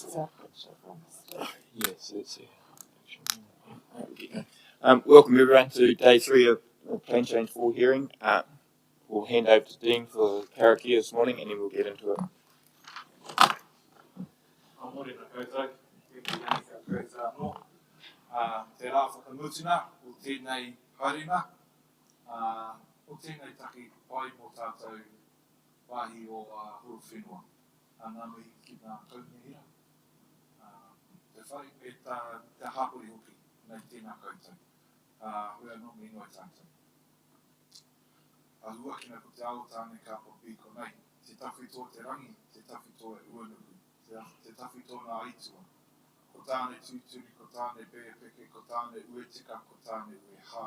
Yes, it's welcome everyone to day 3 of Plan Change 4 hearing. We'll hand over to Dean for Tara-Ika this morning and then we'll get into it. Morena koutou, te iani ka koutou anō. Te rā whakamutina o tēnei haringa, o tēnei taki pai mō tātou wāhi o huru whenua. Nā mihi ki ngā kaunihira. Te whare e te hapori hoki nei tēnā koutou. Hoi anō me ingoa tātou. Hua kina ko te ao tāne ka papiko nei. Te tawhito te rangi, te tawhito e uanuku. Te tawhito nā aitua. Ko tāne tūturi, ko tāne pēpeke, ko tāne uetika, ko tāne ueha.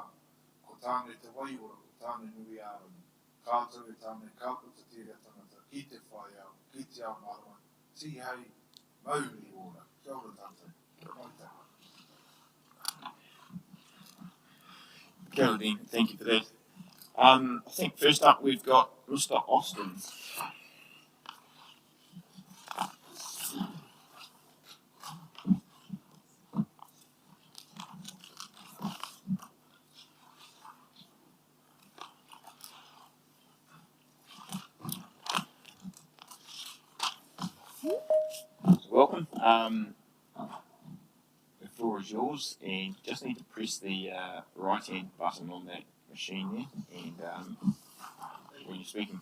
Ko tāne te waiora, ko tāne nui ārangi. Kātou e tāne kāputa tīrea tangata, ki te whai au, ki te ao marama, ti hei, mauri ora. Kia ora tātou. Kia ora, Dean. Thank you for that. I think first up we've got Mr. Austin. Welcome. The floor is yours, and you just need to press the right-hand button on that machine there, and when you're speaking.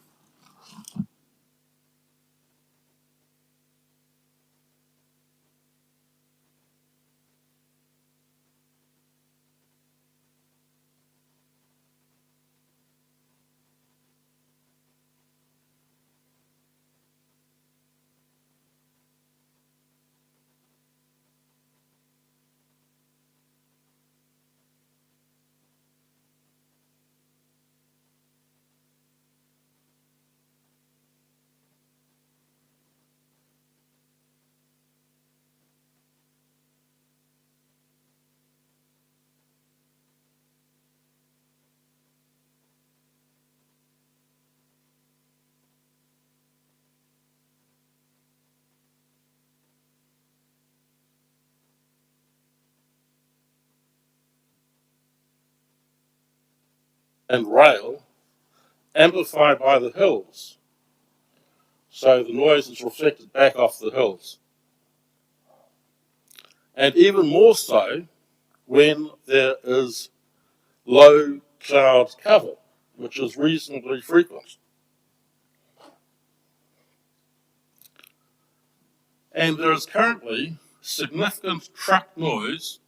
And rail amplified by the hills, so the noise is reflected back off the hills. And even more so when there is low cloud cover, which is reasonably frequent. And there is currently significant truck noise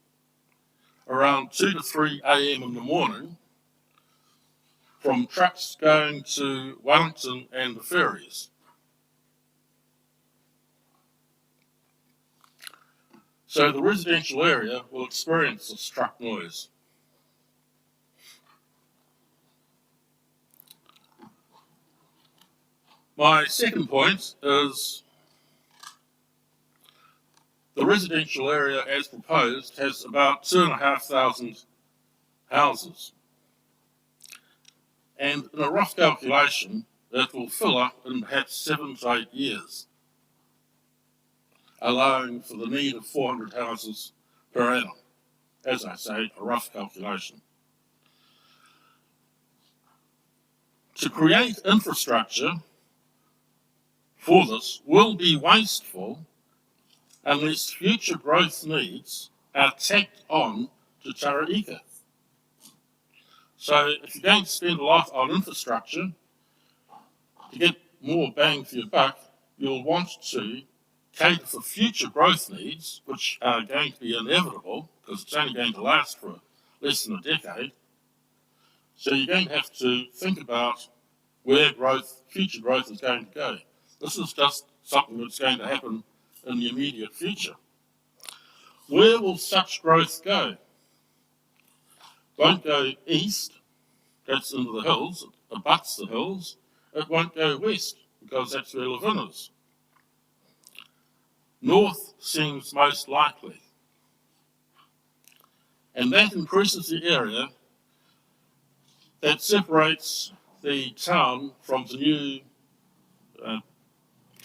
around 2 to 3 a.m. in the morning from trucks going to Wellington and the ferries. So the residential area will experience this truck noise. My second point is the residential area as proposed has about 2,500 houses. And in a rough calculation, it will fill up in perhaps 7 to 8 years, allowing for the need of 400 houses per annum. As I say, a rough calculation. To create infrastructure for this will be wasteful unless future growth needs are tacked on to Tara-Ika. So if you're going to spend a lot on infrastructure, to get more bang for your buck, you'll want to cater for future growth needs, which are going to be inevitable, because it's only going to last for less than a decade. So you're going to have to think about where future growth is going to go. This is just something that's going to happen in the immediate future. Where will such growth go? It won't go east, that's into the hills, it abuts the hills. It won't go west, because that's where Levin is. North seems most likely. And that increases the area that separates the town from the new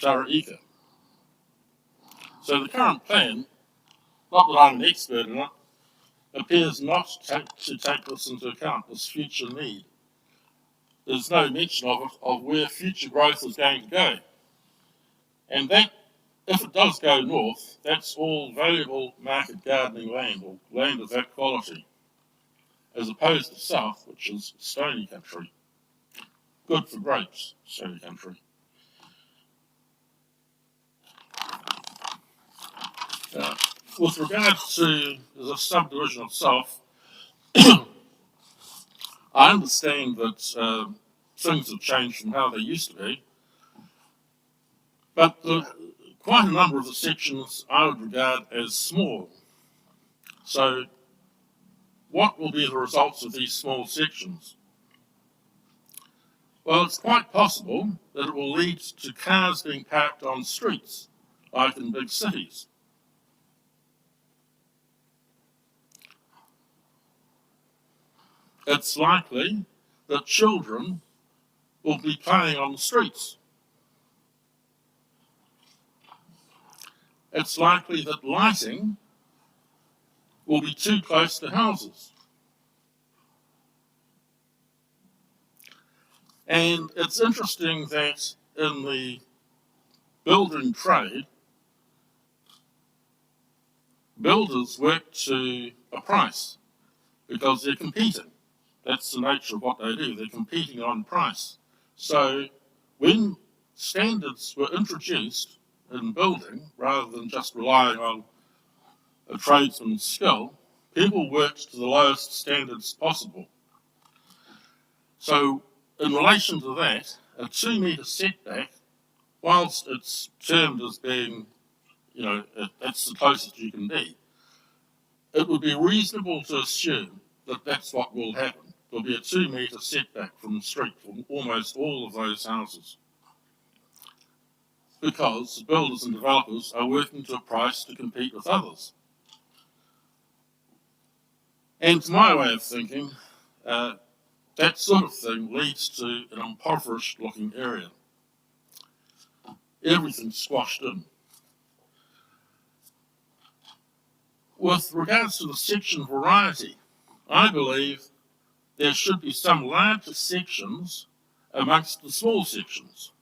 Tara-Ika. So the current plan, not that I'm an expert in it, appears not to take this into account, this future need. There's no mention of it, of where future growth is going to go. And that, if it does go north, that's all valuable market gardening land, or land of that quality, as opposed to south, which is stony country. Good for grapes, stony country. With regard to the subdivision itself, I understand that things have changed from how they used to be, but quite a number of the sections I would regard as small. So what will be the results of these small sections? Well, it's quite possible that it will lead to cars being parked on streets, like in big cities. It's likely that children will be playing on the streets. It's likely that lighting will be too close to houses. And it's interesting that in the building trade, builders work to a price because they're competing. That's the nature of what they do. They're competing on price. So when standards were introduced in building, rather than just relying on a tradesman's skill, people worked to the lowest standards possible. So in relation to that, a 2 metre setback, whilst it's termed as being, that's the closest you can be, it would be reasonable to assume that that's what will happen. There'll be a 2 metre setback from the street for almost all of those houses, because builders and developers are working to a price to compete with others. And to my way of thinking, that sort of thing leads to an impoverished looking area. Everything's squashed in. With regards to the section variety, I believe there should be some larger sections amongst the small sections.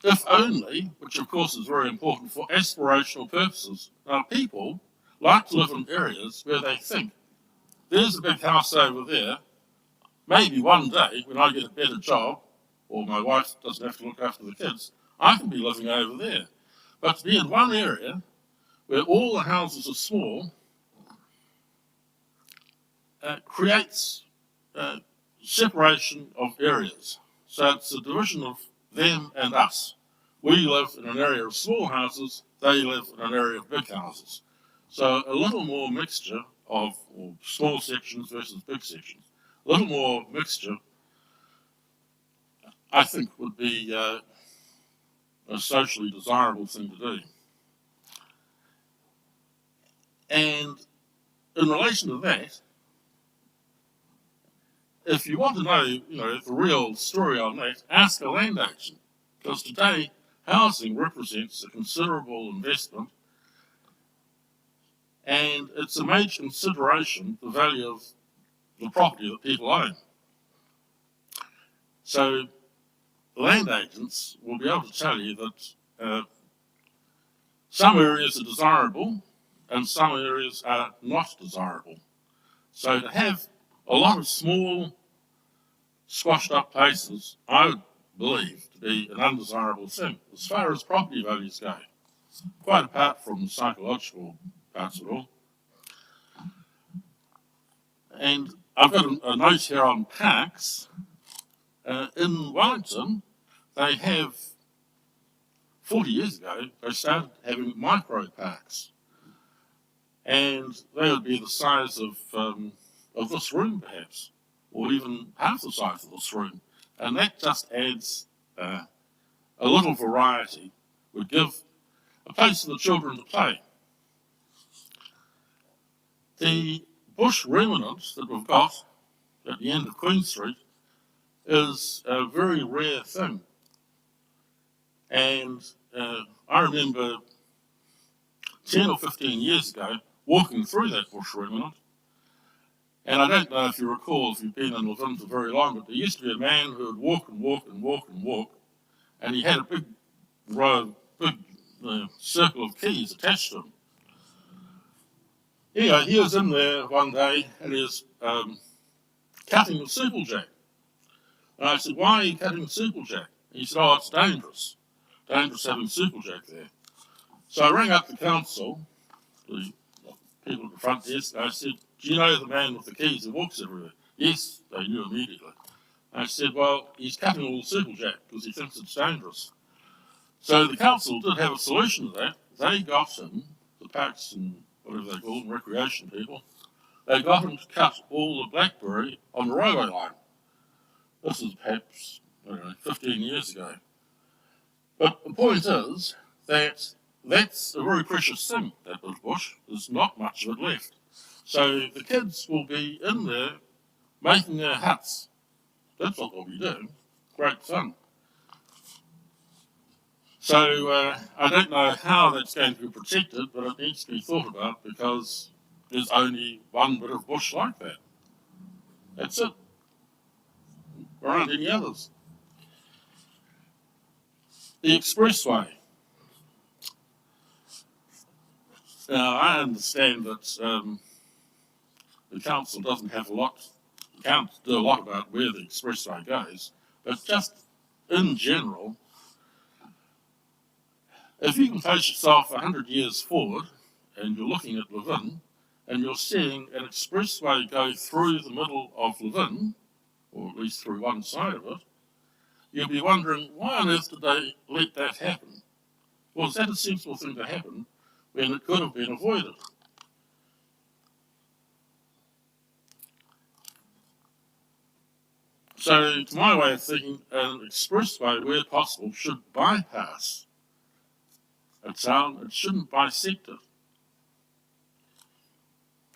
If only, which of course is very important, for aspirational purposes. Now, people like to live in areas where they think, there's a big house over there, maybe one day when I get a better job, or my wife doesn't have to look after the kids, I can be living over there. But to be in one area where all the houses are small creates separation of areas. So it's a division of them and us. We live in an area of small houses, they live in an area of big houses. So a little more mixture of small sections versus big sections. A little more mixture, I think, would be a socially desirable thing to do. And in relation to that, if you want to know, the real story on that, ask a land agent. Because today, housing represents a considerable investment, and it's a major consideration, the value of the property that people own. So land agents will be able to tell you that some areas are desirable and some areas are not desirable. So to have a lot of small, squashed up places, I would believe to be an undesirable thing as far as property values go, quite apart from the psychological parts of it all. And I've got a note here on parks. In Wellington, they have, 40 years ago, they started having micro parks. And they would be the size of this room, perhaps, or even half the size of this room. And that just adds a little variety, would give a place for the children to play. The bush remnant that we've got at the end of Queen Street is a very rare thing. And I remember 10 or 15 years ago walking through that bush remnant. And I don't know if you recall, if you've been in Levin for very long, but there used to be a man who would walk and walk and walk and walk, and he had a big circle of keys attached to him. Anyway, he was in there one day and he was cutting the steeplejack. And I said, "Why are you cutting the steeplejack?" And he said, "Oh, it's dangerous. Dangerous having steeplejack there." So I rang up the council, the people at the front desk, and I said, "Do you know the man with the keys who walks everywhere?" Yes, they knew immediately. I said, "Well, he's cutting all the steeplejack because he thinks it's dangerous." So the council did have a solution to that. They got him, the parks and whatever they call them, recreation people, they got him to cut all the blackberry on the railway line. This is perhaps, I don't know, 15 years ago. But the point is that that's a very precious thing, that bit of bush. There's not much of it left. So the kids will be in there making their huts. That's what they'll be doing. Great fun. So I don't know how that's going to be protected, but it needs to be thought about because there's only one bit of bush like that. That's it. There aren't any others. The expressway. Now, I understand that the council doesn't have can't do a lot about where the expressway goes, but just in general, if you can place yourself 100 years forward and you're looking at Levin and you're seeing an expressway go through the middle of Levin, or at least through one side of it, you'll be wondering, why on earth did they let that happen? Well, is that a sensible thing to happen when it could have been avoided? So, to my way of thinking, an expressway, where possible, should bypass a town. It shouldn't bisect it.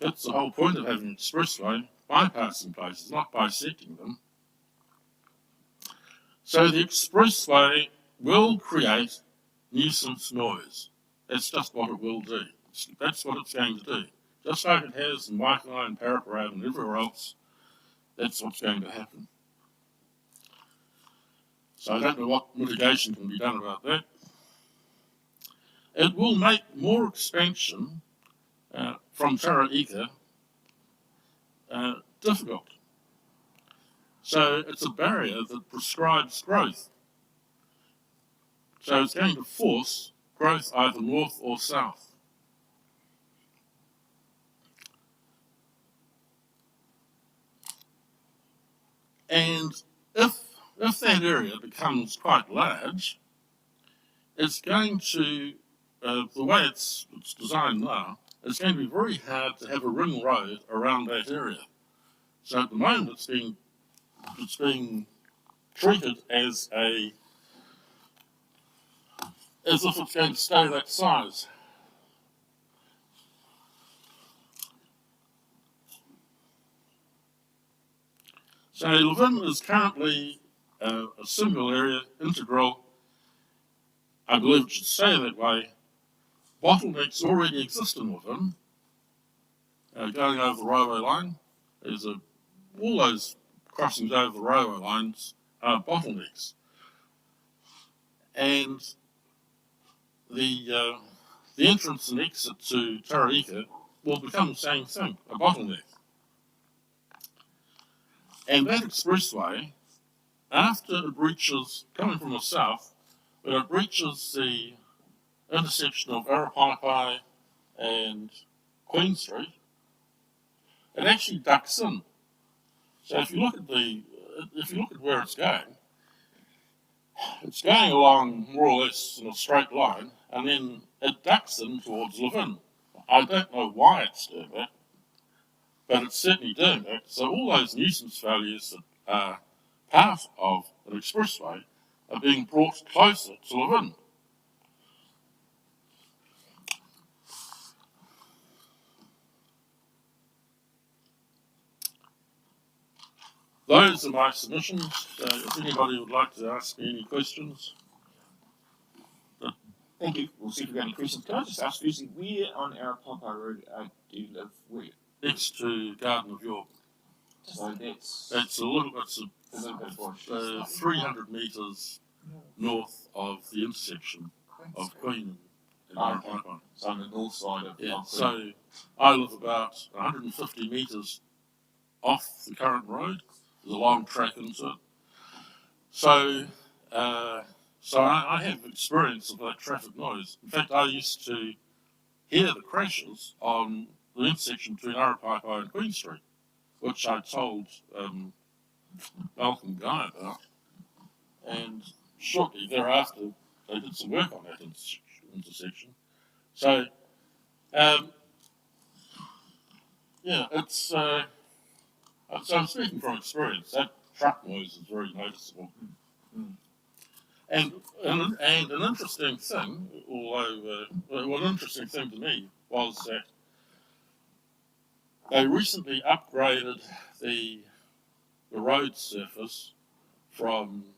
That's the whole point of having an expressway, bypassing places, not bisecting them. So the expressway will create nuisance noise. That's just what it will do. That's what it's going to do. Just like it has in Waikanae and Paraparaumu and everywhere else, that's what's going to happen. So I don't know what mitigation can be done about that. It will make more expansion from Tara-Ika difficult. So it's a barrier that prescribes growth. So it's going to force growth either north or south. And if that area becomes quite large, it's going to, the way it's designed now, it's going to be very hard to have a ring road around that area. So at the moment it's being treated as if it's going to stay that size. So Levin is currently a single area, integral. I believe it should stay that way. Bottlenecks already exist in Levin. Going over the railway line, all those crossings over the railway lines are bottlenecks. And the entrance and exit to Tara-Ika will become the same thing, a bottleneck. And that expressway, after it reaches, coming from the south, when it reaches the intersection of Arapakai and Queen Street, it actually ducks in. So if you look at where it's going along more or less in a straight line, and then it ducks in towards Levin. I don't know why it's doing that, but it's certainly doing that. So all those nuisance values that are part of an expressway are being brought closer to Levin. Those are my submissions. If anybody would like to ask me any questions. Thank you. We'll see if we've got any questions. Can I just ask firstly, where on Arapaipā Road do you live? Where? Next to Garden of York. So that's It's a little bit, a little bit of bush. 300 metres north of the intersection of Queen and Tara-Ika. So on the north side of Yeah, Queen. so I live about 150 metres off the current road. There's a long track into it. So, I have experience of that traffic noise. In fact, I used to hear the crashes on the intersection between Arapaipā and Queen Street, which I told Malcolm Guy about. And shortly thereafter, they did some work on that intersection. So, yeah, it's so I'm speaking from experience. That truck noise is very noticeable. And an interesting thing, although an interesting thing to me was that they recently upgraded the road surface from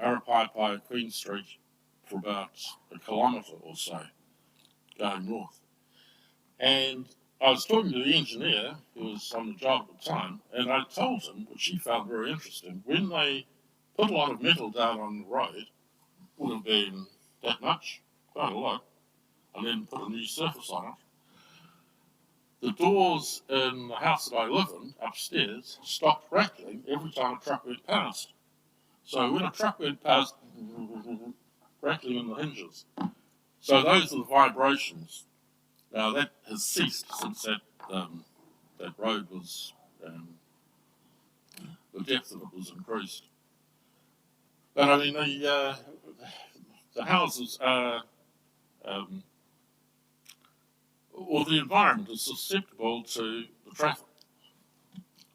Arapaipā Queen Street for about a kilometre or so going north. And I was talking to the engineer who was on the job at the time, and I told him, which he found very interesting, when they put a lot of metal down on the road, would have been that much, quite a lot, and then put a new surface on it. The doors in the house that I live in, upstairs, stopped rattling every time a truck went past. So when a truck went past, rattling in the hinges. So those are the vibrations. Now that has ceased since that road was, the depth of it was increased. But I mean, the houses are, or the environment is susceptible to the traffic.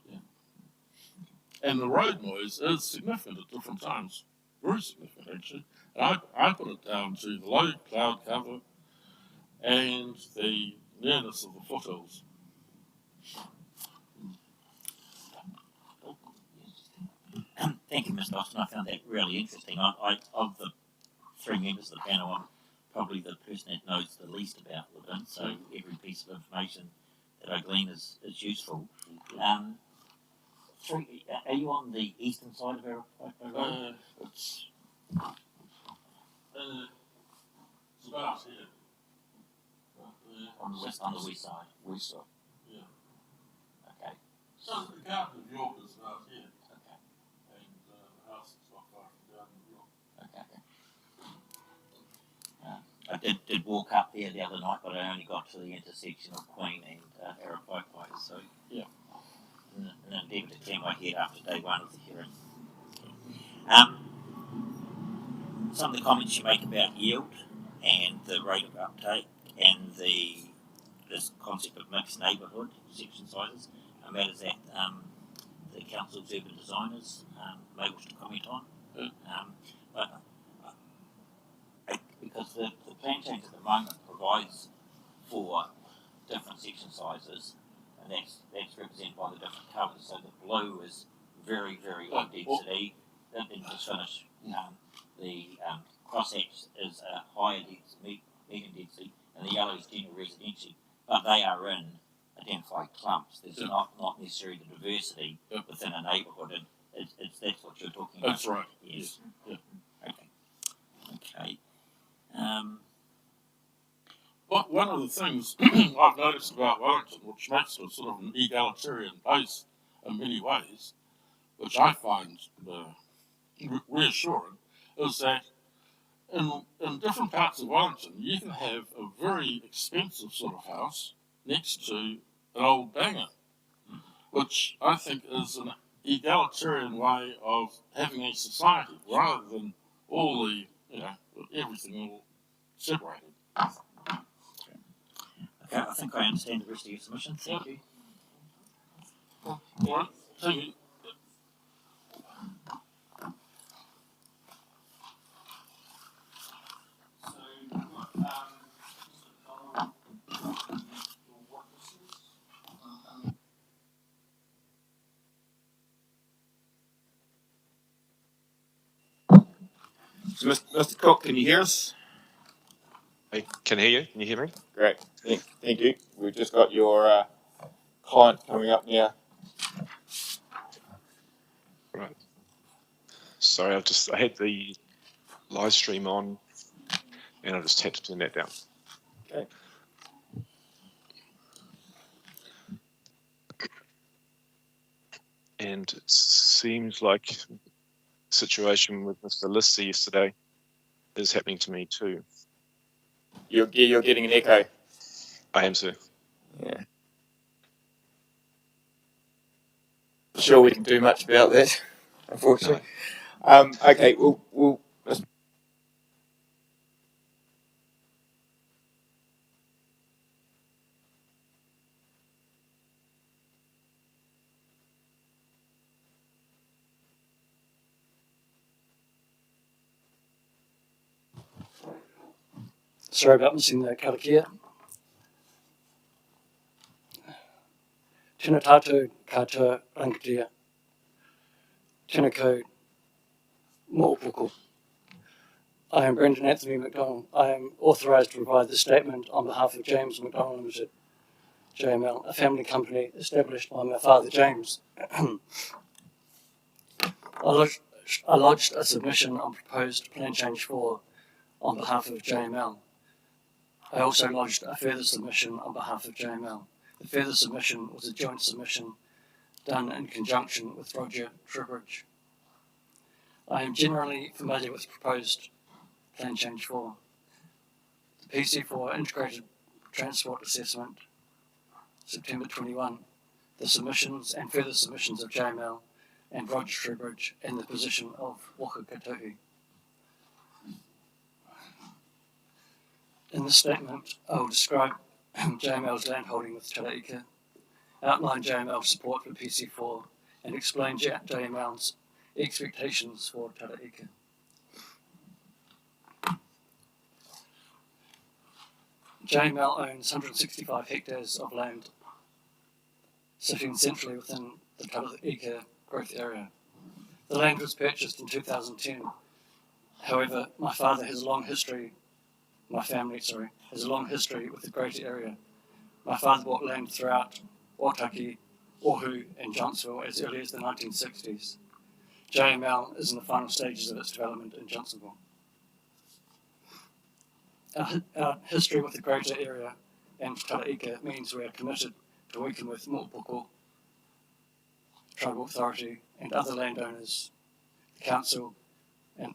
Yeah. And the road noise is significant at different times. Very significant, actually. I put it down to the low cloud cover and the nearness of the foothills. Thank you, Mr. Austin. I found that really interesting. Of the three members of the panel, I'm probably the person that knows the least about Levin, so every piece of information that I glean is useful. Are you on the eastern side of Arapaipā Road? It's about here. On the west side. West side. Yeah. Okay. So the Garden of York is about here. Okay. And the house is not far from the Garden of York. Okay. I did walk up there the other night, but I only got to the intersection of Queen and Arapaipā, so Yeah. And endeavour to clear my head after day one of the hearing. Some of the comments you make about yield and the rate of uptake and this concept of mixed neighbourhood section sizes are matters that the council's urban designers may wish to comment on. Because the plan change at the moment provides for different section sizes, and that's represented by the different colours. So the blue is very, very low density. Then just finish. The crosshatch is a higher density, medium density, and the yellow is general residential. But they are in identified clumps. There's not necessarily the diversity within a neighbourhood. And that's what you're talking about. That's right. Yes. Yeah. Okay. One of the things I've noticed about Wellington, which makes it sort of an egalitarian place in many ways, which I find reassuring, is that in different parts of Wellington, you can have a very expensive sort of house next to an old banger, which I think is an egalitarian way of having a society rather than all the, everything all separated. Okay, I think I understand the rest of your submission. Thank you. All right, thank you. So, Mr. Cook, can you hear us? I can hear you. Can you hear me? Great. Thank you. We've just got your client coming up now. Right. Sorry, I had the live stream on, and I just had to turn that down. Okay. And it seems like the situation with Mr. Lister yesterday is happening to me too. You're getting an echo. I am, sir. Yeah. Sure, we can do much about that, unfortunately. No. Okay, we'll Sorry about missing the karakia. Tēnā tātou katoa rangitia. Tēnā koutou mōpoko. I am Brendan Anthony McDonald. I am authorised to provide this statement on behalf of James McDonald Limited, JML, a family company established by my father James. I lodged a submission on proposed plan change 4 on behalf of JML. I also lodged a further submission on behalf of JML. The further submission was a joint submission done in conjunction with Roger Tribridge. I am generally familiar with proposed plan change 4. The PC4 Integrated Transport Assessment, September 21, the submissions and further submissions of JML and Roger Tribridge, and the position of Waka Katohi. In this statement, I will describe JML's landholding with Tara-Ika, outline JML's support for PC4, and explain JML's expectations for Tara-Ika. JML owns 165 hectares of land sitting centrally within the Tara-Ika Growth Area. The land was purchased in 2010. However, my family has a long history with the Greater Area. My father bought land throughout Otaki, Ohu and Johnsonville as early as the 1960s. JML is in the final stages of its development in Johnsonville. Our history with the Greater Area and Tara-Ika means we are committed to working with Mo'opoko Tribal Authority and other landowners, the council, and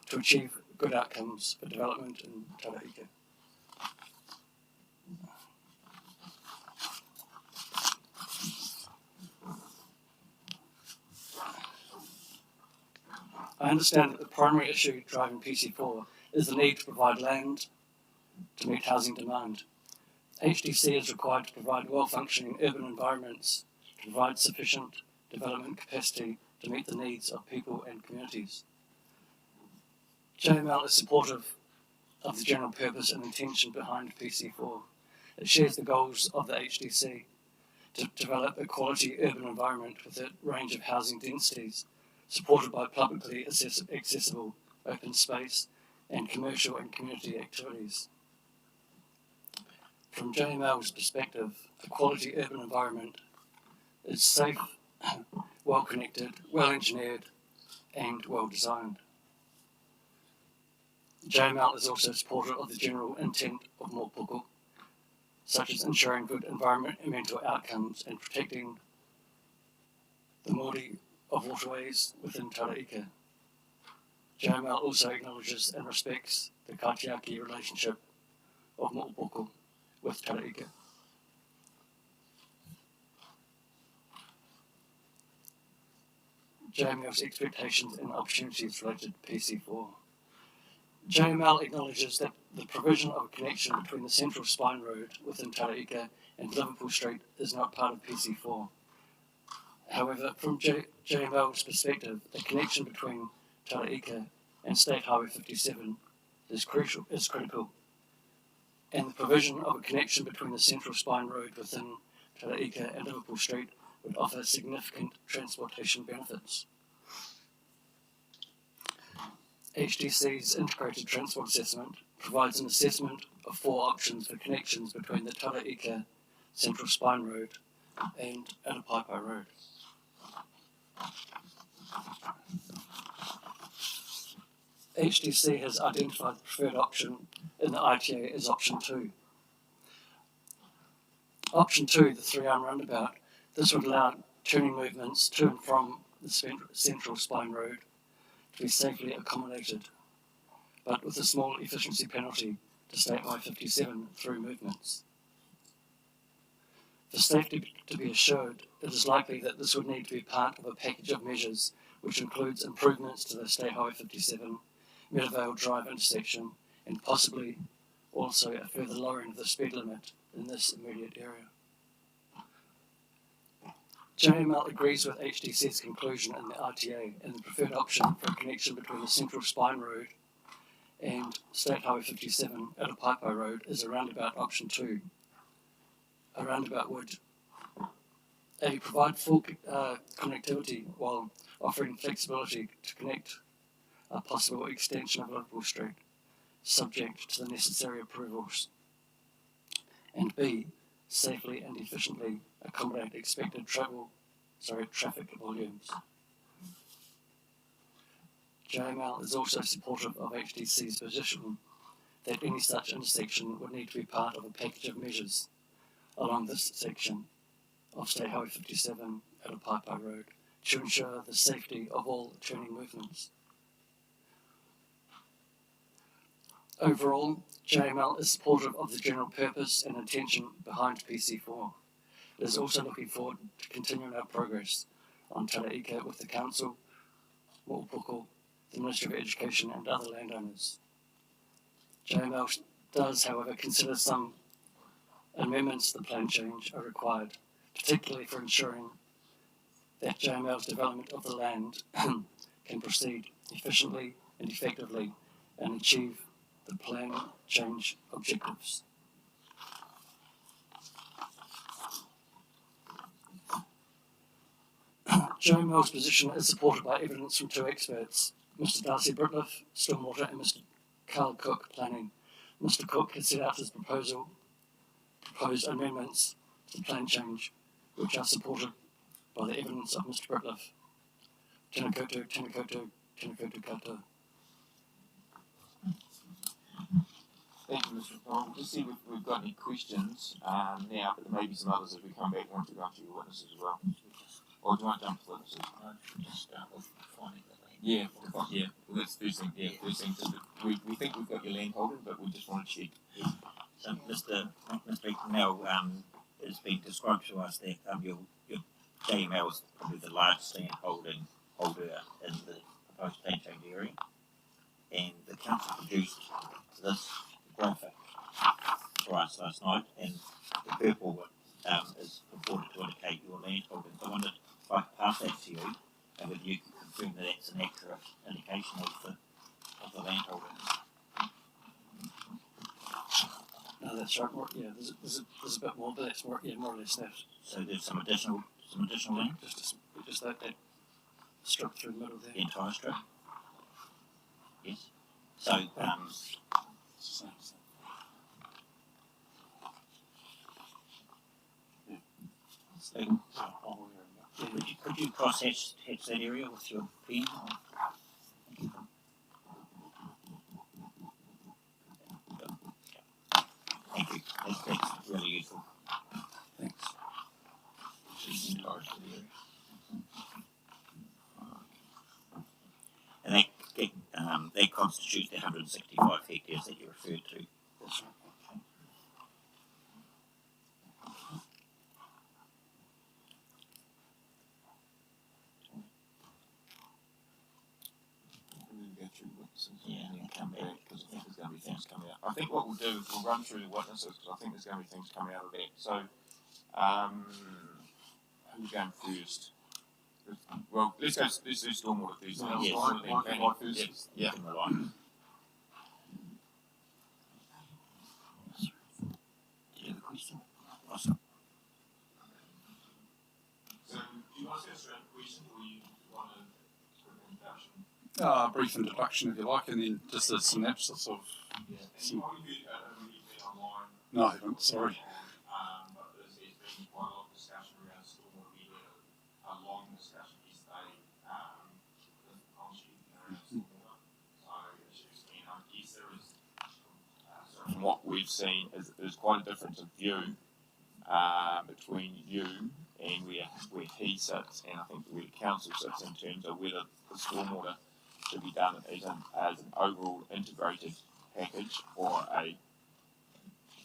to achieve good outcomes for development in Tara-Ika. I understand that the primary issue driving PC4 is the need to provide land to meet housing demand. HDC is required to provide well-functioning urban environments to provide sufficient development capacity to meet the needs of people and communities. JML is supportive of the general purpose and intention behind PC4. It shares the goals of the HDC to develop a quality urban environment with a range of housing densities supported by publicly accessible open space and commercial and community activities. From JML's perspective, a quality urban environment is safe, well connected, well engineered and well designed. JML is also supportive of the general intent of Mo'opoko, such as ensuring good environmental outcomes and protecting the Māori of waterways within Tara-Ika. JML also acknowledges and respects the Kaitiaki relationship of Mo'opoko with Tara-Ika. JML's expectations and opportunities related to PC4. JML acknowledges that the provision of a connection between the Central Spine Road within Tara-Ika and Liverpool Street is not part of PC4. However, from JML's perspective, the connection between Tara-Ika and State Highway 57 is critical, and the provision of a connection between the Central Spine Road within Tara-Ika and Liverpool Street would offer significant transportation benefits. HDC's Integrated Transport Assessment provides an assessment of 4 options for connections between the Tara-Ika Central Spine Road and Tara-Ika Road. HDC has identified the preferred option in the ITA as option 2. Option 2, the 3-arm roundabout, this would allow turning movements to and from the Central Spine Road to be safely accommodated, but with a small efficiency penalty to State Highway 57 through movements. For safety to be assured, it is likely that this would need to be part of a package of measures which includes improvements to the State Highway 57, Meadowvale Drive intersection, and possibly also a further lowering of the speed limit in this immediate area. JML agrees with HDC's conclusion in the RTA and the preferred option for a connection between the Central Spine Road and State Highway 57 at Tara-Ika Road is a roundabout option 2. A roundabout would A, provide full connectivity while offering flexibility to connect a possible extension of Liverpool Street, subject to the necessary approvals, and B, safely and efficiently accommodate expected traffic volumes. JML is also supportive of HDC's position that any such intersection would need to be part of a package of measures along this section of State Highway 57 at Tara-Ika Road to ensure the safety of all turning movements. Overall, JML is supportive of the general purpose and intention behind PC4. It is also looking forward to continuing our progress on Tara-Ika with the Council, Mo'opoko, the Ministry of Education and other landowners. JML does, however, consider some amendments to the plan change are required, particularly for ensuring that JML's development of the land can proceed efficiently and effectively and achieve the plan change objectives. JML's position is supported by evidence from 2 experts, Mr. Darcy Britliff, Stormwater, and Mr. Carl Cook, Planning. Mr. Cook has set out his proposed amendments to the plan change, which are supported by the evidence of Mr. Britliff. Tēnā koutou, tēnā koutou, tēnā koutou katoa. Thank you, Mr. McDonald. Just see if we've got any questions now, but there may be some others as we come back. Want to go to your witnesses as well? Or do you want to jump to witnesses? No, just start with finding the land. Yeah, well, that's the first thing. Yeah, first thing. We think we've got your land holding, but we just want to check. So, Mr. now, it's been described to us that your JML is probably the largest land holder in the proposed plan change area, and the council produced this graphic for us last night, and the purple is purported to indicate your land holding. So I wondered if I could pass that to you, and whether you could confirm that that's an accurate indication of the land holding. No, that's right. There's a bit more, but that's more or less that. So there's some additional land? Just that strip through the middle there. The entire strip? Yes. So, could you cross hatch that area with your pen? Thank you. That's really useful. Thanks. And they constitute the 165 hectares that you referred to. That's right. Yeah, and come back because I think there's going to be things coming out. I think what we'll do is we'll run through the witnesses because I think there's going to be things coming out of that. So, who's going first? Well, let's do stormwater first. Yes. Yeah. Do you have a question? Awesome. So, do you want to ask a question or you want to put an introduction? brief introduction, if you like, and then just a synopsis of. Some... No, I haven't. Sorry. But there's been quite a lot of discussion around stormwater. We had a long discussion yesterday with Conchi around stormwater. So it's been, I guess there is, from what we've seen, is quite a difference of view between you and where he sits, and I think where the council sits in terms of whether the stormwater should be done as an overall integrated package or a, I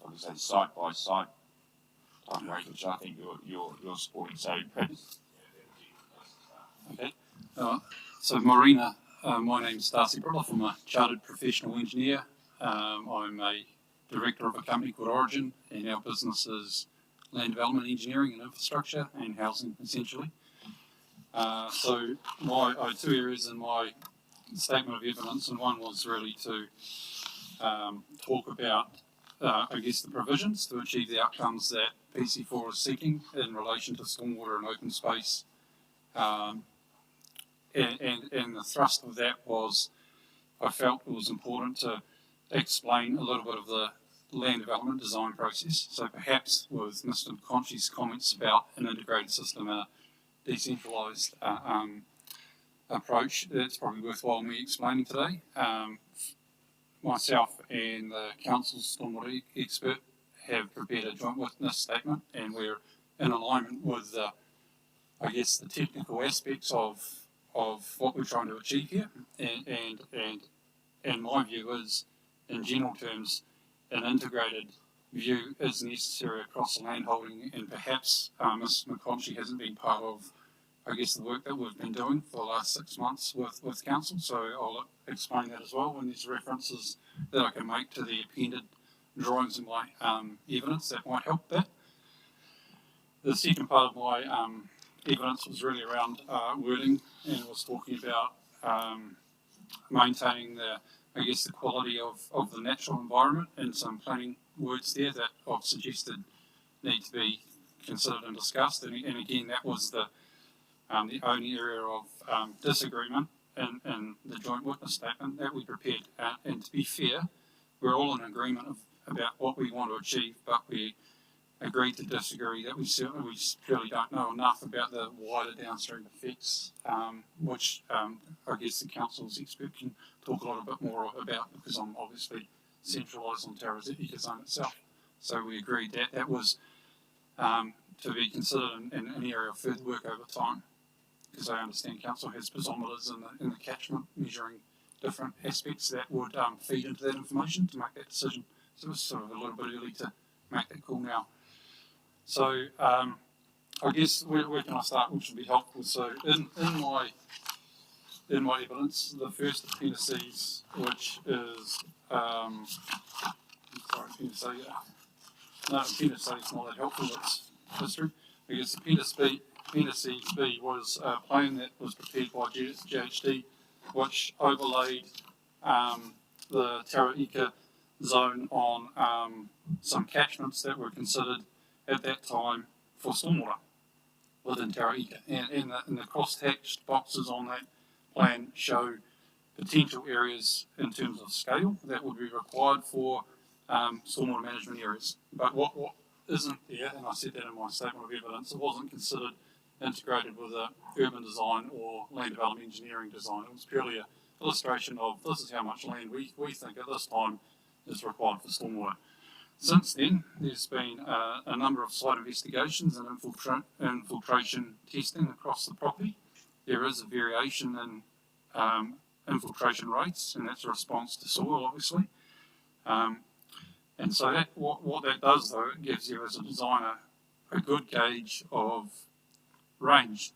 would say, site by site type rate, which I think you're supporting. So perhaps. Okay. So Marina, my name's Darcy Brilliff. I'm a chartered professional engineer. I'm a director of a company called Origin, and our business is land development engineering and infrastructure and housing, essentially. So I had two areas in my statement of evidence, and one was really to talk about, I guess, the provisions to achieve the outcomes that PC4 is seeking in relation to stormwater and open space. And the thrust of that was, I felt it was important to explain a little bit of the land development design process. So perhaps with Mr. Conchi's comments about an integrated system and a decentralised approach, it's probably worthwhile me explaining today. Myself and the council's stormwater expert have prepared a joint witness statement, and we're in alignment with I guess the technical aspects of what we're trying to achieve here. And my view is, in general terms, an integrated view is necessary across the landholding, and perhaps Ms. McConchie hasn't been part of, I guess, the work that we've been doing for the last 6 months with council, so I'll explain that as well when there's references that I can make to the appended drawings in my evidence that might help that. The second part of my evidence was really around wording, and was talking about maintaining the quality of the natural environment, and some planning words there that I've suggested need to be considered and discussed. And again, that was the only area of disagreement in the joint witness statement that we prepared. And to be fair, we're all in agreement about what we want to achieve, but we agreed to disagree that we really don't know enough about the wider downstream effects, which I guess the council's expert can talk a little bit more about, because I'm obviously centralised on Tara-Ika zone itself. So we agreed that that was to be considered in an area of further work over time, because I understand council has piezometers in the catchment measuring different aspects that would feed into that information to make that decision. So it's sort of a little bit early to make that call now. So I guess where can I start, which would be helpful? So in my evidence, the first appendices, which is appendice is not that helpful, it's history. I guess appendice B was a plan that was prepared by GHD, which overlaid the Tara-Ika zone on some catchments that were considered at that time for stormwater within Tara-Ika. And the cross-hatched boxes on that plan show potential areas in terms of scale that would be required for stormwater management areas. But what isn't there, and I said that in my statement of evidence, it wasn't considered integrated with a urban design or land development engineering design. It was purely an illustration of this is how much land we think at this time is required for stormwater. Since then, there's been a number of site investigations and infiltration testing across the property. There is a variation in infiltration rates, and that's a response to soil, obviously. And so that what that does, though, it gives you as a designer a good gauge of range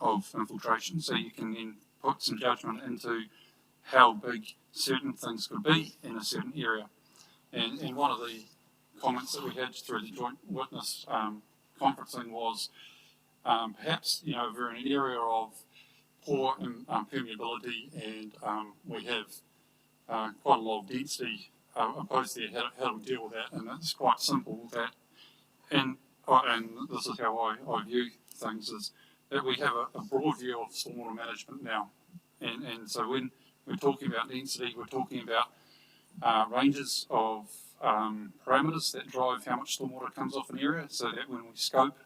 of infiltration, so you can then put some judgment into how big certain things could be in a certain area. And one of the comments that we had through the joint witness conferencing was perhaps, if we're in an area of poor permeability and we have quite a lot of density opposed there, how do we deal with that? And it's quite simple that, and this is how I view things, is that we have a broad view of stormwater management now. And so when we're talking about density, we're talking about ranges of parameters that drive how much stormwater comes off an area, so that when we scope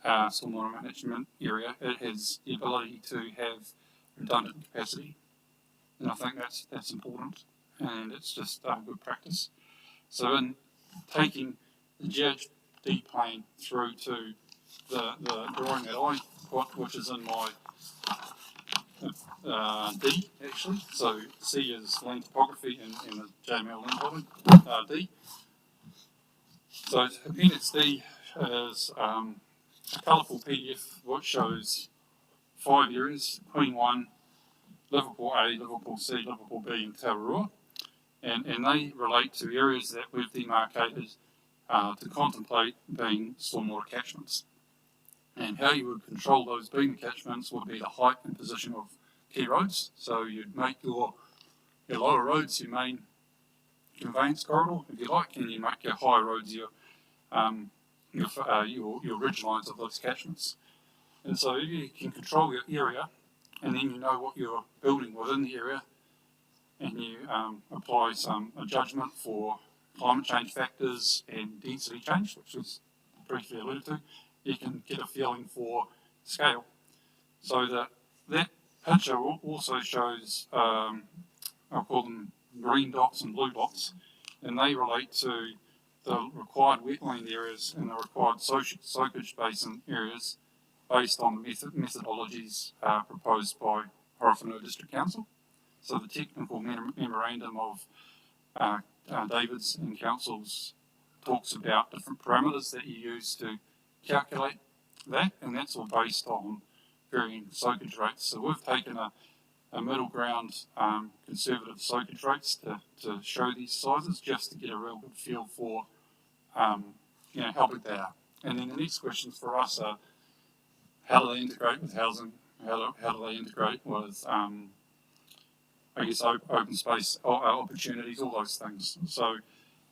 stormwater management area, it has the ability to have redundant capacity. And I think that's important, and it's just good practice. So in taking the GHD plane through to the drawing that I put, which is in my D actually, so C is land topography and the JML land holding, D. So Appendix D is a colourful PDF which shows 5 areas: Queen 1, Liverpool A, Liverpool C, Liverpool B and Tara-Ika. And they relate to areas that we've demarcated to contemplate being stormwater catchments. And how you would control those being catchments would be the height and position of key roads. So you'd make your lower roads your main conveyance corridor, if you like, and you make your higher roads your ridge lines of those catchments. And so you can control your area, and then you know what you're building within the area, and you apply a judgment for climate change factors and density change, which was briefly alluded to. You can get a feeling for scale. So that picture also shows, I'll call them green dots and blue dots, and they relate to the required wetland areas and the required soakage basin areas based on the methodologies proposed by Horowhenua District Council. So the technical memorandum of David's and Council's talks about different parameters that you use to calculate that, and that's all based on varying soakage rates. So we've taken a middle ground conservative soakage rates to show these sizes, just to get a real good feel for how big they are. And then the next questions for us are, how do they integrate with housing? How do they integrate with open space opportunities, all those things. So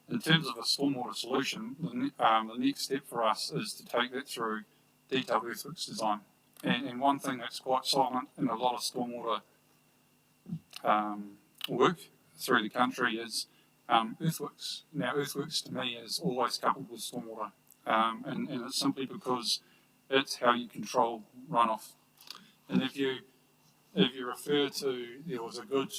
in terms of a stormwater solution, the next step for us is to take that through detailed earthworks design. And one thing that's quite silent in a lot of stormwater work through the country is earthworks. Now, earthworks to me is always coupled with stormwater, and it's simply because it's how you control runoff. And if you refer to, there was a good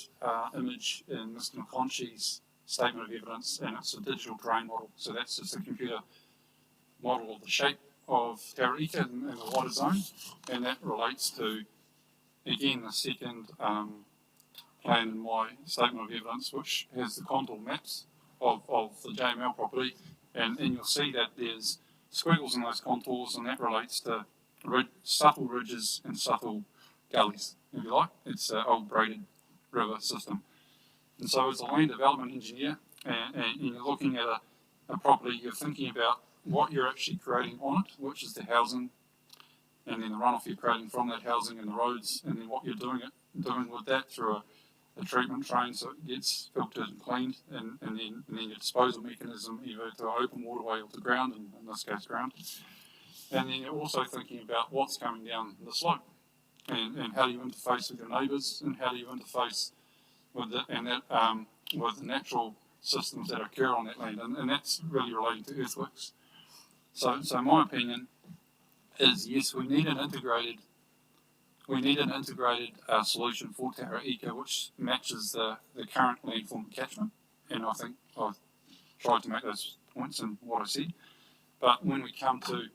image in Mr. McConchie's statement of evidence, and it's a digital terrain model. So that's just a computer model of the shape of Tara-Ika in the wider zone, and that relates to, again, the second plan in my statement of evidence, which has the contour maps of the JML property, and you'll see that there's squiggles in those contours, and that relates to subtle ridges and subtle gullies, if you like. It's an old braided river system. And so as a land development engineer, and you're looking at a property, you're thinking about what you're actually creating on it, which is the housing, and then the runoff you're creating from that housing and the roads, and then what you're doing with that through a treatment train so it gets filtered and cleaned, and then your disposal mechanism, either to an open waterway or to ground, and in this case ground. And then you're also thinking about what's coming down the slope, and how do you interface with your neighbours, and how do you interface with with the natural systems that occur on that land, and that's really relating to earthworks. So my opinion is, yes, we need an integrated solution for Tara-Ika which matches the current landform catchment, and I think I've tried to make those points in what I said. But when we come to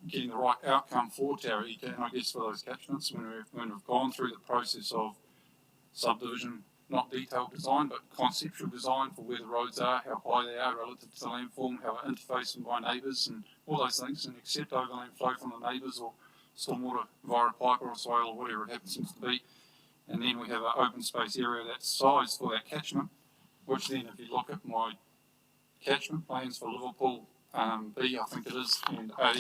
getting the right outcome for Tara-Ika, and I guess for those catchments, when we've gone through the process of subdivision, not detailed design, but conceptual design for where the roads are, how high they are relative to the landform, how it interfaces with my neighbours, and all those things, and accept overland flow from the neighbours, or stormwater via a pipe or a swale or whatever it happens to be. And then we have an open space area that's sized for that catchment, which then, if you look at my catchment plans for Liverpool B, I think it is, and A,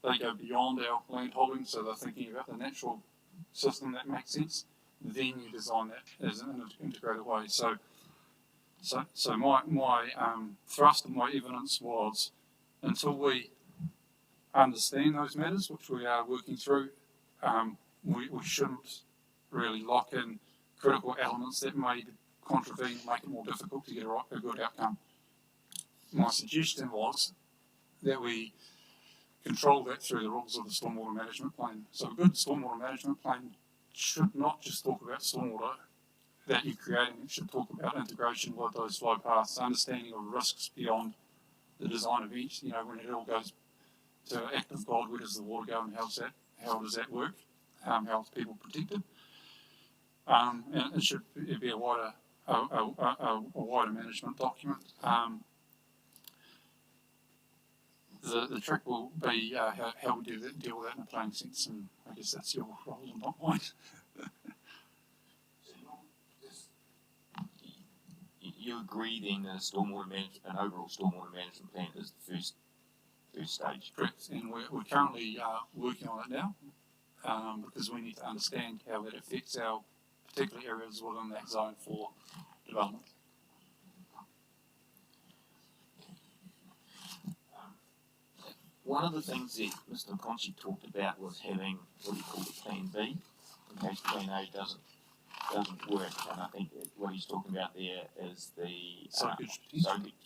they go beyond our land holdings, so they're thinking about the natural system that makes sense. Then you design that as an integrated way. So my thrust of my evidence was, until we understand those matters, which we are working through, we shouldn't really lock in critical elements that may contravene, make it more difficult to get a good outcome. My suggestion was that we control that through the rules of the stormwater management plan. So a good stormwater management plan should not just talk about stormwater that you're creating, it should talk about integration with those flow paths, understanding of risks beyond the design of each. You know, when it all goes to act of God, where does the water go and how does that work? How are people protected? And it should be a wider management document. The trick will be how we deal with that in a plain sense, and I guess that's your role and not mine. You agree then that an overall stormwater management plan is the first stage? Correct, and we're currently working on it now because we need to understand how that affects our particular areas within that zone for development. One of the things that Mr. McConchie talked about was having what he called a plan B in case plan A doesn't work, and I think what he's talking about there is the soakage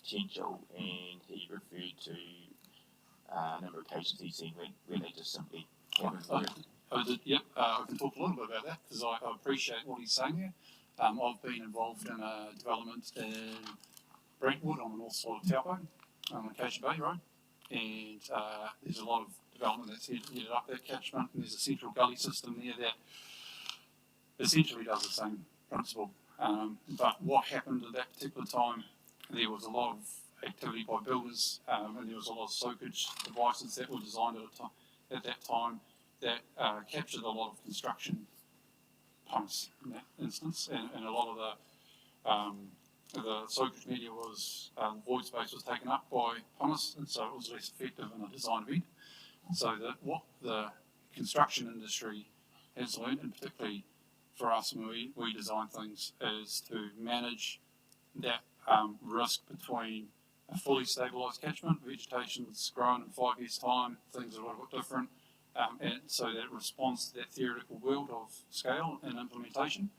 potential, and he referred to a number of cases he's seen where they just simply haven't worked. I can talk a little bit about that because I appreciate what he's saying there. I've been involved in a development in Brentwood on the north side of Taupo, on Acacia Bay Road, and there's a lot of development that's headed up that catchment, and there's a central gully system there that essentially does the same principle. But what happened at that particular time, there was a lot of activity by builders, and there was a lot of soakage devices that were designed at that time that captured a lot of construction pumps in that instance, and a lot of the soakage media was, void space was taken up by pumice, and so it was less effective in a design event. So that what the construction industry has learned, and particularly for us when we design things, is to manage that risk between a fully stabilised catchment, vegetation's grown in 5 years' time, things are a little bit different, and so that it responds to that theoretical world of scale and implementation.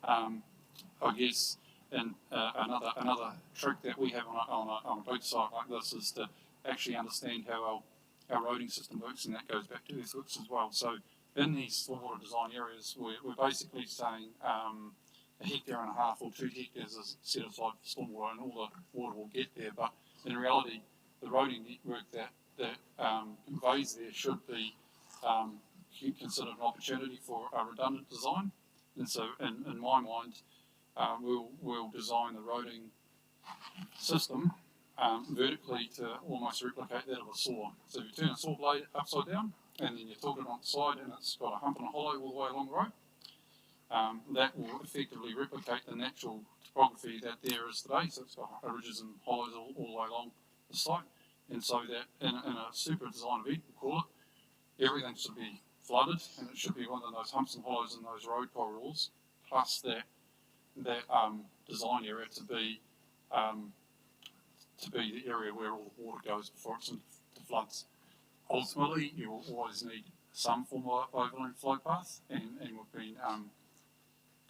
I guess, and another trick that we have on a boat site like this is to actually understand how our roading system works, and that goes back to earthworks as well. So in these stormwater design areas, we're basically saying a hectare and a half or 2 hectares is set aside for stormwater, and all the water will get there. But in reality, the roading network that conveys there should be considered an opportunity for a redundant design. And so, in my mind, we'll design the roading system vertically to almost replicate that of a saw. So if you turn a saw blade upside down, and then you tilt it on the side, and it's got a hump and a hollow all the way along the road, that will effectively replicate the natural topography that there is today. So it's got ridges and hollows all the way along the site. And so that in a super design event, we call it, everything should be flooded, and it should be one of those humps and hollows in those road corridors, plus that design area to be the area where all the water goes before it's into floods. Ultimately, you will always need some form of overland flow path, and we've been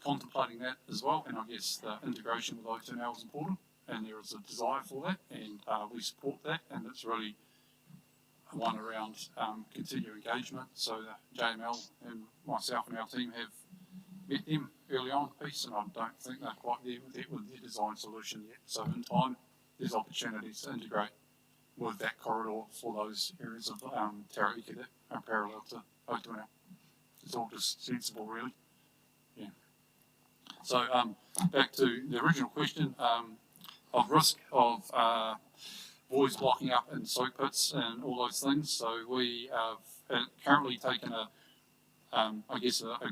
contemplating that as well. And I guess the integration with O2L is important, and there is a desire for that, and we support that. And it's really one around continued engagement. So the JML and myself and our team have met them early on the piece, and I don't think they're quite there with their design solution yet. So in time, there's opportunities to integrate with that corridor for those areas of Tara-Ika that are parallel to O2L. It's all just sensible, really. Yeah. So back to the original question of risk of voids blocking up in soak pits and all those things. So we have currently taken a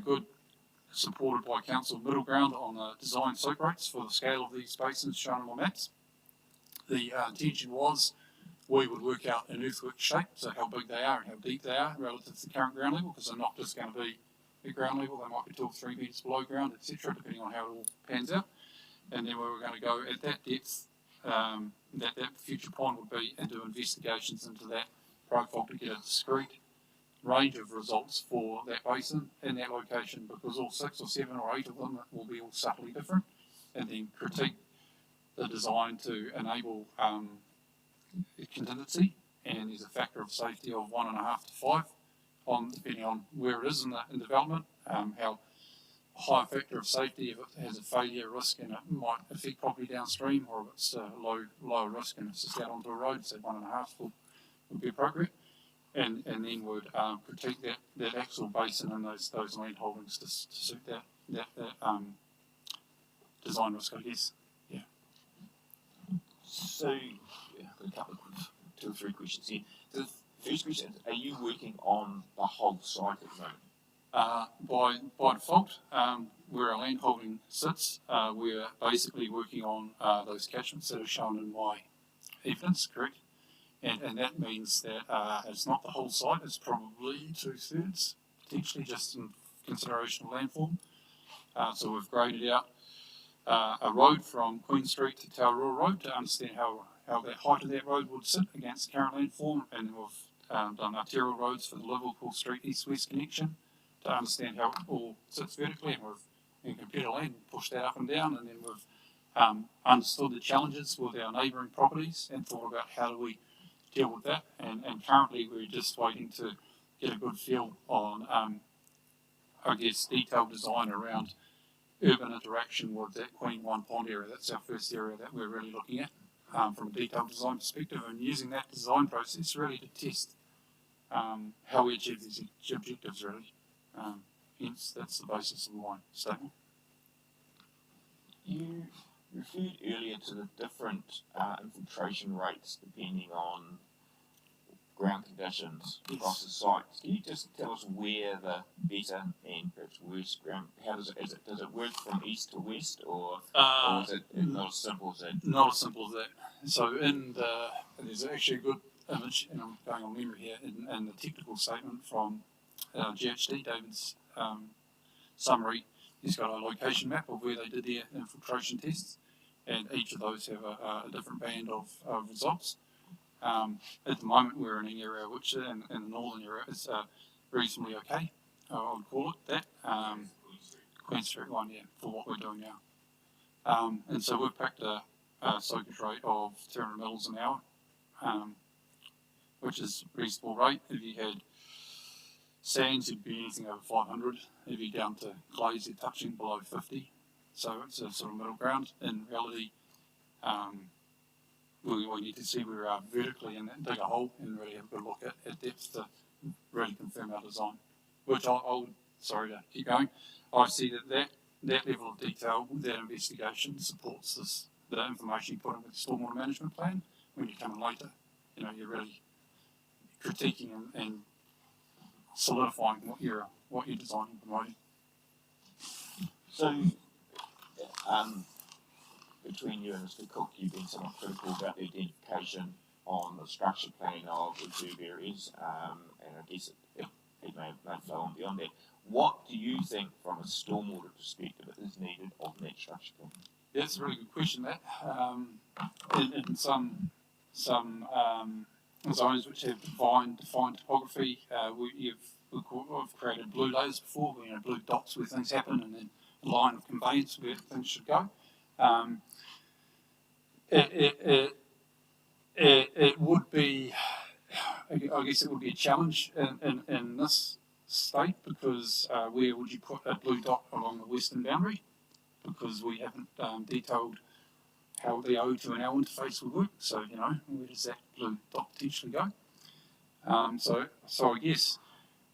good, supported by council, middle ground on the design soak rates for the scale of these basins shown on the maps. The intention was we would work out an earthwork shape, so how big they are and how deep they are relative to the current ground level, because they're not just going to be at ground level, they might be 2 or 3 metres below ground, etc., depending on how it all pans out. And then we were going to go at that depth, that future pond would be, and do investigations into that profile to get a discrete range of results for that basin in that location, because all 6 or 7 or 8 of them will be all subtly different, and then critique the design to enable contingency, and there's a factor of safety of 1.5 to 5, depending on where it is in development, how high a factor of safety if it has a failure risk and it might affect property downstream, or if it's a low risk and it's just out onto a road, so 1.5 would be appropriate. And then would critique that actual basin and those land holdings to suit that design risk, I guess. Yeah. So, a couple of 2 or 3 questions here. The first question is, are you working on the whole site at the moment? By default, where our land holding sits, we're basically working on those catchments that are shown in my evidence, correct? And that means that it's not the whole site, it's probably 2/3, potentially just in consideration of landform. So we've graded out a road from Queen Street to Tara-Ika Road to understand how the height of that road would sit against the current landform, and then we've done arterial roads for the Liverpool Street east-west connection to understand how it all sits vertically, and we've, in computer land, pushed that up and down, and then we've understood the challenges with our neighbouring properties and thought about how do we deal with that, and currently we're just waiting to get a good feel on, I guess, detailed design around urban interaction with that Queen 1 pond area. That's our first area that we're really looking at from a detailed design perspective, and using that design process really to test how we achieve these objectives really. Hence, that's the basis of my statement. You referred earlier to the different infiltration rates depending on ground conditions across the site. Can you just tell us where the better and perhaps worse ground, how does it work from east to west, or is it not as simple as that? Not as simple as that. So there's actually a good image, and I'm going on memory here, in the technical statement from GHD, David's summary. He's got a location map of where they did their infiltration tests, and each of those have a different band of results. At the moment, we're in an area which, in the northern area, is reasonably okay. I would call it that. Queen Street one, yeah, for what we're doing now. And so we've picked a soakage rate of 200 mils an hour, which is a reasonable rate. If you had sands, it'd be anything over 500. If you're down to clays, you're touching below 50. So it's a sort of middle ground. In reality, we need to see where we are vertically and dig a hole and really have a good look at depth to really confirm our design. Which sorry to keep going, I see that level of detail, that investigation supports the information you put in with the stormwater management plan. When you come in later, you're really critiquing and solidifying what you're designing and promoting. So, between you and Mr. Cook, you've been somewhat critical about the identification on the structure plan of reserve areas, and I guess it may flow on beyond that. What do you think, from a stormwater perspective, is needed of that structure plan? Yeah, that's a really good question, that. In some zones which have defined topography, we've created blue layers before, blue dots where things happen, and then a line of conveyance where things should go. It would be, I guess it would be a challenge in this state, because where would you put a blue dot along the western boundary? Because we haven't detailed how the O to an L interface would work. So, where does that blue dot potentially go? So I guess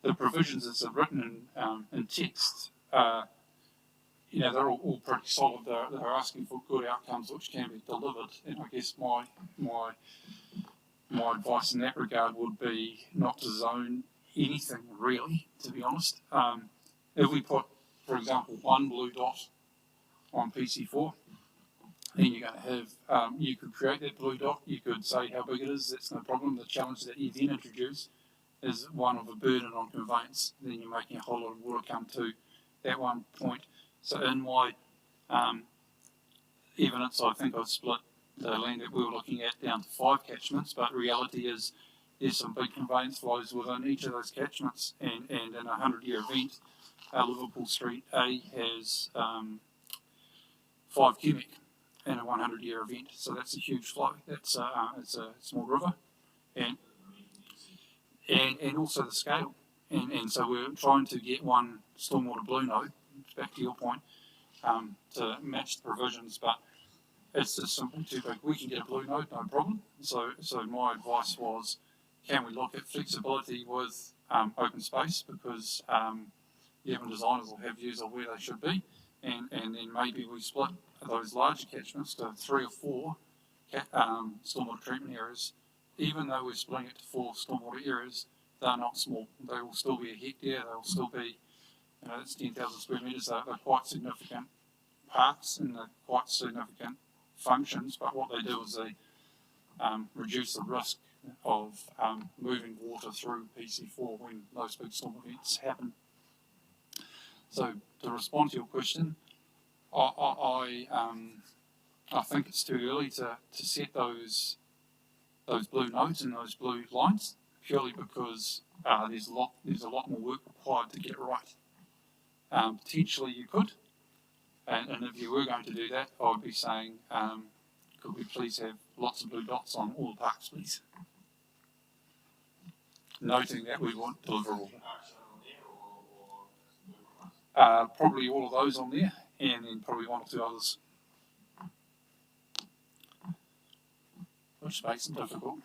the provisions as are written in text, they're all pretty solid. They're asking for good outcomes which can be delivered. And I guess my advice in that regard would be not to zone anything really, to be honest. If we put, for example, one blue dot on PC4, then you're going to have, you could create that blue dot, you could say how big it is, that's no problem. The challenge that you then introduce is one of a burden on conveyance. Then you're making a whole lot of water come to that one point. So in my evidence, I think I've split the land that we were looking at down to 5 catchments, but reality is there's some big conveyance flows within each of those catchments, and in a 100-year event, Liverpool Street A has 5 cubic in a 100-year event, so that's a huge flow. It's a small river, and also the scale, and so we're trying to get one stormwater blue node, back to your point, to match the provisions, but it's just simply too big. We can get a blue node, no problem. So my advice was, can we look at flexibility with open space, because the urban designers will have views of where they should be, and then maybe we split those larger catchments to 3 or 4 stormwater treatment areas. Even though we're splitting it to 4 stormwater areas, they're not small. They will still be a hectare. They will still be, it's 10,000 square metres. They're quite significant parts and they're quite significant functions. But what they do is they reduce the risk of moving water through PC4 when those big storm events happen. So to respond to your question, I think it's too early to set those blue nodes and those blue lines, purely because there's a lot more work required to get it right. Potentially you could, and if you were going to do that, I would be saying, could we please have lots of blue dots on all the parks, please? Noting that we want deliverable. Probably all of those on there, and then probably 1 or 2 others, which makes it difficult.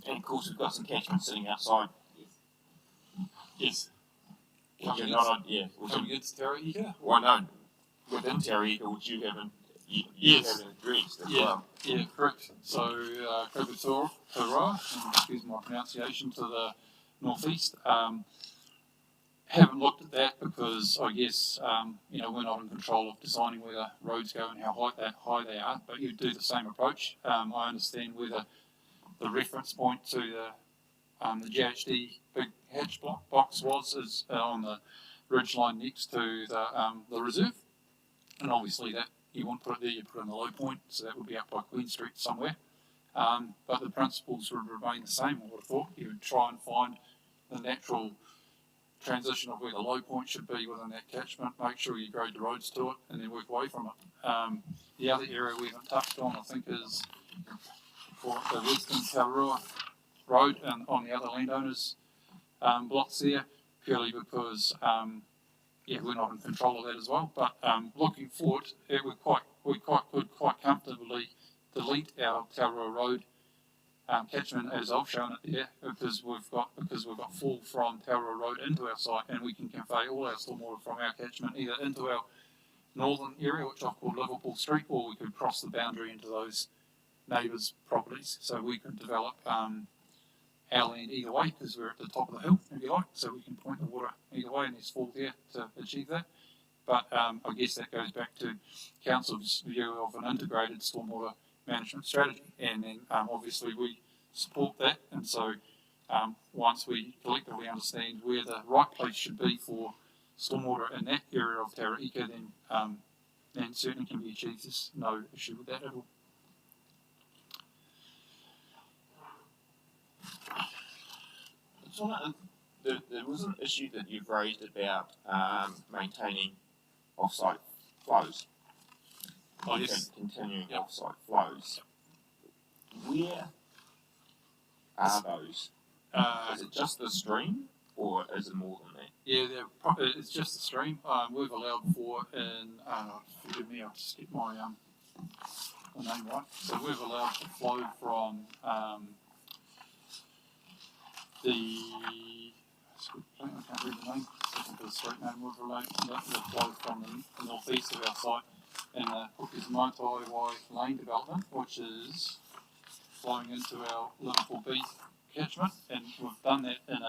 And of course, we've got some catchments sitting outside. Yes. Which are Coming not, Coming into Tara-Ika? well, no, within Tara-Ika, which you haven't addressed as well. Yeah, correct. So, Tara-Ika, excuse my pronunciation, to the northeast. Haven't looked at that because I guess we're not in control of designing where the roads go and how high they are. But you do the same approach. I understand where the reference point to the GHD big hatch box is on the ridge line next to the reserve, and obviously that you won't put it there, you put it in the low point, so that would be up by Queen Street somewhere. But the principles would remain the same. I would have thought you would try and find the natural transition of where the low point should be within that catchment, make sure you grade the roads to it, and then work away from it. The other area we haven't touched on, I think, is for the Western Tararoa Road and on the other landowners' blocks there, purely because we're not in control of that as well. But looking forward, we could quite comfortably delete our Tararoa Road catchment, as I've shown it there, because we've got full from Tararoa Road into our site, and we can convey all our stormwater from our catchment either into our northern area, which I've called Liverpool Street, or we could cross the boundary into those neighbours' properties. So we could develop our land either way, because we're at the top of the hill, if you like, so we can point the water either way, and there's full there to achieve that. But I guess that goes back to Council's view of an integrated stormwater management strategy, and then obviously we support that. And so once we collectively understand where the right place should be for stormwater in that area of Tara-Ika, then certainly can be achieved. There's no issue with that at all. There was an issue that you've raised about maintaining off-site flows. Oh, yes. Continuing off-site flows. Where are those? Is it just the stream, or is it more than that? Yeah, it's just the stream. We've allowed for, forgive me, I'll just get my name right. So we've allowed the flow from I can't read the name, second to the street name. We've allowed the flow from the northeast of our site in the Hookers Motai Lane development, which is flowing into our Liverpool B catchment, and we've done that in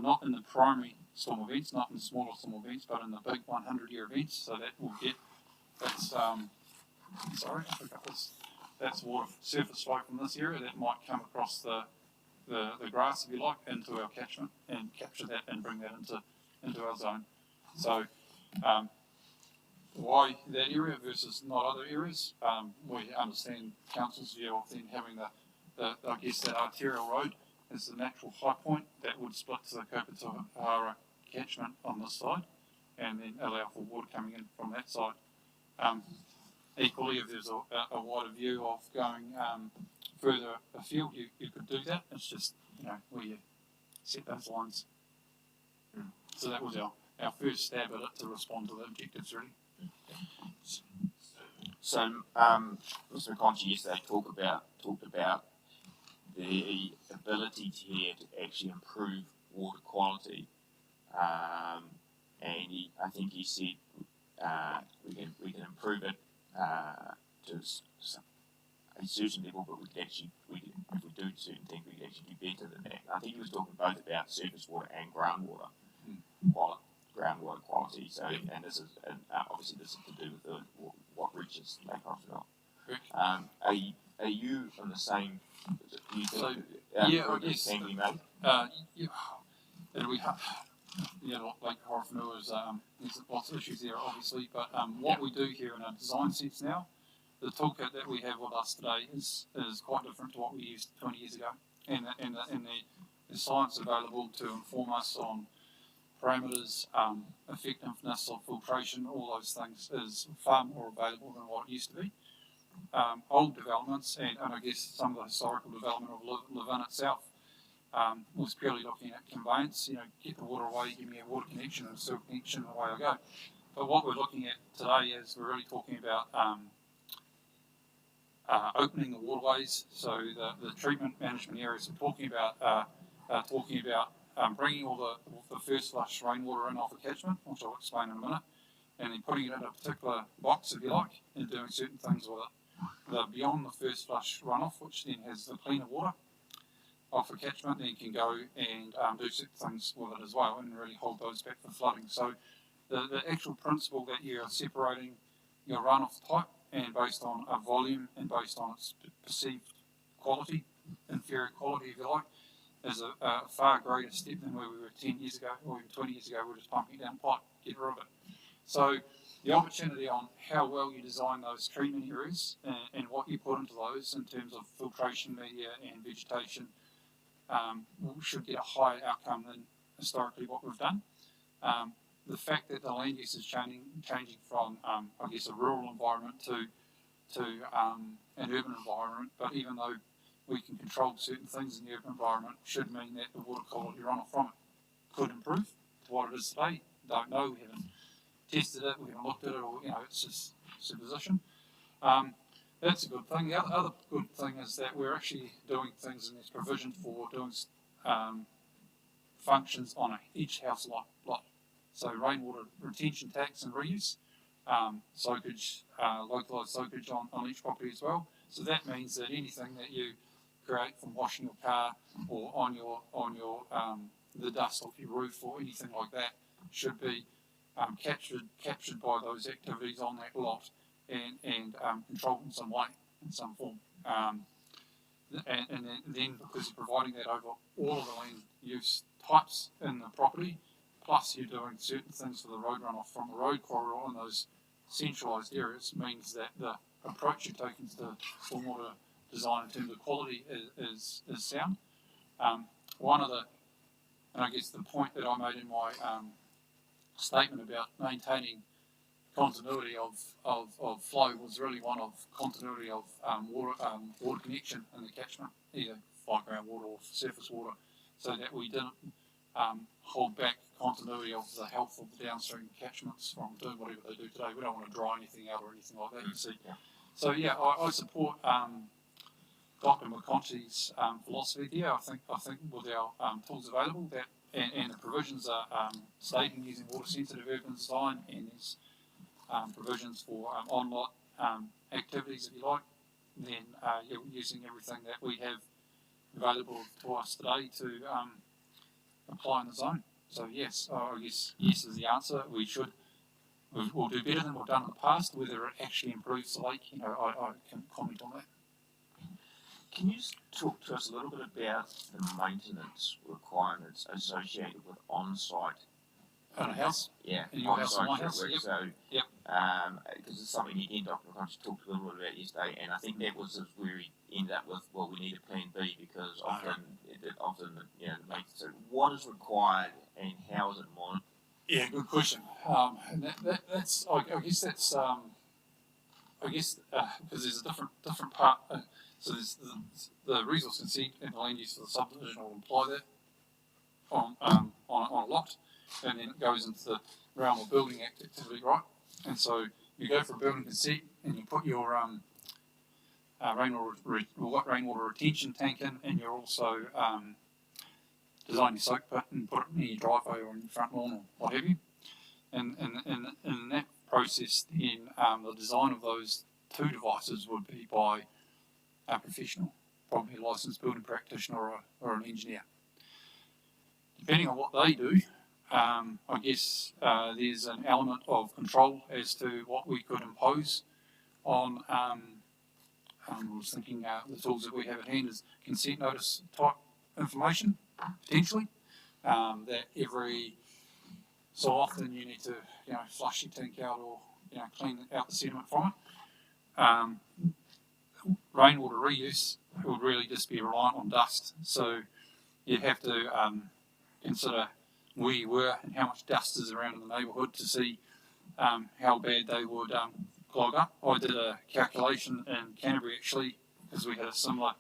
not in the primary storm events, not in the smaller storm events, but in the big 100-year events. So that will get that's water surface flow from this area that might come across the the grass, if you like, into our catchment and capture that and bring that into our zone. So why that area versus not other areas? We understand council's view of then having the I guess that arterial road is the natural high point that would split to the Kopatahara catchment on this side, and then allow for water coming in from that side. Equally, if there's a wider view of going further afield, you could do that. It's just, where you set those lines. So that was our first stab at it to respond to the objectives, really. So, Mr. McConchie yesterday talked about the ability here to actually improve water quality, and I think he said we can improve it to a certain level, but if we do certain things, we can actually do better than that. I think he was talking both about surface water and groundwater quality. So, and this is obviously this is to do with what reaches Lake Rossville. Are you on the same? I guess. Can we make? And we have, Lake Rossville is there's lots of issues there, obviously. But what we do here in a design sense now, the toolkit that we have with us today is quite different to what we used 20 years ago, and the science available to inform us on parameters, effectiveness of filtration, all those things is far more available than what it used to be. Old developments and I guess some of the historical development of Levin itself was purely looking at conveyance, get the water away, give me a water connection and a sewer connection, away I go. But what we're looking at today is we're really talking about opening the waterways, so the treatment management areas. We're talking about bringing all the first flush rainwater in off a catchment, which I'll explain in a minute, and then putting it in a particular box, if you like, and doing certain things with it. Beyond the first flush runoff, which then has the cleaner water off a catchment, then you can go and do certain things with it as well, and really hold those back for flooding. So the actual principle that you're separating your runoff type and based on a volume and based on its perceived quality, inferior quality, if you like, is a far greater step than where we were 10 years ago or even 20 years ago. We were just pumping down pipe, get rid of it. So the opportunity on how well you design those treatment areas and what you put into those in terms of filtration media and vegetation, we should get a higher outcome than historically what we've done. The fact that the land use is changing from, I guess, a rural environment to an urban environment, but even though we can control certain things in the urban environment, should mean that the water quality runoff from it could improve to what it is today. Don't know, we haven't tested it, we haven't looked at it, or it's just supposition. That's a good thing. The other good thing is that we're actually doing things, and there's provision for doing functions on each house lot. So rainwater retention tanks and reuse, soakage, localised soakage on each property as well. So that means that anything that you create from washing your car or on your the dust off your roof or anything like that should be captured by those activities on that lot and controlled in some way, in some form. And then because you're providing that over all of the land use types in the property, plus you're doing certain things for the road runoff from the road corridor in those centralised areas, means that the approach you're taking to the stormwater design in terms of quality is sound. And I guess the point that I made in my statement about maintaining continuity of flow was really one of continuity of water connection in the catchment, either fly groundwater or surface water, so that we didn't hold back continuity of the health of the downstream catchments from doing whatever they do today. We don't want to dry anything out or anything like that, you see. Yeah. So yeah, I support Dr. McConchie's philosophy there. I think with our tools available, that and the provisions are stating using water sensitive urban design, and there's provisions for on-lot activities, if you like, then we're using everything that we have available to us today to apply in the zone. So yes, I guess yes is the answer. We'll do better than we've done in the past. Whether it actually improves the lake, I can comment on that. Can you just talk to us a little bit about the maintenance requirements associated with on-site? On a house? Yeah, In your house, in my on-site house? work. Yep. So, Yep. Because it's something again Dr. McConaughey talked a little bit about yesterday, and I think that was where he ended up with, well, we need a plan B because often, you know, the maintenance. So, what is required and how is it monitored? Yeah, good question. And that's I guess that's because there's a different part. So there's the resource consent and the land use for the subdivision will imply that on a lot, and then it goes into the realm of building activity, right? And so you go for a building consent and you put your rainwater retention tank in, and you're also design your soak pit and put it in your driveway or in your front lawn or what have you. And in that process, then the design of those two devices would be by a professional, probably a licensed building practitioner or an engineer. Depending on what they do, I guess there's an element of control as to what we could impose on. I was thinking the tools that we have at hand is consent notice type information, potentially, that every so often you need to, flush your tank out or, clean out the sediment from it. Rainwater reuse would really just be reliant on dust. So you'd have to consider where you were and how much dust is around in the neighbourhood to see how bad they would clog up. I did a calculation in Canterbury actually, because we had a similar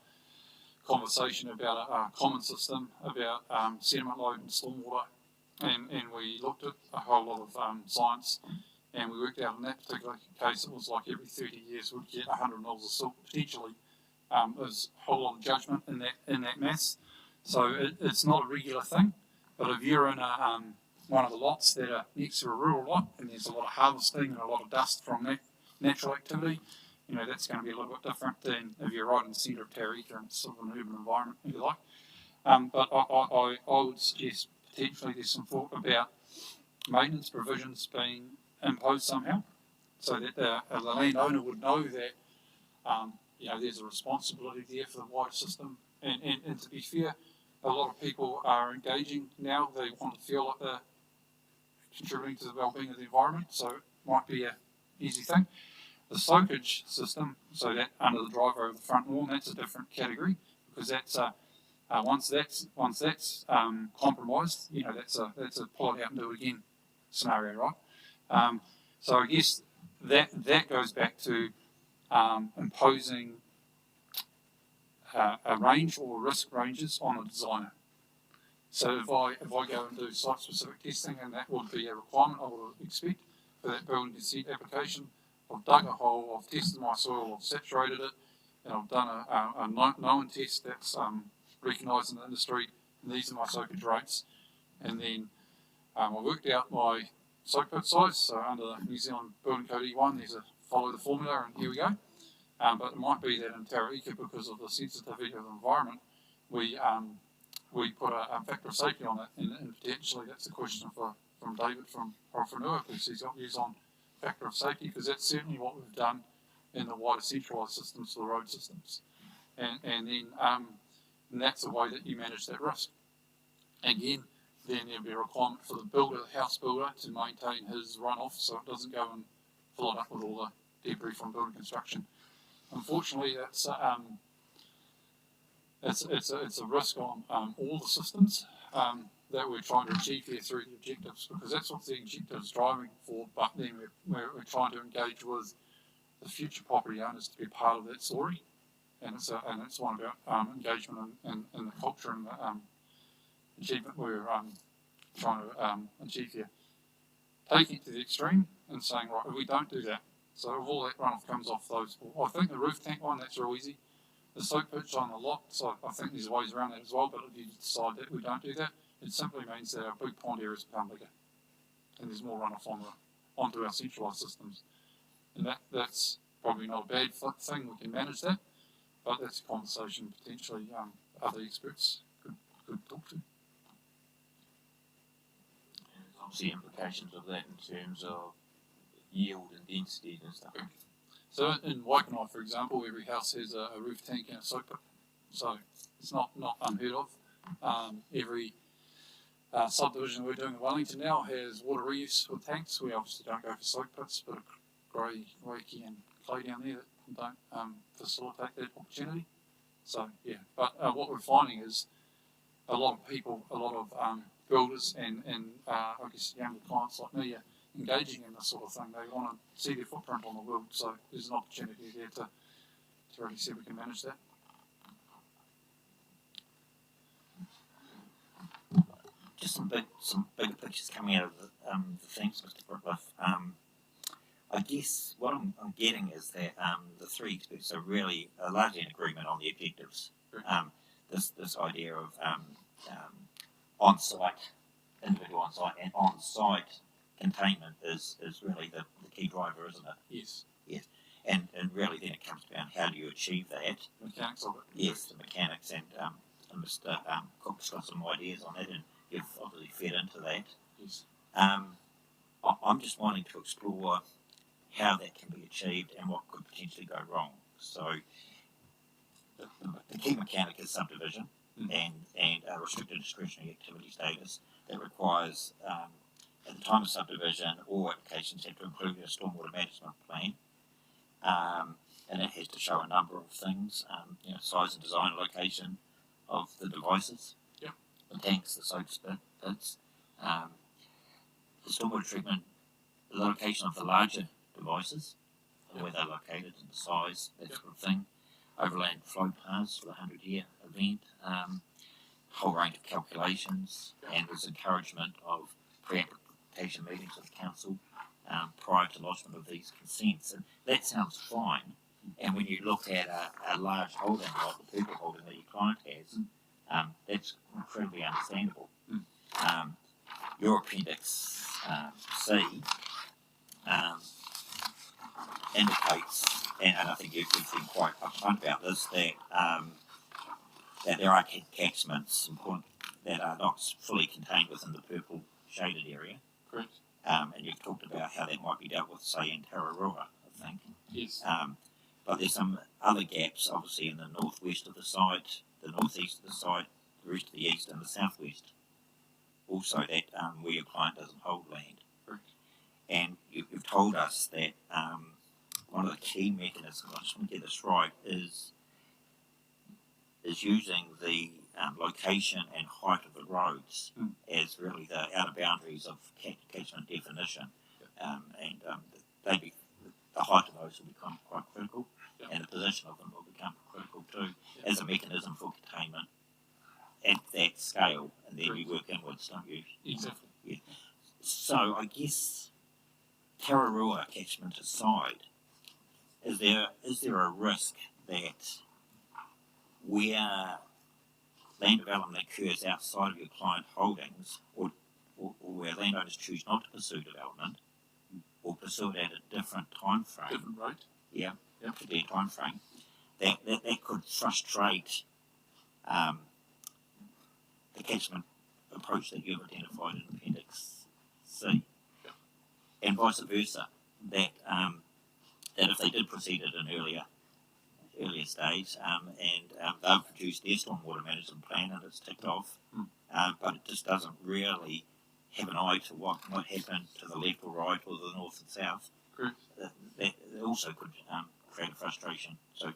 conversation about a common system about sediment load and stormwater, and we looked at a whole lot of science, and we worked out in that particular case it was like every 30 years we'd get 100 mils of silt potentially. There's a whole lot of judgment in that maths, so it's not a regular thing. But if you're in one of the lots that are next to a rural lot and there's a lot of harvesting and a lot of dust from that natural activity, that's going to be a little bit different than if you're right in the centre of Tara-Ika and sort of an urban environment, if you like. But I would suggest potentially there's some thought about maintenance provisions being imposed somehow, so that the landowner would know that there's a responsibility there for the wider system. And to be fair, a lot of people are engaging now. They want to feel like they're contributing to the well-being of the environment, so it might be an easy thing. The soakage system, so that under the driveway of the front lawn, that's a different category, because that's once that's compromised, that's a pull it out and do it again scenario, right? So I guess that goes back to imposing a range or risk ranges on a designer. So if I go and do site specific testing, and that would be a requirement I would expect for that building consent application, I've dug a hole, I've tested my soil, I've saturated it, and I've done a known test that's recognised in the industry, and these are my soakage rates. And then I worked out my soak pit size, so under the New Zealand Building Code E1, there's a follow the formula, and here we go. But it might be that in Tara-Ika, because of the sensitivity of the environment, we put a factor of safety on it, and potentially that's a question from David from Horowhenua, because he's got views on factor of safety, because that's certainly what we've done in the wider centralised systems for the road systems, and then and that's the way that you manage that risk. Again, then there'll be a requirement for the builder, the house builder, to maintain his runoff so it doesn't go and fill it up with all the debris from building construction. Unfortunately, it's a risk on all the systems that we're trying to achieve here through the objectives, because that's what the objectives driving for. But then we're trying to engage with the future property owners to be part of that story, and it's one about engagement and the culture and the achievement we're trying to achieve here. Taking it to the extreme and saying, right, if we don't do that, so if all that runoff comes off those, I think the roof tank one, that's real easy. The soak pitch on the lot, so I think there's ways around that as well, but if you decide that we don't do that, it simply means that our big pond areas become bigger and there's more runoff onto our centralised systems. And that's probably not a bad thing, we can manage that, but that's a conversation potentially other experts could talk to. And there's obviously implications of that in terms of yield and density and stuff. So in Waikanae, for example, every house has a roof tank and a soak pit. So it's not unheard of. Every subdivision we're doing in Wellington now has water reuse with tanks. We obviously don't go for soak pits, but a grey, reiki and clay down there that don't facilitate that opportunity. So yeah, but what we're finding is a lot of people, a lot of builders and I guess younger clients like me are engaging in this sort of thing. They want to see their footprint on the world, so there's an opportunity there to really see if we can manage that. Just some bigger pictures coming out of the things, Mr. Brookliffe. I guess what I'm getting is that the three experts are really largely in agreement on the objectives. This idea of on-site, individual on-site and on-site containment is really the key driver, isn't it? Yes. Yes. And really then it comes down how do you achieve that? The mechanics of it. Yes, the mechanics, and Mr. Cook's got some ideas on that, and you've obviously fed into that. Yes. I'm just wanting to explore how that can be achieved and what could potentially go wrong. So the key mechanic is subdivision and a restricted discretionary activity status that requires at the time of subdivision all applications have to include a stormwater management plan, and it has to show a number of things, size and design, location of the devices, the tanks, the soak pits, the stormwater treatment, the location of the larger devices, where they're located and the size, that sort of thing, overland flow paths for the 100-year event, whole range of calculations, and there's encouragement of pre-application meetings with the council prior to lodgement of these consents. And that sounds fine. And when you look at a large holding like the purple holding that your client has, that's incredibly understandable. Your appendix C indicates, and I think you've been quite upfront about this, that there are catchments that are not fully contained within the purple shaded area. Correct. And you've talked about how that might be dealt with, say, in Tara-Ika, I think. Yes. But there's some other gaps, obviously, in the northwest of the site, the northeast of the site, the rest of the east, and the southwest. Also, that where your client doesn't hold land. Correct. And you've told us that one of the key mechanisms, I just want to get this right, is using the location and height of the roads as really the outer boundaries of catchment definition. The height of those will become quite critical, and the position of them will become critical too, as a mechanism for containment at that scale, and then you work inwards, don't you? Exactly. Yeah. So I guess Tara-Ika catchment aside, is there a risk that where land development occurs outside of your client holdings, or where landowners choose not to pursue development, or pursue it at a different time frame, Different rate. to their time frame, that could frustrate the catchment approach that you've identified in Appendix C, and vice versa, that if they did proceed at an earlier stage, and they've produced their stormwater management plan and it's ticked off, but it just doesn't really have an eye to what might happen to the left or right or the north and south. Correct. That also could create a frustration. So,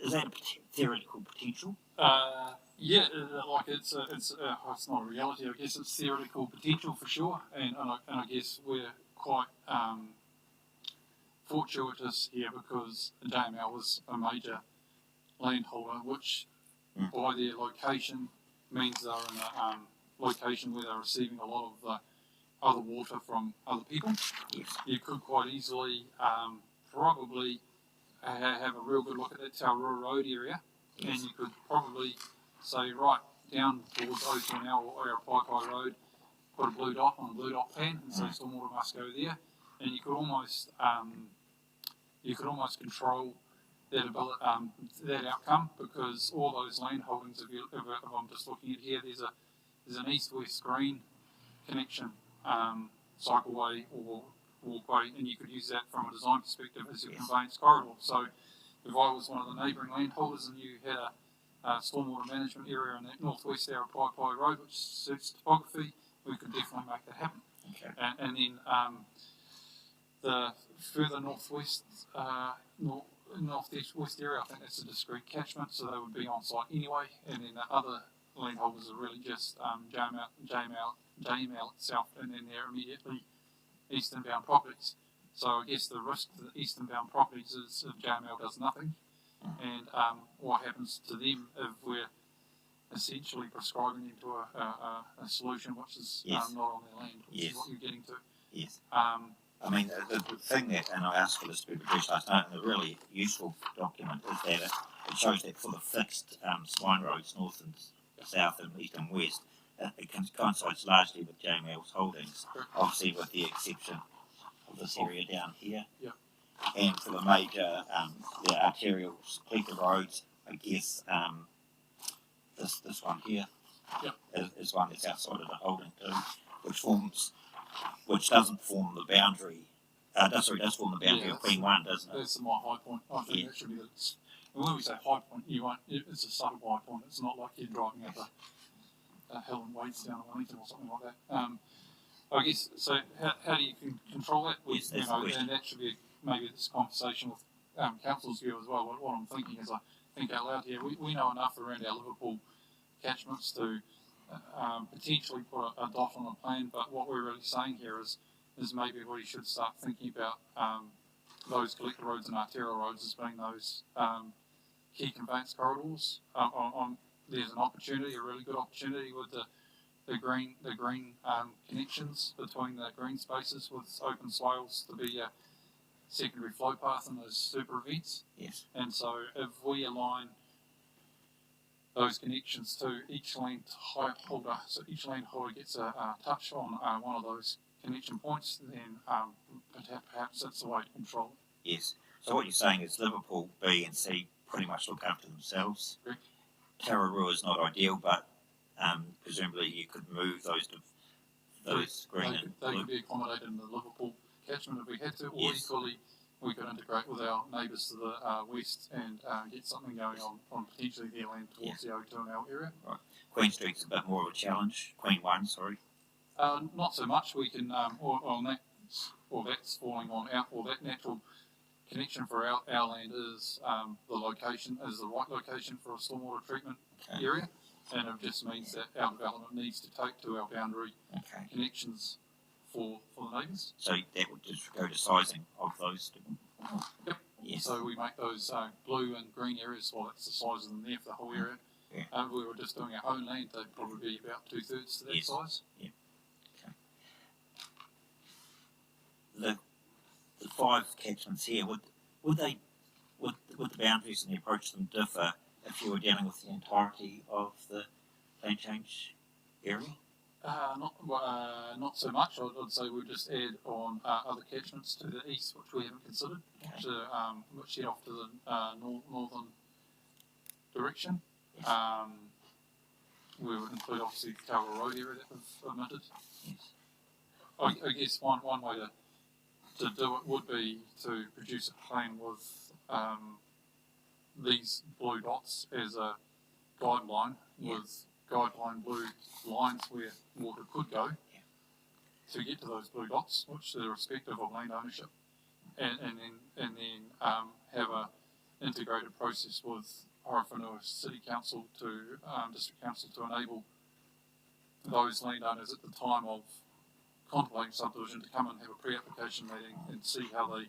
is that a theoretical potential? Yeah, like it's not a reality. I guess it's theoretical potential for sure, and I guess we're quite fortuitous here because JML is a major landholder, which by their location means they're in a location where they're receiving a lot of the other water from other people. Yes. You could quite easily probably have a real good look at that Tara-Ika Road area, and you could probably say right down towards O2 now or Tara-Ika Road, put a blue dot on a blue dot plan and say stormwater must go there, and you could almost control that that outcome, because all those land holdings, if I'm just looking at here, there's an east-west green connection, cycleway or walkway, and you could use that from a design perspective as your conveyance corridor. So if I was one of the neighbouring landholders and you had a stormwater management area in that northwest Tara-Ika Road, which suits topography, we could definitely make that happen. Okay. And then the further northwest, northwest area, I think that's a discrete catchment, so they would be on site anyway. And then the other landholders are really just JML itself, and then their immediately eastern bound properties. So I guess the risk to the eastern bound properties is if JML does nothing, and what happens to them if we're essentially prescribing them to a solution which is Yes. not on their land, which Yes. is what you're getting to. Yes. I mean, the thing that, and I asked for this to be produced last night, and a really useful document is that it shows that for the fixed spine roads, north and south and east and west, it coincides largely with JML's holdings, obviously with the exception of this area down here. Yep. And for the major, the arterial splinter roads, I guess this one here is one that's outside of the holding too, which doesn't form the boundary. Does form the boundary of Queen 1, doesn't it? That's my high point. I think that should be and when we say high point, it's a subtle high point. It's not like you're driving up a hill and weights down Wellington or something like that. I guess, so how do you control that? Yes, that's the question. And that should be maybe this conversation with council's view as well. What I'm thinking is, I think out loud here, we know enough around our Liverpool catchments to potentially put a dot on a plan, but what we're really saying here is maybe we should start thinking about those collector roads and arterial roads as being those key conveyance corridors. There's an opportunity, a really good opportunity with the green connections between the green spaces with open swales to be a secondary flow path in those super events. Yes. And so if we align those connections to each land holder, so each landholder gets a touch on one of those connection points, then perhaps that's the way to control it. Yes. So what you're saying is Liverpool B and C pretty much look after themselves. Correct. Tararua is not ideal, but presumably you could move those green and They blue. could be accommodated in the Liverpool catchment if we had to, or Yes. equally we could integrate with our neighbours to the west and get something going on potentially their land towards the O2ML area. Queen Street's a bit more of a challenge. Queen 1, sorry. Not so much. We can, that's falling on that natural connection for our land is the right location for a stormwater treatment Okay. area, and it just means that our development needs to take to our boundary Okay. connections for the neighbours. So that would just go to sizing of those. Yep. Yes. So we make those blue and green areas, well, that's the size of them there for the whole area. Yeah. If we were just doing our own land, they'd probably be about 2/3 to that Yes. size. Yeah. Okay. The 5 catchments here, would the boundaries and the approach to them differ if you were dealing with the entirety of the plan change area? Not so much. I'd say we'll just add on other catchments to the east, which we haven't considered, which head off to the northern direction. Yes. We would include obviously the Tara Road area that we've omitted. Yes. I guess one way to do it would be to produce a plan with these blue dots as a guideline, with guideline blue lines where water could go to get to those blue dots, which are respective of land ownership, and then have a integrated process with Horowhenua City Council to District Council to enable those landowners at the time of contemplating subdivision to come and have a pre-application meeting and see how they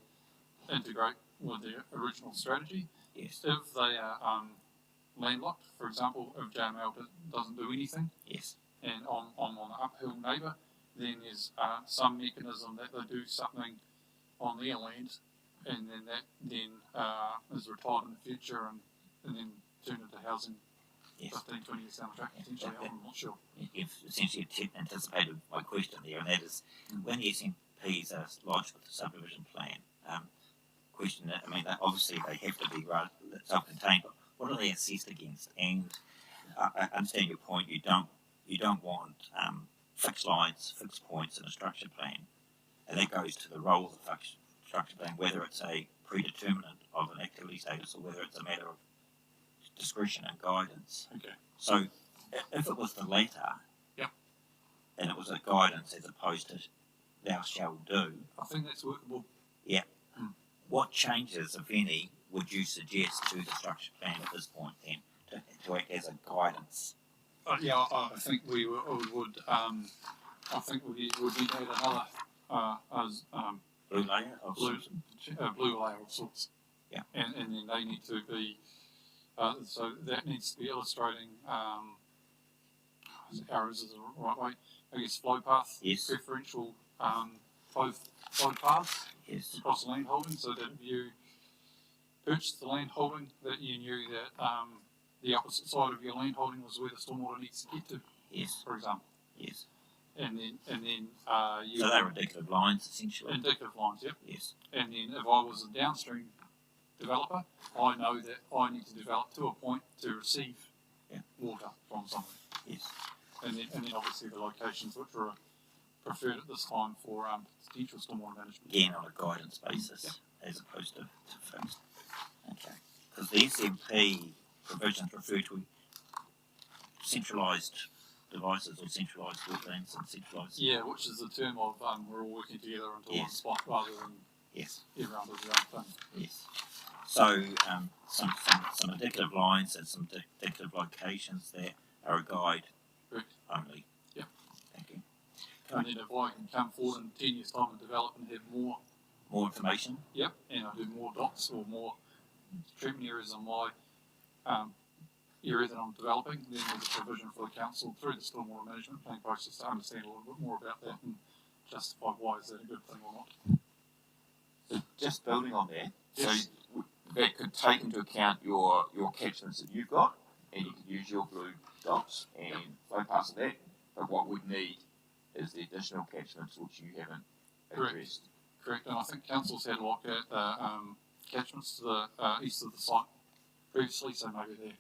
integrate with their original strategy. Yes. If they are landlocked, for example, if JML doesn't do anything, Yes. and on an uphill neighbour, then there's some mechanism that they do something on their land, and then that is retired in the future and then turned into housing Yes. 15, 20 years down the track, potentially. I'm not sure. You've essentially anticipated my question there, and that is when the SMPs are lodged with the subdivision plan, question that, I mean, obviously they have to be self-contained, but what are they assessed against? And I understand your point. You don't want fixed lines, fixed points in a structure plan, and that goes to the role of the structure plan, whether it's a predeterminant of an activity status or whether it's a matter of discretion and guidance. Okay. So if it was the latter, and it was a guidance as opposed to thou shalt do, I think that's workable. what changes, if any, would you suggest to the structure plan at this point then to act as a guidance? I think we would. I think we would need to add another Blue layer of blue layer of sorts. Yeah. And then they need to be. So that needs to be illustrating. Arrows is the right way. I guess flow path. Yes. Preferential flow paths. Yes. Across the land holding, so that if you purchased the land holding, that you knew that the opposite side of your land holding was where the stormwater needs to get to. Yes. For example. Yes. And then you. So they're indicative lines, essentially. Indicative lines, yep. Yes. And then if I was a downstream developer, I know that I need to develop to a point to receive water from somewhere. Yes. And then obviously the locations which are preferred at this time for potential stormwater management. Again, on a guidance basis, as opposed to fixed. Okay. Because the SMP provisions refer to centralised devices or centralised wetlands and centralised. Yeah, which is the term of we're all working together into one spot rather than everyone does their own thing. Yes. So some indicative lines and some indicative locations there are a guide only. Yeah. Thank you. And then if I can come forward in 10 years' time and develop and have more information. Yep, and I do more dots or more treatment areas on my area that I'm developing, then there's a provision for the council through the stormwater management planning process to understand a little bit more about that and justify why is that a good thing or not. So just building on that, so that could take into account your catchments that you've got, and you could use your blue dots and flow past that. But what we'd need is the additional catchments which you haven't addressed. Correct, and I think council's had a look at the catchments to the east of the site previously, so maybe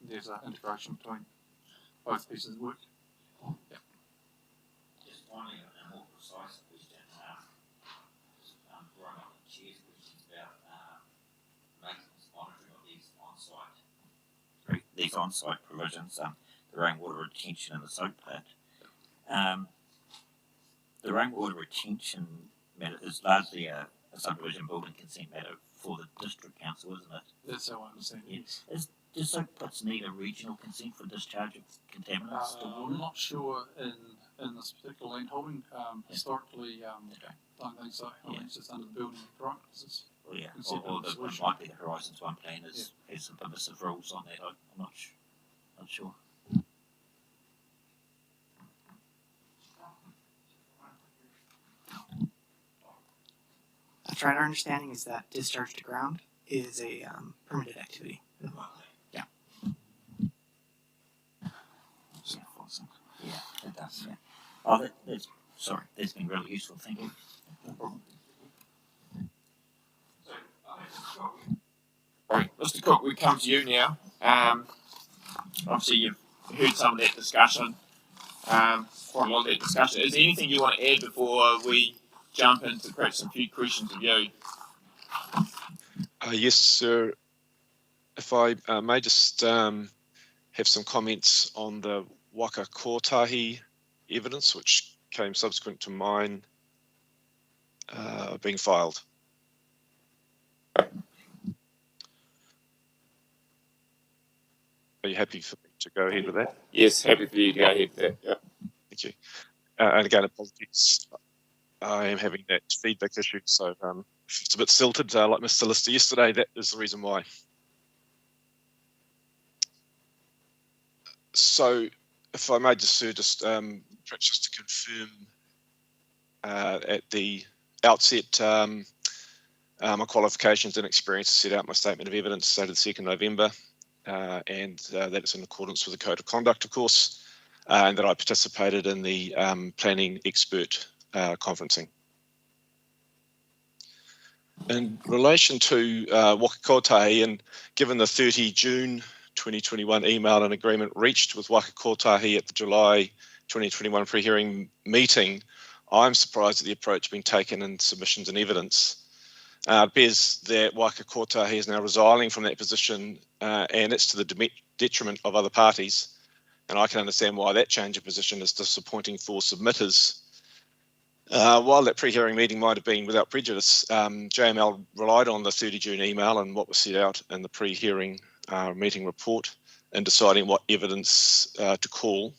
there's an integration between both pieces of work. Yeah. Just finally, a more precise question. Growing up in Chair's questions about maintenance monitoring of these on-site provisions, the rainwater retention and the soak pit. The rainwater retention matter is largely a subdivision building consent matter for the district council, isn't it? That's how I understand it. Yes. Do soak pits need a regional consent for discharge of contaminants to water? I'm not sure in this particular land holding. Historically, don't think so. I think it's just under the building right practices. Well, yeah, or it might be the Horizons 1 plan has some permissive rules on that. I'm not sure. That's right. Our understanding is that discharge to ground is a permitted activity. Yeah. Yeah, it does. Yeah. Oh, that's been really useful. Thank you. Right, Mr. Cook, we come to you now. Obviously, you've heard some of that discussion, quite a lot of that discussion. Is there anything you want to add before we jump into perhaps some few questions of you? Yes, sir. If I may just have some comments on the Waka Kotahi evidence, which came subsequent to mine being filed. Are you happy for me to go ahead with that? Yes, happy for you to go ahead with that. Yep. Thank you. And again, apologies. I am having that feedback issue, so if it's a bit silted, like Mr. Lister yesterday, that is the reason why. So, if I may just, sir, perhaps just to confirm at the outset, my qualifications and experience set out my statement of evidence dated 2nd November, and that is in accordance with the Code of Conduct, of course, and that I participated in the planning expert conferencing. In relation to Waka Kotahi, and given the 30 June 2021 email and agreement reached with Waka Kotahi at the July 2021 pre-hearing meeting, I'm surprised at the approach being taken in submissions and evidence. It appears that Waika Kotahi is now resigning from that position, and it's to the detriment of other parties. And I can understand why that change of position is disappointing for submitters. While that pre-hearing meeting might have been without prejudice, JML relied on the 30 June email and what was set out in the pre-hearing meeting report in deciding what evidence to call.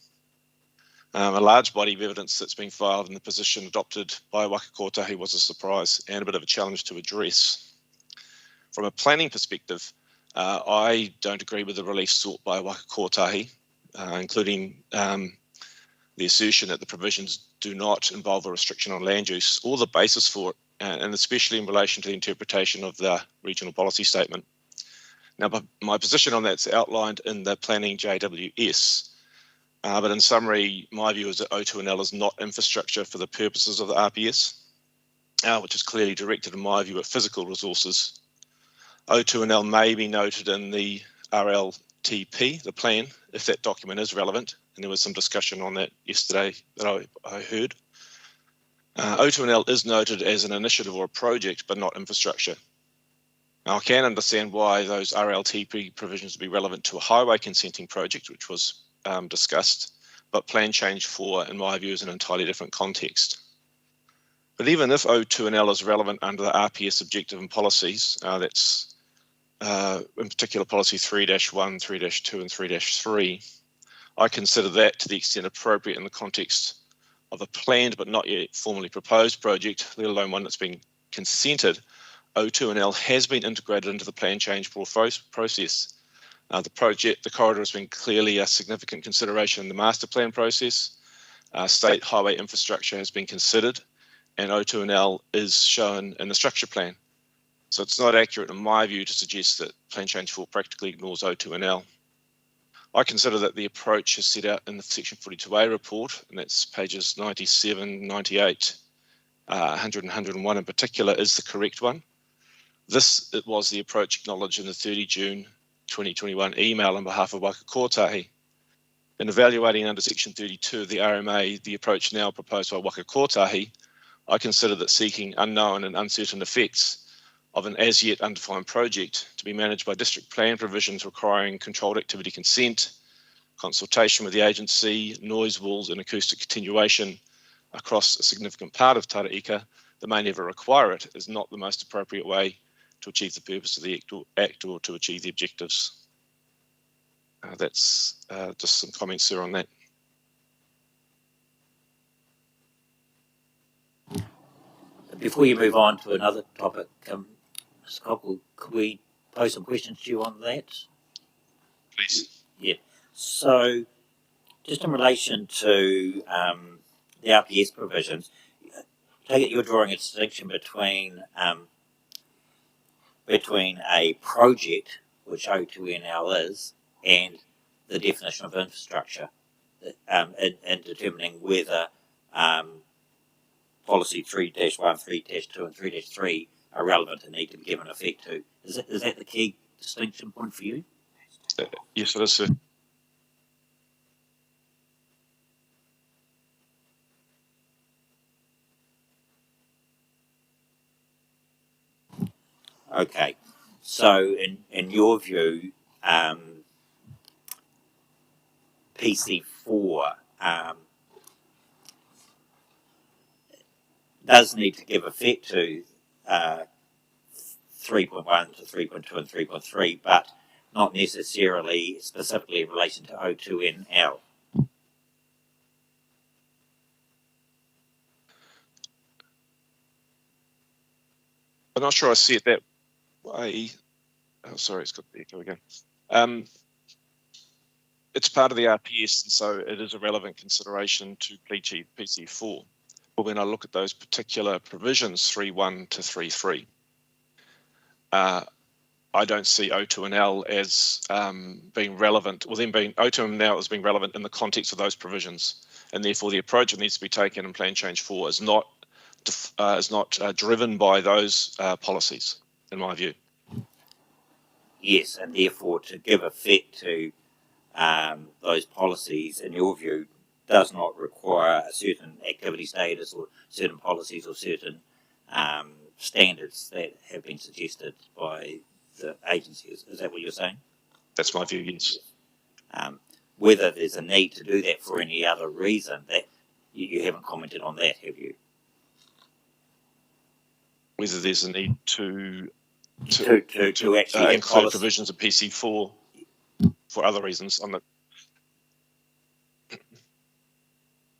A large body of evidence that's been filed in the position adopted by Waika Kotahi was a surprise and a bit of a challenge to address. From a planning perspective, I don't agree with the relief sought by Waika Kotahi, including the assertion that the provisions do not involve a restriction on land use or the basis for it, and especially in relation to the interpretation of the regional policy statement. Now, my position on that's outlined in the planning JWS, but in summary, my view is that O2NL is not infrastructure for the purposes of the RPS, which is clearly directed, in my view, at physical resources. O2NL may be noted in the RLTP, the plan, if that document is relevant, and there was some discussion on that yesterday that I heard. O2NL is noted as an initiative or a project, but not infrastructure. Now, I can understand why those RLTP provisions would be relevant to a highway consenting project, which was discussed, but plan change 4, in my view, is an entirely different context. But even if O2NL is relevant under the RPS objective and policies, that's in particular policy 3-1, 3-2 and 3-3, I consider that to the extent appropriate in the context of a planned but not yet formally proposed project, let alone one that's been consented. O2NL has been integrated into the plan change process. The corridor has been clearly a significant consideration in the master plan process. State highway infrastructure has been considered, and O2NL is shown in the structure plan. So it's not accurate, in my view, to suggest that plan change 4 practically ignores O2NL. I consider that the approach is set out in the section 42A report, and that's pages 97, 98, 100 and 101 in particular, is the correct one. It was the approach acknowledged in the 30 June 2021 email on behalf of Waika Kotahi. In evaluating under section 32 of the RMA, the approach now proposed by Waika Kotahi, I consider that seeking unknown and uncertain effects of an as yet undefined project to be managed by district plan provisions requiring controlled activity consent, consultation with the agency, noise walls and acoustic attenuation across a significant part of Tara-Ika that may never require it, is not the most appropriate way to achieve the purpose of the act or to achieve the objectives. That's just some comments there on that. Before you move on to another topic, Mr. Cockle, could we pose some questions to you on that? Please. Yeah. So, just in relation to the RPS provisions, take it you're drawing a distinction between a project, which O2NL is, and the definition of infrastructure, in determining whether policy 3-1, 3-2 and 3-3 are relevant and need to be given effect to. Is that the key distinction point for you? Yes, it is, sir. Okay. So, in your view, PC4 does need to give effect to 3.1 to 3.2 and 3.3, but not necessarily specifically in relation to O2NL. I'm not sure I see it that way. Oh, sorry, it's got the echo again. It's part of the RPS, and so it is a relevant consideration to PC4. But when I look at those particular provisions, 3.1 to 3.3, I don't see O2NL as being relevant, or then being O2NL as being relevant in the context of those provisions, and therefore the approach that needs to be taken in Plan Change 4 is not driven by those policies, in my view. Yes, and therefore to give effect to those policies, in your view, does not require a certain activity status or certain policies or certain standards that have been suggested by the agencies. Is that what you're saying? That's my view, yes. Whether there's a need to do that for any other reason, that you haven't commented on that, have you? Whether there's a need to actually include provisions of PC4 for other reasons.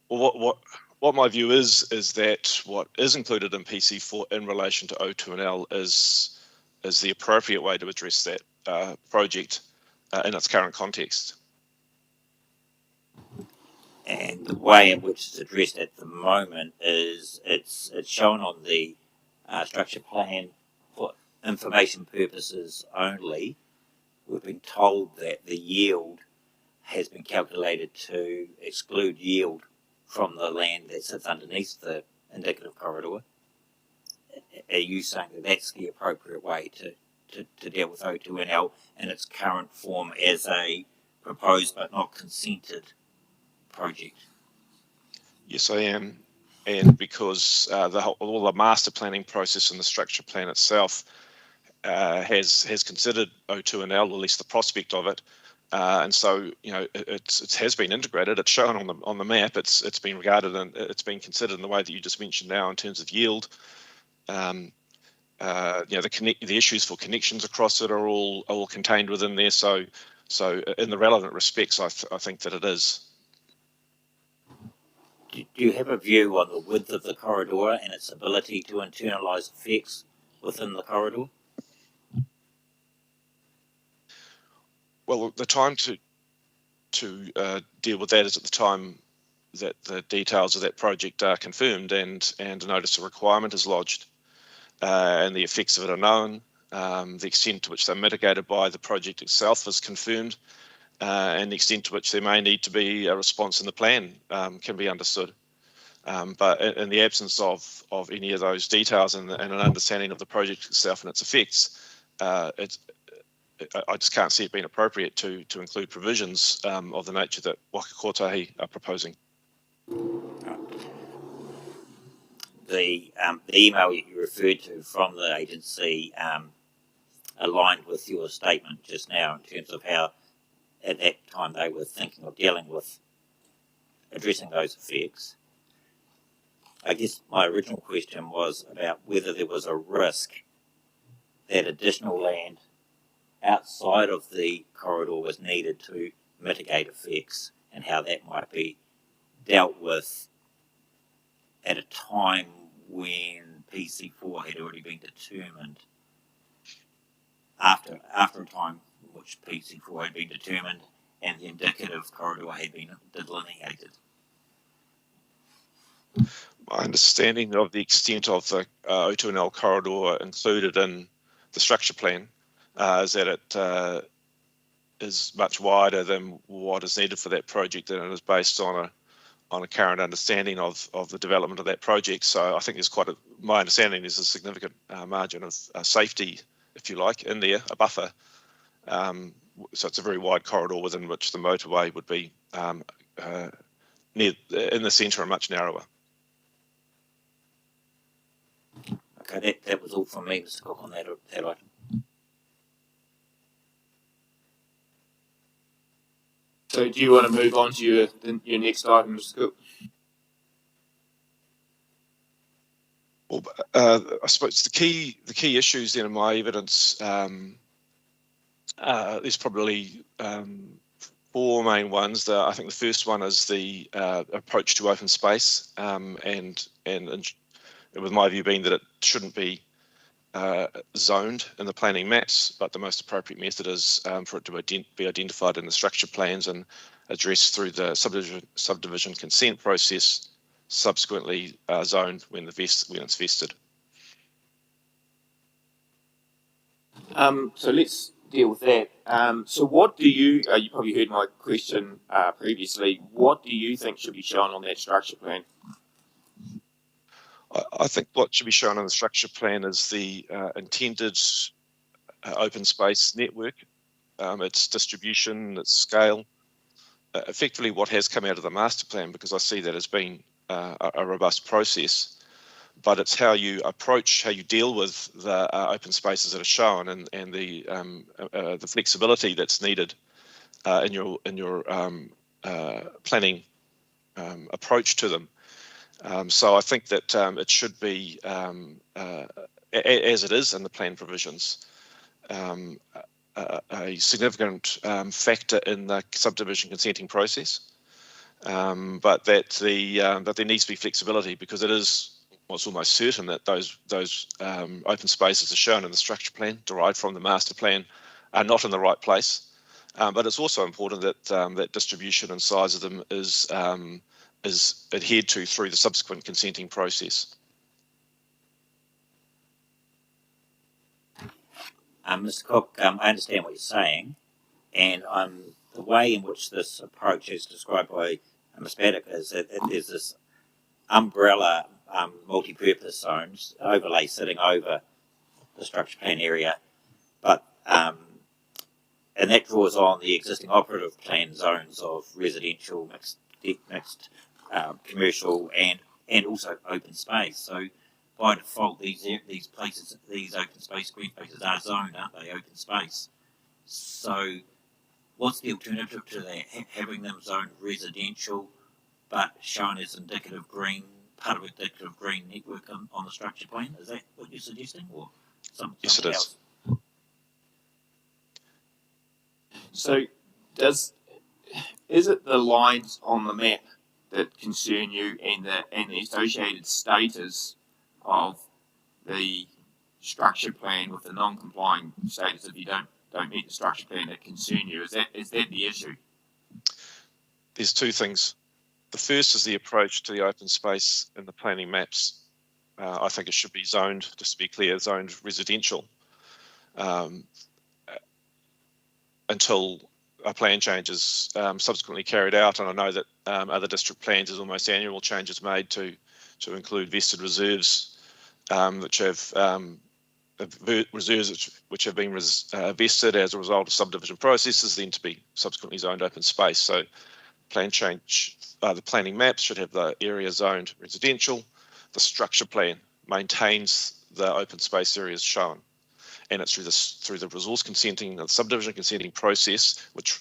What my view is that what is included in PC4 in relation to O2&L is the appropriate way to address that project in its current context. And the way in which it's addressed at the moment is it's shown on the structure plan for information purposes only. We've been told that the yield has been calculated to exclude yield from the land that sits underneath the indicative corridor. Are you saying that that's the appropriate way to deal with O2&L in its current form as a proposed but not consented project? Yes, I am. And because all the master planning process and the structure plan itself has considered O2&L, or at least the prospect of it, and so it has been integrated. It's shown on the map. It's been regarded and it's been considered in the way that you just mentioned now in terms of yield. The issues for connections across it are all contained within there. So in the relevant respects, I think that it is. Do you have a view on the width of the corridor and its ability to internalise effects within the corridor? Well, the time to deal with that is at the time that the details of that project are confirmed and a notice of requirement is lodged, and the effects of it are known. The extent to which they're mitigated by the project itself is confirmed, and the extent to which there may need to be a response in the plan can be understood. But in the absence of any of those details and an understanding of the project itself and its effects, I just can't see it being appropriate to include provisions of the nature that Waka Kotahi are proposing. The email you referred to from the agency aligned with your statement just now in terms of how at that time they were thinking of dealing with addressing those effects. I guess my original question was about whether there was a risk that additional land outside of the corridor was needed to mitigate effects and how that might be dealt with at a time when PC4 had already been determined, after a time in which PC4 had been determined and the indicative corridor had been delineated. My understanding of the extent of the O2&L corridor included in the structure plan is that it is much wider than what is needed for that project, and it is based on a current understanding of the development of that project. So I think my understanding is a significant margin of safety, if you like, in there, a buffer. So it's a very wide corridor within which the motorway would be in the centre and much narrower. Okay, that was all from me, Mr. Cook, on that item. So do you want to move on to your next item, Mr. Cook? Well, I suppose the key issues then in my evidence, there's probably four main ones. I think the first one is the approach to open space, and with my view being that it shouldn't be zoned in the planning maps, but the most appropriate method is for it to be identified in the structure plans and addressed through the subdivision consent process, subsequently zoned when it's vested. So let's deal with that. So what do you probably heard my question previously, what do you think should be shown on that structure plan? I think what should be shown on the structure plan is the intended open space network, its distribution, its scale, effectively what has come out of the master plan, because I see that as being a robust process. but it's how you approach, how you deal with the open spaces that are shown, and the flexibility that's needed in your planning approach to them. So I think that it should be, as it is in the plan provisions, a significant factor in the subdivision consenting process, but that there needs to be flexibility, because it's almost certain that those open spaces are shown in the structure plan, derived from the master plan, are not in the right place. But it's also important that that distribution and size of them is adhered to through the subsequent consenting process. Mr. Cook, I understand what you're saying, and the way in which this approach is described by Ms. Paddock is that there's this umbrella multi-purpose zones overlay sitting over the structure plan area, but and that draws on the existing operative plan zones of residential, mixed commercial, and also open space. So by default, these places, these open space green spaces are zoned, aren't they? Open space. So what's the alternative to that? Having them zoned residential, but shown as indicative green, part of indicative green network on the structure plan? Is that what you're suggesting, or something Yes, it is. else? So, is it the lines on the map that concern you, and the associated status of the structure plan with the non-complying status if you don't meet the structure plan that concern you? Is that the issue? There's two things. The first is the approach to the open space in the planning maps. I think it should be zoned, just to be clear, zoned residential until a plan change is subsequently carried out. And I know that other district plans, there's almost annual changes made to include vested reserves, which have reserves which have been vested as a result of subdivision processes, then to be subsequently zoned open space. So plan change, the planning maps should have the area zoned residential. The structure plan maintains the open space areas shown, and it's through the resource consenting, the subdivision consenting process, which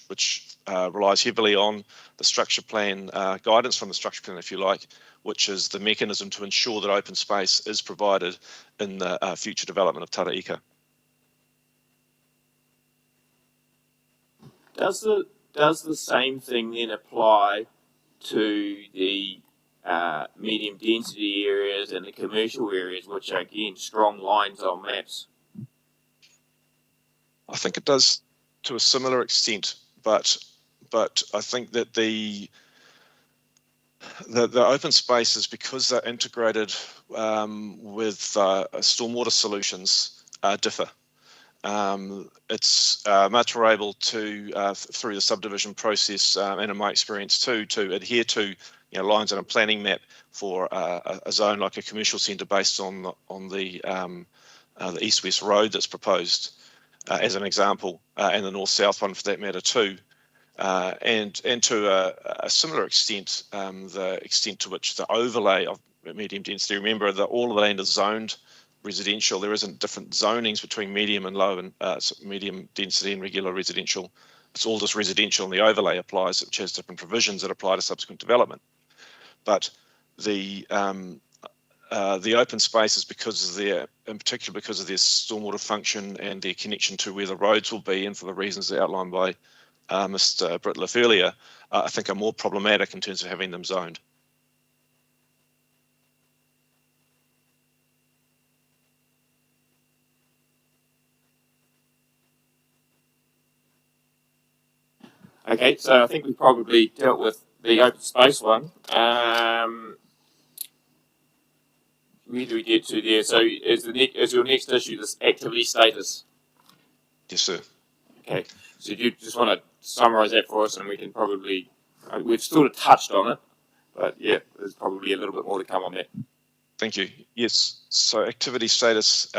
relies heavily on the structure plan guidance from the structure plan, if you like, which is the mechanism to ensure that open space is provided in the future development of Tara-Ika. Does the same thing then apply to the medium density areas and the commercial areas, which are again strong lines on maps? I think it does to a similar extent, but I think that the open spaces, because they're integrated with stormwater solutions, differ. It's much more able to, through the subdivision process, and in my experience too, to adhere to lines on a planning map for a zone like a commercial centre based on the east-west road that's proposed, as an example, and the north-south one for that matter too. And to a similar extent, the extent to which the overlay of medium density, remember that all of the land is zoned residential. There isn't different zonings between medium and low and medium density and regular residential. It's all just residential, and the overlay applies, which has different provisions that apply to subsequent development. But the open spaces, in particular because of their stormwater function and their connection to where the roads will be, and for the reasons outlined by Mr. Britliff earlier, I think are more problematic in terms of having them zoned. Okay, so I think we probably dealt with the open space one. Where do we get to there? So is your next issue this activity status? Yes, sir. Okay, so do you just want to summarise that for us, and we can probably, we've sort of touched on it, but yeah, there's probably a little bit more to come on that. Thank you. Yes, so activity status,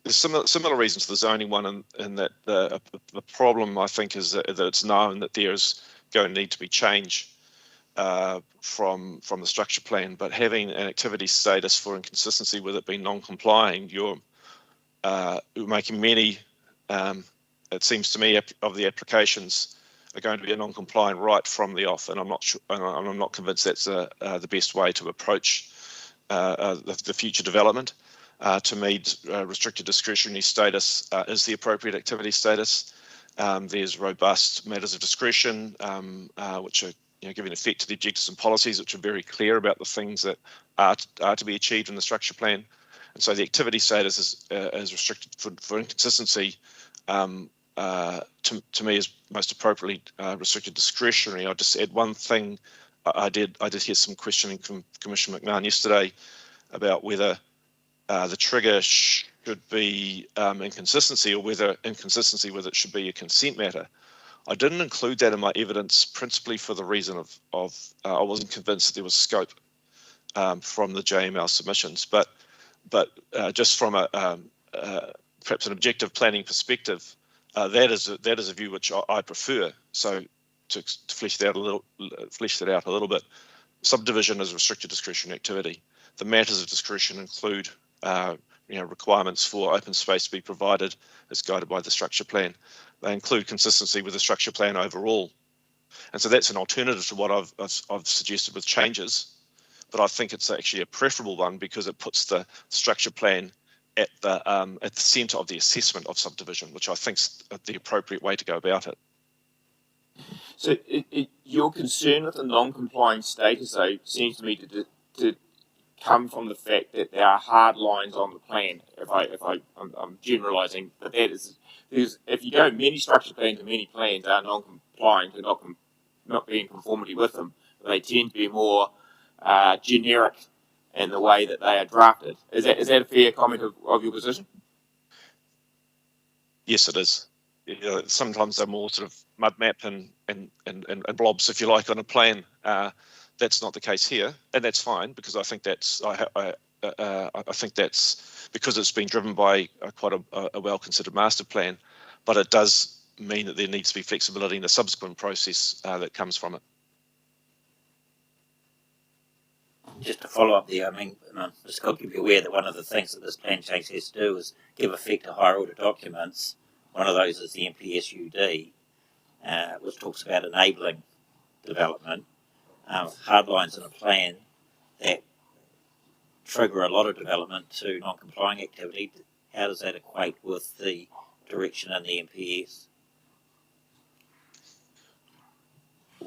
there's similar reasons to the zoning one, in that the problem, I think, is that it's known that there is going to need to be change from the structure plan, but having an activity status for inconsistency with it being non-complying, you're making many, it seems to me, of the applications are going to be a non-compliant right from the off, and I'm not sure, and I'm not convinced that's the best way to approach the future development. To me, restricted discretionary status is the appropriate activity status. There's robust matters of discretion, which are giving effect to the objectives and policies, which are very clear about the things that are to be achieved in the structure plan. And so the activity status is restricted for inconsistency. To me, is most appropriately restricted discretionary. I'll just add one thing. I did hear some questioning from Commissioner McMahon yesterday about whether the trigger should be inconsistency, or whether inconsistency with it should be a consent matter. I didn't include that in my evidence, principally for the reason of I wasn't convinced that there was scope from the JML submissions, but just from perhaps an objective planning perspective, that is a view which I prefer. So to flesh that out a little bit, subdivision is restricted discretionary activity. The matters of discretion include requirements for open space to be provided as guided by the structure plan. They include consistency with the structure plan overall, and so that's an alternative to what I've suggested with changes. But I think it's actually a preferable one because it puts the structure plan at the centre of the assessment of subdivision, which I think is the appropriate way to go about it. So your concern with the non-compliant status, though, seems to me to come from the fact that there are hard lines on the plan. I'm generalising, but that is, if you go many structure plans and many plans are non-compliant and not be in conformity with them, they tend to be more generic in the way that they are drafted. Is that a fair comment of your position? Yes, it is. Sometimes they're more sort of mud map and blobs, if you like, on a plan. That's not the case here, and that's fine because I think that's because it's been driven by quite a well-considered master plan, but it does mean that there needs to be flexibility in the subsequent process that comes from it. Just to follow up there, I mean, Mr. Cook, you'll be aware that one of the things that this plan change has to do is give effect to higher order documents. One of those is the MPSUD, which talks about enabling development. Hard lines in a plan that trigger a lot of development to non-complying activity. How does that equate with the direction in the MPS?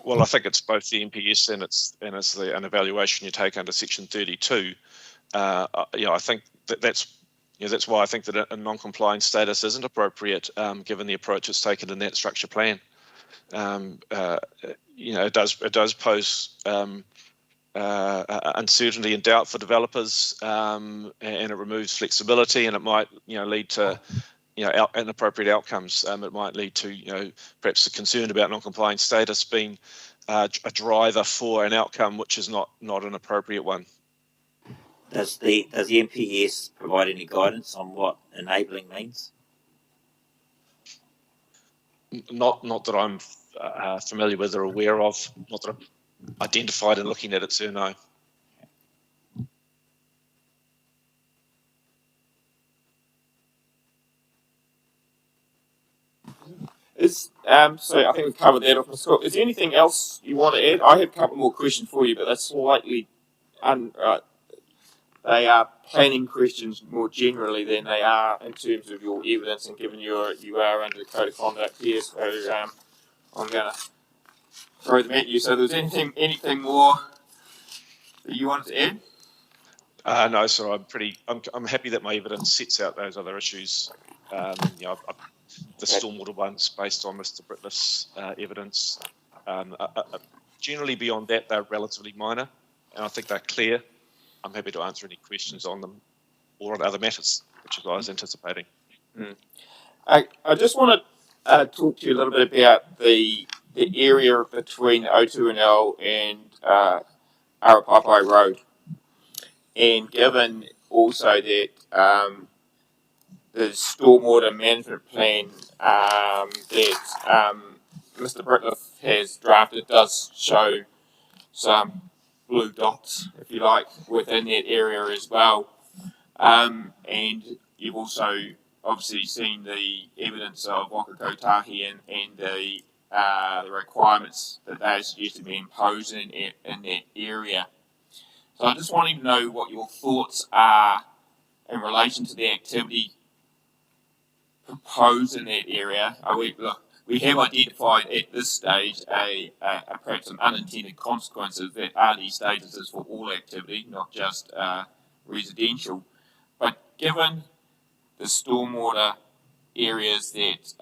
Well, I think it's both the MPS and it's an evaluation you take under Section 32. I think that's why I think that a non-compliant status isn't appropriate, given the approach that's taken in that structure plan. It does pose uncertainty and doubt for developers, and it removes flexibility, and it might lead to inappropriate outcomes. It might lead to perhaps a concern about non-compliant status being a driver for an outcome which is not an appropriate one. Does the MPS provide any guidance on what enabling means? Not that I'm familiar with or aware of. Not that I've identified in looking at it, sir. No. So I think we've covered that off, Mr. Scott. Is there anything else you want to add? I have a couple more questions for you, but that's slightly they are planning questions more generally than they are in terms of your evidence, and given you are under the code of conduct here, so I'm going to throw them at you. So there's anything more that you wanted to add? No, sir. I'm happy that my evidence sets out those other issues. The stormwater ones based on Mr. Britliff's evidence. Generally beyond that, they're relatively minor, and I think they're clear. I'm happy to answer any questions on them or on other matters, which is what I was anticipating. I just want to talk to you a little bit about the area between O2NL and Arapapai Road. And given also that the stormwater management plan that Mr. Britliff has drafted does show some blue dots, if you like, within that area as well. And you've also obviously seen the evidence of waka kotahi and the requirements that they suggest to be imposed in that area. So I just wanted to know what your thoughts are in relation to the activity proposed in that area. We have identified at this stage perhaps some unintended consequences that are these statuses for all activity, not just residential. But given the stormwater areas that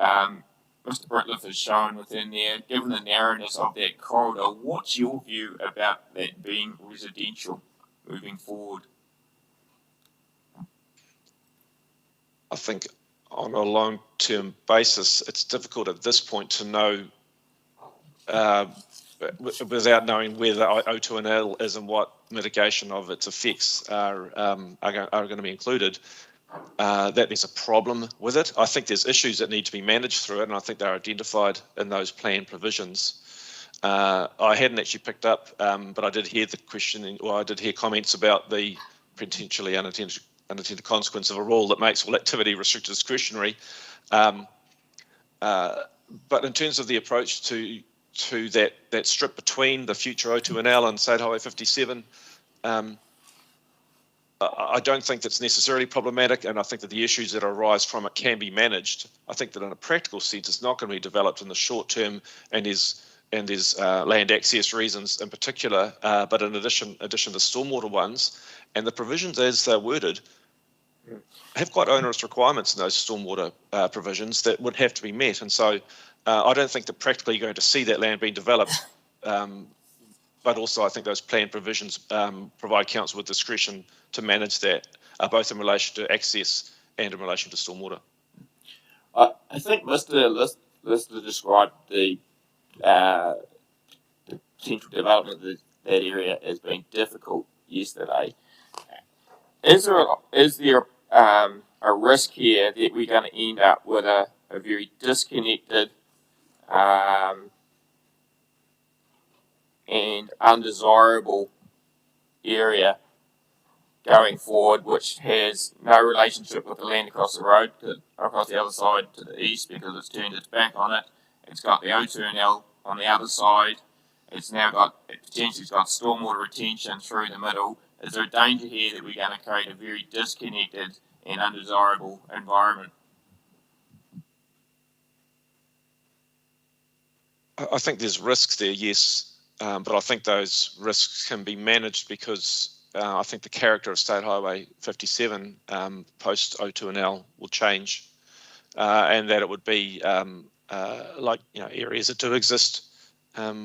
Mr. Britliff has shown within there, given the narrowness of that corridor, what's your view about that being residential moving forward? I think on a long-term basis, it's difficult at this point to know without knowing where the O2NL is and what mitigation of its effects are going to be included. That there's a problem with it. I think there's issues that need to be managed through it, and I think they're identified in those plan provisions. I hadn't actually picked up, but I did hear the questioning, or I did hear comments about the potentially unintended consequence of a rule that makes all activity restricted discretionary. But in terms of the approach to that strip between the future O2NL and State Highway 57, I don't think that's necessarily problematic, and I think that the issues that arise from it can be managed. I think that in a practical sense, it's not going to be developed in the short term, and there's land access reasons in particular, but in addition to stormwater ones, and the provisions as they're worded have quite onerous requirements in those stormwater provisions that would have to be met, and so I don't think that practically you're going to see that land being developed. But also, I think those plan provisions provide council with discretion to manage that, both in relation to access and in relation to stormwater. I think Mr. Lister described the potential development of that area as being difficult yesterday. Is there a risk here that we're going to end up with a very disconnected and undesirable area going forward, which has no relationship with the land across the road, across the other side to the east, because it's turned its back on it. It's got the O2NL on the other side. It's potentially got stormwater retention through the middle. Is there a danger here that we're going to create a very disconnected and undesirable environment? I think there's risks there, yes, but I think those risks can be managed because I think the character of State Highway 57 post O2NL will change, and that it would be like areas that do exist,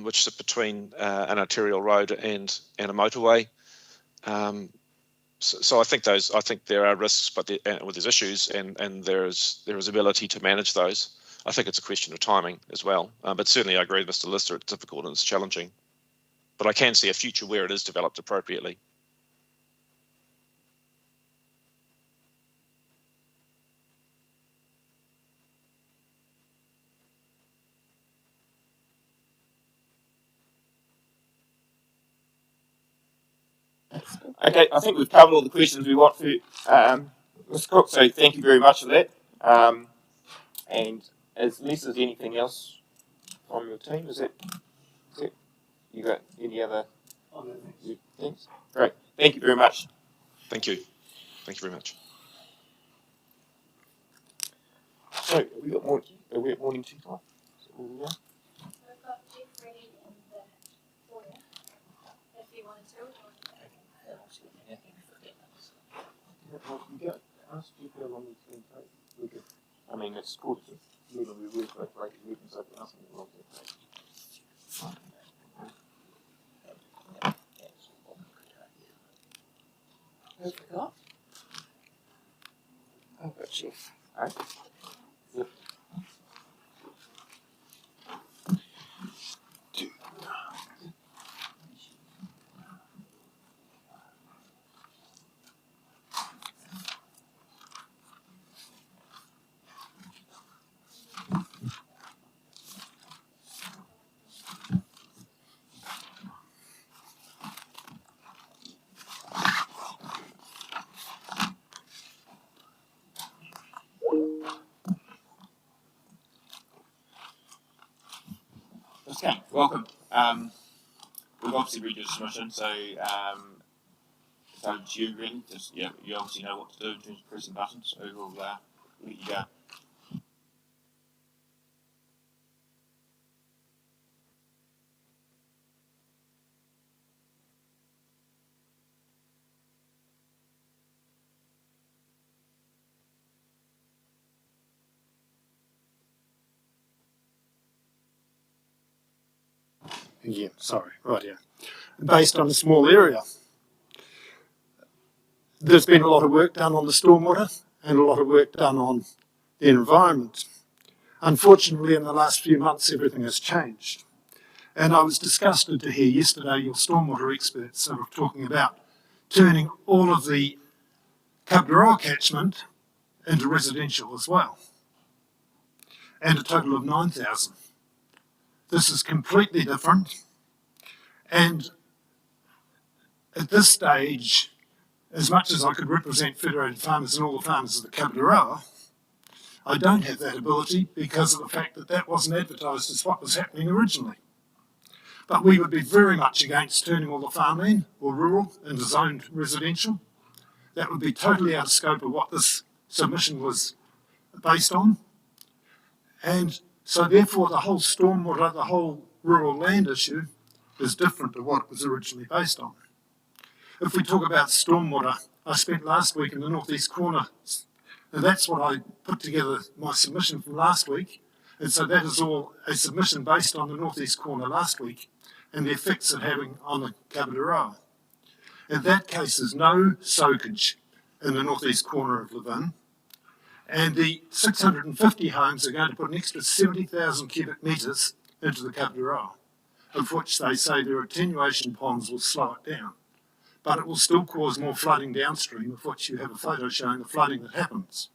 which sit between an arterial road and a motorway. So I think there are risks, but there's issues, and there is ability to manage those. I think it's a question of timing as well, but certainly I agree with Mr. Lister. It's difficult and it's challenging, but I can see a future where it is developed appropriately. Okay, I think we've covered all the questions we want to, Mr. Cook, so thank you very much for that. And unless there's anything else from your team, is it you got any other things? Great, thank you very much. Thank you. Thank you very much. So, are we at morning tea time? We've got Jeff ready in the foyer, if you wanted to. I mean, it's good. We work both great meetings, so I can ask them to log in. Who forgot? Oh, but Jeff. Yep. Okay, welcome. We've obviously read your submission, so it's you really. Just you obviously know what to do in terms of pressing buttons, so we'll let you go. Again, sorry, right here. Based on a small area. There's been a lot of work done on the stormwater and a lot of work done on the environment. Unfortunately, in the last few months, everything has changed. And I was disgusted to hear yesterday your stormwater experts sort of talking about turning all of the Kaburawa catchment into residential as well, and a total of 9,000. This is completely different. And at this stage, as much as I could represent Federated Farmers and all the farmers of the Kaburawa, I don't have that ability because of the fact that that wasn't advertised as what was happening originally. But we would be very much against turning all the farmland or rural into zoned residential. That would be totally out of scope of what this submission was based on. And so therefore the whole stormwater, the whole rural land issue is different to what it was originally based on. If we talk about stormwater, I spent last week in the northeast corner, and that's what I put together my submission from last week. And so that is all a submission based on the northeast corner last week and the effects it's having on the Kaburawa. In that case, there's no soakage in the northeast corner of Levin, and the 650 homes are going to put an extra 70,000 cubic metres into the Kaburawa, of which they say their attenuation ponds will slow it down. But it will still cause more flooding downstream, of which you have a photo showing the flooding that happens.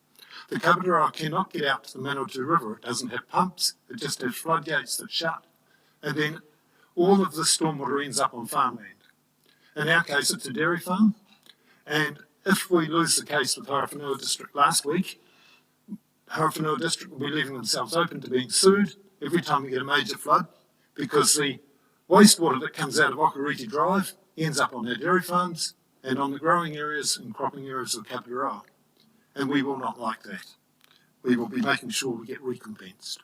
The Kaburawa cannot get out to the Manawatu River. It doesn't have pumps. It just has floodgates that shut. And then all of the stormwater ends up on farmland. In our case, it's a dairy farm. And if we lose the case with Hawhawhenua District last week, Hawhawhenua District will be leaving themselves open to being sued every time we get a major flood, because the wastewater that comes out of Okariti Drive ends up on our dairy farms and on the growing areas and cropping areas of Kaburawa. And we will not like that. We will be making sure we get recompensed.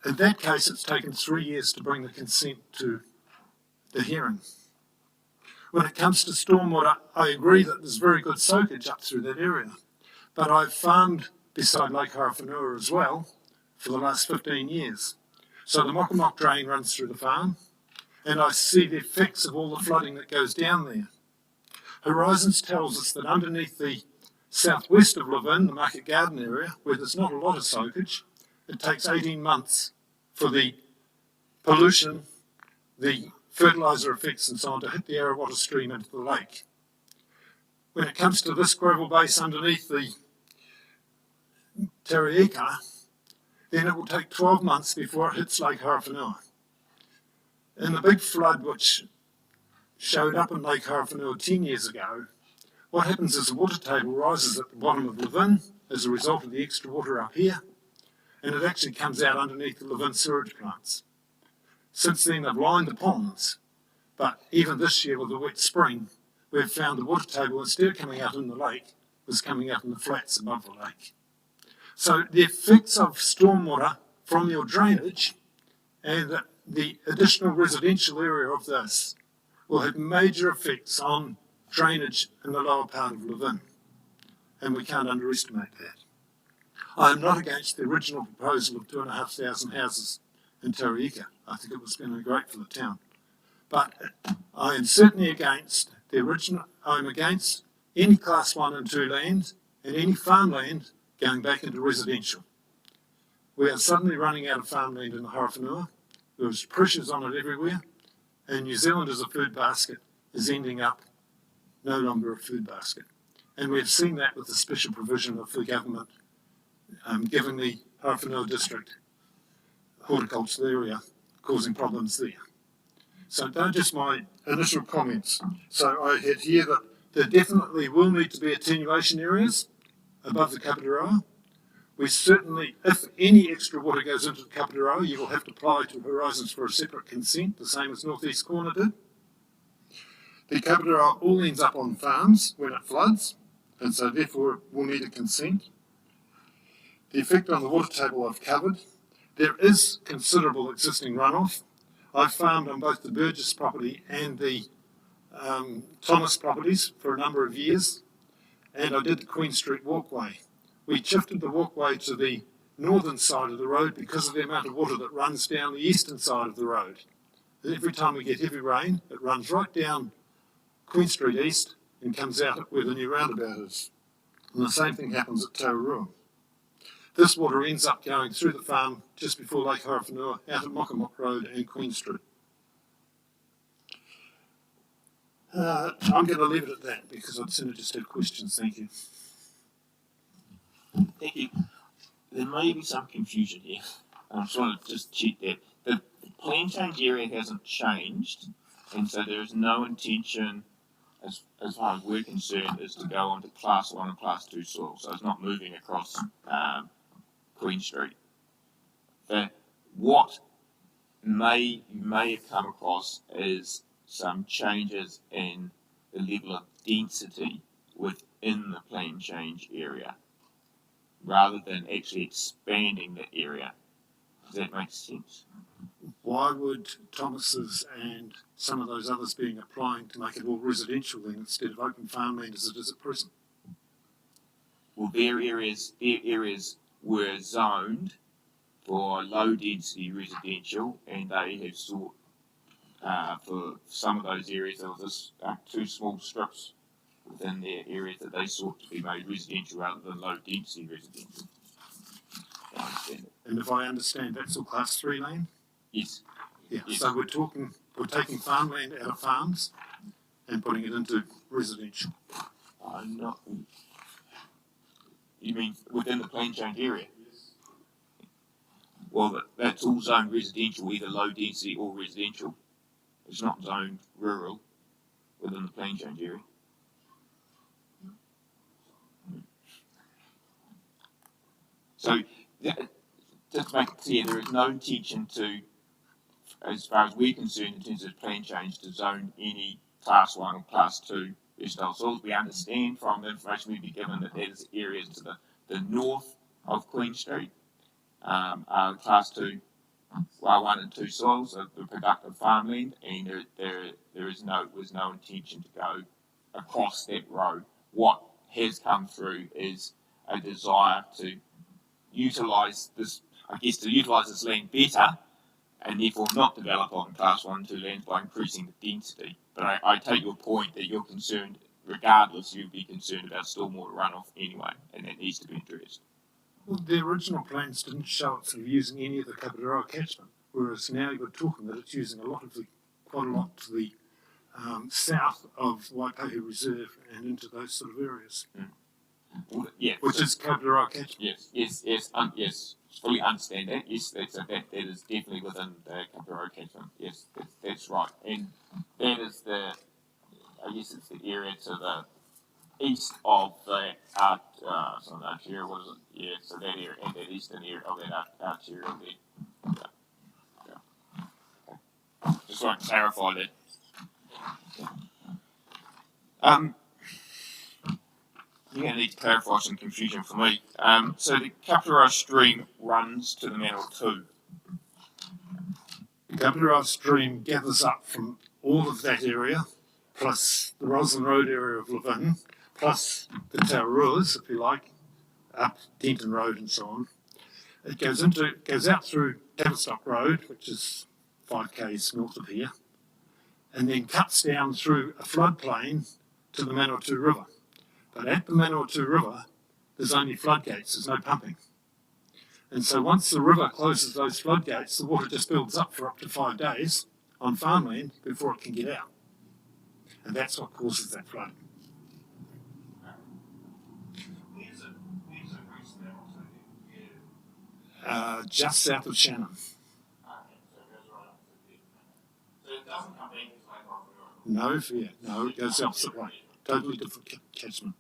In that case, it's taken 3 years to bring the consent to the hearing. When it comes to stormwater, I agree that there's very good soakage up through that area. But I've farmed beside Lake Hawhawhenua as well for the last 15 years. So the Mokomok drain runs through the farm, and I see the effects of all the flooding that goes down there. Horizons tells us that underneath the southwest of Levin, the Market Garden area, where there's not a lot of soakage, it takes 18 months for the pollution, the fertiliser effects and so on to hit the Arawata stream into the lake. When it comes to this gravel base underneath the Tara-Ika, then it will take 12 months before it hits Lake Hawhawhenua. In the big flood which showed up in Lake Hawhawhenua 10 years ago, what happens is the water table rises at the bottom of Levin as a result of the extra water up here, and it actually comes out underneath the Levin sewage plants. Since then, they've lined the ponds, but even this year with the wet spring, we've found the water table, instead of coming out in the lake, was coming out in the flats above the lake. So the effects of stormwater from your drainage and the additional residential area of this will have major effects on drainage in the lower part of Levin, and we can't underestimate that. I am not against the original proposal of 2,500 houses in Tara-Ika. I think it was going to be great for the town. But I am certainly against the original. I'm against any class 1 and 2 land and any farmland going back into residential. We are suddenly running out of farmland in the Hawhawhenua. There's pressures on it everywhere, and New Zealand as a food basket is ending up no longer a food basket. And we've seen that with the special provision of the government giving the Hawhawhenua District horticultural area causing problems there. So they're just my initial comments. So I had here that there definitely will need to be attenuation areas above the Kaburawa. We certainly, if any extra water goes into the Kaparawa, you will have to apply to Horizons for a separate consent, the same as North East Corner did. The Kaparawa all ends up on farms when it floods, and so therefore it will need a consent. The effect on the water table I've covered. There is considerable existing runoff. I've farmed on both the Burgess property and the Thomas properties for a number of years, and I did the Queen Street walkway. We shifted the walkway to the northern side of the road because of the amount of water that runs down the eastern side of the road. And every time we get heavy rain, it runs right down Queen Street East and comes out where the new roundabout is. And the same thing happens at Tara-Ika. This water ends up going through the farm just before Lake Horowhenua, out at Mokamok Road and Queen Street. I'm going to leave it at that because I'd sooner just have questions. Thank you. Thank you. There may be some confusion here. I just want to just check that. The plan change area hasn't changed, and so there is no intention, as far as we're concerned, is to go onto Class 1 and Class 2 soil. So it's not moving across Queen Street. What you may have come across is some changes in the level of density within the plan change area, rather than actually expanding the area. Does that make sense? Why would Thomas's and some of those others being applying to make it all residential then instead of open farmland as it is at present? Well, their areas were zoned for low density residential, and they have sought for some of those areas there was two small strips within their areas that they sought to be made residential rather than low density residential. And if I understand, that's all Class 3 land? Yes. Yeah. Yes. So we're taking farmland out of farms and putting it into residential. Not. You mean within the plan change area? Well, that's all zoned residential, either low density or residential. It's not zoned rural within the plan change area. So, just to make it clear, there is no intention to, as far as we're concerned in terms of plan change, to zone any Class 1 or Class 2 versatile soils. We understand from the information we've been given that there's areas to the north of Queen Street are Class 2, 1 and 2 soils of the productive farmland, and there was no intention to go across that road. What has come through is a desire to utilise this land better, and therefore not develop on Class 1 and 2 lands by increasing the density. But I take your point that you're concerned, regardless, you'd be concerned about stormwater runoff anyway, and that needs to be addressed. Well, the original plans didn't show it sort of using any of the Kaparawa catchment, whereas now you're talking that it's using quite a lot to the south of Waipahu Reserve and into those sort of areas. Mm. Well, yeah, which is Kaparawa catchment. Yes, fully understand that. Yes, that is definitely within the Kaparawa catchment. Yes, that's right, and that is it's the area to the east of the arterial. What is it? Yeah, so that area and that eastern area of that arterial there. Yeah. Just want to clarify that. You're going to need to clarify some confusion for me. So the Kaparawa stream runs to the Manawatu. The Kaparawa stream gathers up from all of that area, plus the Roslyn Road area of Levin, plus the Tararuas, if you like, up Denton Road and so on. It goes out through Tavistock Road, which is 5 k's north of here, and then cuts down through a floodplain to the Manawatu River. But at the Manawatu River, there's only floodgates, there's no pumping. And so once the river closes those floodgates, the water just builds up for up to 5 days on farmland before it can get out. And that's what causes that flooding. Just south of Shannon. No fear. No, it goes the opposite way. Totally different catchment.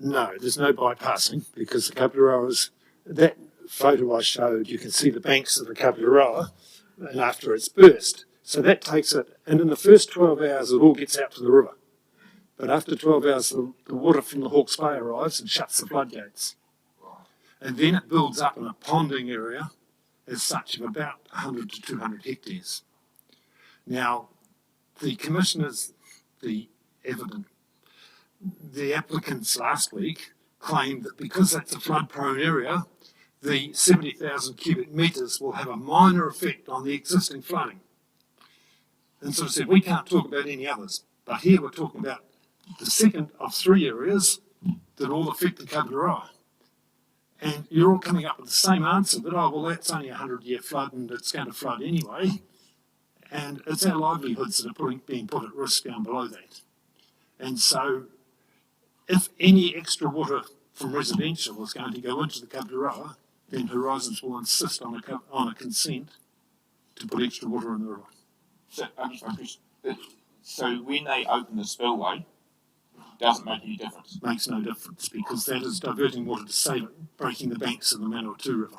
No, there's no bypassing because the Kapurawa is, that photo I showed, you can see the banks of the Kapurawa and after it's burst. So that takes it, and in the first 12 hours it all gets out to the river. But after 12 hours the water from the Hawke's Bay arrives and shuts the floodgates. And then it builds up in a ponding area as such of about 100 to 200 hectares. Now, the commissioners, the applicants last week claimed that because that's a flood-prone area, the 70,000 cubic metres will have a minor effect on the existing flooding. And so I said, we can't talk about any others. But here we're talking about the second of 3 areas that all affect the Kapurawa. And you're all coming up with the same answer that, oh, well, that's only a 100-year flood and it's going to flood anyway. And it's our livelihoods that are being put at risk down below that. And so if any extra water from residential is going to go into the Kapurawa, then Horizons will insist on a consent to put extra water in the river. So when they open the spillway, doesn't make any difference. Makes no difference because that is diverting water to save it, breaking the banks of the Manawatu River.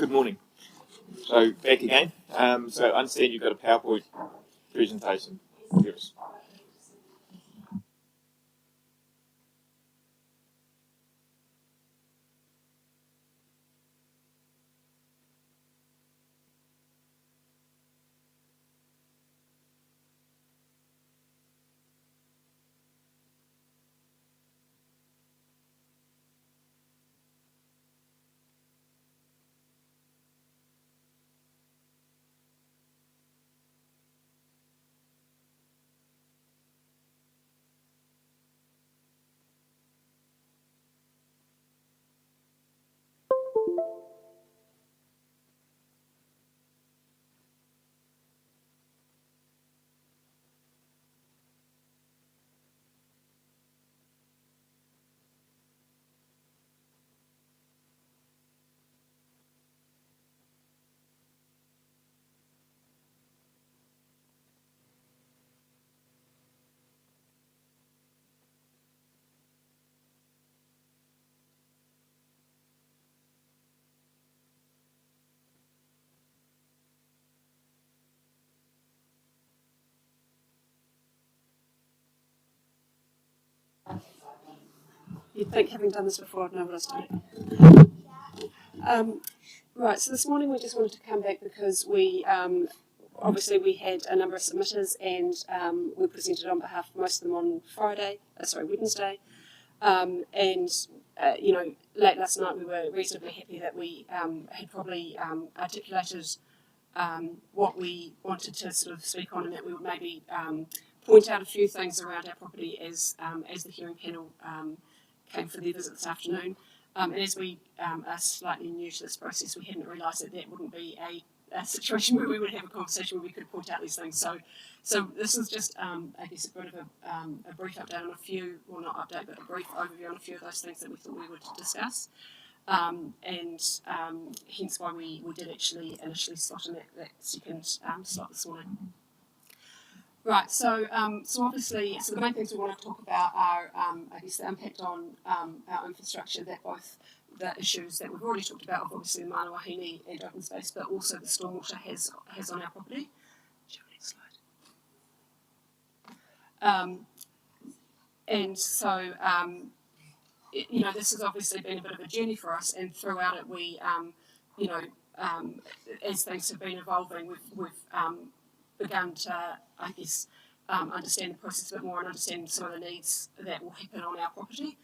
Good morning. So back again. So I understand you've got a PowerPoint presentation. Yes. You'd think, having done this before, I'd know what I was doing. Right, so this morning we just wanted to come back because we obviously we had a number of submitters and we presented on behalf of most of them on Wednesday. You know, late last night we were reasonably happy that we had probably articulated what we wanted to sort of speak on, and that we would maybe point out a few things around our property as the hearing panel came for their visit this afternoon. And as we are slightly new to this process, we hadn't realised that that wouldn't be a situation where we would have a conversation where we could point out these things. So this is just, I guess, a bit of a brief update on a few, well, not update, but a brief overview on a few of those things that we thought we would discuss. Hence why we did actually initially slot in that second slot this morning. Right, so obviously, the main things we want to talk about are, I guess, the impact on our infrastructure, that both the issues that we've already talked about, obviously the mana wahine and open space, but also the stormwater has on our property. Next slide. And so, you know, this has obviously been a bit of a journey for us, and throughout it, we, you know, as things have been evolving, we've begun to, I guess, understand the process a bit more and understand some of the needs that will happen on our property.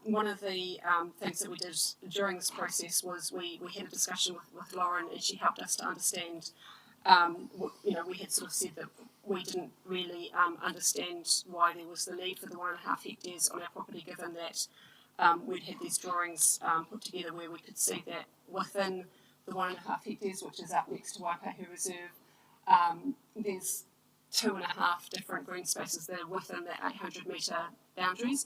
One of the things that we did during this process was we had a discussion with Lauren, and she helped us to understand, you know, we had sort of said that we didn't really understand why there was the need for the 1.5 hectares on our property, given that we'd had these drawings put together where we could see that within the 1.5 hectares, which is up next to Waipahu Reserve, there's 2.5 different green spaces that are within the 800-metre boundaries.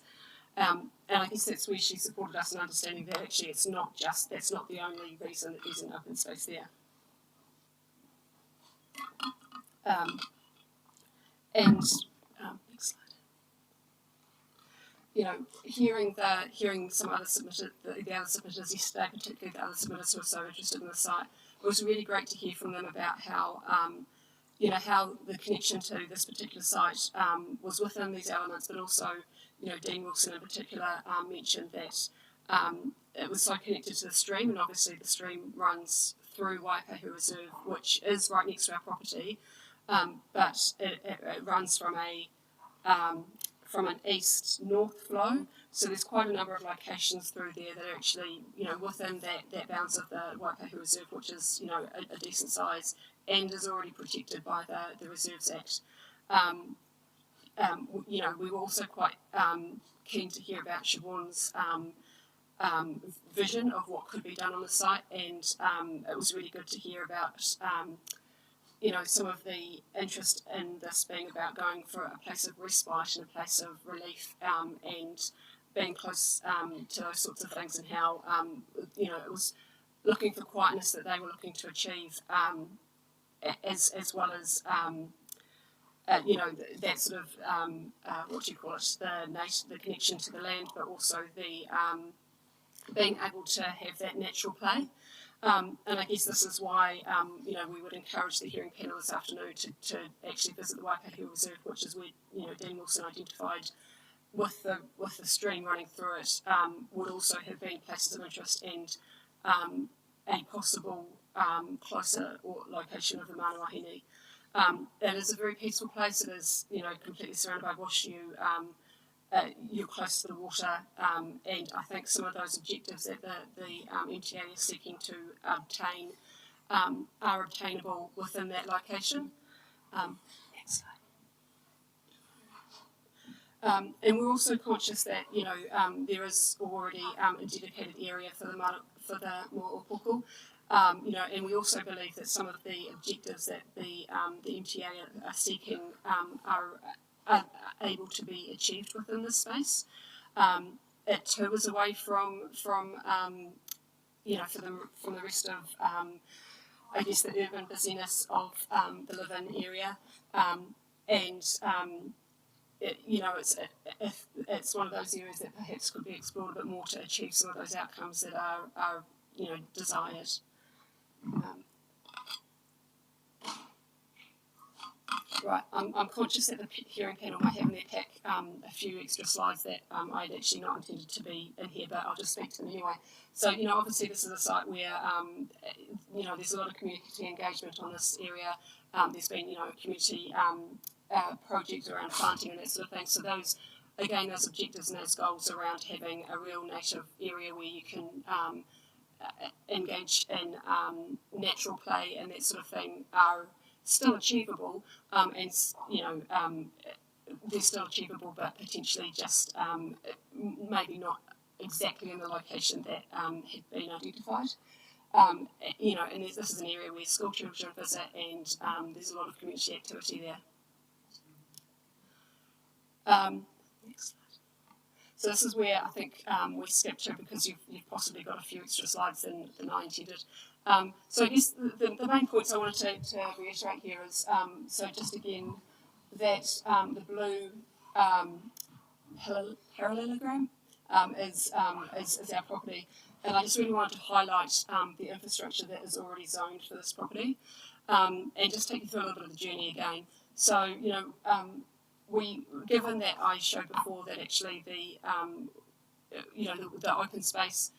And I guess that's where she supported us in understanding that actually that's not the only reason that there's an open space there. Next slide. You know, hearing some other the other submitters yesterday, particularly the other submitters who are so interested in the site, it was really great to hear from them about how you know, how the connection to this particular site was within these elements, but also, you know, Dean Wilson in particular mentioned that it was so connected to the stream, and obviously the stream runs through Waipahu Reserve, which is right next to our property, but it runs from an east-north flow, so there's quite a number of locations through there that are actually, you know, within that bounds of the Waipahu Reserve, which is, you know, a decent size and is already protected by the Reserves Act. You know, we were also quite keen to hear about Siobhan's vision of what could be done on the site, and it was really good to hear about you know, some of the interest in this being about going for a place of respite and a place of relief, and being close to those sorts of things, and how you know, it was looking for quietness that they were looking to achieve, as well as you know, that sort of what do you call it, the connection to the land, but also the being able to have that natural play. And I guess this is why, we would encourage the hearing panel this afternoon to actually visit the Waipahu Reserve, which is where, Dean Wilson identified with the stream running through it, would also have been places of interest, and a possible closer location of the Mana Wahine. It is a very peaceful place. It is, completely surrounded by washyu. You're close to the water, and I think some of those objectives that the MTA is seeking to obtain are obtainable within that location. Next slide. And we're also conscious that there is already a dedicated area for the Mo'opoko. And we also believe that some of the objectives that the MTA are seeking are able to be achieved within this space. It too is away from the rest of I guess the urban busyness of the live-in area, it's one of those areas that perhaps could be explored a bit more to achieve some of those outcomes that are desired. Right, I'm conscious that the hearing panel might have in their pack a few extra slides that I'd actually not intended to be in here, but I'll just speak to them anyway. So, obviously this is a site where, there's a lot of community engagement on this area. There's been, community projects around planting and that sort of thing. So those objectives and those goals around having a real native area where you can engage in natural play and that sort of thing are still achievable, they're still achievable, but potentially just maybe not exactly in the location that had been identified. And this is an area where school children visit, and there's a lot of community activity there. Next slide. So this is where I think we skipped to, because you've possibly got a few extra slides than I intended. So I guess the main points I wanted to reiterate here is, so just again, that the blue parallelogram is our property. And I just really wanted to highlight the infrastructure that is already zoned for this property, and just take you through a little bit of the journey again. So, given that I showed before that actually the open space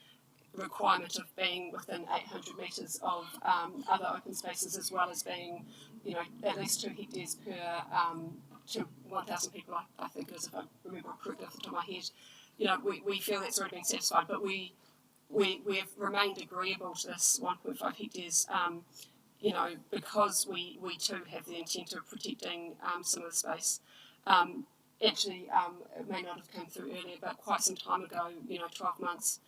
requirement of being within 800 metres of other open spaces, as well as being, at least 2 hectares per to 1,000 people, I think it is, if I remember correctly off the top of my head. We feel that's already been satisfied, but we have remained agreeable to this 1.5 hectares, because we too have the intent of protecting some of the space. Actually, it may not have come through earlier, but quite some time ago, 12 months,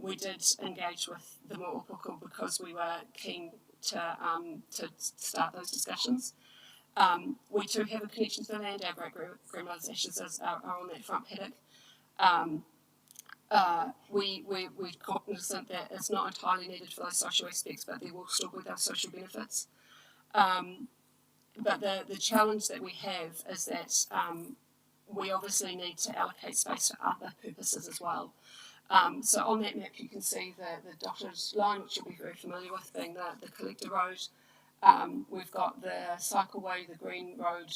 we did engage with the Mo'opoko because we were keen to start those discussions. We too have a connection to the land. Our great-grandmother's ashes are on that front paddock. We're cognizant that it's not entirely needed for those social aspects, but there will still be those social benefits. But the challenge that we have is that we obviously need to allocate space for other purposes as well. So on that map you can see the dotted line, which you'll be very familiar with, being the collector road. We've got the cycleway, the green road,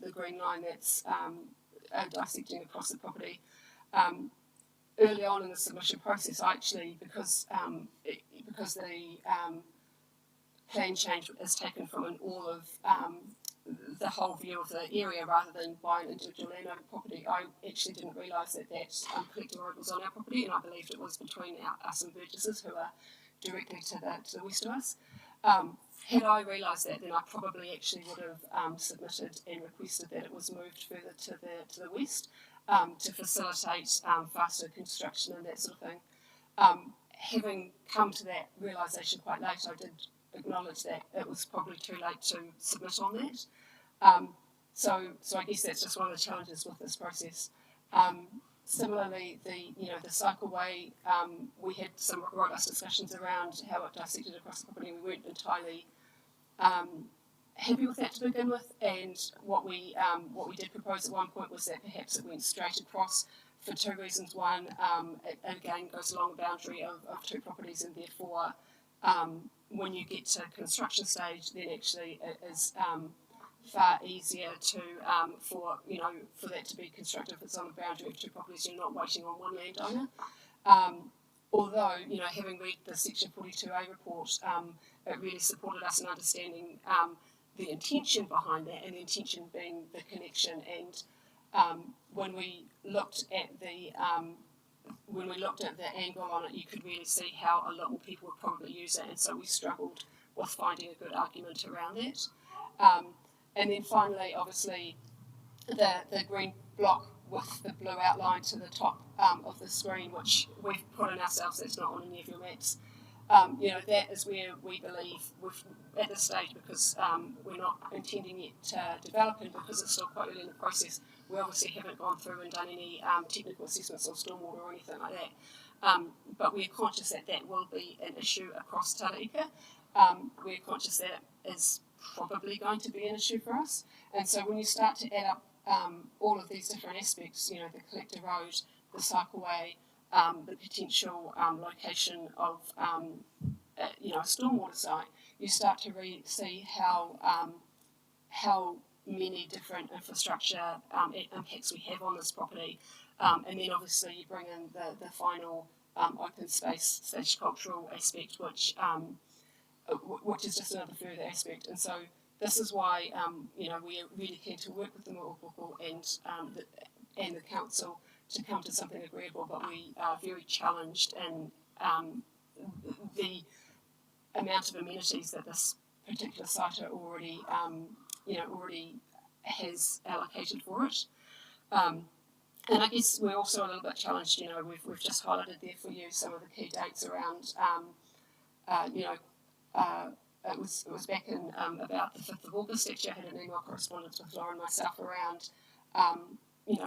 the green line that's dissecting across the property. Early on in the submission process, I actually, because the plan change is taken from an all of the whole view of the area rather than by an individual landowner property, I actually didn't realise that collector road was on our property, and I believed it was between us and Burgesses, who are directly to the west of us. Had I realised that, then I probably actually would have submitted and requested that it was moved further to the west to facilitate faster construction and that sort of thing. Having come to that realisation quite late, I did acknowledge that it was probably too late to submit on that. So I guess that's just one of the challenges with this process. Similarly, the cycleway, we had some robust discussions around how it dissected across the property. We weren't entirely happy with that to begin with, and what we did propose at one point was that perhaps it went straight across for two reasons. One, it again goes along a boundary of two properties, and therefore when you get to construction stage, then actually it is far easier to for that to be constructed if it's on the boundary of two properties. You're not waiting on one landowner. Although, having read the Section 42A report, it really supported us in understanding the intention behind that, and the intention being the connection. And when we looked at the angle on it, you could really see how a lot more people would probably use it, and so we struggled with finding a good argument around that. And then finally, obviously, the green block with the blue outline to the top of the screen, which we've put in ourselves, that's not on any of your maps. That is where we believe at this stage, because we're not intending yet to develop, and because it's still quite early in the process, we obviously haven't gone through and done any technical assessments on stormwater or anything like that. But we're conscious that that will be an issue across Tara-Ika. We're conscious that it is probably going to be an issue for us. And so when you start to add up all of these different aspects, the collector road, the cycleway, the potential location of a stormwater site, you start to really see how many different infrastructure impacts we have on this property. And then obviously you bring in the final open space / cultural aspect, which is just another further aspect. And so this is why we're really keen to work with the Mo'opoko and the council to come to something agreeable, but we are very challenged in the amount of amenities that this particular site already has allocated for it. And I guess we're also a little bit challenged. We've just highlighted there for you some of the key dates around. It was back in about the 5th of August. Actually, I had an email correspondence with Laura and myself around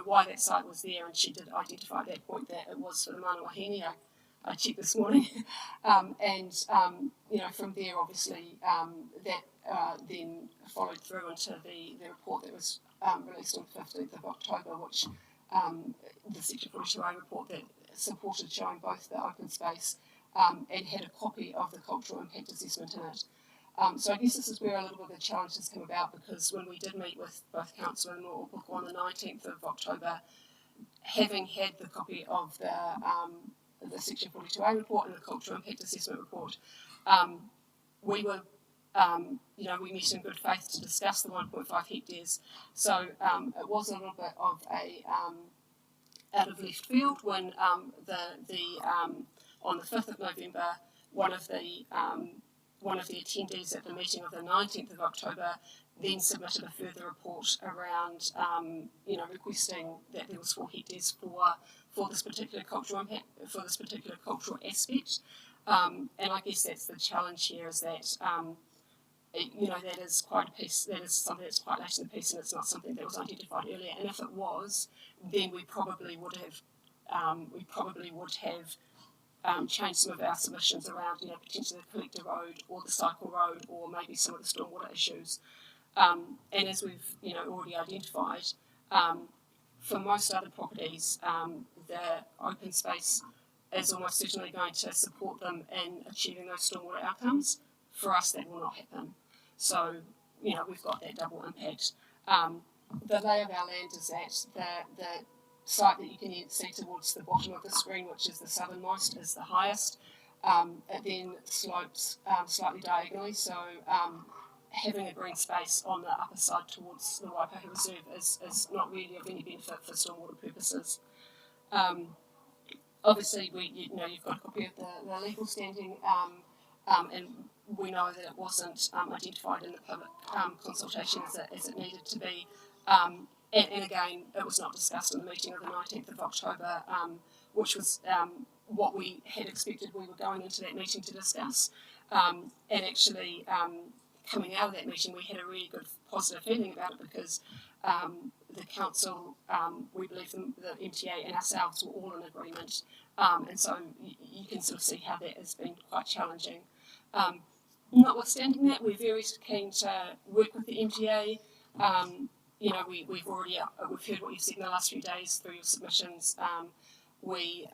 why that site was there, and she did identify at that point that it was for the Mana Wahine. I checked this morning, and from there, obviously, that then followed through into the report that was released on the 15th of October, which the Section 42A report that supported showing both the open space and had a copy of the cultural impact assessment in it. So I guess this is where a little bit of the challenges come about, because when we did meet with both council and Mo'opoko on the 19th of October, having had the copy of the Section 42A report and the cultural impact assessment report, we were, we met in good faith to discuss the 1.5 hectares. So it was a little bit of a out of left field when on the 5th of November, one of the attendees at the meeting of the 19th of October then submitted a further report around, requesting that there was 4 hectares for this particular cultural impact, for this particular cultural aspect. And I guess that's the challenge here, is that, that is quite a piece, that is something that's quite late in the piece, and it's not something that was identified earlier. And if it was, then we probably would have change some of our submissions around, potentially the collector road or the cycle road, or maybe some of the stormwater issues. And as we've, already identified, for most other properties, the open space is almost certainly going to support them in achieving those stormwater outcomes. For us, that will not happen. So, we've got that double impact. The lay of our land is that the site that you can see towards the bottom of the screen, which is the southernmost, is the highest. It then slopes slightly diagonally, so having a green space on the upper side towards the Waipahu Reserve is not really of any benefit for stormwater purposes. Obviously, you've got a copy of the legal standing, and we know that it wasn't identified in the public consultation as it needed to be. And again, it was not discussed in the meeting of the 19th of October, which was what we had expected we were going into that meeting to discuss. And actually, coming out of that meeting, we had a really good positive feeling about it, because the council, we believe the MTA and ourselves were all in agreement. And so you can sort of see how that has been quite challenging. Notwithstanding that, we're very keen to work with the MTA. We've heard what you've said in the last few days through your submissions. We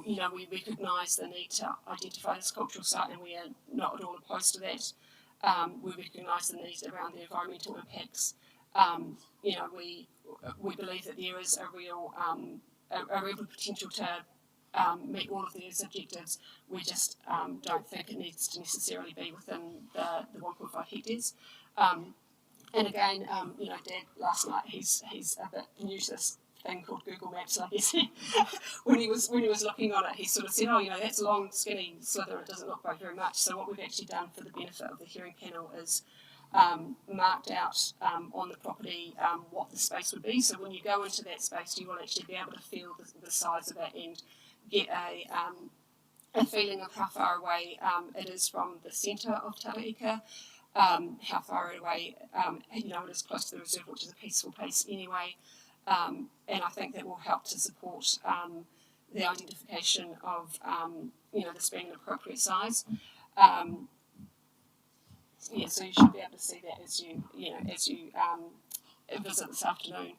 you know, we recognise the need to identify this cultural site, and we are not at all opposed to that. We recognise the need around the environmental impacts. You know, we believe that there is a real potential to meet all of those objectives. We just don't think it needs to necessarily be within the 1.5 hectares. And again, you know, Dad last night he's a bit new to this thing called Google Maps. I guess when he was looking on it, he sort of said, "Oh, you know, that's a long, skinny slither. It doesn't look like very much." So what we've actually done for the benefit of the hearing panel is marked out on the property what the space would be. So when you go into that space, you will actually be able to feel the size of it and get a feeling of how far away it is from the centre of Tara-Ika. How far away, you know, it is close to the reserve, which is a peaceful place anyway. And I think that will help to support the identification of, you know, this being an appropriate size. Yeah, so you should be able to see that as you visit this afternoon.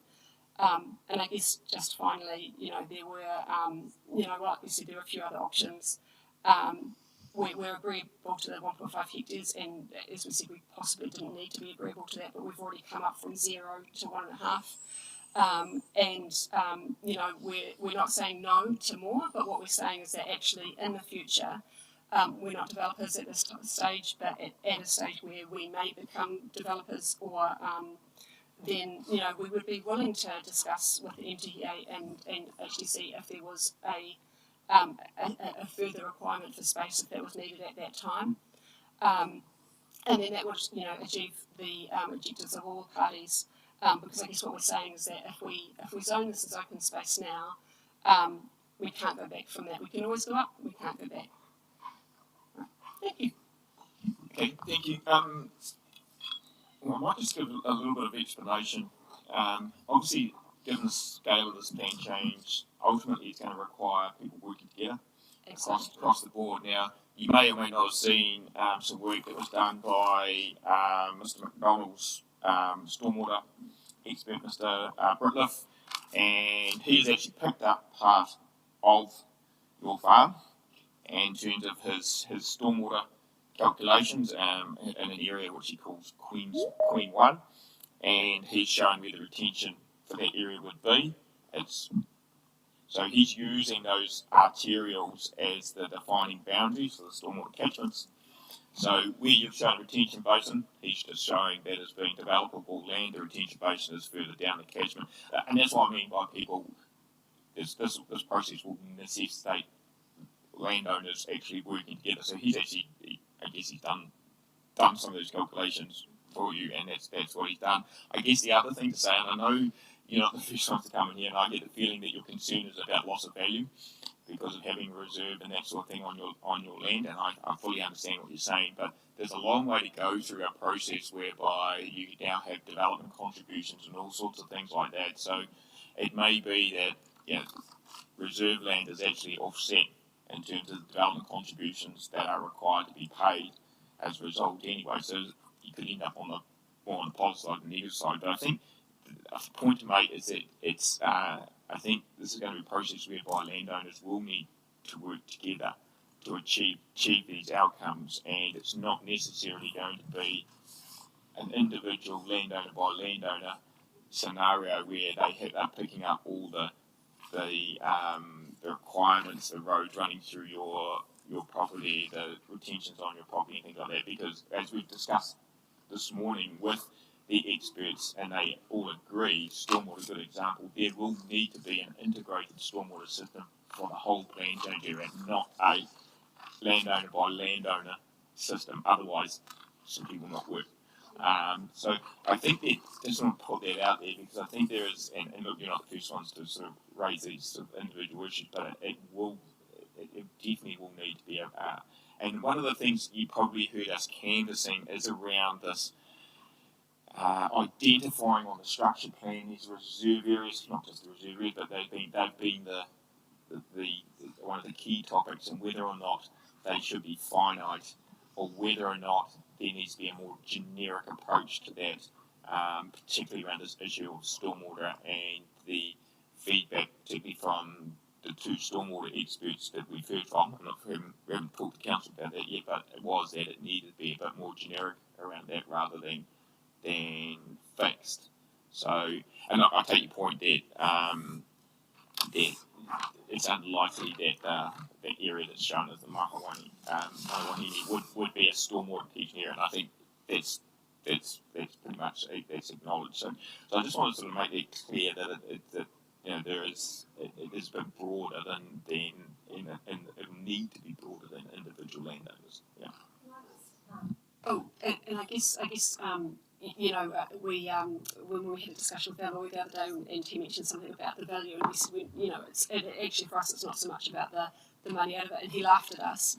And I guess just finally, you know, there were, you know, like we said, there were a few other options. We're agreeable to the 1.5 hectares, and as we said, we possibly didn't need to be agreeable to that, but we've already come up from 0 to 1.5. You know, we're not saying no to more, but what we're saying is that actually in the future, we're not developers at this stage, but at a stage where we may become developers, or then, you know, we would be willing to discuss with the MTA and actually see if there was a further requirement for space if that was needed at that time. And then that would, you know, achieve the objectives of all parties. Because I guess what we're saying is that if we zone this as open space now, we can't go back from that. We can always go up, we can't go back. Thank you. Okay, thank you. Well, I might just give a little bit of explanation. Obviously, given the scale of this plan change, ultimately it's going to require people working together across the board. Now, you may or may not have seen some work that was done by Mr. McDonald's stormwater expert, Mr. Britliff, and he's actually picked up part of your farm in terms of his stormwater calculations in an area which he calls Queen 1, and he's showing where the retention for that area would be. So he's using those arterials as the defining boundaries for the stormwater catchments. So where you've shown retention basin, he's just showing that as being developable land. The retention basin is further down the catchment, and that's what I mean by people. This process will necessitate landowners actually working together. So he's actually, I guess he's done some of those calculations for you, and that's what he's done. I guess the other thing to say, and I know you're not the first one to come in here, and I get the feeling that your concern is about loss of value because of having a reserve and that sort of thing on your land, and I fully understand what you're saying, but there's a long way to go through our process whereby you now have development contributions and all sorts of things like that. So it may be that, you know, reserve land is actually offset in terms of the development contributions that are required to be paid as a result anyway. So you could end up more on the positive side than the negative side. But I think the point to make is that it's I think this is going to be a process whereby landowners will need to work together to achieve these outcomes, and it's not necessarily going to be an individual landowner by landowner scenario where they're picking up all the requirements, the roads running through your property, the retentions on your property and things like that, because as we've discussed this morning with the experts, and they all agree, stormwater is a good example, there will need to be an integrated stormwater system for the whole plan change area, not a landowner by landowner system, otherwise simply will not work. So I think that just want to put that out there, because I think there is, and look, you're not the first ones to sort of raise these sort of individual issues, but it definitely will need to be and one of the things you probably heard us canvassing is around this identifying on the structure plan these reserve areas, not just the reserve areas, but they've been the one of the key topics, and whether or not they should be finite, or whether or not there needs to be a more generic approach to that, particularly around this issue of stormwater and the feedback, particularly from the two stormwater experts that we've heard from, and we haven't talked to council about that yet, but it was that it needed to be a bit more generic around that rather than fixed. So, and I take your point that it's unlikely that the area that's shown as the Mahawani would be a stormwater protection area, and I think that's pretty much that's acknowledged. So I just want to sort of make it clear that it is a bit broader than it will need to be broader than individual landowners. Yeah. Oh, and I guess we when we had a discussion with our lawyer the other day, and he mentioned something about the value, and we said, actually for us it's not so much about the money out of it, and he laughed at us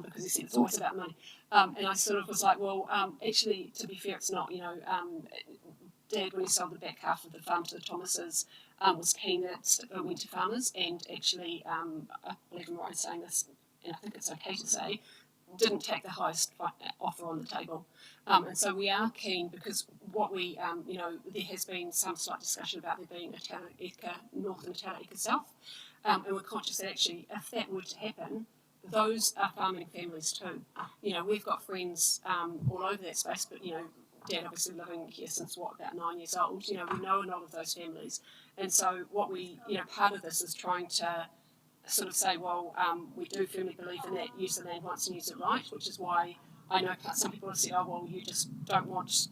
because he said it's always about money, and I sort of was like, well, actually to be fair, it's not. Dad, when he sold the back half of the farm to the Thomases, was keen that it went to farmers, and actually, I believe I'm right in saying this, and I think it's okay to say, didn't take the highest offer on the table. And so we are keen, because what we, there has been some slight discussion about there being a Tara-Ika North and a Tara-Ika South, and we're conscious that actually, if that were to happen, those are farming families too. We've got friends all over that space, but, Dad obviously living here since, about 9 years old, we know a lot of those families. And so what we, part of this is trying to sort of say, well, we do firmly believe in that use the land once and use it right, which is why I know some people have said, oh, well, you just don't want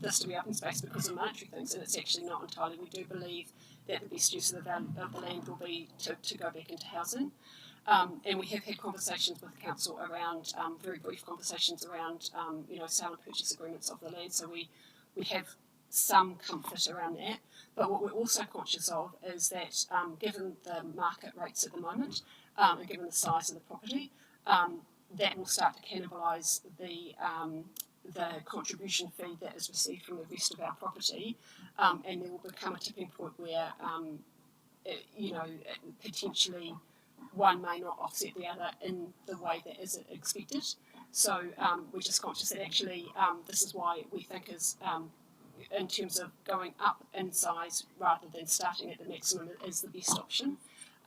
this to be open space because of monetary things, and it's actually not entirely. We do believe that the best use of the land will be to go back into housing. And we have had conversations with the council around, very brief conversations around, sale and purchase agreements of the land. So we have some comfort around that. But what we're also conscious of is that given the market rates at the moment, and given the size of the property, that will start to cannibalise the contribution fee that is received from the rest of our property, and there will become a tipping point where, potentially one may not offset the other in the way that is expected. So we're just conscious that actually this is why we think is, in terms of going up in size rather than starting at the maximum, is the best option.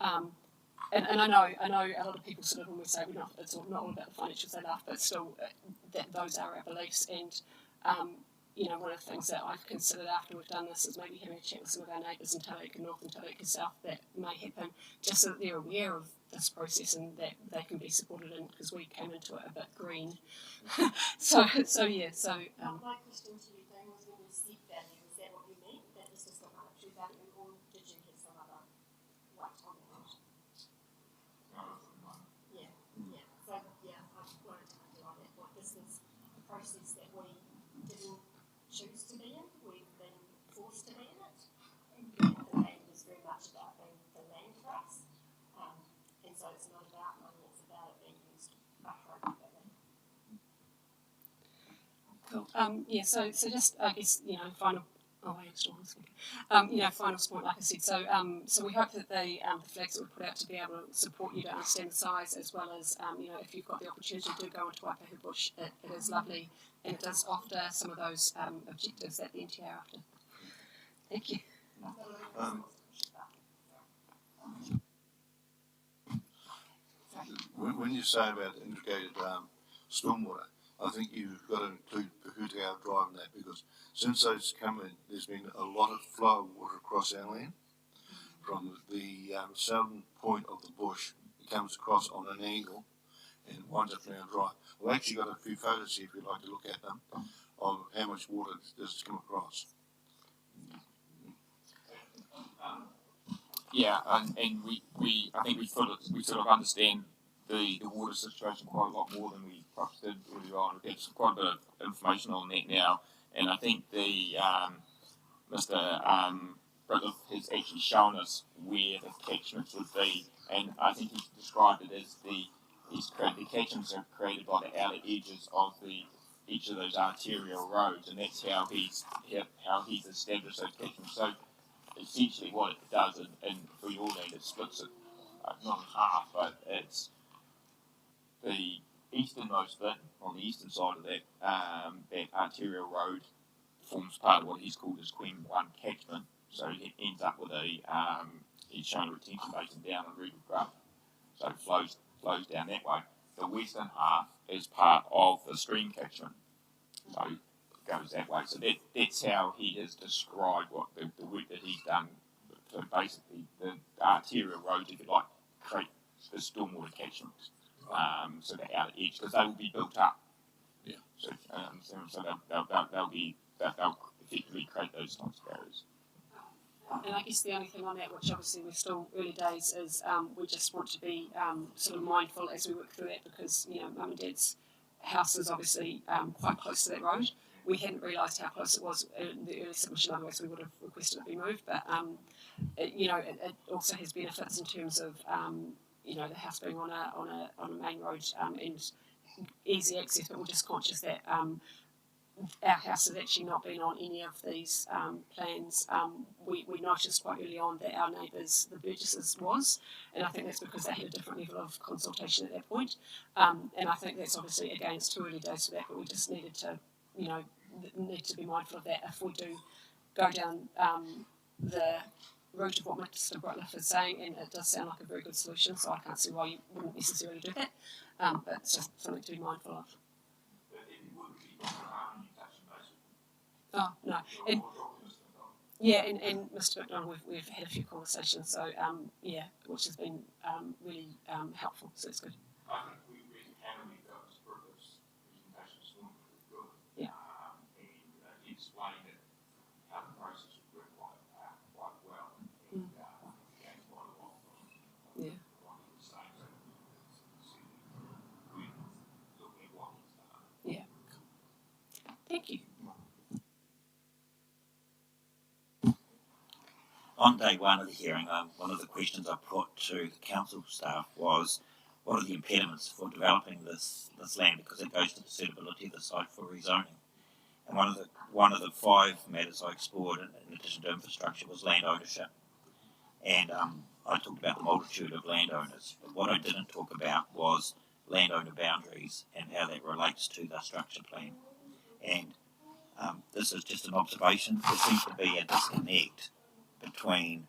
And I know a lot of people sort of, when we say it's not all about the financials, they laugh, but still that those are our beliefs. And one of the things that I've considered after we've done this is maybe having a chat with some of our neighbours in Tara-Ika North and Tara-Ika South that may happen, just so that they're aware of this process and that they can be supported in, because we came into it a bit green. so yeah. So my question to you, Dan, was when you said value, is that what you meant? That this is the monetary value, or did you have some other weight on that? Yeah. So yeah, I wanted to underline that point. This is a process that we didn't choose to be in. We've been forced to be in it. And the land is very much about being the land for us. And so it's not about money, it's about it being used appropriately. Cool. So just, I guess, final. Oh, I still want to speak. Final point, like I said. So we hope that the flags that we put out to be able to support you to understand the size, as well as, if you've got the opportunity to go into Waipahu Bush, it is lovely, and it does offer some of those objectives that the NT are after. Thank you. When you say about integrated stormwater, I think you've got to include Pahutau Drive in that, because since those come in, there's been a lot of flow of water across our land. From the southern point of the bush, it comes across on an angle and winds up around Drive. I've actually got a few photos here if you'd like to look at them, of how much water has come across. Yeah, and we I think we sort of understand the water situation quite a lot more than we perhaps did earlier on. We've got quite a bit of information on that now, and I think the Mr. Britliff has actually shown us where the catchments would be, and I think he's described it as the catchments are created by the outer edges of each of those arterial roads, and that's how he's established those catchments. So essentially what it does in for your land, it splits it not in half, but it's the easternmost bit on the eastern side of that that arterial road forms part of what he's called his Queen 1 catchment. So it ends up with a he's shown a retention basin down in Rupert Grove, so it flows down that way. The western half is part of the stream catchment, so it goes that way. So that's how he has described what the work that he's done to basically the arterial roads, if you like, create the stormwater catchment, so the outer edge, because they will be built up. Yeah. So they'll effectively create those types of barriers. And I guess the only thing on that, which obviously we're still early days, is we just want to be sort of mindful as we work through that, because Mum and Dad's house is obviously quite close to that road. We hadn't realised how close it was in the early submission, otherwise we would have requested it be moved. But it also has benefits in terms of the house being on a main road and easy access. But we're just conscious that our house has actually not been on any of these plans. We noticed quite early on that our neighbours, the Burgesses, was, and I think that's because they had a different level of consultation at that point. And I think that's obviously, again, it's too early days for that, but we just needed to, need to be mindful of that if we do go down the route of what Mr. Brutliff is saying, and it does sound like a very good solution, so I can't see why you wouldn't necessarily do that. But it's just something to be mindful of. Oh, no. And Mr. McDonald, we've had a few conversations, so which has been really helpful, so it's good. I think we can make those purpose presentations good. Yeah. And he explained it, how the process would work quite well. And gained quite a lot from Yeah. what he was saying. So we look at what he's done. Yeah. Thank you. On day one of the hearing, one of the questions I put to the council staff was, what are the impediments for developing this land, because it goes to the suitability of the site for rezoning. And one of the 5 matters I explored in addition to infrastructure was land ownership. And I talked about the multitude of landowners, but what I didn't talk about was landowner boundaries and how that relates to the structure plan. And this is just an observation. There seems to be a disconnect between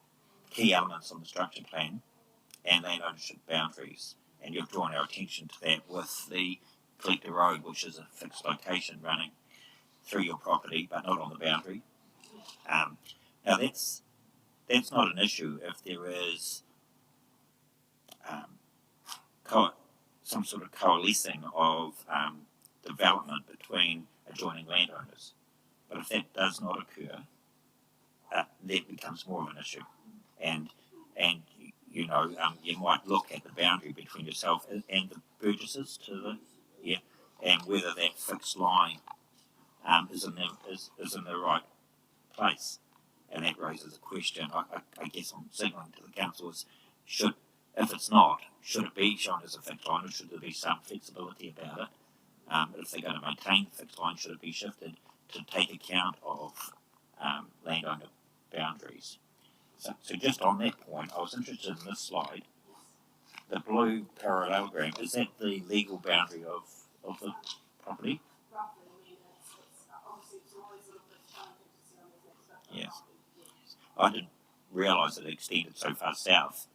key elements on the structure plan and land ownership boundaries. And you've drawn our attention to that with the Collector Road, which is a fixed location running through your property, but not on the boundary. Now that's not an issue if there is some sort of coalescing of development between adjoining landowners. But if that does not occur, that becomes more of an issue. And you might look at the boundary between yourself and the Burgesses and whether that fixed line is in the right place. And that raises a question. I guess I'm signaling to the council is, if it's not, should it be shown as a fixed line, or should there be some flexibility about it? If they're going to maintain the fixed line, should it be shifted to take account of landowner boundaries? So just on that point, I was interested in this slide. The blue parallelogram, is that the legal boundary of the property? Yes. I didn't realise that it extended so far south.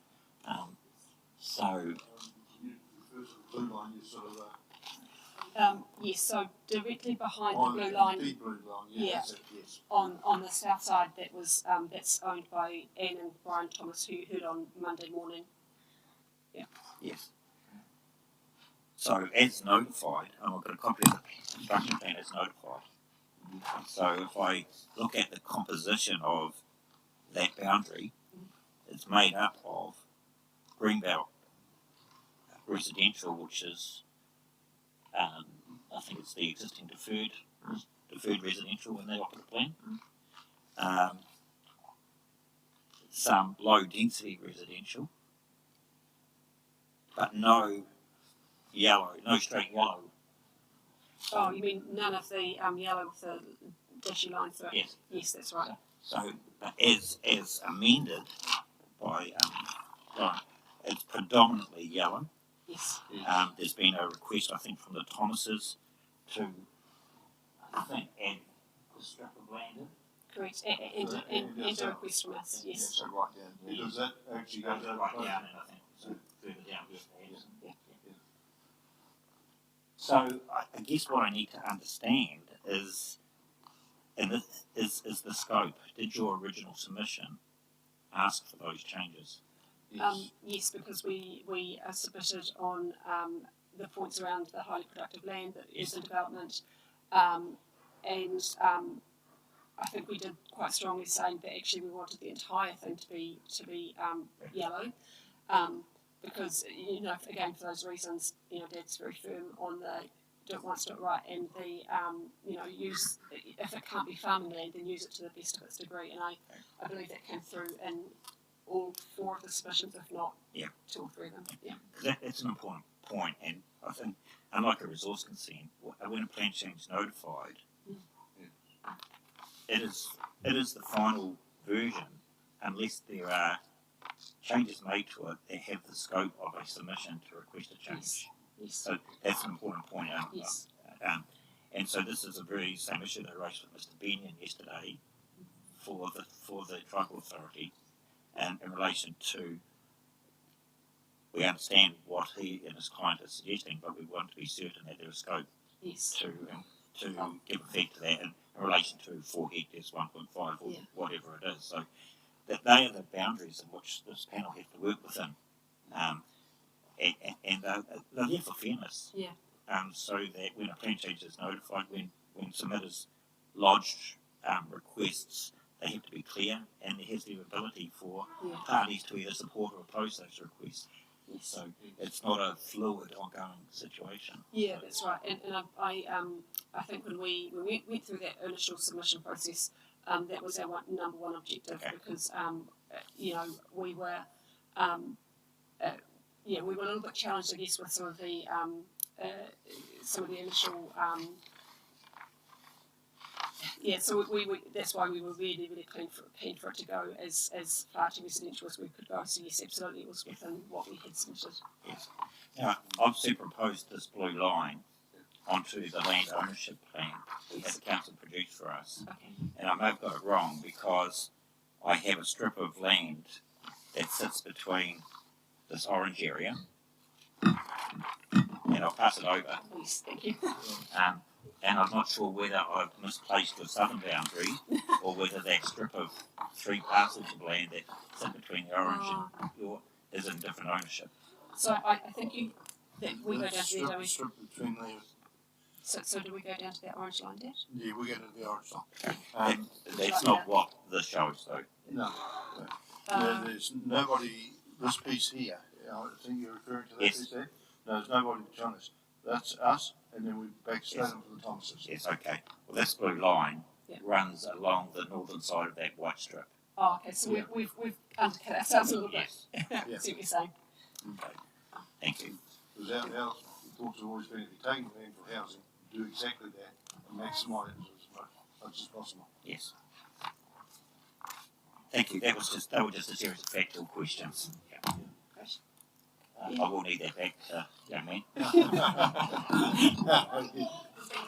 Yes, so directly behind the blue line. The blue line, Yeah. That's it, yes. On the south side, that was that's owned by Anne and Brian Thomas, who you heard on Monday morning. Yeah. Yes. So as notified, I've got a copy of the construction plan as notified. So if I look at the composition of that boundary, it's made up of Greenbelt residential, which is I think it's the existing deferred residential in the operative plan. Some low density residential, but no straight yellow. Oh, you mean none of the yellow with the dashy line through it? Yes. Yes, that's right. So as amended by it's predominantly yellow. Yes. There's been a request, I think, from the Thomases to, add a strip of land in. correct, and a request from us, Yeah, yes. so right down, because that actually goes over. Right both. down, and I think so further down. Yeah. So I guess what I need to understand is, is the scope. Did your original submission ask for those changes? Yes. Yes, because we submitted on the points around the highly productive land, the urban development, and I think we did quite strongly saying that actually we wanted the entire thing to be yellow, because again for those reasons, Dad's very firm on the do it once, do it right, and the use, if it can't be farming land, then use it to the best of its degree, and I believe that came through in all 4 of the submissions, if not 2 or 3 of them. Yeah, Because that's an important point, and I think, unlike a resource consent, when a plan change is notified, it is the final version, unless there are changes made to it that have the scope of a submission to request a change. yes, So that's an important point. yes. And so this is a very same issue that I raised with Mr. Benyon yesterday for the tribal authority, and in relation to, we understand what he and his client are suggesting, but we want to be certain that there is scope to give effect to that in relation to 4 hectares, 1.5 or whatever it is. So that they are the boundaries in which this panel has to work within. And they're there for fairness. Yeah. So that when a plan change is notified, when submitters lodge requests, they have to be clear, and there has to be ability for parties to either support or oppose those requests. Yes. So it's not a fluid, ongoing situation. Yeah, that's right. And I think when we went through that initial submission process, that was our number one objective, because we were we were a little bit challenged, I guess, with some of the initial so we that's why we were really keen for it to go as far to residential as we could go. So yes, absolutely, it was within what we had submitted. Yes. Now, I've superimposed this blue line onto the land ownership plan that the council produced for us. Okay. And I may have got it wrong, because I have a strip of land that sits between this orange area, and I'll pass it over. Please, thank you. And I'm not sure whether I've misplaced your southern boundary, or whether that strip of 3 parcels of land that sit between the orange and your is in different ownership. So I think that we go down to there, don't we? Strip between there. So do we go down to that orange line, Dad? Yeah, we go to the orange line. That's not what this shows, though. No. There's nobody, this piece here, I think you're referring to that piece there? No, there's nobody between us. That's us, and then we back straight onto the Thomases. Yes, okay. Well, this blue line runs along the northern side of that white strip. Oh, okay. So we've undercut ourselves a little bit. Yes. See what you're saying. Okay. Thank you. Because our thoughts have always been, if you're taking land for housing, do exactly that and maximise it as much as possible. Yes. Thank you. They were just a series of factual questions. Yeah. I will need that back, young man.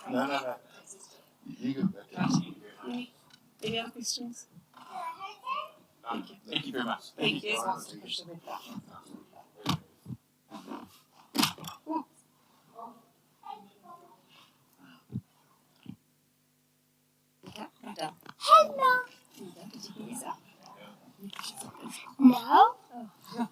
No. You go back. Any other questions? Thank you. Thank you very much. Thank you. Hello. No.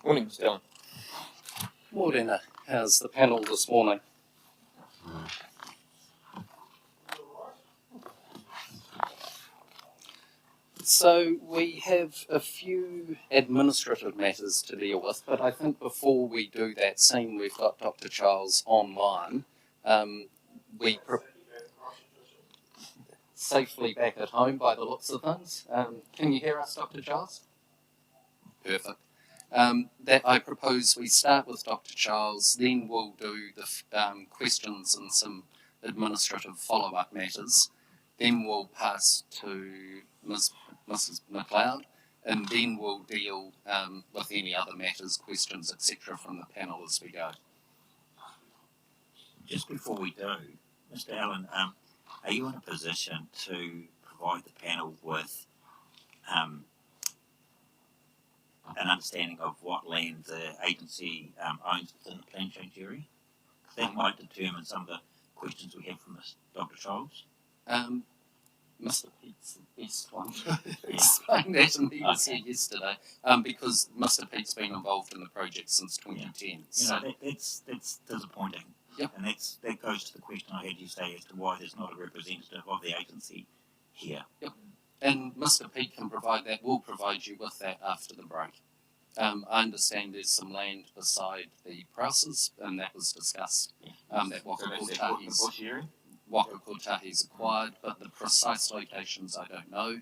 Morning, Mr. Allen. Morning. How's the panel this morning? So we have a few administrative matters to deal with, but I think before we do that, seeing we've got Dr. Charles online, safely back at home by the looks of things. Can you hear us, Dr. Charles? Perfect. That I propose we start with Dr. Charles, then we'll do the questions and some administrative follow-up matters. Then we'll pass to Mrs. McLeod, and then we'll deal with any other matters, questions, etc. from the panel as we go. Just before we do, Mr. Allen, are you in a position to provide the panel with an understanding of what land the agency owns within the plan change area? That might determine some of the questions we have from Dr. Charles. Mr. Pete's the best one to explain that, and he was here yesterday, because Mr. Pete's been involved in the project since 2010. So that's disappointing. Yep. And that goes to the question I had you say as to why there's not a representative of the agency here. Yep. And Mr. Pete can provide that. We'll provide you with that after the break. I understand there's some land beside the Prouses, and that was discussed. That Waka Kotahi's acquired, but the precise locations I don't know.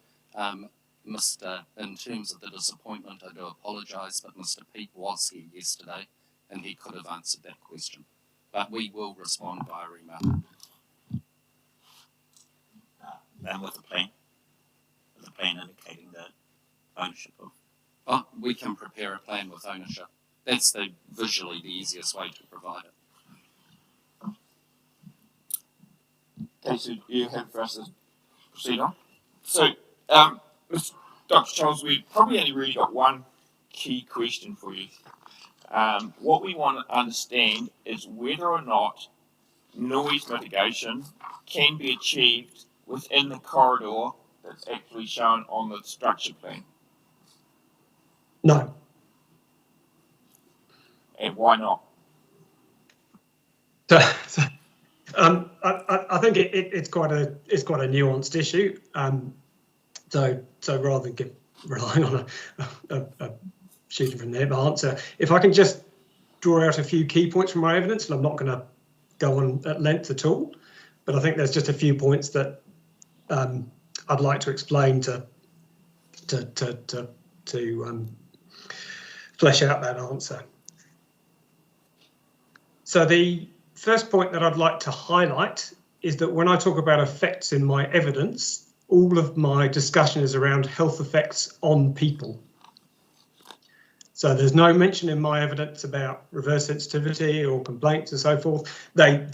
In terms of the disappointment, I do apologise, but Mr. Pete was here yesterday, and he could have answered that question. But we will respond via email. And with the plan indicating the ownership of. Oh, we can prepare a plan with ownership. That's visually the easiest way to provide it. Okay, so you have for us to proceed on. So, Dr. Charles, we probably only really got one key question for you. What we want to understand is whether or not noise mitigation can be achieved within the corridor that's actually shown on the structure plan. No. And why not? I think it's quite a nuanced issue. So rather than relying on a shooting from there answer, if I can just draw out a few key points from my evidence, and I'm not going to go on at length at all, but I think there's just a few points that I'd like to explain to flesh out that answer. So the first point that I'd like to highlight is that when I talk about effects in my evidence, all of my discussion is around health effects on people. So there's no mention in my evidence about reverse sensitivity or complaints and so forth. They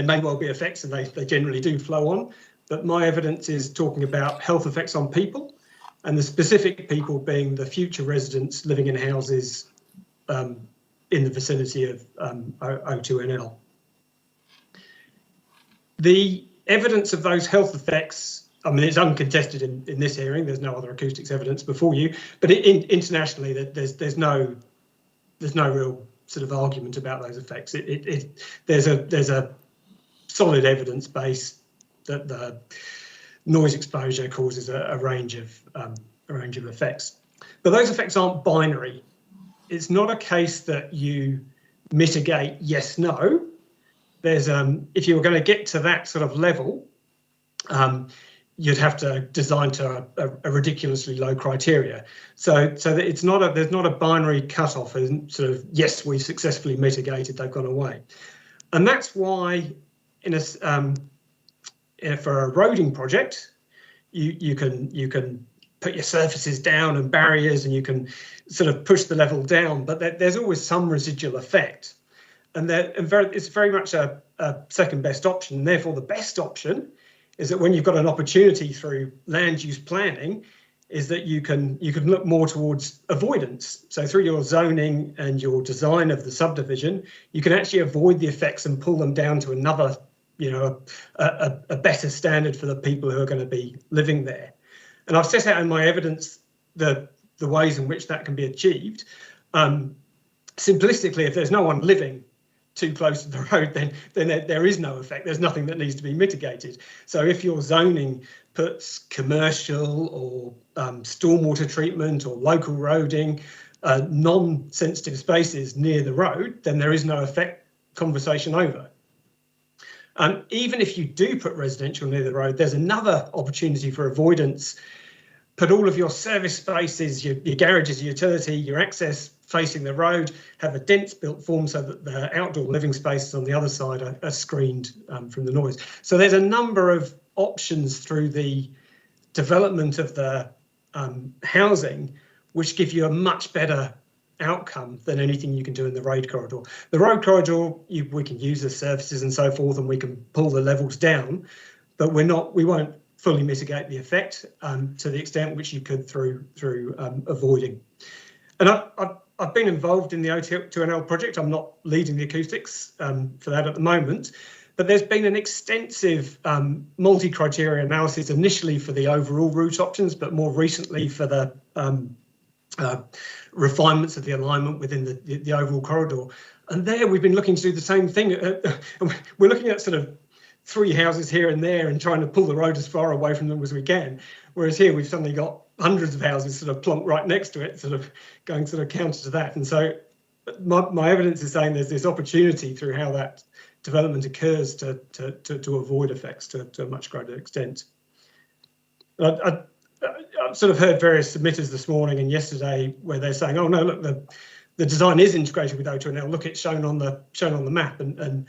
may well be effects, and they generally do flow on, but my evidence is talking about health effects on people, and the specific people being the future residents living in houses in the vicinity of O2NL. The evidence of those health effects, I mean, it's uncontested in this hearing. There's no other acoustics evidence before you, but internationally, there's no real sort of argument about those effects. There's a solid evidence base that the noise exposure causes a range of effects, but those effects aren't binary. It's not a case that you mitigate yes, no. There's if you were going to get to that sort of level, you'd have to design to a ridiculously low criteria. So that there's not a binary cutoff and sort of yes, we've successfully mitigated, they've gone away, and that's why for a roading project, you can put your surfaces down and barriers, and you can sort of push the level down, but there's always some residual effect, and it's very much a second best option. And therefore, the best option is that when you've got an opportunity through land use planning, is that you can look more towards avoidance. So through your zoning and your design of the subdivision, you can actually avoid the effects and pull them down to another, a better standard for the people who are going to be living there. And I've set out in my evidence the ways in which that can be achieved. simplistically, if there's no one living too close to the road, then there is no effect. There's nothing that needs to be mitigated. So if your zoning puts commercial or stormwater treatment or local roading, non-sensitive spaces near the road, then there is no effect. Conversation over. Even if you do put residential near the road, there's another opportunity for avoidance. Put all of your service spaces, your garages, your utility, your access facing the road, have a dense built form so that the outdoor living spaces on the other side are screened from the noise. So there's a number of options through the development of the housing which give you a much better outcome than anything you can do in the road corridor. The road corridor, we can use the surfaces and so forth, and we can pull the levels down, but we won't fully mitigate the effect to the extent which you could through avoiding. And I've been involved in the O2NL project. I'm not leading the acoustics for that at the moment, but there's been an extensive multi-criteria analysis initially for the overall route options, but more recently for the refinements of the alignment within the overall corridor. And there we've been looking to do the same thing. We're looking at sort of 3 houses here and there and trying to pull the road as far away from them as we can. Whereas here we've suddenly got hundreds of houses sort of plonked right next to it, sort of going sort of counter to that. And so my evidence is saying there's this opportunity through how that development occurs to avoid effects to a much greater extent. I've sort of heard various submitters this morning and yesterday where they're saying, oh no, look, the design is integrated with O2NL. Look, it's shown on the map, and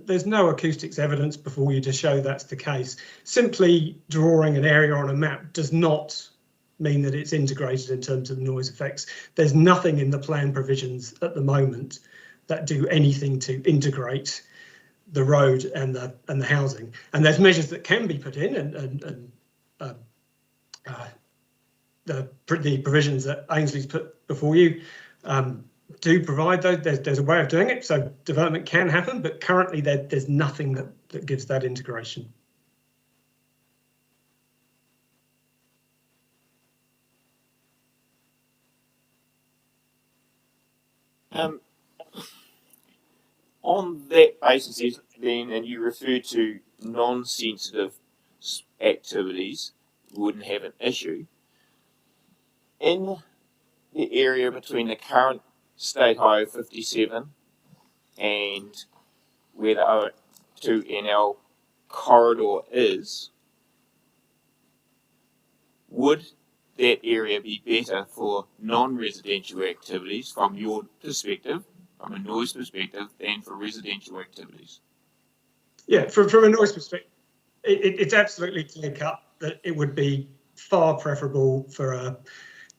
there's no acoustics evidence before you to show that's the case. Simply drawing an area on a map does not mean that it's integrated in terms of noise effects. There's nothing in the plan provisions at the moment that do anything to integrate the road and the housing. And there's measures that can be put in, and the provisions that Ainsley's put before you do provide those. There's a way of doing it, so development can happen, but currently there's nothing that gives that integration. On that basis, then, and you refer to non-sensitive activities wouldn't have an issue. In the area between the current State Highway 57 and where the O2NL corridor is, would that area be better for non-residential activities from your perspective, from a noise perspective, than for residential activities? Yeah, from a noise perspective, it's absolutely clear cut that it would be far preferable for a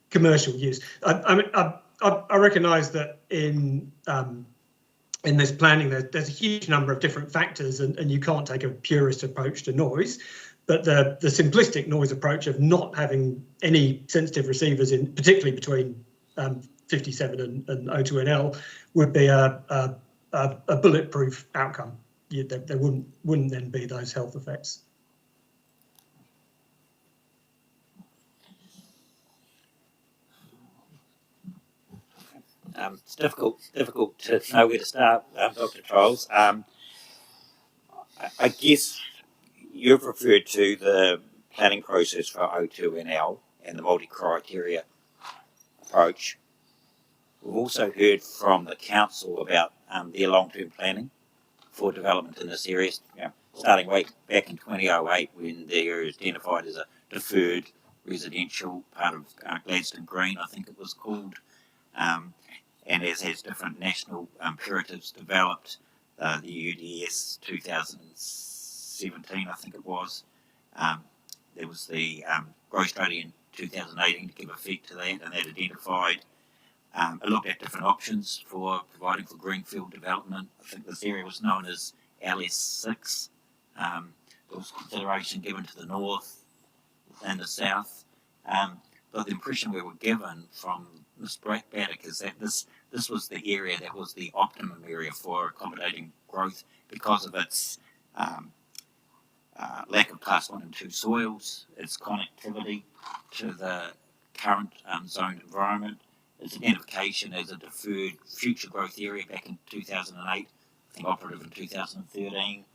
commercial use. I recognise that in this planning, there's a huge number of different factors, and you can't take a purist approach to noise. But the simplistic noise approach of not having any sensitive receivers in, particularly between 57 and O2NL, would be a bulletproof outcome. There wouldn't then be those health effects. It's difficult to know where to start, Dr. Charles. I guess you've referred to the planning process for O2NL and the multi-criteria approach. We've also heard from the council about their long-term planning for development in this area, starting way back in 2008 when the area was identified as a deferred residential part of Gladstone Green, I think it was called. And as has different national imperatives developed, the UDS 2017, I think it was, there was the growth study in 2018 to give effect to that, and that identified, it looked at different options for providing for greenfield development. I think this area was known as LS6. There was consideration given to the north and the south, but the impression we were given from Ms. Braddock is that this was the area that was the optimum area for accommodating growth because of its lack of class 1 and 2 soils, its connectivity to the current zoned environment, its identification as a deferred future growth area back in 2008, I think operative in 2013.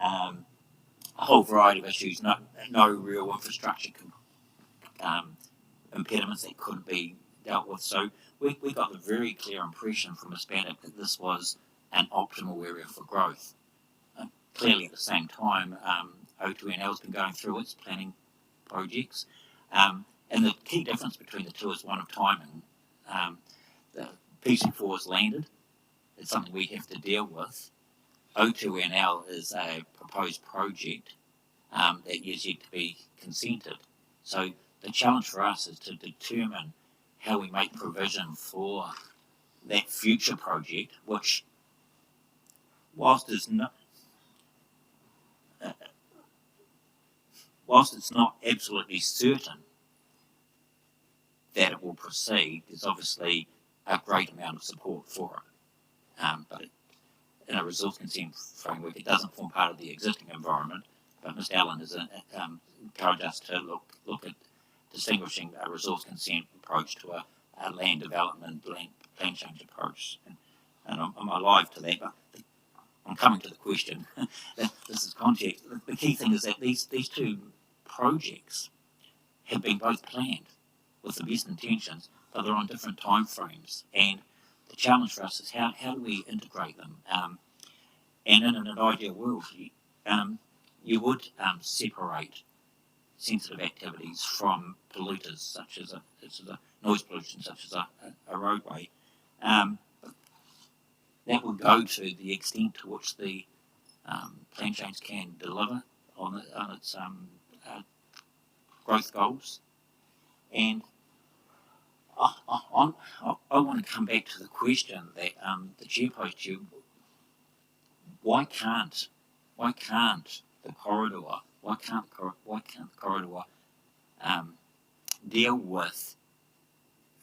A whole variety of issues, no real infrastructure impediments that could be dealt with. So we got the very clear impression from Hispanic that this was an optimal area for growth. Clearly, at the same time, O2NL has been going through its planning projects. And the key difference between the two is one of timing. The PC4 has landed. It's something we have to deal with. O2NL is a proposed project that is yet to be consented. So the challenge for us is to determine how we make provision for that future project, which, whilst it's not absolutely certain that it will proceed, there's obviously a great amount of support for it. But in a resource consent framework, it doesn't form part of the existing environment. But Mr. Allen has encouraged us to look at distinguishing a resource consent approach to a land development, plan change approach. And I'm alive to that, but I'm coming to the question. This is context. The key thing is that these two projects have been both planned with the best intentions, but they're on different time frames. And the challenge for us is how do we integrate them? And in an ideal world, you would separate sensitive activities from polluters, such as a noise pollution, such as a roadway. That would go to the extent to which the plan change can deliver on its growth goals. And I want to come back to the question that the chair posed to you. Why can't the corridor deal with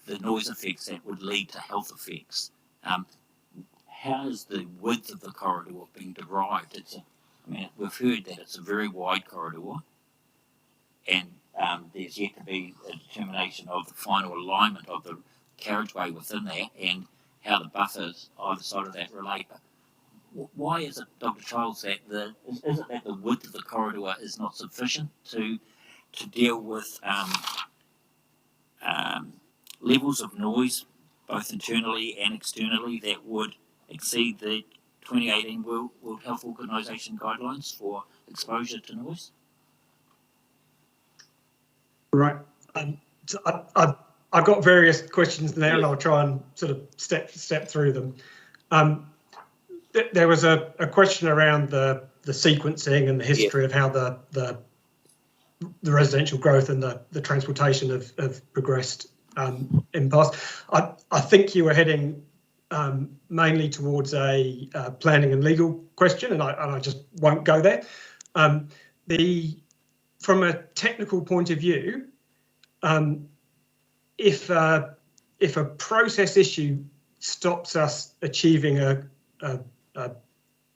the noise effects that would lead to health effects? How is the width of the corridor being derived? We've heard that it's a very wide corridor, and there's yet to be a determination of the final alignment of the carriageway within that and how the buffers either side of that relate. But why is it, Dr. Childs, that is it that the width of the corridor is not sufficient to deal with levels of noise, both internally and externally, that would exceed the 2018 World Health Organization guidelines for exposure to noise? Right. So I've got various questions there, and I'll try and sort of step through them. There was a question around the sequencing and the history of how the residential growth and the transportation have progressed in the past. I think you were heading mainly towards a planning and legal question, and I just won't go there. From a technical point of view, if a process issue stops us achieving an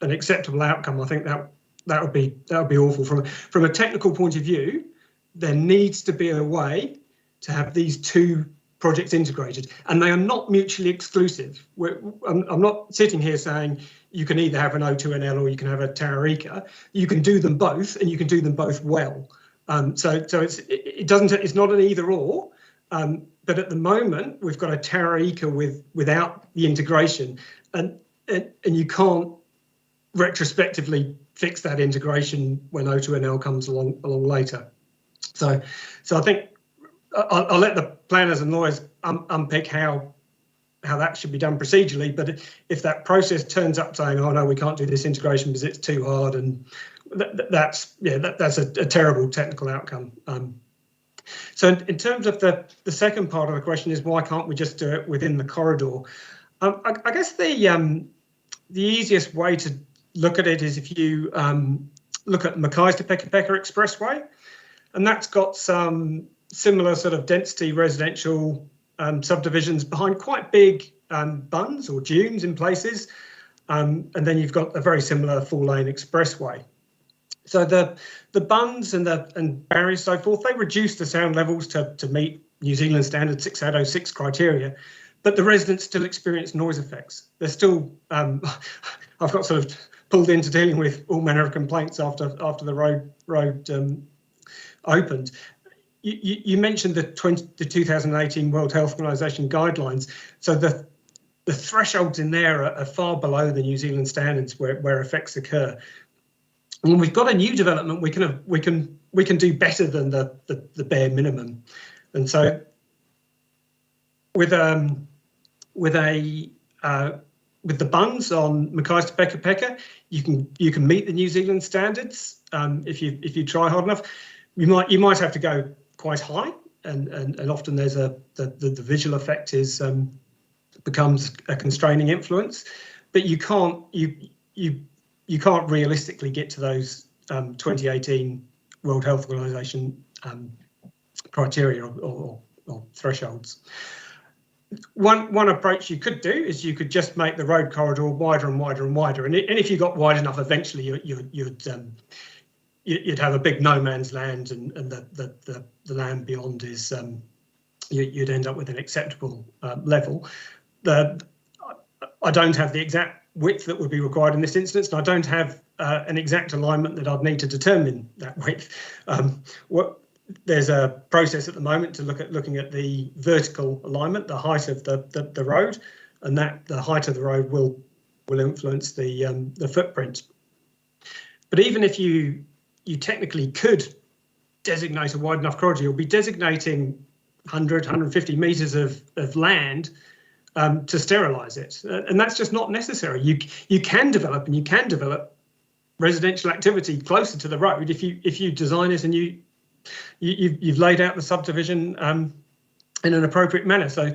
acceptable outcome, I think that would be awful. From a technical point of view, there needs to be a way to have these two projects integrated, and they are not mutually exclusive. I'm not sitting here saying you can either have an O2NL or you can have a Tara-Ika. You can do them both, and you can do them both well. So it's not an either or. But at the moment, we've got a Tara-Ika without the integration, and you can't retrospectively fix that integration when O2NL comes along later. So I think I'll let the planners and lawyers unpick how that should be done procedurally. But if that process turns up saying, "Oh no, we can't do this integration because it's too hard," and that's a terrible technical outcome. So in terms of the second part of the question is, why can't we just do it within the corridor? I guess the easiest way to look at it is if you look at Mackay's to Peka Peka Expressway, and that's got some similar sort of density residential subdivisions behind quite big buns or dunes in places, and then you've got a very similar 4-lane expressway. So the buns and barriers, so forth, they reduce the sound levels to meet New Zealand standard 6806 criteria, but the residents still experience noise effects. They're still, I've got sort of pulled into dealing with all manner of complaints after the road opened. You mentioned the 2018 World Health Organization guidelines. So the thresholds in there are far below the New Zealand standards where effects occur. When we've got a new development, we can do better than the bare minimum. And so with the bunds on Mackay's to Peka Peka, you can meet the New Zealand standards if you try hard enough. You might have to go quite high, and often there's the visual effect becomes a constraining influence, but you can't realistically get to those 2018 World Health Organization criteria or thresholds. One approach you could do is you could just make the road corridor wider and wider and wider, and if you got wide enough, eventually you'd have a big no man's land, and the land beyond is you'd end up with an acceptable level. I don't have the exact width that would be required in this instance, and I don't have an exact alignment that I'd need to determine that width. There's a process at the moment to looking at the vertical alignment, the height of the road, and that the height of the road will influence the footprint. But even if you technically could designate a wide enough corridor, you'll be designating 100, 150 metres of land to sterilise it, and that's just not necessary. You can develop residential activity closer to the road if you design it and you've laid out the subdivision in an appropriate manner. So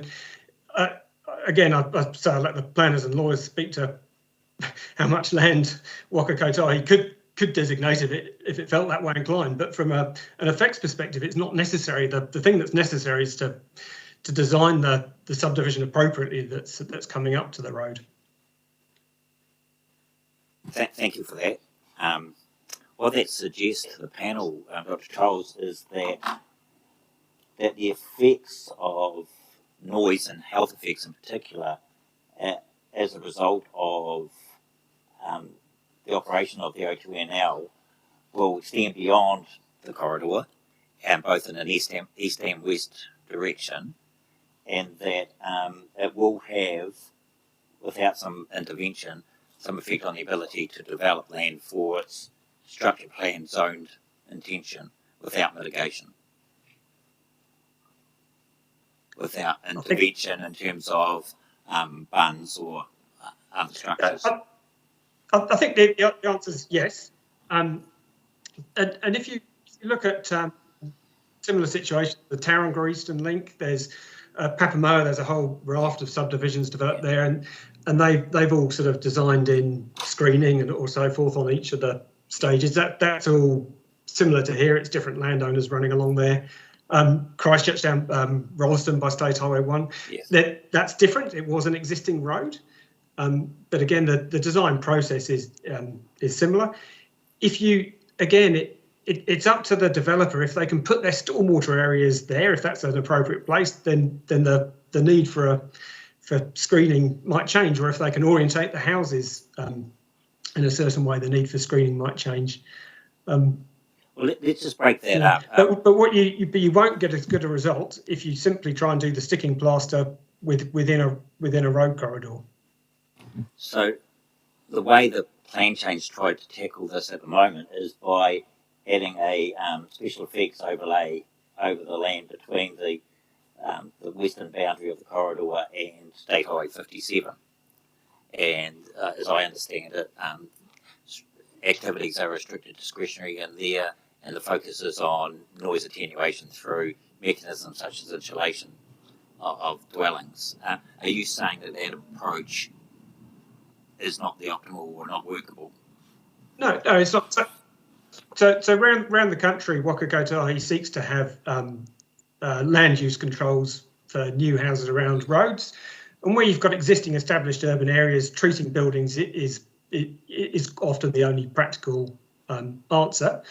again, I let the planners and lawyers speak to how much land Waka Kotahi could designate if it felt that way inclined. But from an effects perspective, it's not necessary. The thing that's necessary is to design the subdivision appropriately that's coming up to the road. Thank you for that. What that suggests to the panel, Dr. Charles, is that the effects of noise and health effects in particular, as a result of the operation of the O2NL, will extend beyond the corridor, and both in an east and west direction, and that it will have, without some intervention, some effect on the ability to develop land for its structure plan zoned intention without mitigation, without intervention in terms of bunds or other structures. I think the answer is yes. And if you look at similar situations, the Tara-Ika Eastern Link, there's Papamoa, there's a whole raft of subdivisions developed there, and they've all sort of designed in screening and or so forth on each of the stages. That's all similar to here. It's different landowners running along there. Christchurch down Rolleston by State Highway 1. Yes. That's different. It was an existing road. But again, the design process is similar. If you, again, it's up to the developer. If they can put their stormwater areas there, if that's an appropriate place, then the need for screening might change. Or if they can orientate the houses in a certain way, the need for screening might change. Well, let's just break that up. But what you won't get as good a result if you simply try and do the sticking plaster within a road corridor. So the way the plan change tried to tackle this at the moment is by adding a special effects overlay over the land between the western boundary of the corridor and State Highway 57. And as I understand it, activities are restricted discretionary in there, and the focus is on noise attenuation through mechanisms such as insulation of dwellings. Are you saying that approach is not the optimal or not workable? No, it's not. So around the country, Waka Kotahi seeks to have land use controls for new houses around roads, and where you've got existing established urban areas, treating buildings is often the only practical answer.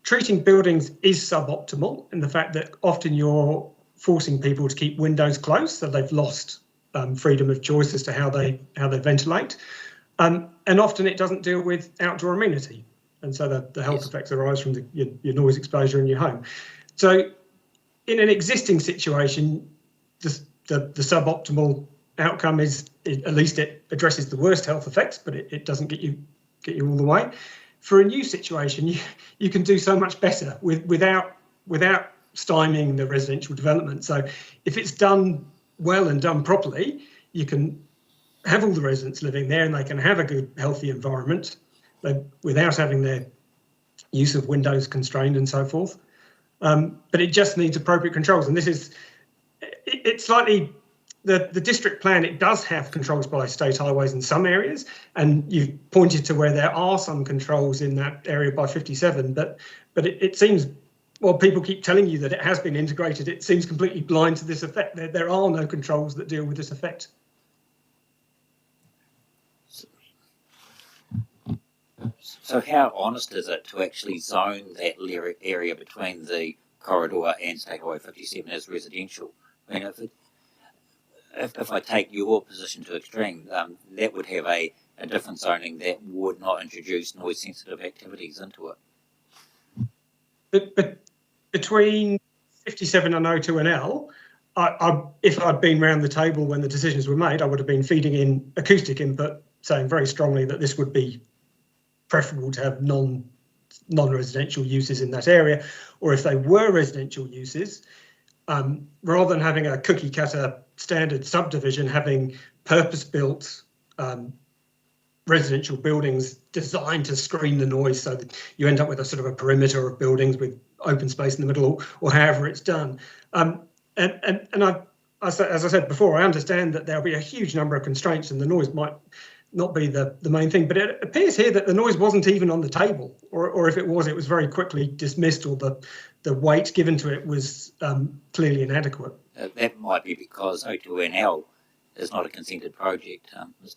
Treating buildings is suboptimal in the fact that often you're forcing people to keep windows closed, so they've lost freedom of choice as to how they ventilate, and often it doesn't deal with outdoor amenity, and so the health effects arise from your noise exposure in your home. So, in an existing situation, the suboptimal outcome is, at least it addresses the worst health effects, but it doesn't get you all the way. For a new situation, you can do so much better without stymieing the residential development. So if it's done well and done properly, you can have all the residents living there and they can have a good, healthy environment without having their use of windows constrained and so forth. But it just needs appropriate controls. And this is, it's slightly, the district plan, it does have controls by state highways in some areas. And you've pointed to where there are some controls in that area by 57, but it seems, well, people keep telling you that it has been integrated. It seems completely blind to this effect. There are no controls that deal with this effect. So how honest is it to actually zone that area between the corridor and State Highway 57 as residential? I mean, if I take your position to extreme, that would have a different zoning that would not introduce noise-sensitive activities into it. But between 57 and O2 and L, if I'd been round the table when the decisions were made, I would have been feeding in acoustic input, saying very strongly that this would be preferable to have non-residential uses in that area, or if they were residential uses, rather than having a cookie cutter standard subdivision, having purpose-built residential buildings designed to screen the noise so that you end up with a sort of a perimeter of buildings with open space in the middle, or however it's done. And as I said before, I understand that there'll be a huge number of constraints and the noise might not be the main thing, but it appears here that the noise wasn't even on the table, or if it was very quickly dismissed, or the weight given to it was clearly inadequate. That might be because O2NL is not a consented project,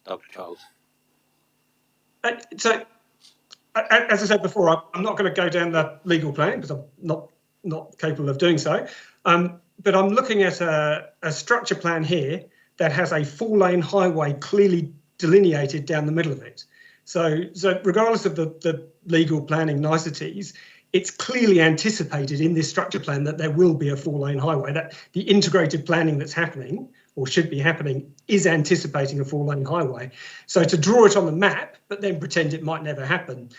Dr. Charles. So, as I said before, I'm not going to go down the legal plan because I'm not capable of doing so. But I'm looking at a structure plan here that has a 4-lane highway clearly delineated down the middle of it. So regardless of the legal planning niceties, it's clearly anticipated in this structure plan that there will be a 4-lane highway, that the integrated planning that's happening or should be happening is anticipating a 4-lane highway. So to draw it on the map, but then pretend it might never happen,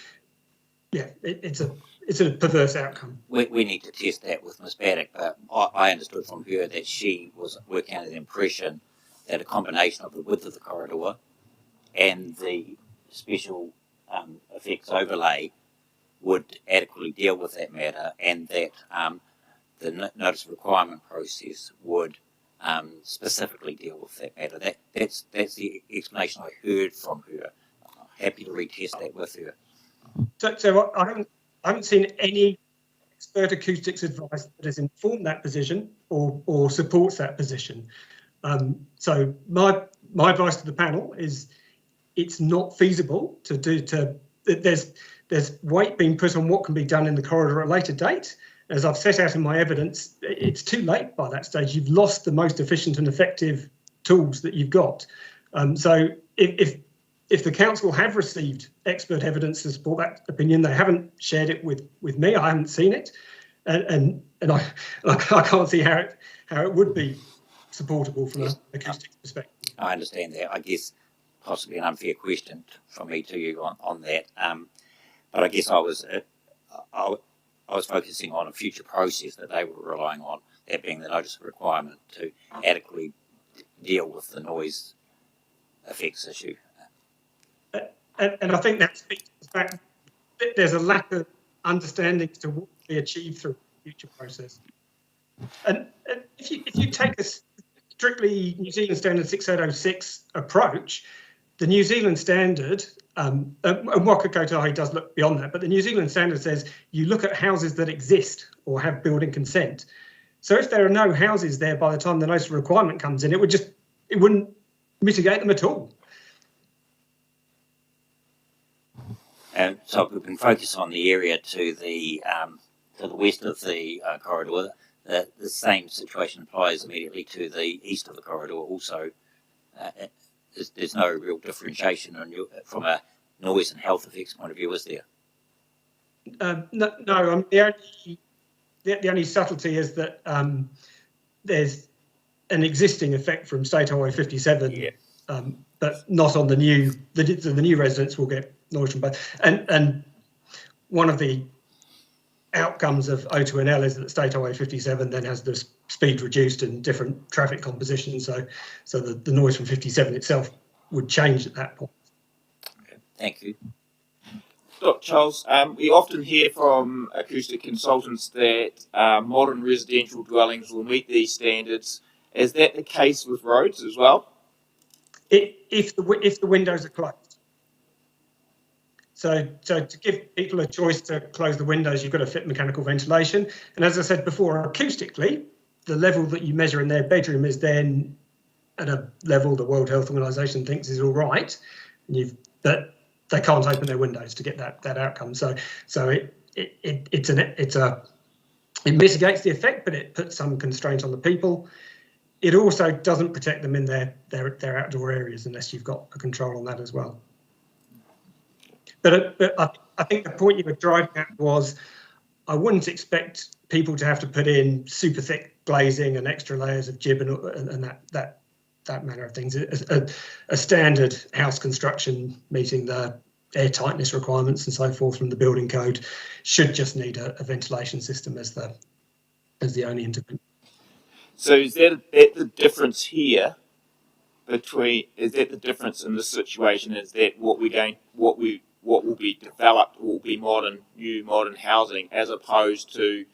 yeah, it's a perverse outcome. We need to test that with Ms. Baddock, but I understood from her that she was working under the impression that a combination of the width of the corridor and the special effects overlay would adequately deal with that matter, and that the notice of requirement process would specifically deal with that matter. That's the explanation I heard from her. I'm happy to retest that with her. So I haven't seen any expert acoustics advice that has informed that position or supports that position. So my advice to the panel is it's not feasible to do. There's weight being put on what can be done in the corridor at a later date. As I've set out in my evidence, it's too late by that stage. You've lost the most efficient and effective tools that you've got. So if the council have received expert evidence to support that opinion, they haven't shared it with me. I haven't seen it, and I can't see how it would be supportable from an acoustic perspective. I understand that. I guess possibly an unfair question from me to you on that. But I guess I was focusing on a future process that they were relying on, that being the notice of requirement to adequately deal with the noise effects issue. And I think that speaks to the fact that there's a lack of understanding as to what will be achieved through the future process. And if you take a strictly New Zealand Standard 6806 approach, the New Zealand Standard, and Waka Kotahi does look beyond that, but the New Zealand Standard says you look at houses that exist or have building consent. So if there are no houses there by the time the notice of requirement comes in, it wouldn't mitigate them at all. And so we've been focused on the area to the west of the corridor. The same situation applies immediately to the east of the corridor also. there's no real differentiation from a noise and health effects point of view, is there? No. The only subtlety is that there's an existing effect from State Highway 57, but not on the new. The new residents will get noise from both. And one of the outcomes of O2NL is that State Highway 57 then has the speed reduced and different traffic composition, so the noise from 57 itself would change at that point. Okay, thank you. Dr. Charles, we often hear from acoustic consultants that modern residential dwellings will meet these standards. Is that the case with roads as well? If the windows are closed. So to give people a choice to close the windows, you've got to fit mechanical ventilation. And as I said before, acoustically, the level that you measure in their bedroom is then at a level the World Health Organization thinks is all right. But they can't open their windows to get that outcome. So it mitigates the effect, but it puts some constraint on the people. It also doesn't protect them in their outdoor areas unless you've got a control on that as well. But I think the point you were driving at was I wouldn't expect people to have to put in super thick glazing and extra layers of jib and that manner of things. A standard house construction meeting the air tightness requirements and so forth from the building code should just need a ventilation system as the only intervention. So is that the difference here is that the difference in this situation is that what will be developed will be new modern housing, as opposed to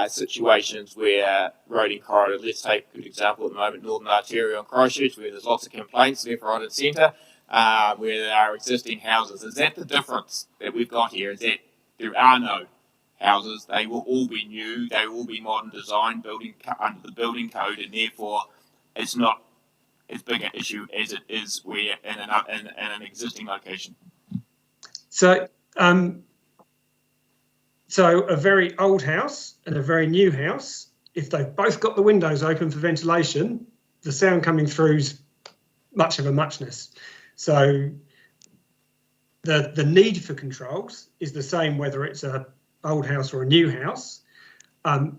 situations where roading corridors, let's take a good example at the moment, Northern Arterial and Christchurch, where there's lots of complaints left, right and centre, where there are existing houses. Is that the difference that we've got here? Is that there are no houses, they will all be new, they will be modern design, under the building code, and therefore it's not as big an issue as it is where in an existing location. So a very old house and a very new house, if they've both got the windows open for ventilation, the sound coming through's much of a muchness. So the need for controls is the same whether it's an old house or a new house.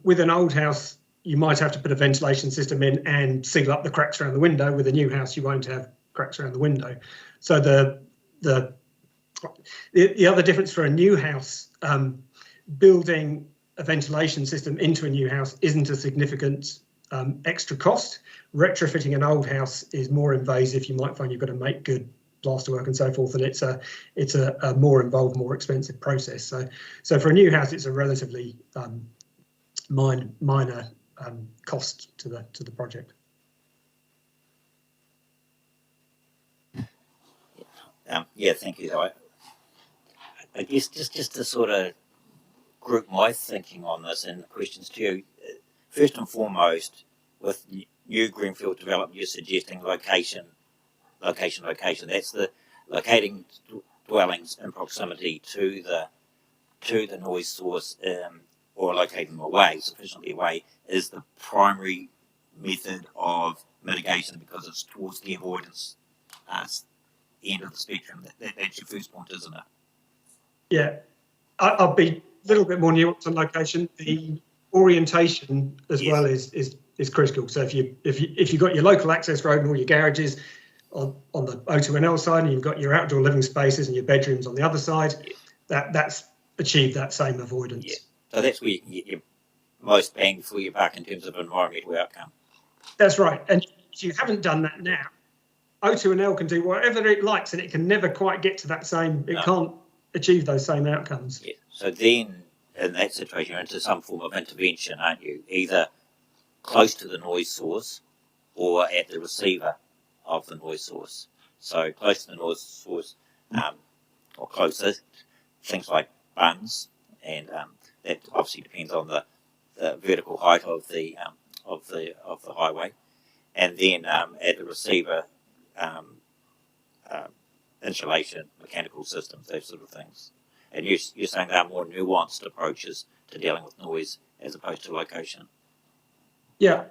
With an old house, you might have to put a ventilation system in and seal up the cracks around the window. With a new house, you won't have cracks around the window. So the other difference for a new house, building a ventilation system into a new house isn't a significant extra cost. Retrofitting an old house is more invasive. You might find you've got to make good plasterwork and so forth, and it's a more involved, more expensive process. So for a new house, it's a relatively minor cost to the project. Yeah, thank you. I guess just to sort of group my thinking on this and the questions to you, first and foremost, with new greenfield development, you're suggesting location. That's the locating dwellings in proximity to the noise source, or locating them away, sufficiently away, is the primary method of mitigation because it's towards the avoidance end of the spectrum. That's your first point, isn't it? Yeah, I'll be a little bit more nuanced on location. The orientation as well is critical. So if you've got your local access road and all your garages on the O2NL side, and you've got your outdoor living spaces and your bedrooms on the other side, that's achieved that same avoidance. Yeah. So that's where you can get your most bang for your buck in terms of environmental outcome. That's right. And if you haven't done that now, O2NL can do whatever it likes, and it can never quite get to that same. It can't achieve those same outcomes. Yeah. So then, in that situation, you're into some form of intervention, aren't you? Either close to the noise source or at the receiver of the noise source. So close to the noise source, or closer, things like bunds, and that obviously depends on the vertical height of the highway, and then at the receiver, insulation, mechanical systems, those sort of things. And you're saying there are more nuanced approaches to dealing with noise as opposed to location. Yeah,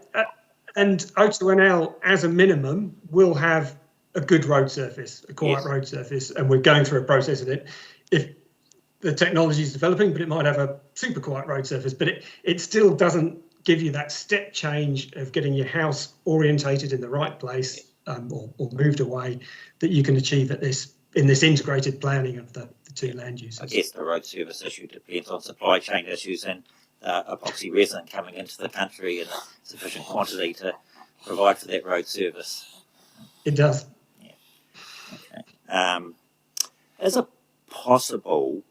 And O2NL, as a minimum, will have a good road surface, a quiet road surface, and we're going through a process of it. If the technology is developing, but it might have a super quiet road surface, but it still doesn't give you that step change of getting your house orientated in the right place, or moved away, that you can achieve at in this integrated planning of the two land uses. I guess the road service issue depends on supply chain issues and epoxy resin coming into the country in a sufficient quantity to provide for that road service. It does. Yeah. Okay. Is it possible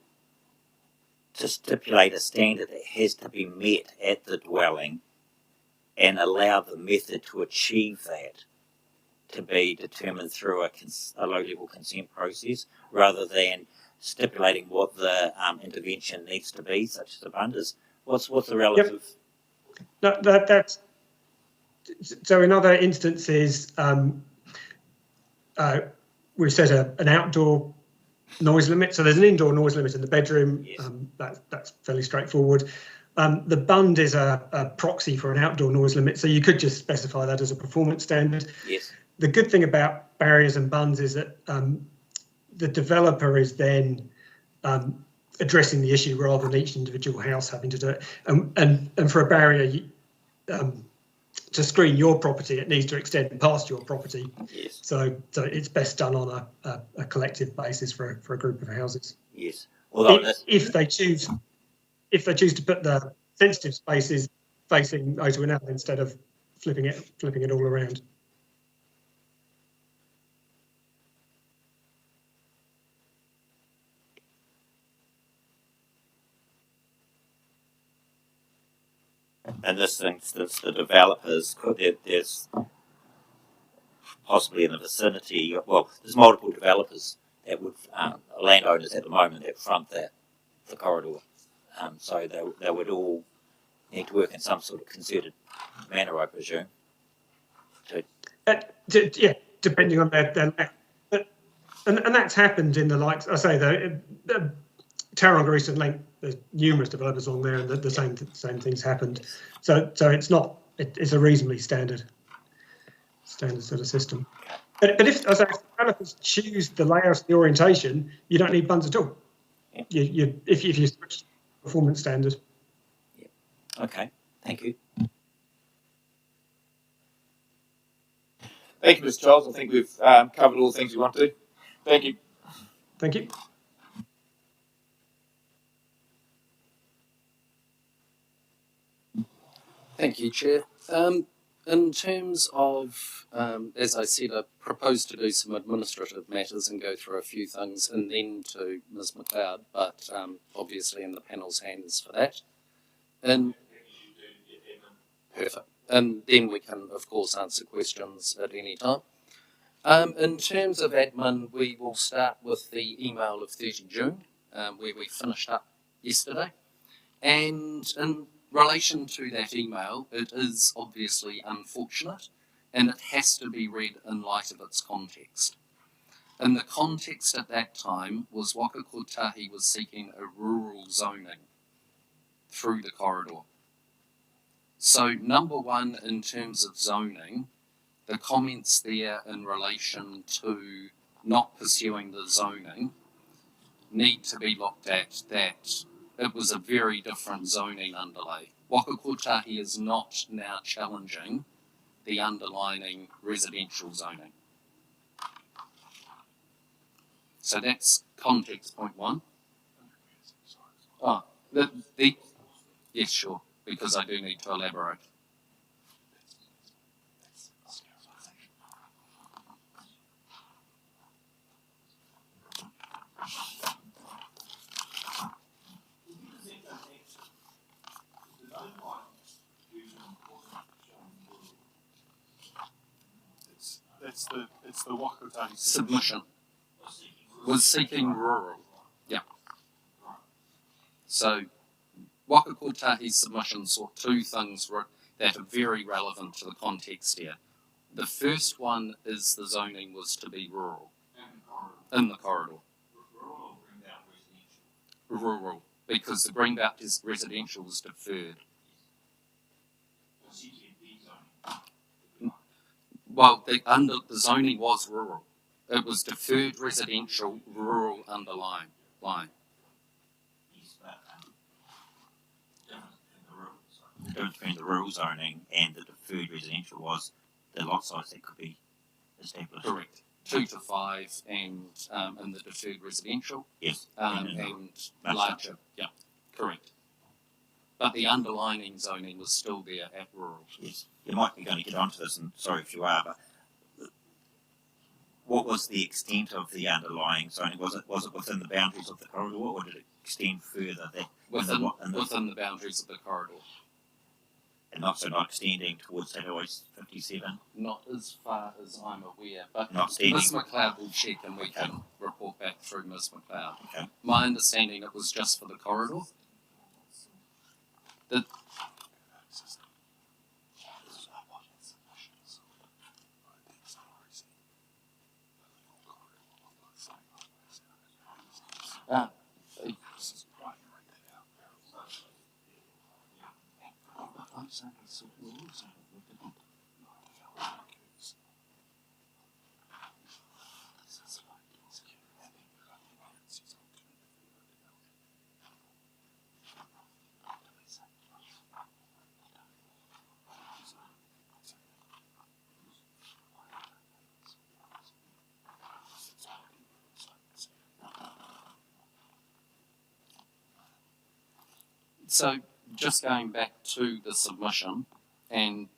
to stipulate a standard that has to be met at the dwelling and allow the method to achieve that to be determined through a low-level consent process, rather than stipulating what the intervention needs to be, such as abundance? What's the relative? Yep. That's so. In other instances, we've set an outdoor noise limit. So there's an indoor noise limit in the bedroom. Yes. That's fairly straightforward. The bund is a proxy for an outdoor noise limit, so you could just specify that as a performance standard. Yes. The good thing about barriers and bunds is that the developer is then addressing the issue rather than each individual house having to do it. And for a barrier to screen your property, it needs to extend past your property. Yes. So it's best done on a collective basis for a group of houses. Yes. Although if they choose to put the sensitive spaces facing O2NL instead of flipping it all around. in this instance, the developers there's possibly in the vicinity, well, there's multiple developers that would, landowners at the moment that front the corridor. So they would all need to work in some sort of concerted manner, I presume. Yeah, depending on their and that's happened in the likes. I say the Tara-Ika Eastern Link. There's numerous developers on there, and the same things happened. So it's not. It's a reasonably standard sort of system. But if developers choose the layout, the orientation, you don't need bunds at all. Yeah. If you switch performance standard. Yeah. Okay. Thank you. Thank you, Mr. Charles. I think we've covered all the things we want to. Thank you. Thank you. Thank you, Chair. In terms of, as I said, I propose to do some administrative matters and go through a few things and then to Ms McLeod, but obviously in the panel's hands for that. Perfect. And then we can, of course, answer questions at any time. In terms of admin, we will start with the email of 30 June, where we finished up yesterday. And in relation to that email, it is obviously unfortunate, and it has to be read in light of its context. And the context at that time was Waka Kotahi was seeking a rural zoning through the corridor. So number one, in terms of zoning, the comments there in relation to not pursuing the zoning need to be looked at, that it was a very different zoning underlay. Waka Kotahi is not now challenging the underlying residential zoning. So that's context point one. Oh, yes, sure, because I do need to elaborate. It's the Waka Kotahi submission. Was seeking rural. Yeah. So Waka Kotahi's submission saw two things that are very relevant to the context here. The first one is the zoning was to be rural. In the corridor. Rural. Because the Greenbelt is residential was deferred. Well, the zoning was rural. It was deferred residential rural underlying line. The difference between the rural zoning and the deferred residential was the lot size that could be established. Correct. 2 to 5 and in the deferred residential. Yes. And larger. Yeah, correct. But the underlying zoning was still there at rural. Yes. You might be going to get onto this, and sorry if you are, but what was the extent of the underlying zoning? Was it within the boundaries of the corridor, or did it extend further? Within the boundaries of the corridor. And not extending towards that OS 57? Not as far as I'm aware, but Ms. McLeod will check and we can report back through Ms. McLeod. Okay. My understanding it was just for the corridor. So just going back to the submission, and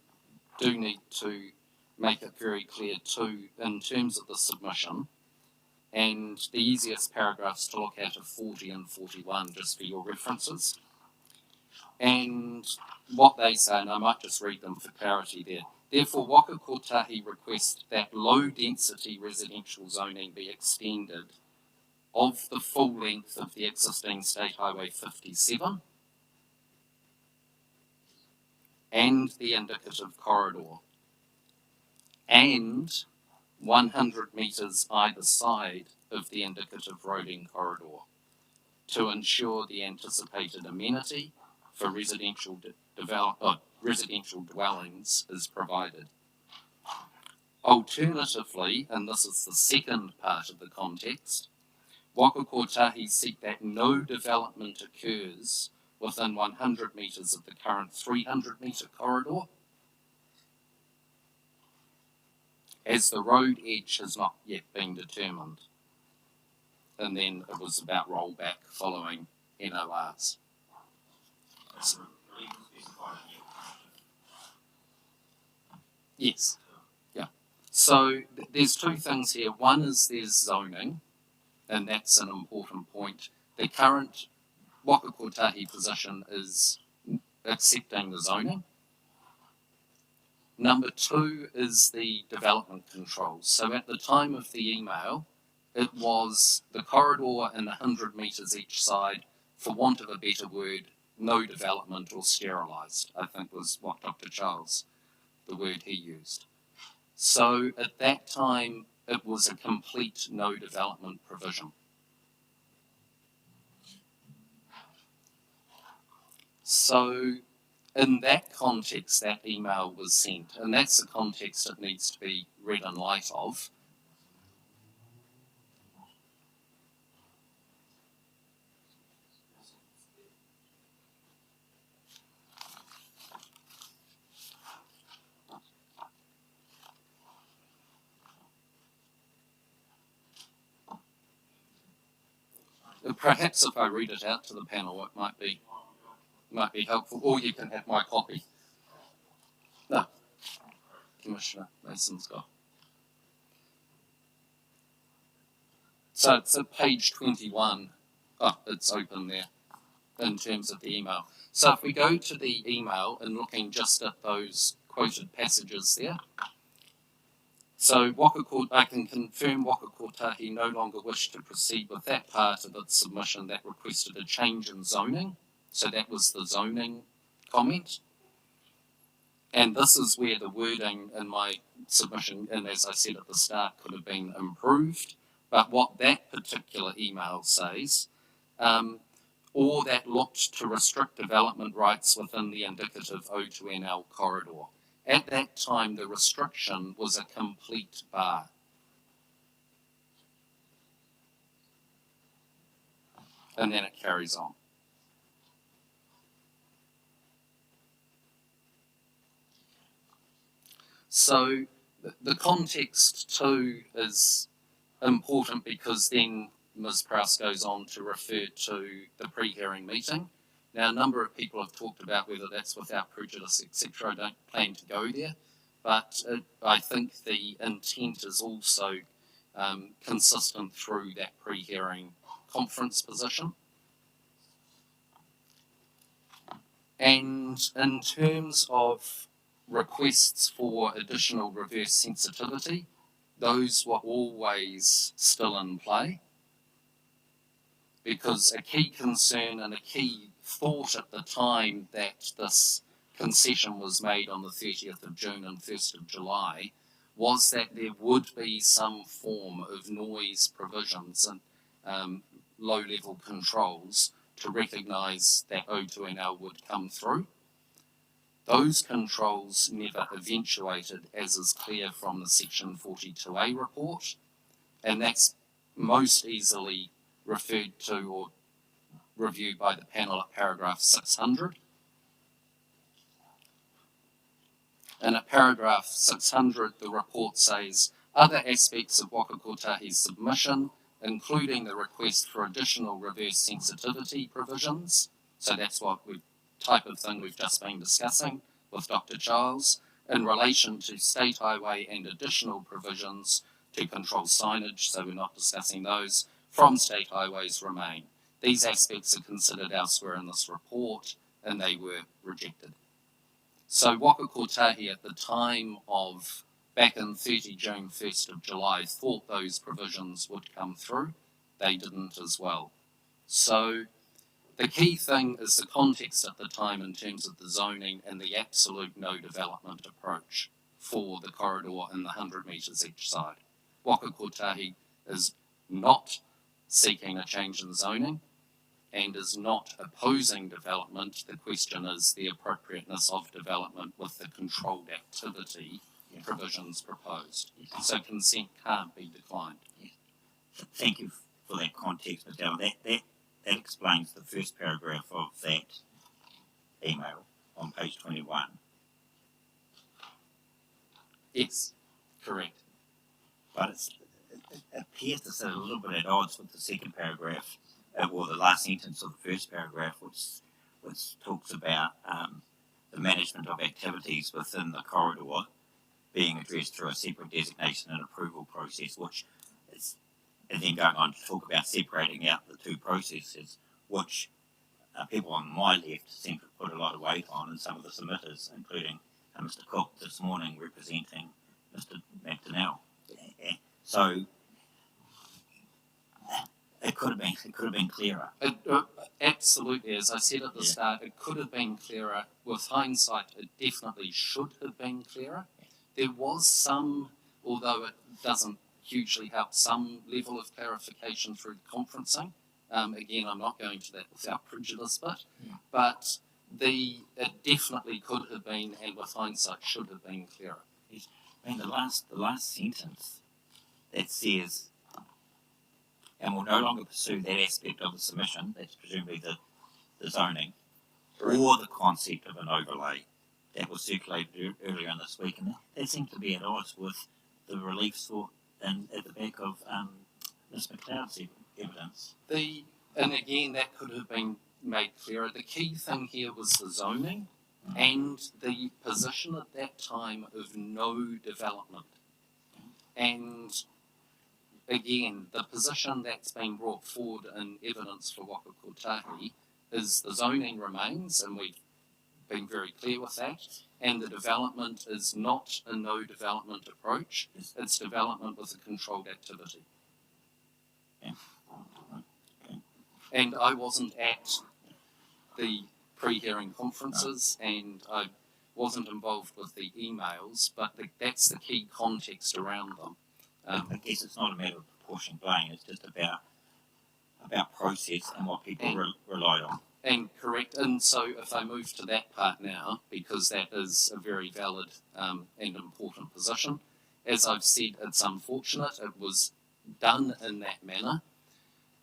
do need to make it very clear too in terms of the submission, and the easiest paragraphs to look at are 40 and 41 just for your references. And what they say, and I might just read them for clarity there. Therefore, Waka Kotahi requests that low density residential zoning be extended of the full length of the existing State Highway 57 and the indicative corridor, and 100 metres either side of the indicative roading corridor to ensure the anticipated amenity for residential dwellings is provided. Alternatively, and this is the second part of the context, Waka Kotahi seek that no development occurs within 100 metres of the current 300 metre corridor, as the road edge has not yet been determined. And then it was about rollback following NORs. Yes. Yeah. So there's two things here. One is there's zoning, and that's an important point. The current Waka Kotahi position is accepting the zoning. Number two is the development controls. So at the time of the email, it was the corridor and 100 metres each side, for want of a better word, no development or sterilised, I think was what Dr. Charles, the word he used. So at that time, it was a complete no development provision. So in that context, that email was sent, and that's the context it needs to be read in light of. Perhaps if I read it out to the panel, it might be helpful, or you can have my copy. No, Commissioner Mason's got. So it's at page 21. Oh, it's open there in terms of the email. So if we go to the email and looking just at those quoted passages there. So I can confirm Waka Kotahi no longer wished to proceed with that part of its submission that requested a change in zoning. So that was the zoning comment. And this is where the wording in my submission, and as I said at the start, could have been improved. But what that particular email says, or that looked to restrict development rights within the indicative O2NL corridor. At that time, the restriction was a complete bar. And then it carries on. So the context too is important, because then Ms. Prowse goes on to refer to the pre-hearing meeting. Now, a number of people have talked about whether that's without prejudice, etc. I don't plan to go there, but I think the intent is also consistent through that pre-hearing conference position. And in terms of requests for additional reverse sensitivity, those were always still in play, because a key concern and a key thought at the time that this concession was made on the 30th of June and 1st of July was that there would be some form of noise provisions and low-level controls to recognise that O2NL would come through. Those controls never eventuated, as is clear from the Section 42A report, and that's most easily referred to or reviewed by the panel at paragraph 600. And at paragraph 600, the report says, other aspects of Waka Kotahi's submission, including the request for additional reverse sensitivity provisions, so that's what type of thing we've just been discussing with Dr. Charles, in relation to state highway and additional provisions to control signage, so we're not discussing those, from state highways remain. These aspects are considered elsewhere in this report, and they were rejected. So Waka Kotahi at the time of back in 30 June, 1st of July, thought those provisions would come through. They didn't as well. So the key thing is the context at the time in terms of the zoning and the absolute no development approach for the corridor and the 100 metres each side. Waka Kotahi is not seeking a change in zoning and is not opposing development. The question is the appropriateness of development with the controlled activity provisions proposed. So consent can't be declined. Thank you for that context, Mr. Allen. That explains the first paragraph of that email on page 21. Yes, correct. But it appears to sit a little bit at odds with the second paragraph, or the last sentence of the first paragraph, which talks about the management of activities within the corridor being addressed through a separate designation and approval process, which is, and then going on to talk about separating out the two processes, which people on my left seem to put a lot of weight on, and some of the submitters, including Mr. Cook this morning representing Mr. McDonnell. So it could have been clearer. Absolutely, as I said at the start, it could have been clearer. With hindsight, it definitely should have been clearer. There was some, although it doesn't hugely help, some level of clarification through conferencing. Again, I'm not going to that without prejudice, but it definitely could have been, and with hindsight, should have been clearer. I mean, the last sentence that says, and will no longer pursue that aspect of the submission, that's presumably the zoning, or the concept of an overlay that was circulated earlier in this week, and that seems to be at odds with the relief sought at the back of Ms. McLeod's evidence. And again, that could have been made clearer. The key thing here was the zoning and the position at that time of no development. And again, the position that's been brought forward in evidence for Waka Kotahi is the zoning remains, and we've been very clear with that, and the development is not a no development approach, it's development with a controlled activity. Yeah. And I wasn't at the pre-hearing conferences, and I wasn't involved with the emails, but that's the key context around them. I guess it's not a matter of proportion blame, it's just about process and what people relied on. And correct, and so if I move to that part now, because that is a very valid and important position, as I've said, it's unfortunate it was done in that manner.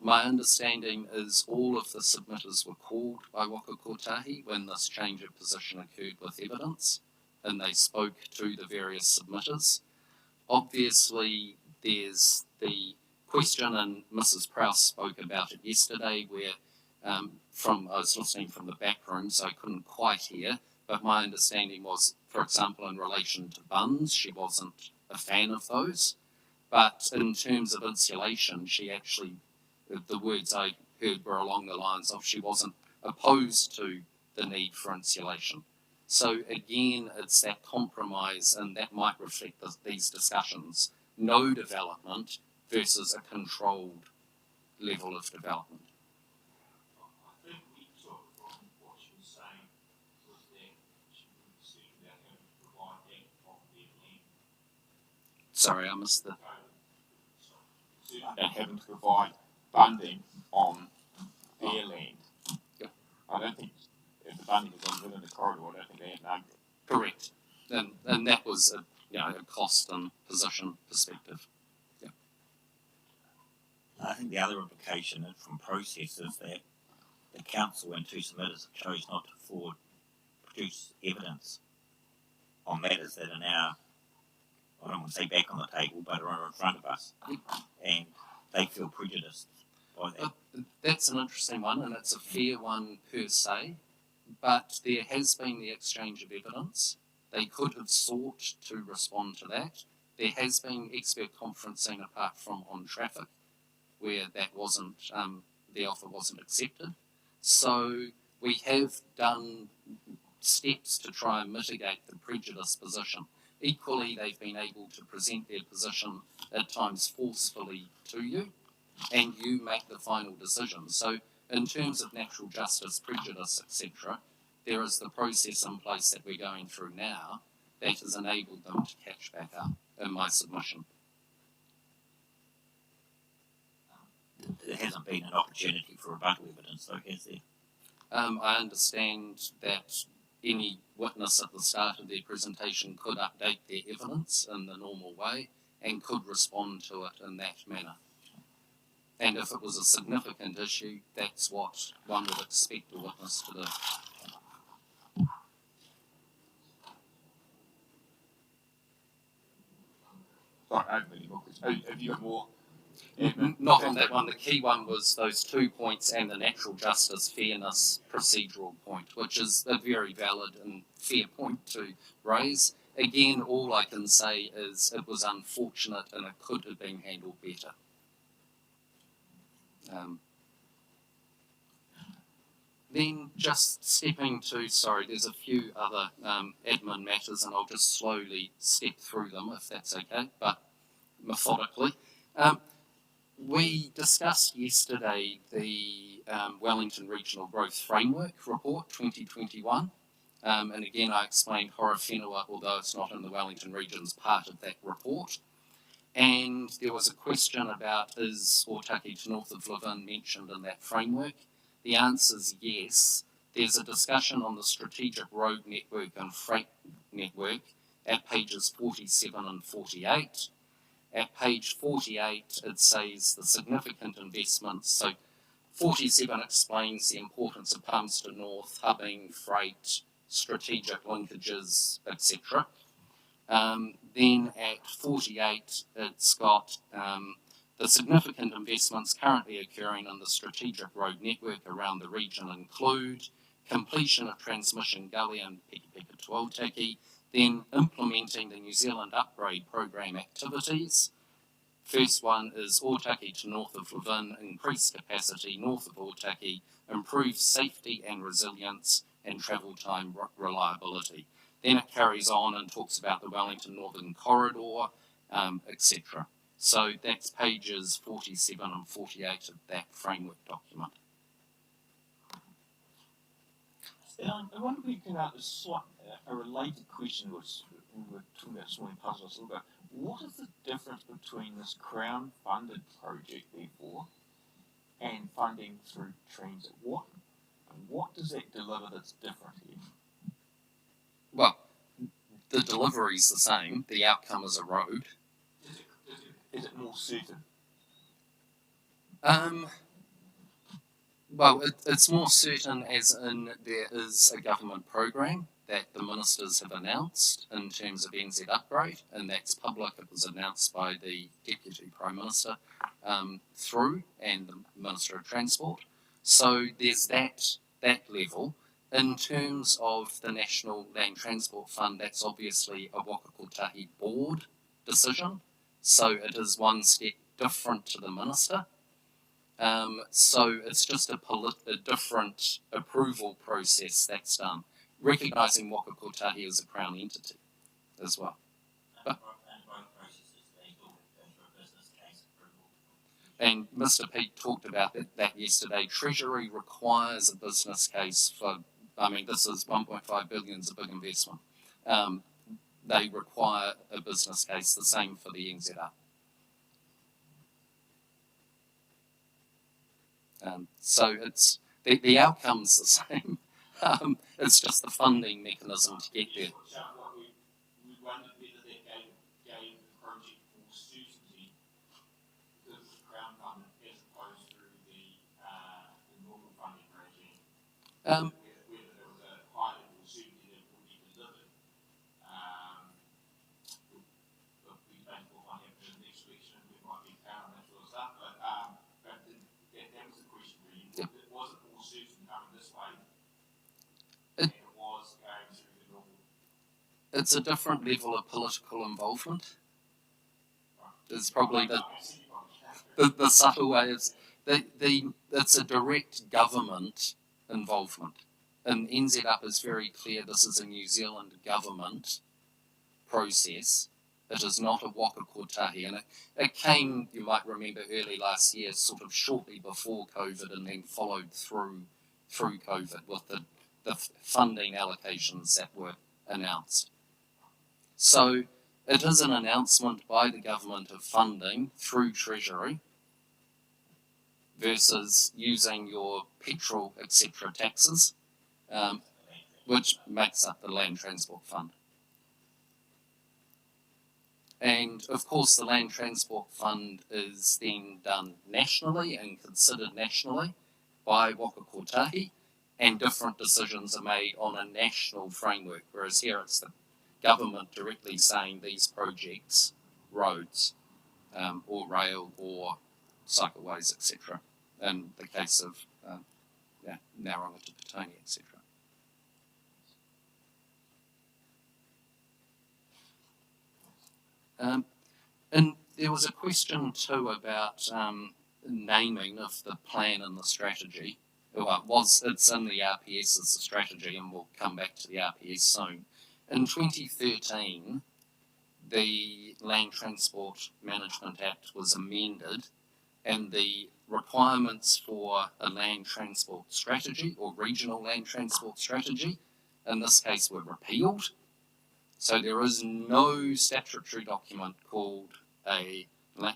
My understanding is all of the submitters were called by Waka Kotahi when this change of position occurred with evidence, and they spoke to the various submitters. Obviously, there's the question, and Mrs. Prowse spoke about it yesterday, where I was listening from the back room, so I couldn't quite hear, but my understanding was, for example, in relation to bunds, she wasn't a fan of those. But in terms of insulation, she actually, the words I heard were along the lines of she wasn't opposed to the need for insulation. So again, it's that compromise, and that might reflect these discussions. No development versus a controlled level of development. I think we took from what she was saying was that she was saying about having to provide that on their land. Sorry, I missed the... And having to provide funding on their land. Yep. I don't think if the funding is on within the corridor, I don't think they have an argument. Correct. And that was a cost and position perspective. Yeah. I think the other implication from process is that the council and two submitters chose not to produce evidence on matters that are now, I don't want to say back on the table, but are in front of us. And they feel prejudiced by that. That's an interesting one, and it's a fair one per se, but there has been the exchange of evidence. They could have sought to respond to that. There has been expert conferencing apart from on traffic, where that wasn't, the offer wasn't accepted. So we have done steps to try and mitigate the prejudice position. Equally, they've been able to present their position at times forcefully to you, and you make the final decision. So in terms of natural justice, prejudice, etc., there is the process in place that we're going through now that has enabled them to catch back up in my submission. There hasn't been an opportunity for rebuttal evidence, though, has there? I understand that any witness at the start of their presentation could update their evidence in the normal way and could respond to it in that manner. And if it was a significant issue, that's what one would expect a witness to do. Sorry, I have many more questions. Have you got more? Not on that one. The key one was those 2 points and the natural justice, fairness, procedural point, which is a very valid and fair point to raise. Again, all I can say is it was unfortunate and it could have been handled better. Then just stepping to, sorry, there's a few other admin matters and I'll just slowly step through them if that's okay, but methodically. We discussed yesterday the Wellington Regional Growth Framework Report 2021. And again, I explained Hora Whenua, although it's not in the Wellington region's part of that report. And there was a question about, is Otaki to north of Levin mentioned in that framework? The answer is yes. There's a discussion on the strategic road network and freight network at pages 47 and 48. At page 48, it says the significant investments. So 47 explains the importance of Palmerston North, hubbing, freight, strategic linkages, etc. Then at 48, it's got the significant investments currently occurring in the strategic road network around the region include completion of transmission gully and Piki Piki to Otaki, then implementing the New Zealand Upgrade Programme activities. First one is Otaki to north of Levin, increase capacity north of Otaki, improve safety and resilience, and travel time reliability. Then it carries on and talks about the Wellington Northern Corridor, etc. So that's pages 47 and 48 of that framework document. I wonder if we can a related question, which we were talking about this morning, puzzles us a little bit. What is the difference between this Crown-funded project, therefore, and funding through transit? what does that deliver that's different here? Well, the delivery is the same. The outcome is a road. Is it more certain? Well, it's more certain as in there is a government program that the ministers have announced in terms of NZ Upgrade, and that's public. It was announced by the Deputy Prime Minister through and the Minister of Transport. So there's that level. In terms of the National Land Transport Fund, that's obviously a Waka Kotahi board decision. So it is one step different to the minister. So it's just a different approval process that's done, recognising Waka Kotahi as a Crown entity as well. And Mr. Pete talked about that yesterday. Treasury requires a business case for, this is 1.5 billion is a big investment. They require a business case, the same for the NZR. So it's the outcome's the same. It's just the funding mechanism to get there. We wondered whether that gave the project more certainty because it's Crown funded as opposed to the normal funding regime. Whether there was a high level of certainty that would be delivered. But we don't know what might happen in the next election. We might be power and that sort of stuff. But that was the question really. Yep. Was it more certain coming this way than it was going through the normal? It's a different level of political involvement. It's probably the subtle way. It's a direct government involvement. And NZ Up is very clear this is a New Zealand government process. It is not a Waka Kotahi. And it came, you might remember, early last year, sort of shortly before COVID, and then followed through COVID with the funding allocations that were announced. So it is an announcement by the government of funding through Treasury versus using your petrol, etc. taxes, which makes up the Land Transport Fund. And of course the Land Transport Fund is then done nationally and considered nationally by Waka Kotahi, and different decisions are made on a national framework, whereas here it's the government directly saying these projects, roads, or rail, or cycleways, etc. In the case of Naronga to Petone, etc. And there was a question too about naming of the plan and the strategy. Well, it's in the RPS as the strategy, and we'll come back to the RPS soon. In 2013, the Land Transport Management Act was amended, and the requirements for a land transport strategy or regional land transport strategy, in this case, were repealed. So there is no statutory document called a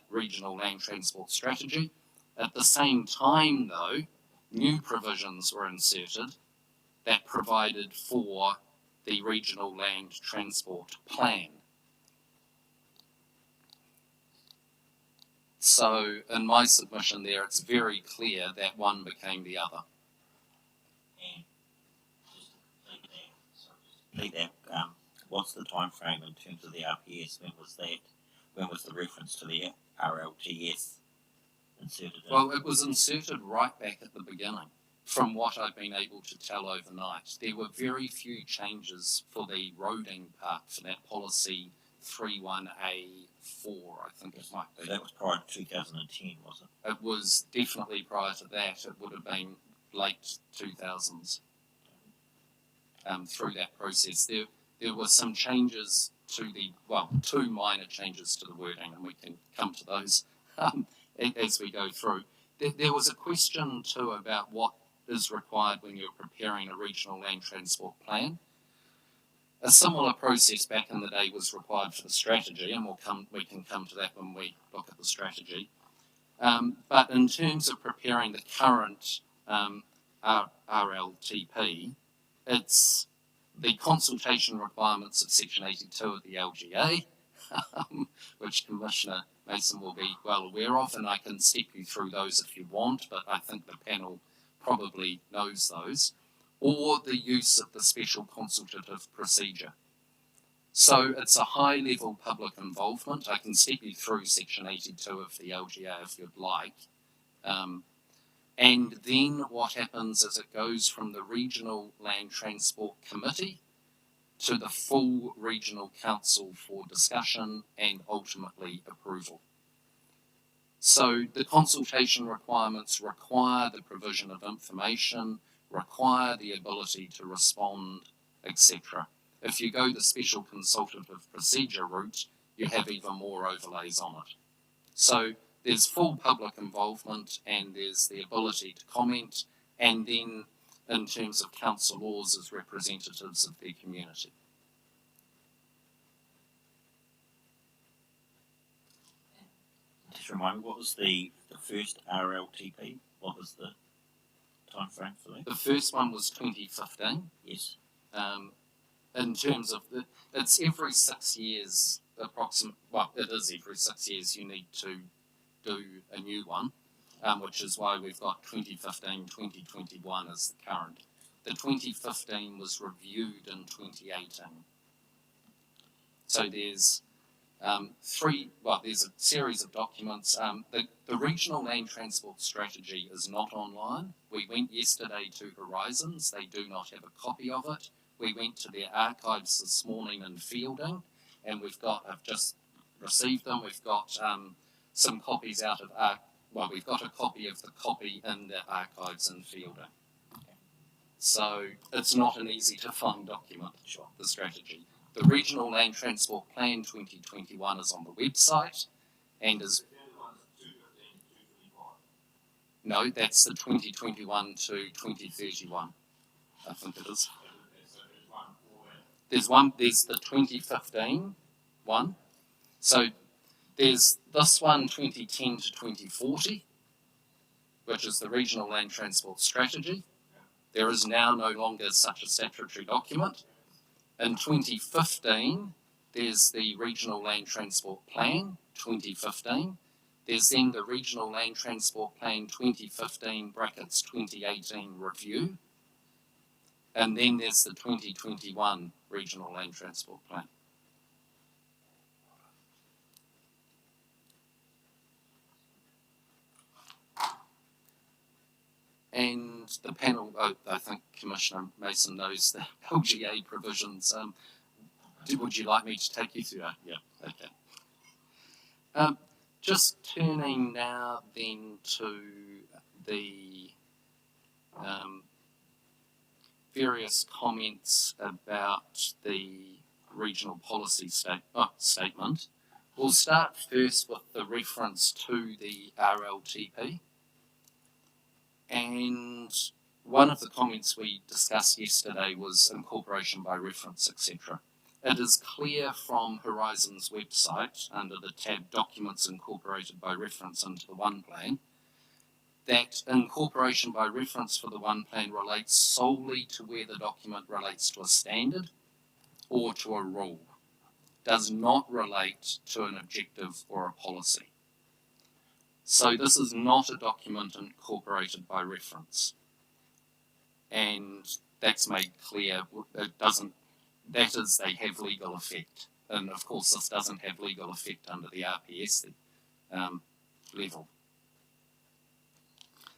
regional land transport strategy. At the same time, though, new provisions were inserted that provided for the regional land transport plan. So in my submission there, it's very clear that one became the other. And just to complete that, what's the time frame in terms of the RPS? When was that? When was the reference to the RLTS inserted in? Well, it was inserted right back at the beginning. From what I've been able to tell overnight, there were very few changes for the roading part for that policy 31A4, I think it might be. So that was prior to 2010, was it? It was definitely prior to that. It would have been late 2000s through that process. There were some changes to two minor changes to the wording, and we can come to those as we go through. There was a question too about what is required when you're preparing a regional land transport plan. A similar process back in the day was required for the strategy, and we can come to that when we look at the strategy. But in terms of preparing the current RLTP, it's the consultation requirements of Section 82 of the LGA, which Commissioner Mason will be well aware of, and I can step you through those if you want, but I think the panel probably knows those, or the use of the special consultative procedure. So it's a high-level public involvement. I can step you through Section 82 of the LGA if you'd like. And then what happens is it goes from the Regional Land Transport Committee to the full Regional Council for discussion and ultimately approval. So the consultation requirements require the provision of information, require the ability to respond, etc. If you go the special consultative procedure route, you have even more overlays on it. So there's full public involvement and there's the ability to comment, and then in terms of council laws as representatives of their community. Just remind me, what was the first RLTP? What was the time frame for that? The first one was 2015. Yes. In terms of it's every 6 years approximately. Well, it is every 6 years you need to do a new one, which is why we've got 2015, 2021 as the current. The 2015 was reviewed in 2018. So there's there's a series of documents. The Regional Land Transport Strategy is not online. We went yesterday to Horizons. They do not have a copy of it. We went to their archives this morning in Fielding, and I've just received them. We've got some copies out of we've got a copy of the copy in the archives in Fielding. So it's not an easy to find document, the strategy. The Regional Land Transport Plan 2021 is on the website and is... No, that's the 2021 to 2031, I think it is. There's the 2015 one. So there's this one, 2010 to 2040, which is the Regional Land Transport Strategy. There is now no longer such a statutory document. In 2015, there's the Regional Land Transport Plan 2015. There's then the Regional Land Transport Plan 2015 brackets 2018 review. And then there's the 2021 Regional Land Transport Plan. And the panel, I think Commissioner Mason knows the LGA provisions. Would you like me to take you through that? Yeah, okay. Just turning now then to the various comments about the regional policy statement. We'll start first with the reference to the RLTP. And one of the comments we discussed yesterday was incorporation by reference, etc. It is clear from Horizon's website, under the tab Documents Incorporated by Reference into the One Plan, that incorporation by reference for the One Plan relates solely to where the document relates to a standard or to a rule, does not relate to an objective or a policy. So this is not a document incorporated by reference. And that's made clear. That is, they have legal effect. And of course, this doesn't have legal effect under the RPS level.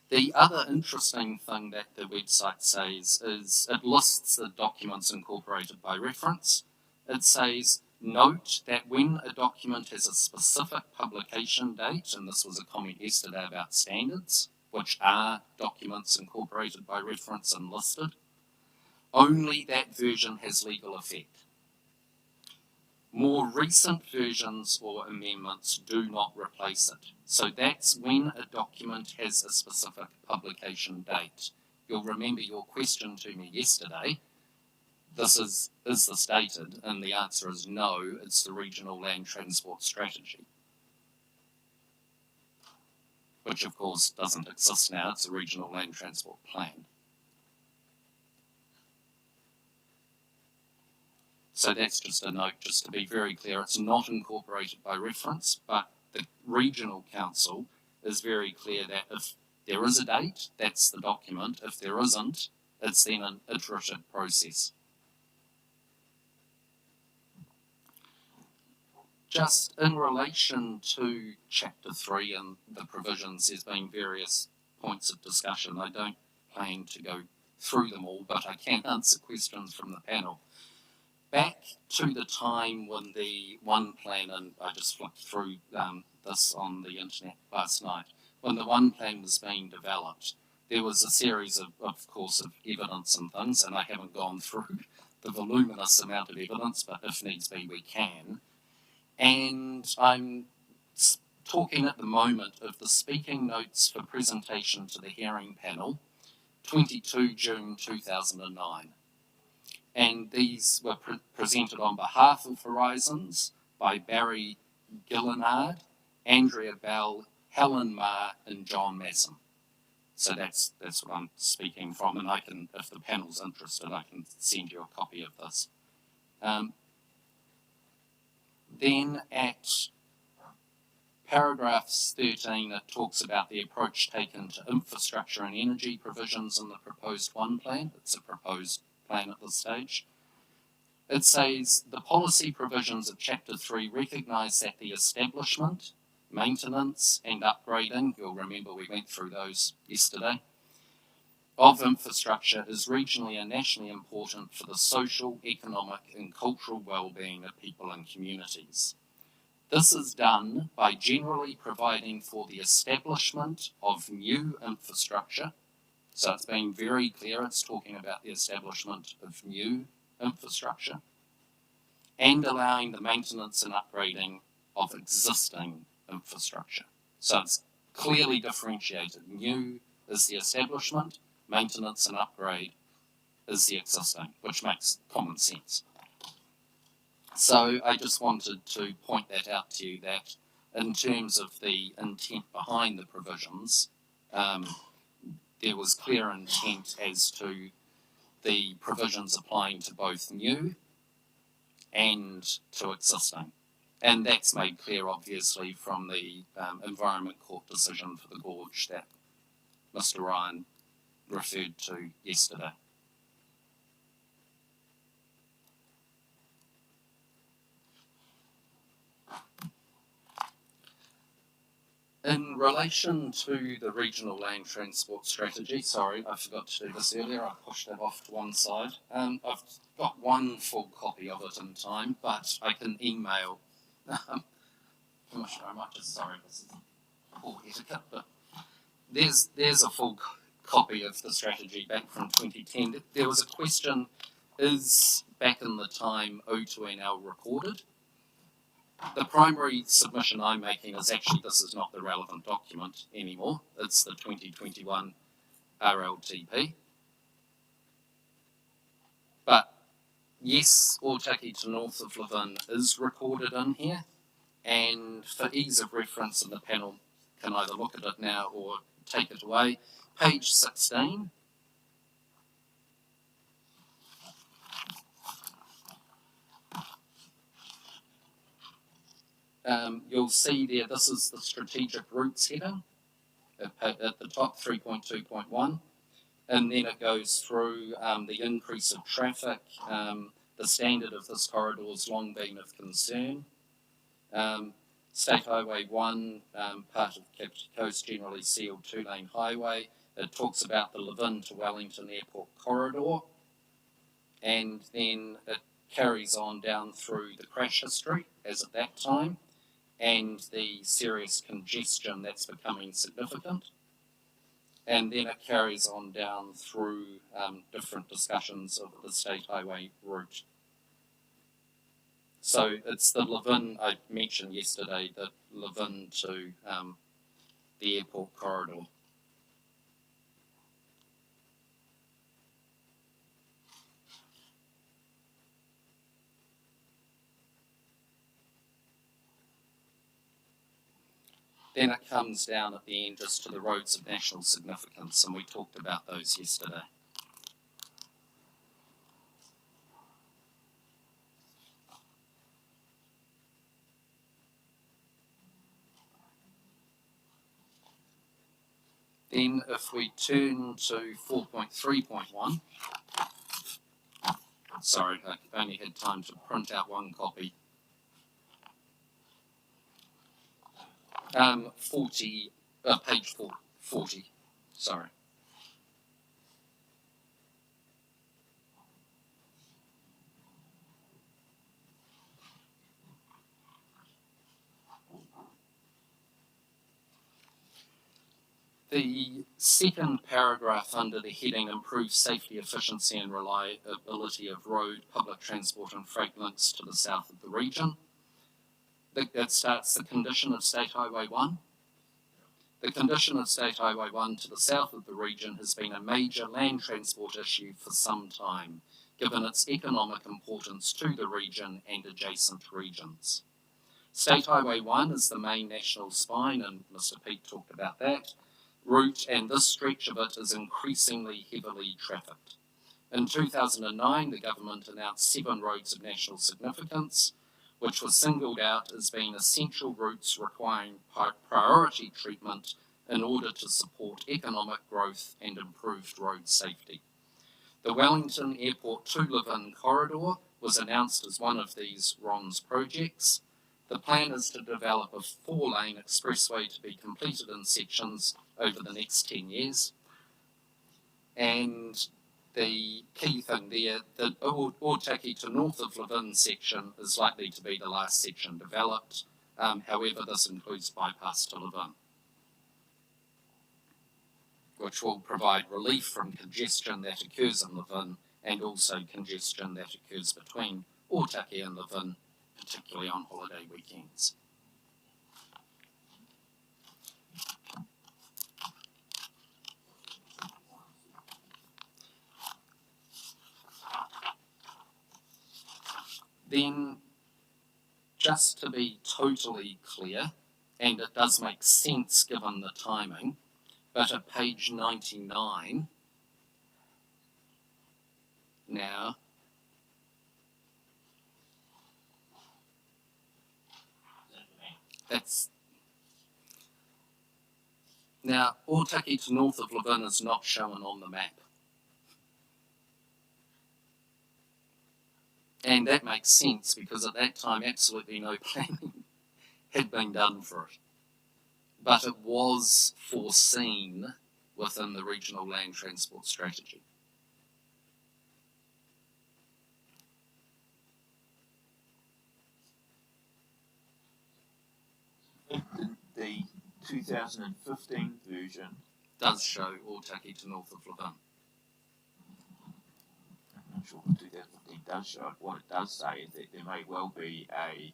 The other interesting thing that the website says is it lists the documents incorporated by reference. It says, note that when a document has a specific publication date, and this was a comment yesterday about standards, which are documents incorporated by reference and listed, only that version has legal effect. More recent versions or amendments do not replace it. So that's when a document has a specific publication date. You'll remember your question to me yesterday. Is this dated? And the answer is no, it's the Regional Land Transport Strategy. Which of course doesn't exist now, it's a Regional Land Transport Plan. So that's just a note, just to be very clear. It's not incorporated by reference, but the regional council is very clear that if there is a date, that's the document. If there isn't, it's then an iterative process. Just in relation to Chapter 3 and the provisions, there's been various points of discussion. I don't plan to go through them all, but I can answer questions from the panel. Back to the time when the One Plan, and I just flipped through this on the internet last night, when the One Plan was being developed, there was a series of course, of evidence and things, and I haven't gone through the voluminous amount of evidence, but if needs be, we can. And I'm talking at the moment of the speaking notes for presentation to the hearing panel, 22 June 2009. And these were presented on behalf of Horizons by Barry Gillinard, Andrea Bell, Helen Marr, and John Masson. So that's what I'm speaking from, and I can, if the panel's interested, I can send you a copy of this. Then at paragraphs 13, it talks about the approach taken to infrastructure and energy provisions in the proposed One Plan. It's a proposed plan at this stage. It says the policy provisions of Chapter 3 recognise that the establishment, maintenance and upgrading, you'll remember we went through those yesterday, of infrastructure is regionally and nationally important for the social, economic and cultural well-being of people and communities. This is done by generally providing for the establishment of new infrastructure. So it's being very clear, it's talking about the establishment of new infrastructure and allowing the maintenance and upgrading of existing infrastructure. So it's clearly differentiated. New is the establishment, maintenance and upgrade is the existing, which makes common sense. So I just wanted to point that out to you, that in terms of the intent behind the provisions, there was clear intent as to the provisions applying to both new and to existing. And that's made clear, obviously, from the Environment Court decision for the gorge that Mr. Ryan referred to yesterday. In relation to the regional land transport strategy, sorry, I forgot to do this earlier, I pushed that off to one side. I've got one full copy of it in time, but I can email. I'm not sure, I might just, sorry, this is poor etiquette, but there's a full copy of the strategy back from 2010. There was a question, is back in the time O2NL recorded? The primary submission I'm making is actually this is not the relevant document anymore. It's the 2021 RLTP. But yes, Otaki to north of Levin is recorded in here. And for ease of reference, in the panel can either look at it now or take it away. Page 16. You'll see there, this is the strategic routes heading at the top, 3.2.1, and then it goes through the increase of traffic, the standard of this corridor has long been of concern. State Highway 1, part of Captain Coast, generally sealed 2-lane highway. It talks about the Levin to Wellington Airport corridor, and then it carries on down through the crash history as at that time, and the serious congestion that's becoming significant. And then it carries on down through different discussions of the state highway route. So it's the Levin, I mentioned yesterday, the Levin to the airport corridor. Then it comes down at the end just to the roads of national significance, and we talked about those yesterday. Then if we turn to 4.3.1, sorry, I only had time to print out one copy. Page 40, sorry. The second paragraph under the heading Improve Safety, Efficiency and Reliability of Road, Public Transport and Freight Links to the South of the Region. It starts the condition of State Highway 1. The condition of State Highway 1 to the south of the region has been a major land transport issue for some time, given its economic importance to the region and adjacent regions. State Highway 1 is the main national spine, and Mr. Peake talked about that, route, and this stretch of it is increasingly heavily trafficked. In 2009, the government announced 7 roads of national significance, which were singled out as being essential routes requiring priority treatment in order to support economic growth and improved road safety. The Wellington Airport to Levin corridor was announced as one of these RONS projects. The plan is to develop a 4-lane expressway to be completed in sections over the next 10 years. And the key thing there, the Otaki to north of Levin section is likely to be the last section developed. However, this includes bypass to Levin, which will provide relief from congestion that occurs in Levin and also congestion that occurs between Otaki and Levin, particularly on holiday weekends. Then, just to be totally clear, and it does make sense given the timing, but at page 99, now, now Otaki to north of Levin is not shown on the map. And that makes sense because at that time absolutely no planning had been done for it. But it was foreseen within the regional land transport strategy. The 2015 version does show Otaki to north of Levin. I'm not sure if 2015 does show it. What it does say is that there may well be an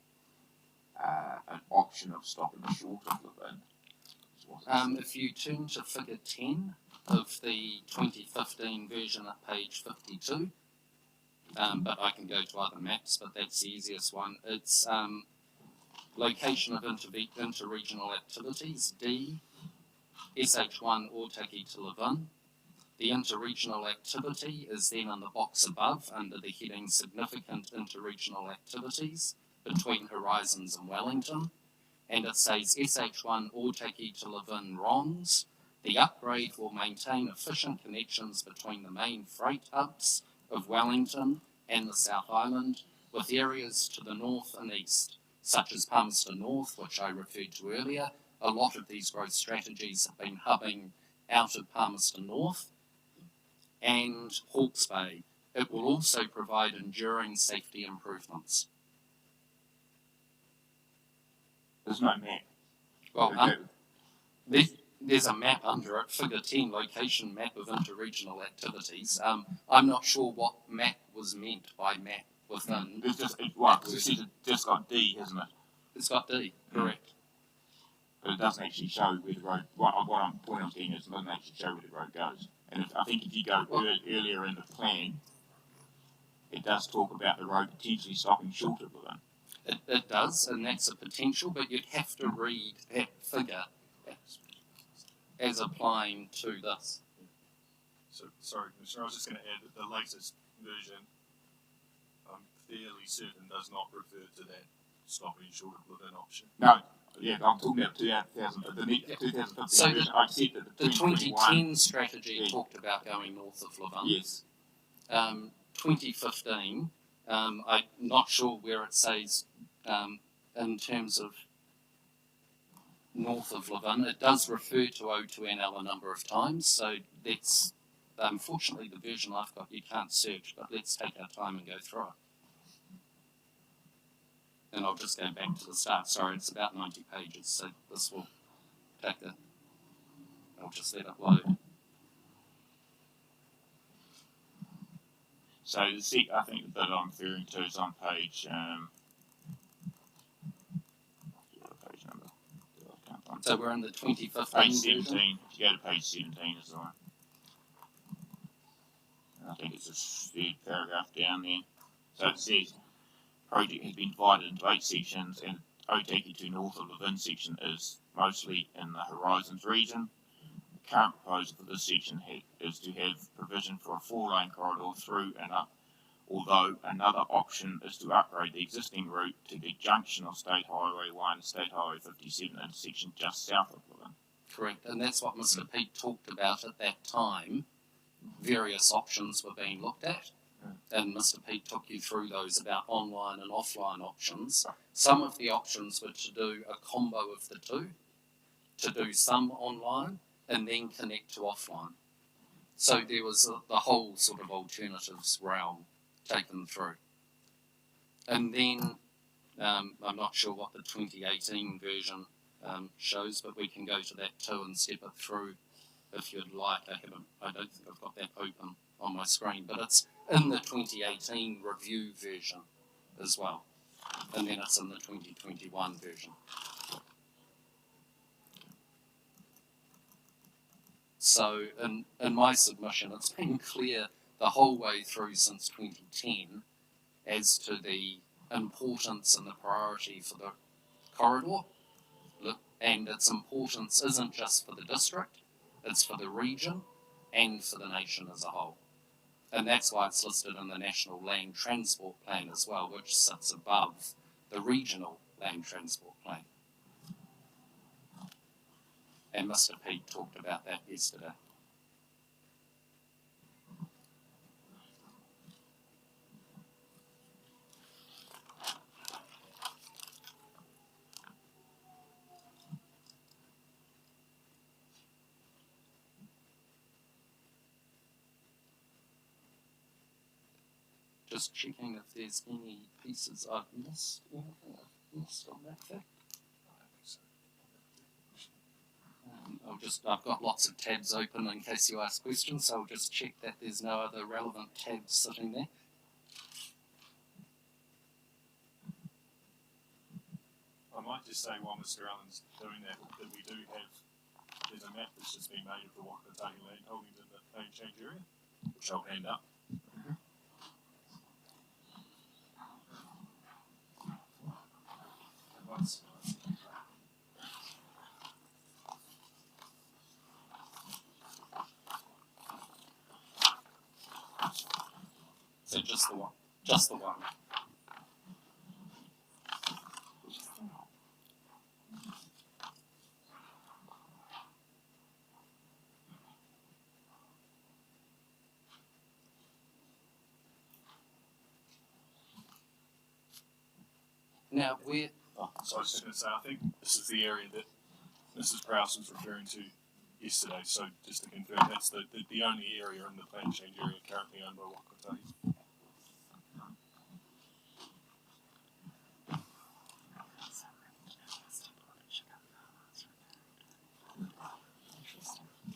option of stopping short of Levin. If you turn to figure 10 of the 2015 version at page 52, but I can go to other maps, but that's the easiest one. It's location of inter-regional activities, D, SH1 Otaki to Levin. The inter-regional activity is then in the box above under the heading Significant Inter-Regional Activities between Horizons and Wellington. And it says SH1 Otaki to Levin RONS. The upgrade will maintain efficient connections between the main freight hubs of Wellington and the South Island, with areas to the north and east, such as Palmerston North, which I referred to earlier. A lot of these growth strategies have been hubbing out of Palmerston North, and Hawke's Bay. It will also provide enduring safety improvements. There's no map. Well, there's a map under it, figure 10, location map of interregional activities. I'm not sure what map was meant by map within. It's just got D, hasn't it? It's got D, correct. But it doesn't actually show where the road. What I'm getting is it doesn't actually show where the road goes. And I think if you go earlier in the plan, it does talk about the road potentially stopping short of Levin. It does, and that's a potential, but you'd have to read that figure as applying to this. So, sorry, Commissioner, I was just going to add that the latest version, I'm fairly certain, does not refer to that stopping short of Levin option. No, Yeah, I'm talking about 2000, the 2015 So version. I accept that the 2010 strategy talked about going north of Levin. Yes. 2015, I'm not sure where it says in terms of north of Levin. It does refer to O2NL a number of times, so that's unfortunately the version I've got you can't search, but let's take our time and go through it. And I'll just go back to the start. Sorry, it's about 90 pages, so this will take I'll just let it load. So the I think that I'm referring to is on page. Page number. So we're in the 2015 page version. 17. If you go to page 17 is the one. I think it's the third paragraph down there. So it says, project has been divided into 8 sections, and Otaki north of Levin section is mostly in the Horizons region. The current proposal for this section is to have provision for a 4-lane corridor through and up, although another option is to upgrade the existing route to the junction of State Highway 1 and State Highway 57 intersection just south of Levin. Correct, and that's what Mr. Pete talked about at that time. Various options were being looked at, and Mr. Pete took you through those about online and offline options. Some of the options were to do a combo of the two, to do some online and then connect to offline. So there was the whole sort of alternatives realm taken through. And then, I'm not sure what the 2018 version shows, but we can go to that too and step it through if you'd like. I don't think I've got that open on my screen, but it's in the 2018 review version as well. And then it's in the 2021 version. So in my submission, it's been clear the whole way through since 2010 as to the importance and the priority for the corridor. And its importance isn't just for the district, it's for the region and for the nation as a whole. And that's why it's listed in the National Land Transport Plan as well, which sits above the Regional Land Transport Plan. And Mr. Pete talked about that yesterday. Just checking if there's any pieces I've missed. Anything I've missed on that fact? I've got lots of tabs open in case you ask questions, so I'll just check that there's no other relevant tabs sitting there. I might just say while Mr. Allen's doing that we do have, there's a map that's just been made of the Wakataki land holdings in the land change area, which I'll hand up. So just the one. Just the one. Now, we're... So I was just going to say, I think this is the area that Mrs. Prowse was referring to yesterday. So just to confirm, that's the only area in the plan change area currently owned by Wakataki.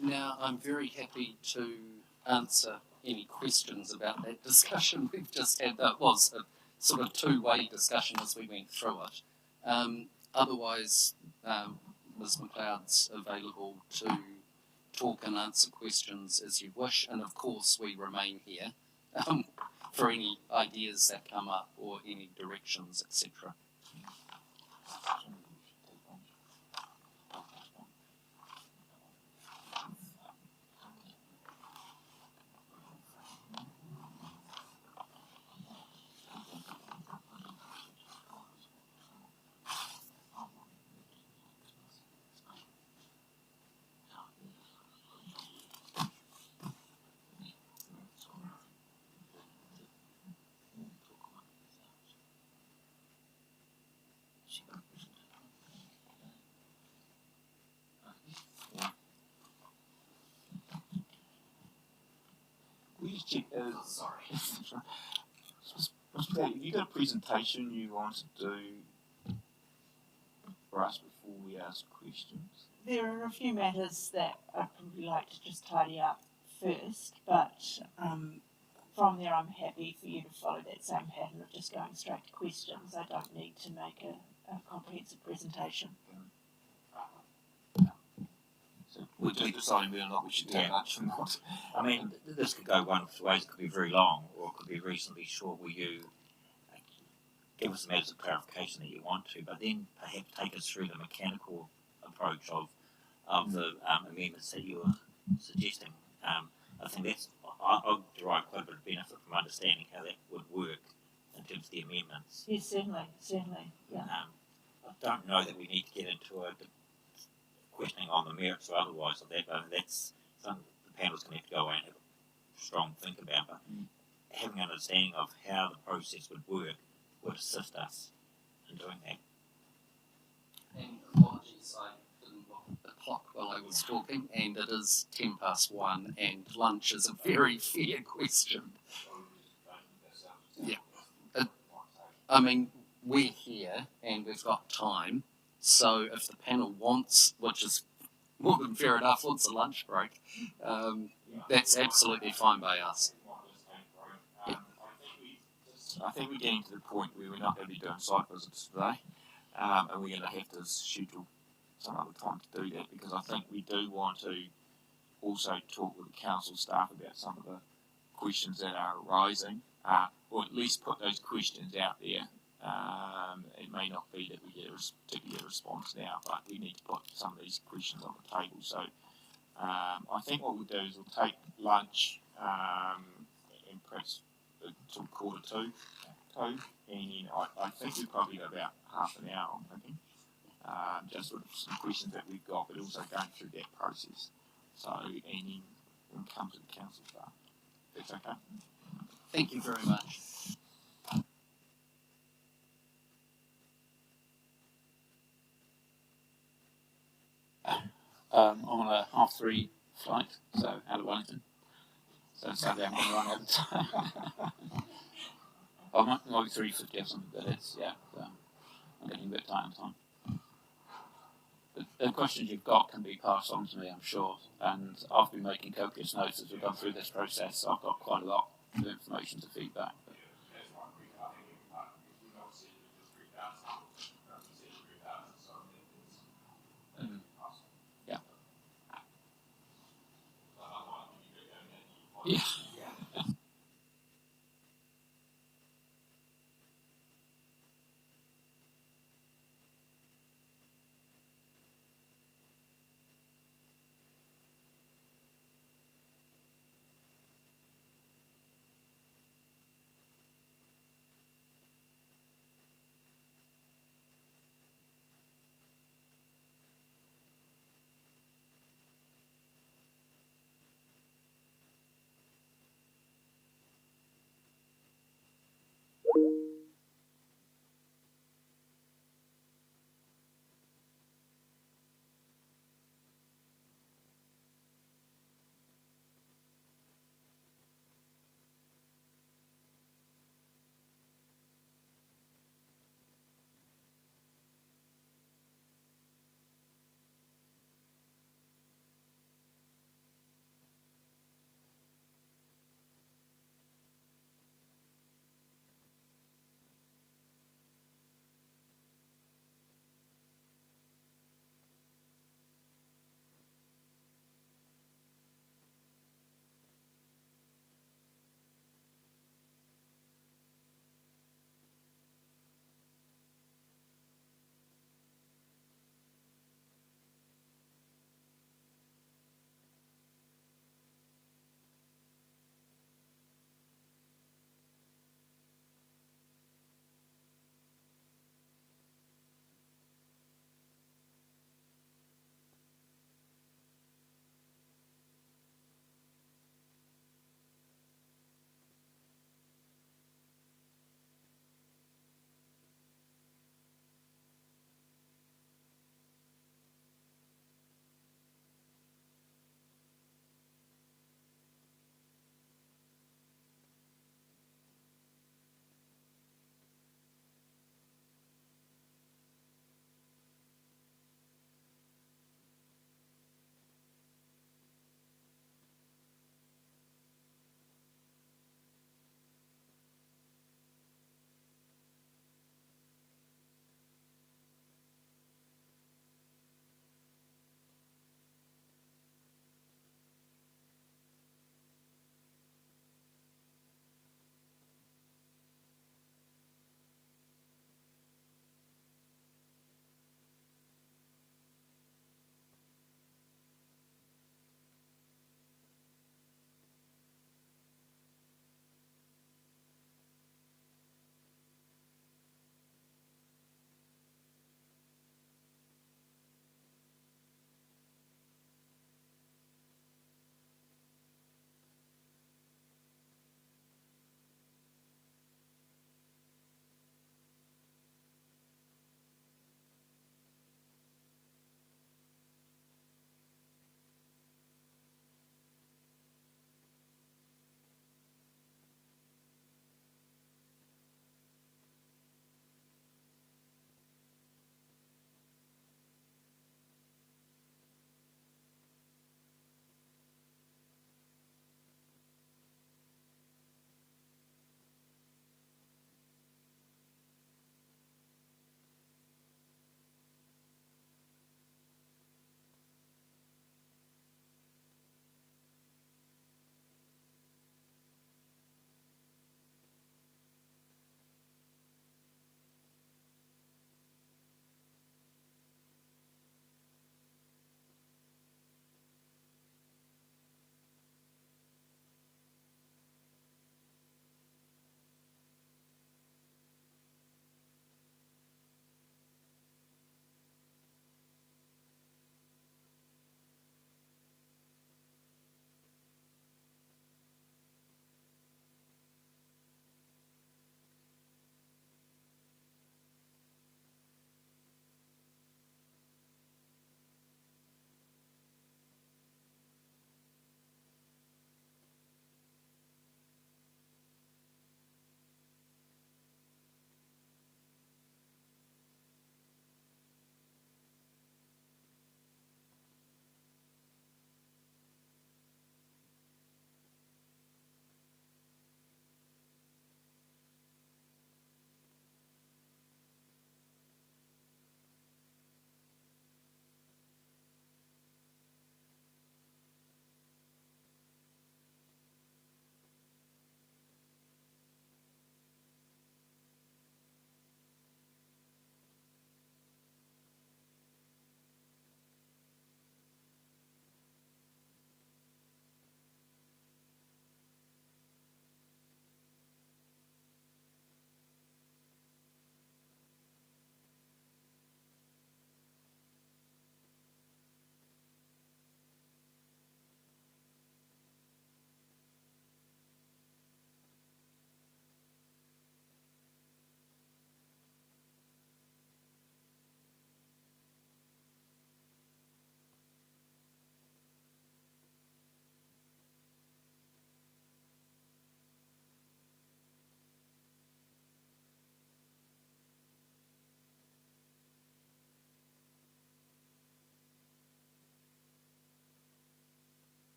Now, I'm very happy to answer any questions about that discussion we've just had. That was a sort of two-way discussion as we went through it. Otherwise, Ms. McLeod's available to talk and answer questions as you wish, and of course we remain here for any ideas that come up or any directions, etc. We just check. Sorry. Mr. Have you got a presentation you want to do for us before we ask questions? There are a few matters that I'd probably like to just tidy up first, but from there I'm happy for you to follow that same pattern of just going straight to questions. I don't need to make a comprehensive presentation. So we're just deciding whether or not we should take much or not. I mean, this could go one of two ways. It could be very long, or it could be reasonably short, where you give us some matters of clarification that you want to, but then perhaps take us through the mechanical approach of the amendments that you were suggesting. I think I'll derive quite a bit of benefit from understanding how that would work in terms of the amendments. Yes, certainly, yeah. I don't know that we need to get into a questioning on the merits or otherwise of that, but that's something the panel's going to have to go away and have a strong think about. But having an understanding of how the process would work would assist us in doing that. And apologies, I didn't look at the clock while I was talking, and it is 1:10, and lunch is a very fair question. Yeah. I mean, we're here and we've got time, so if the panel wants, which is more than fair enough, wants a lunch break, that's absolutely fine by us. Yeah. I think we're getting to the point where we're not going to be doing site visits today, and we're going to have to schedule some other time to do that, because I think we do want to also talk with the council staff about some of the questions that are arising, or at least put those questions out there. It may not be that we get a particular response now, but we need to put some of these questions on the table. So I think what we'll do is we'll take lunch and perhaps till 1:45, and I think we've probably got about half an hour, I'm thinking. Just sort of some questions that we've got, but also going through that process. So, and then we'll come to the council staff. That's okay. Thank you very much. I'm on a 3:30 flight, so out of Wellington. So Sunday I'm going to run out of time. I might be 3:50 or something, but it's, yeah, so I'm getting a bit tight on time. But the questions you've got can be passed on to me, I'm sure, and I've been making copious notes as we've gone through this process, so I've got quite a lot of information to feedback. But yeah.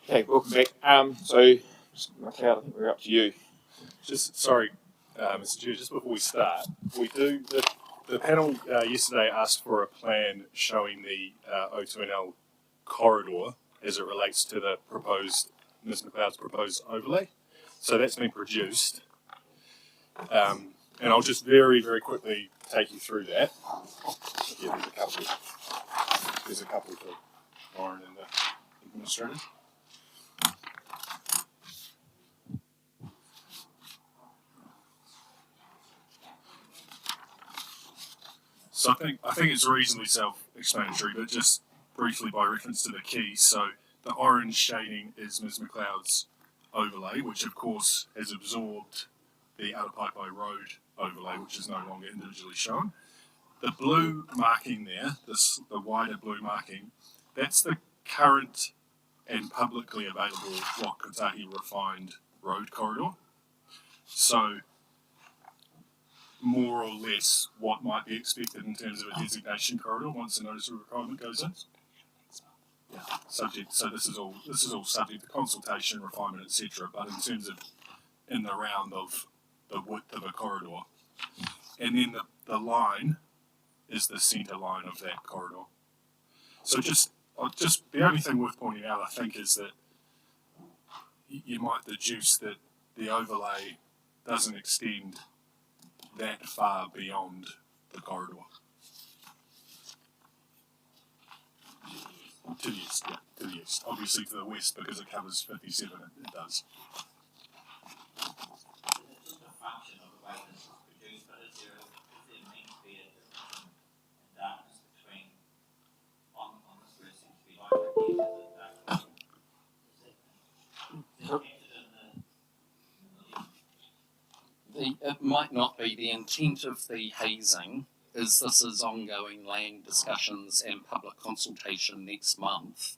Okay, welcome back. So, McLeod, I think we're up to you. Just sorry, Mr. Chair, just before we start, the panel yesterday asked for a plan showing the O2NL corridor as it relates to the proposed, Ms. McLeod's proposed overlay. So that's been produced. And I'll just very, very quickly take you through that. Yeah, there's a couple for Lauren and the administrators. So I think it's reasonably self-explanatory, but just briefly by reference to the keys. So the orange shading is Ms. McLeod's overlay, which of course has absorbed the Outer Paipai Road overlay, which is no longer individually shown. The blue marking there, the wider blue marking, that's the current and publicly available Whakatāhi refined road corridor. So more or less what might be expected in terms of a designation corridor once the notice of requirement goes in. Yeah, subject. So this is all subject to consultation, refinement, etc. But in terms of in the round of the width of a corridor, and then the line is the centre line of that corridor. So just the only thing worth pointing out, I think, is that you might deduce that the overlay doesn't extend that far beyond the corridor. To the east, yeah, to the east. Obviously to the west, because it covers 57, it does. It's just a function of the way this is produced, but is there meant to be a difference in darkness between on this where it seems to be light here to the dark? It might not be. The intent of the hazing is this is ongoing land discussions and public consultation next month.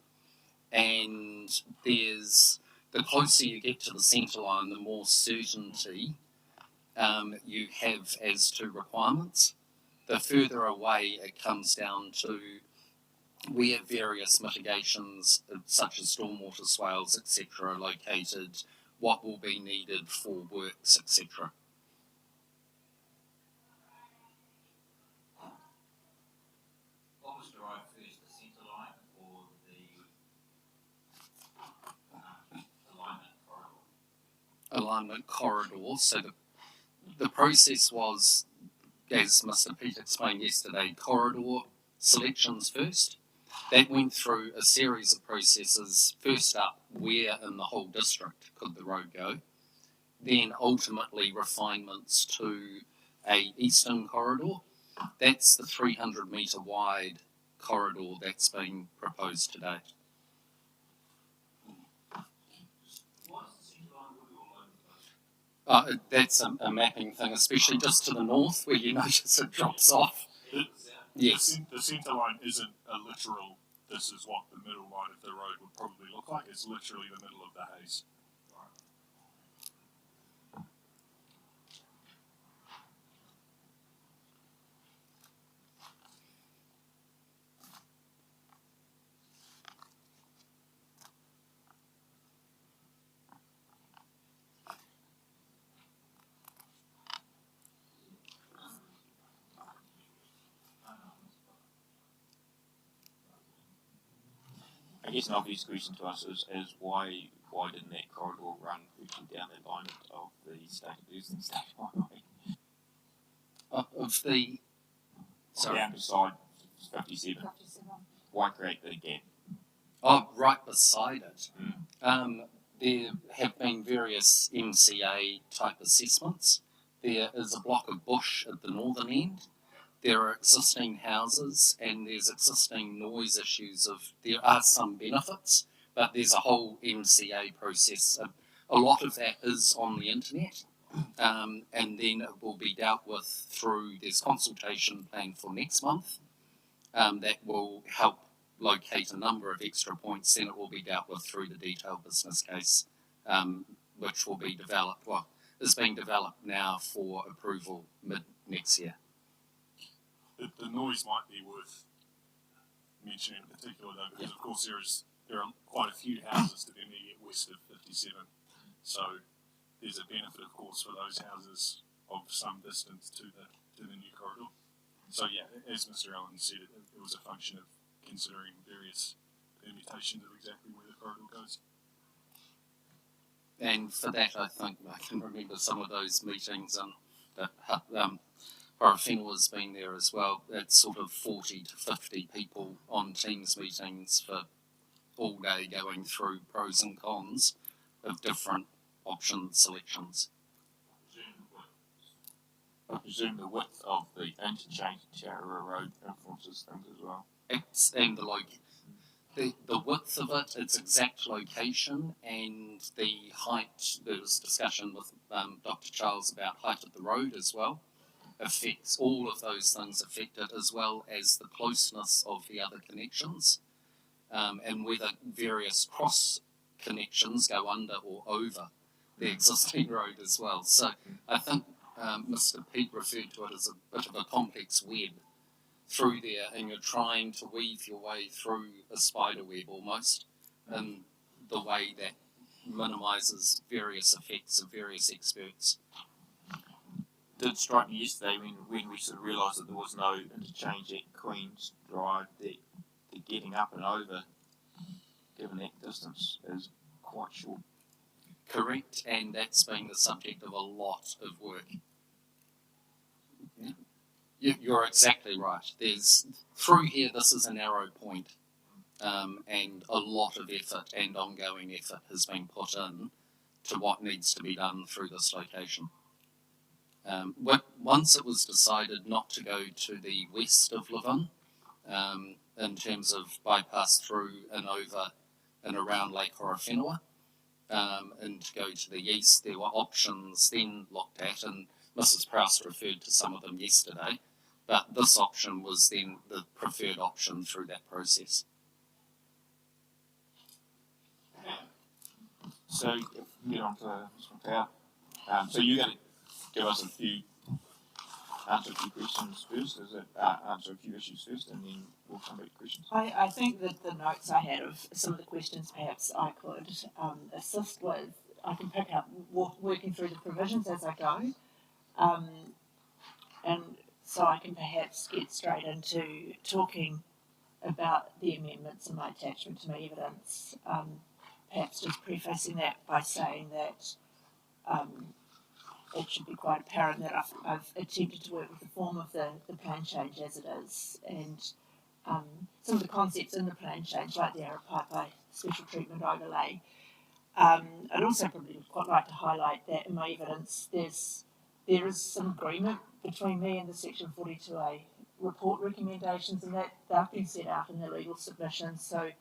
And there's, the closer you get to the centre line, the more certainty you have as to requirements. The further away it comes down to where various mitigations such as stormwater swales, etc. are located, what will be needed for works, etc. What was derived first, the centre line or the alignment corridor? Alignment corridor. So the process was, as Mr. Pete explained yesterday, corridor selections first. That went through a series of processes. First up, where in the whole district could the road go? Then ultimately refinements to a eastern corridor. That's the 300 metre wide corridor that's been proposed today. That's a mapping thing, especially just to the north where you notice it drops off. Yes. The centre line isn't a literal, this is what the middle line of the road would probably look like. It's literally the middle of the haze. I guess an obvious question to us is why didn't that corridor run virtually down the alignment of the state highway? Of the Down beside 57. Why create the gap? Oh, right beside it. There have been various MCA type assessments. There is a block of bush at the northern end. There are existing houses and there's existing noise issues there are some benefits, but there's a whole MCA process. A lot of that is on the internet, and then it will be dealt with through this consultation plan for next month that will help locate a number of extra points. Then it will be dealt with through the detailed business case, which will be developed, is being developed now for approval mid next year. The noise might be worth mentioning in particular though, because of course there is there are quite a few houses to the immediate west of 57. So there's a benefit, of course, for those houses of some distance to the new corridor. So yeah, as Mr. Allen said, it was a function of considering various permutations of exactly where the corridor goes. And for that, I think I can remember some of those meetings, that Tara-Ika has been there as well. It's sort of 40 to 50 people on Teams meetings for all day going through pros and cons of different option selections. I presume the width of the interchange to Tara Road influences things as well. And the width of it, its exact location, and the height. There was discussion with Dr. Charles about height of the road as well. Affects all of those things affect it, as well as the closeness of the other connections, and whether various cross connections go under or over the existing road as well. So I think Mr. Pete referred to it as a bit of a complex web through there, and you're trying to weave your way through a spider web almost, in the way that minimises various effects of various experts. It did strike me yesterday when we sort of realised that there was no interchange at Queen's Drive, that the getting up and over, given that distance, is quite short. Correct, and that's been the subject of a lot of work. You're exactly right. Through here, this is a narrow point, and a lot of effort and ongoing effort has been put in to what needs to be done through this location. Once it was decided not to go to the west of Levin, in terms of bypass through and over and around Lake Horowhenua, and to go to the east, there were options then looked at, and Mrs. Prowse referred to some of them yesterday, but this option was then the preferred option through that process. So, if we get on to Mr. McLeod, so you're going to give us answer a few questions first, is it? Answer a few issues first, and then we'll come back to questions. I think that the notes I had of some of the questions perhaps I could assist with, I can pick up working through the provisions as I go. And so I can perhaps get straight into talking about the amendments and my attachment to my evidence. Perhaps just prefacing that by saying that it should be quite apparent that I've attempted to work with the form of the plan change as it is, and some of the concepts in the plan change, like the Arapaipai special treatment overlay. I'd also probably quite like to highlight that in my evidence there is some agreement between me and the Section 42A report recommendations, and that they've been set out in the legal submission. So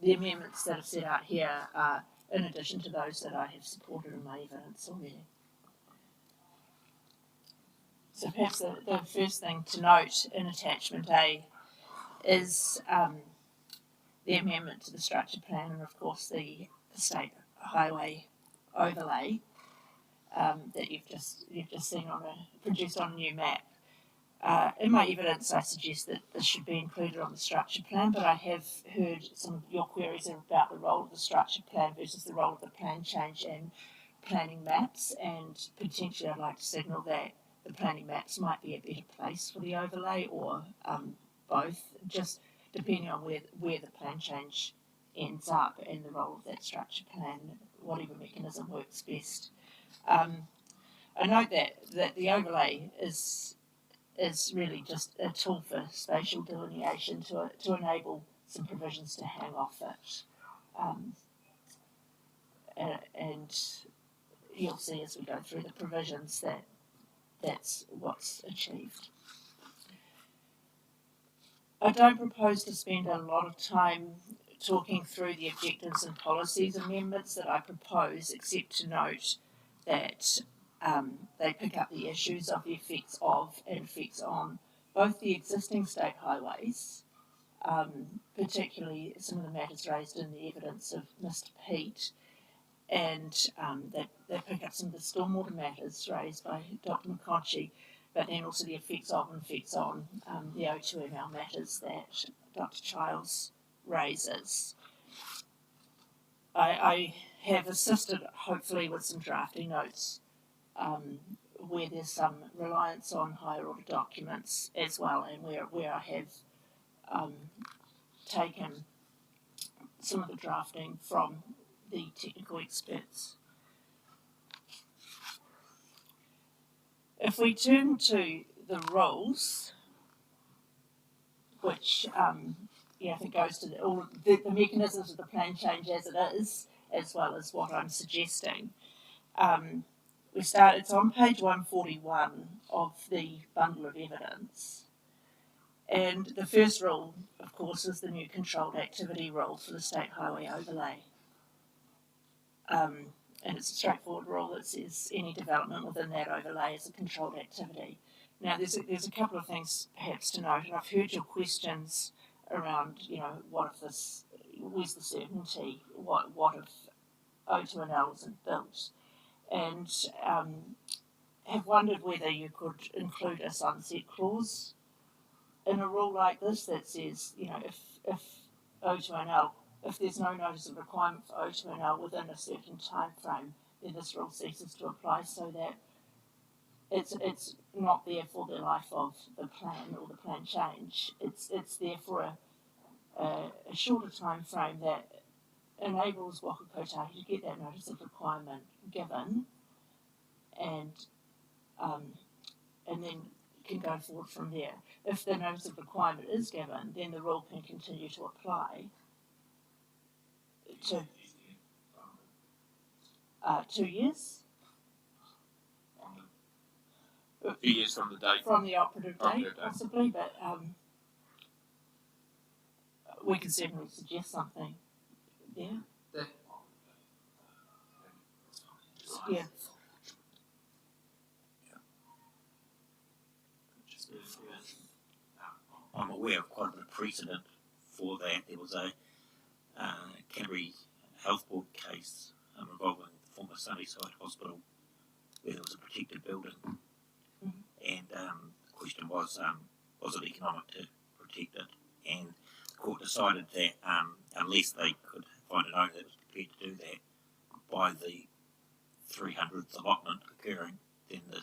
the amendments that are set out here are in addition to those that I have supported in my evidence already. So perhaps the first thing to note in attachment A is the amendment to the structure plan, and of course the state highway overlay that you've just seen produced on a new map. In my evidence, I suggest that this should be included on the structure plan, but I have heard some of your queries about the role of the structure plan versus the role of the plan change and planning maps, and potentially I'd like to signal that the planning maps might be a better place for the overlay, or both, just depending on where the plan change ends up and the role of that structure plan, whatever mechanism works best. I note that the overlay is really just a tool for spatial delineation to enable some provisions to hang off it. And you'll see as we go through the provisions that that's what's achieved. I don't propose to spend a lot of time talking through the objectives and policies amendments that I propose, except to note that they pick up the issues of the effects of and effects on both the existing state highways, particularly some of the matters raised in the evidence of Mr. Pete, and they pick up some of the stormwater matters raised by Dr. McConchie, but then also the effects of and effects on the O2ML matters that Dr. Childs raises. I have assisted, hopefully, with some drafting notes where there's some reliance on higher order documents as well, and where I have taken some of the drafting from the technical experts. If we turn to the rules, which I think goes to all the mechanisms of the plan change as it is, as well as what I'm suggesting. It's on page 141 of the bundle of evidence. And the first rule, of course, is the new controlled activity rule for the state highway overlay. And it's a straightforward rule that says any development within that overlay is a controlled activity. Now, there's a couple of things perhaps to note, and I've heard your questions around, what if this, where's the certainty, what if O2NL isn't built, and have wondered whether you could include a sunset clause in a rule like this that says, if O2NL, if there's no notice of requirement for O2NL within a certain time frame, then this rule ceases to apply, so that it's not there for the life of the plan or the plan change. It's there for a shorter time frame that enables Waka Kotahi to get that notice of requirement given, and then can go forward from there. If the notice of requirement is given, then the rule can continue to apply to 2 years. 2 years from the date. From the operative date, possibly, but we can certainly suggest something there. Yeah. I'm aware of quite a bit of precedent for that. There was a Canterbury Health Board case involving the former Sunnyside Hospital where there was a protected building. And the question was it economic to protect it? And the court decided that unless they could find an owner that was prepared to do that by the 300th allotment occurring, then the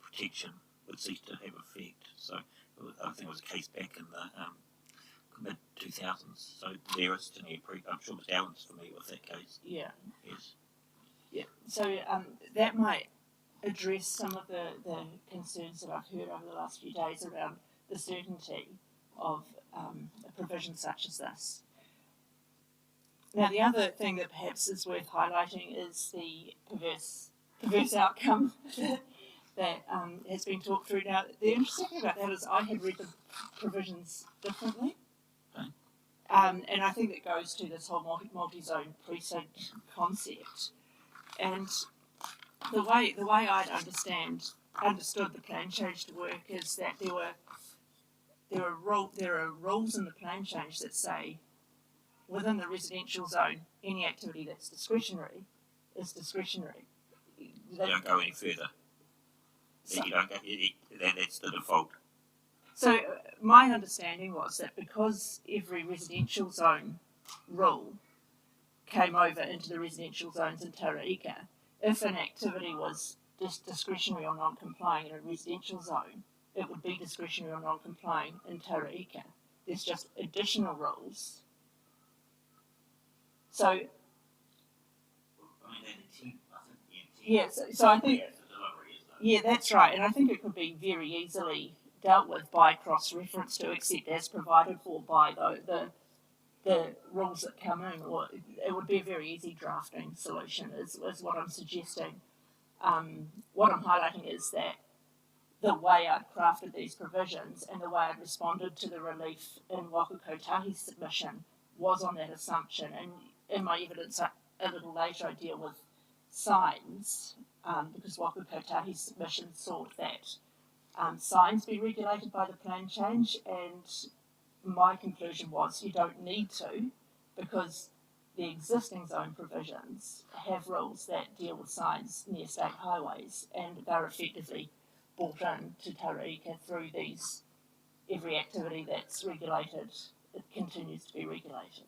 protection would cease to have effect. So I think it was a case back in the mid-2000s. So there is to near I'm sure Mr. Allen's familiar with that case. Yeah. Yes. Yeah. So that might address some of the concerns that I've heard over the last few days around the certainty of a provision such as this. Now, the other thing that perhaps is worth highlighting is the perverse outcome that has been talked through. Now, the interesting thing about that is I had read the provisions differently. And I think it goes to this whole multi-zone precinct concept. And the way I'd understood the plan change to work is that there are rules in the plan change that say within the residential zone, any activity that's discretionary is discretionary. You don't go any further. So, you don't go, that's the default. So my understanding was that because every residential zone rule came over into the residential zones in Tara-Ika, if an activity was discretionary or non-complying in a residential zone, it would be discretionary or non-complying in Tara-Ika. There's just additional rules. So, yeah, so I think, yeah, that's right, and I think it could be very easily dealt with by cross-reference to except as provided for by the rules that come in, or it would be a very easy drafting solution is what I'm suggesting. What I'm highlighting is that the way I'd crafted these provisions and the way I'd responded to the relief in Waka Kotahi's submission was on that assumption, and in my evidence a little later I deal with signs, because Waka Kotahi's submission sought that signs be regulated by the plan change, and my conclusion was you don't need to, because the existing zone provisions have rules that deal with signs near state highways, and they're effectively brought in to Tara-Ika through these. Every activity that's regulated, it continues to be regulated.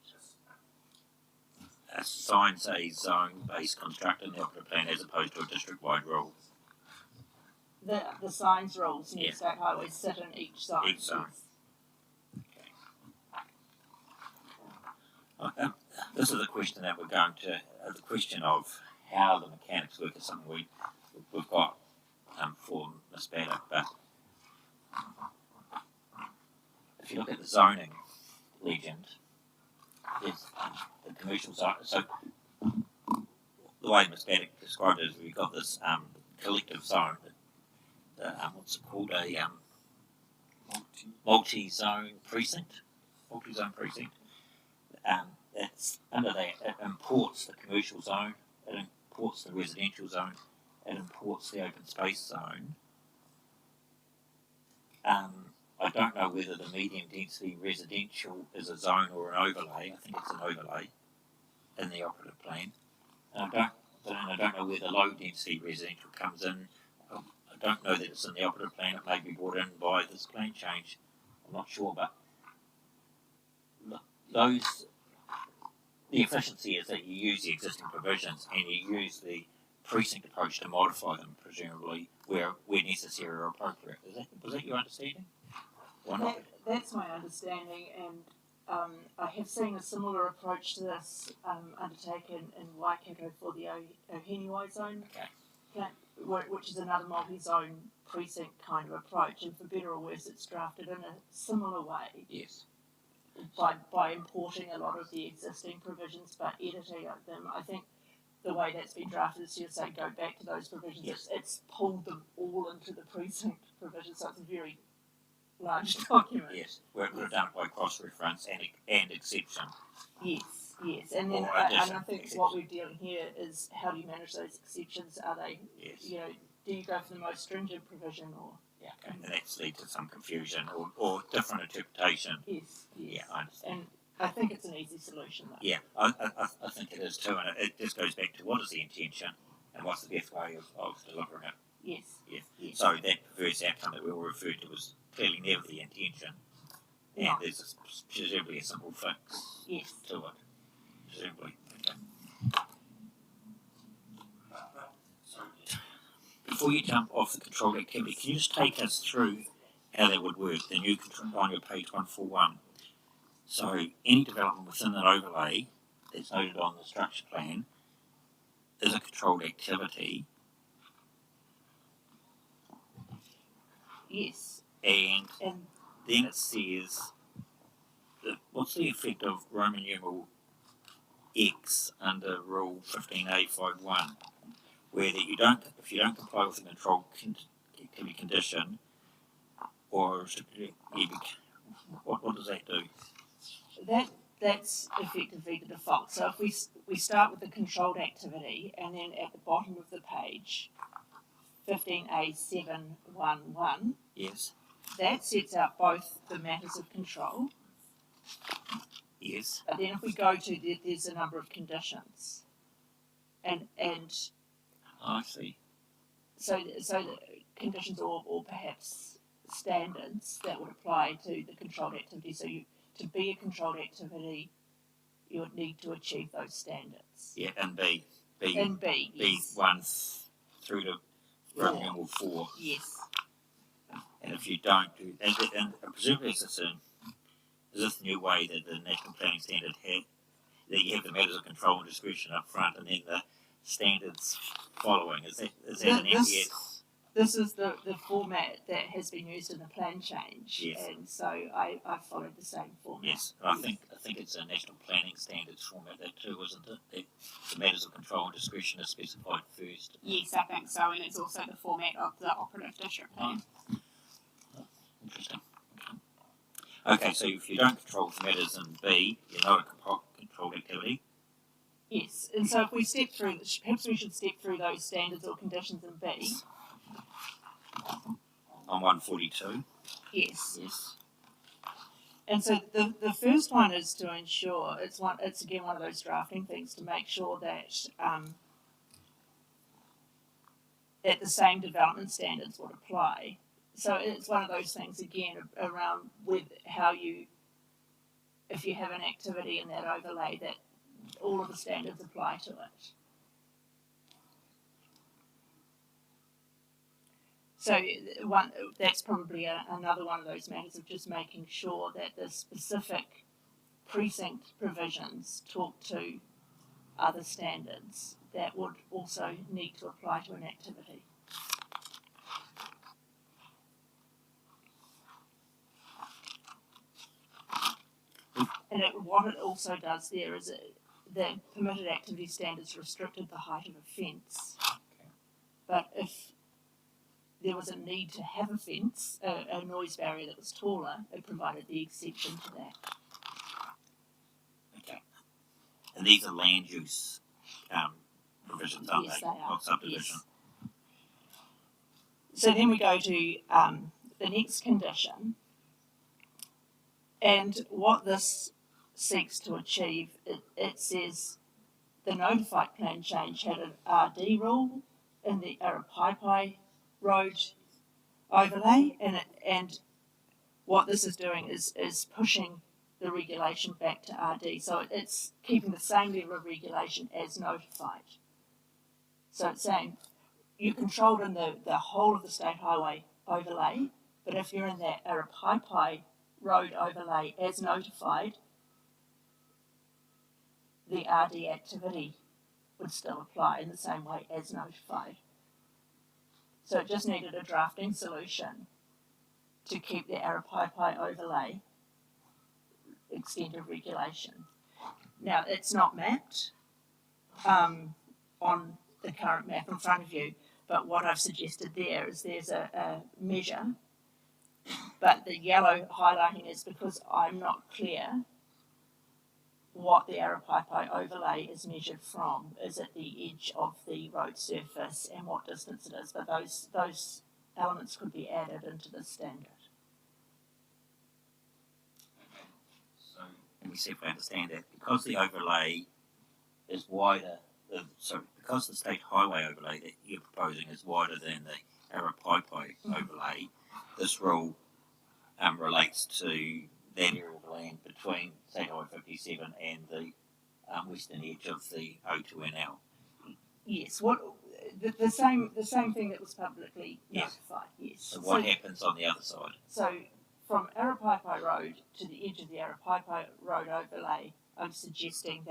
assigns a zone-based construct in the operative plan as opposed to a district-wide rule. The signs rules near Yeah. state highways sit in each zone. Each zone. This is a question that we're going to, the question of how the mechanics work is something we've got for Ms. Baddock, but if you look at the zoning legend, there's the commercial zone. So the way Ms. Baddock described it is we've got this collective zone, what's it called, a multi-zone precinct. That's under that, it imports the commercial zone, it imports the residential zone, it imports the open space zone. I don't know whether the medium density residential is a zone or an overlay. I think it's an overlay in the operative plan. And I don't know where the low density residential comes in. I don't know that it's in the operative plan. It may be brought in by this plan change. I'm not sure, but the efficiency is that you use the existing provisions and you use the precinct approach to modify them, presumably where necessary or appropriate. Was that your understanding? Or not? That's my understanding, and I have seen a similar approach to this undertaken in Waikato for the Oheniwai zone, which is another multi-zone precinct kind of approach, and for better or worse it's drafted in a similar way. Yes. By importing a lot of the existing provisions but editing them. I think the way that's been drafted is to say go back to those provisions. Yes. It's pulled them all into the precinct provisions, so it's a very large document. Yes, we're done it by cross-reference and exception. Yes, and then and I think what we're dealing here is how do you manage those exceptions? Are they, do you go for the most stringent provision or? Yeah, okay. And that's led to some confusion or different interpretation. Yes. Yeah, I understand. And I think it's an easy solution though. Yeah, I think it is too, and it just goes back to what is the intention and what's the best way of delivering it. Yes. So that perverse outcome that we all referred to was clearly never the intention. And there's presumably a simple fix to it. Presumably. Okay. Before you jump off the controlled activity, can you just take us through how that would work, the new control on your page 141? So any development within an overlay that's noted on the structure plan is a controlled activity. Yes. And then it says, what's the effect of Roman numeral X under Rule 15A51, where that if you don't comply with a controlled activity condition or what does that do? That's effectively the default. So if we start with the controlled activity and then at the bottom of the page, 15A711. Yes. That sets out both the matters of control. Yes. But then if we go to there's a number of conditions, and I see. So the conditions or perhaps standards that would apply to the controlled activity. So to be a controlled activity, you would need to achieve those standards. Yeah, and B. Yes. 1 through to Roman numeral 4. Yes. And if you don't do, and presumably is this the new way that the National Planning Standard had, that you have the matters of control and discretion up front and then the standards following? Is that an NPS? This is the format that has been used in the plan change. Yes. And so I followed the same format. Yes, I think it's a National Planning Standards format that too, isn't it? That the matters of control and discretion are specified first. Yes, I think so, and it's also the format of the operative district plan. Interesting. Okay, so if you don't control the matters in B, you're not a controlled activity. Yes, and so if we step through, perhaps we should step through those standards or conditions in B. On 142. Yes. Yes. And so the first one is to ensure it's again one of those drafting things to make sure that that the same development standards would apply. So it's one of those things again around with how you, if you have an activity in that overlay that all of the standards apply to it. So that's probably another one of those matters of just making sure that the specific precinct provisions talk to other standards that would also need to apply to an activity. And what it also does there is the permitted activity standards restricted the height of a fence. But if there was a need to have a fence, a noise barrier that was taller, it provided the exception to that. Okay. And these are land use provisions, aren't Yes, they? they are. Not subdivision. Yes. So then we go to the next condition. And what this seeks to achieve, it says the notified plan change had an RD rule in the Tara-Ika Road overlay, and what this is doing is pushing the regulation back to RD. So it's keeping the same level of regulation as notified. So it's saying you're controlled in the whole of the state highway overlay, but if you're in that Tara-Ika Road overlay as notified, the RD activity would still apply in the same way as notified. So it just needed a drafting solution to keep the Tara-Ika overlay extended regulation. Now, it's not mapped on the current map in front of you, but what I've suggested there is there's a measure, but the yellow highlighting is because I'm not clear what the Tara-Ika overlay is measured from. Is it the edge of the road surface and what distance it is? But those elements could be added into the standard. So, let me see if I understand that. Because the overlay is wider, because the state highway overlay that you're proposing is wider than the Tara-Ika overlay, this rule relates to that area of land between State Highway 57 and the western edge of the O2NL. Yes, the same thing that was publicly notified. Yes. So what happens on the other side? So from Tara-Ika Road to the edge of the Tara-Ika Road overlay, I'm suggesting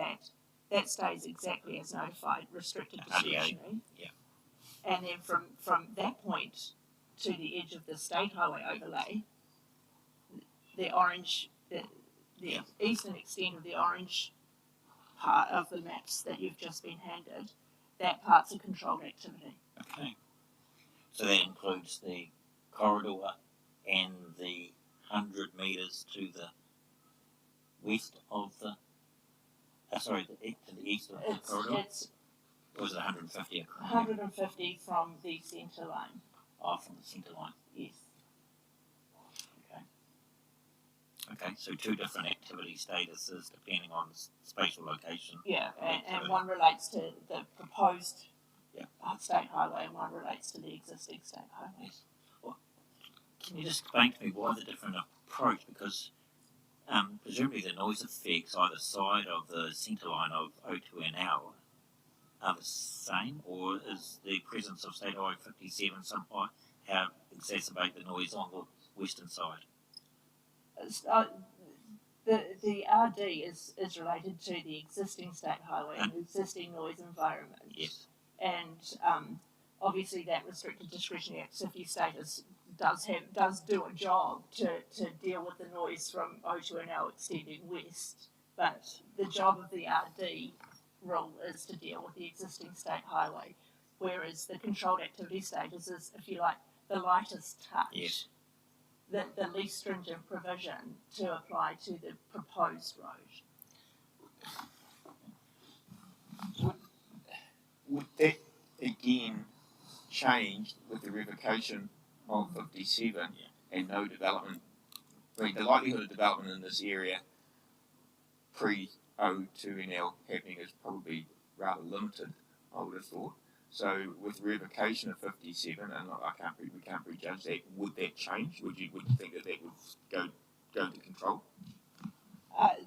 that stays exactly as notified, restricted discretionary. Yeah. And then from that point to the edge of the state highway overlay, the orange, the eastern extent of the orange part of the maps that you've just been handed, that part's a controlled activity. Okay. So that includes the corridor and the 100 metres to the west of the, to the east of the corridor? Or was it 150? 150 from the centre line. Oh, from the centre line. Yes. Okay, so two different activity statuses depending on spatial location. Yeah, and one relates to the proposed state highway and one relates to the existing state highway. Yes. Well, can you just explain to me why the different approach? Because presumably the noise effects either side of the centre line of O2NL are the same, or is the presence of State Highway 57 somehow exacerbate the noise on the western side? The RD is related to the existing state highway and the existing noise environment. Yes. And obviously that restricted discretionary activity status does do a job to deal with the noise from O2NL extending west. But the job of the RD rule is to deal with the existing state highway, whereas the controlled activity status is, if you like, the lightest touch. Yes. The least stringent provision to apply to the proposed road. Would that again change with the revocation of 57 and no development? I mean, the likelihood of development in this area pre-O2NL happening is probably rather limited, I would have thought. So with revocation of 57, and we can't prejudge that, would that change? Would you think that would go to control?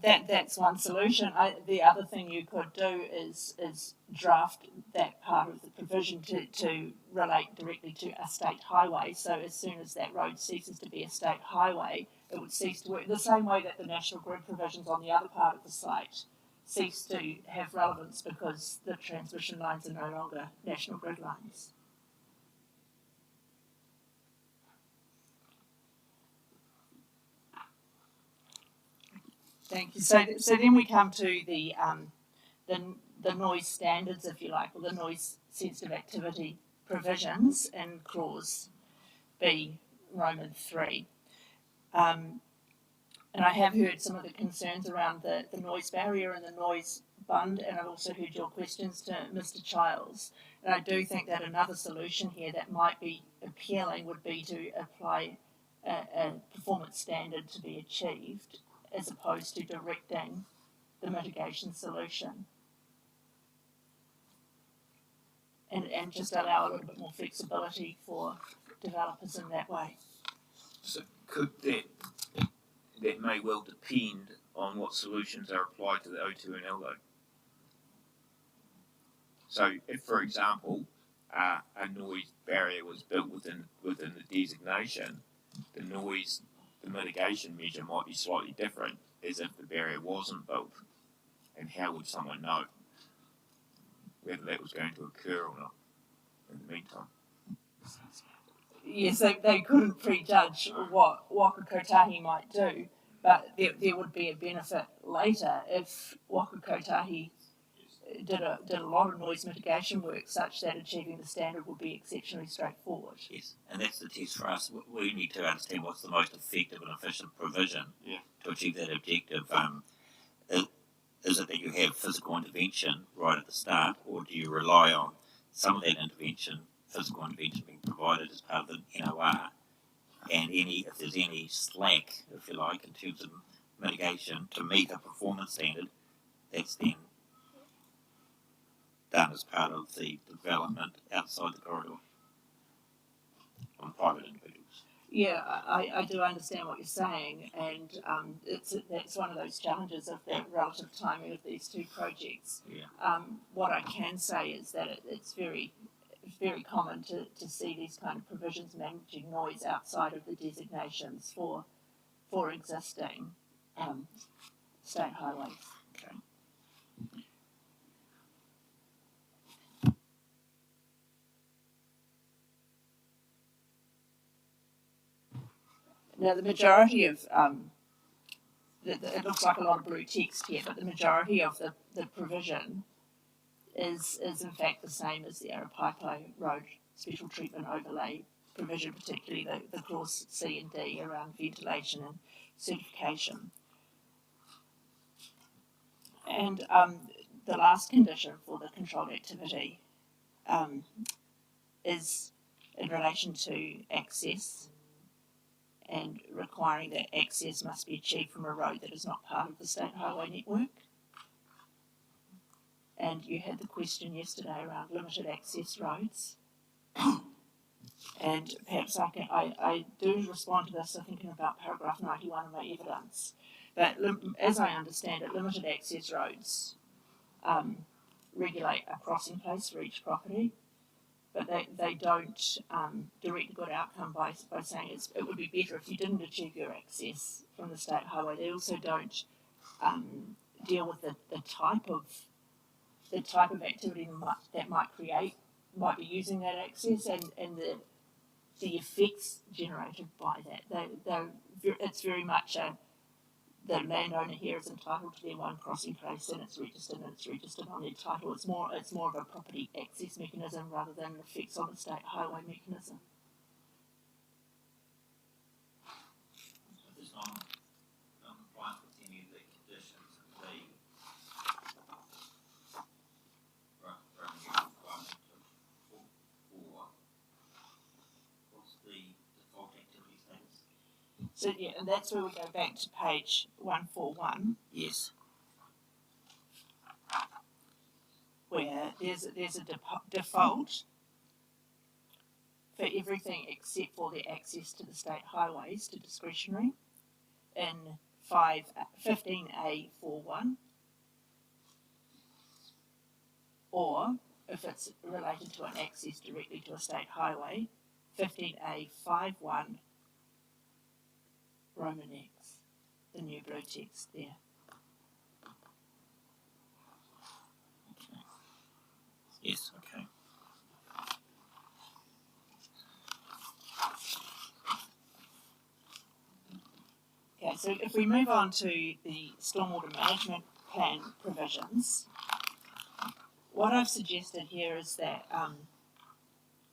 That's one solution. The other thing you could do is draft that part of the provision to relate directly to a state highway. So as soon as that road ceases to be a state highway, it would cease to work the same way that the national grid provisions on the other part of the site cease to have relevance because the transmission lines are no longer national grid lines. Thank you. So then we come to the noise standards, if you like, or the noise sensitive activity provisions in clause B, Roman 3. And I have heard some of the concerns around the noise barrier and the noise bund, and I've also heard your questions to Mr. Childs. And I do think that another solution here that might be appealing would be to apply a performance standard to be achieved, as opposed to directing the mitigation solution. And just allow a little bit more flexibility for developers in that way. So could that may well depend on what solutions are applied to the O2 and LO. So if, for example, a noise barrier was built within the designation, the mitigation measure might be slightly different as if the barrier wasn't built. And how would someone know whether that was going to occur or not in the meantime? Yes, they couldn't prejudge what Waka Kotahi might do, but there would be a benefit later if Waka Kotahi did a lot of noise mitigation work such that achieving the standard would be exceptionally straightforward. Yes, and that's the test for us. We need to understand what's the most effective and efficient provision to achieve that objective. Is it that you have physical intervention right at the start, or do you rely on some of that physical intervention being provided as part of the NOR, and if there's any slack, if you like, in terms of mitigation to meet a performance standard, that's then done as part of the development outside the corridor on private individuals. Yeah, I do understand what you're saying, and that's one of those challenges of the relative timing of these two projects. Yeah. What I can say is that it's very common to see these kind of provisions managing noise outside of the designations for existing state highways. Okay. Now, the majority of, it looks like a lot of blue text here, but the majority of the provision is in fact the same as the Arapaiko Road Special Treatment Overlay provision, particularly the clause C and D around ventilation and certification. And the last condition for the controlled activity is in relation to access, and requiring that access must be achieved from a road that is not part of the state highway network. And you had the question yesterday around limited access roads. And perhaps I do respond to this, thinking about paragraph 91 of my evidence. But as I understand it, limited access roads regulate a crossing place for each property, but they don't direct a good outcome by saying it would be better if you didn't achieve your access from the state highway. They also don't deal with the type of activity that might be using that access and the effects generated by that. It's very much the landowner here is entitled to their one crossing place, and it's registered on their title. It's more of a property access mechanism rather than effects on the state highway mechanism. It's not compliant with any of the conditions of the revenue requirement for what's the default activity status? So yeah, and that's where we go back to page 141. Yes. Where there's a default for everything except for the access to the state highways to discretionary in 15A41, or if it's related to an access directly to a state highway, 15A51 Roman X, the new blue text there. Yes, okay. Okay, so if we move on to the stormwater management plan provisions, what I've suggested here is that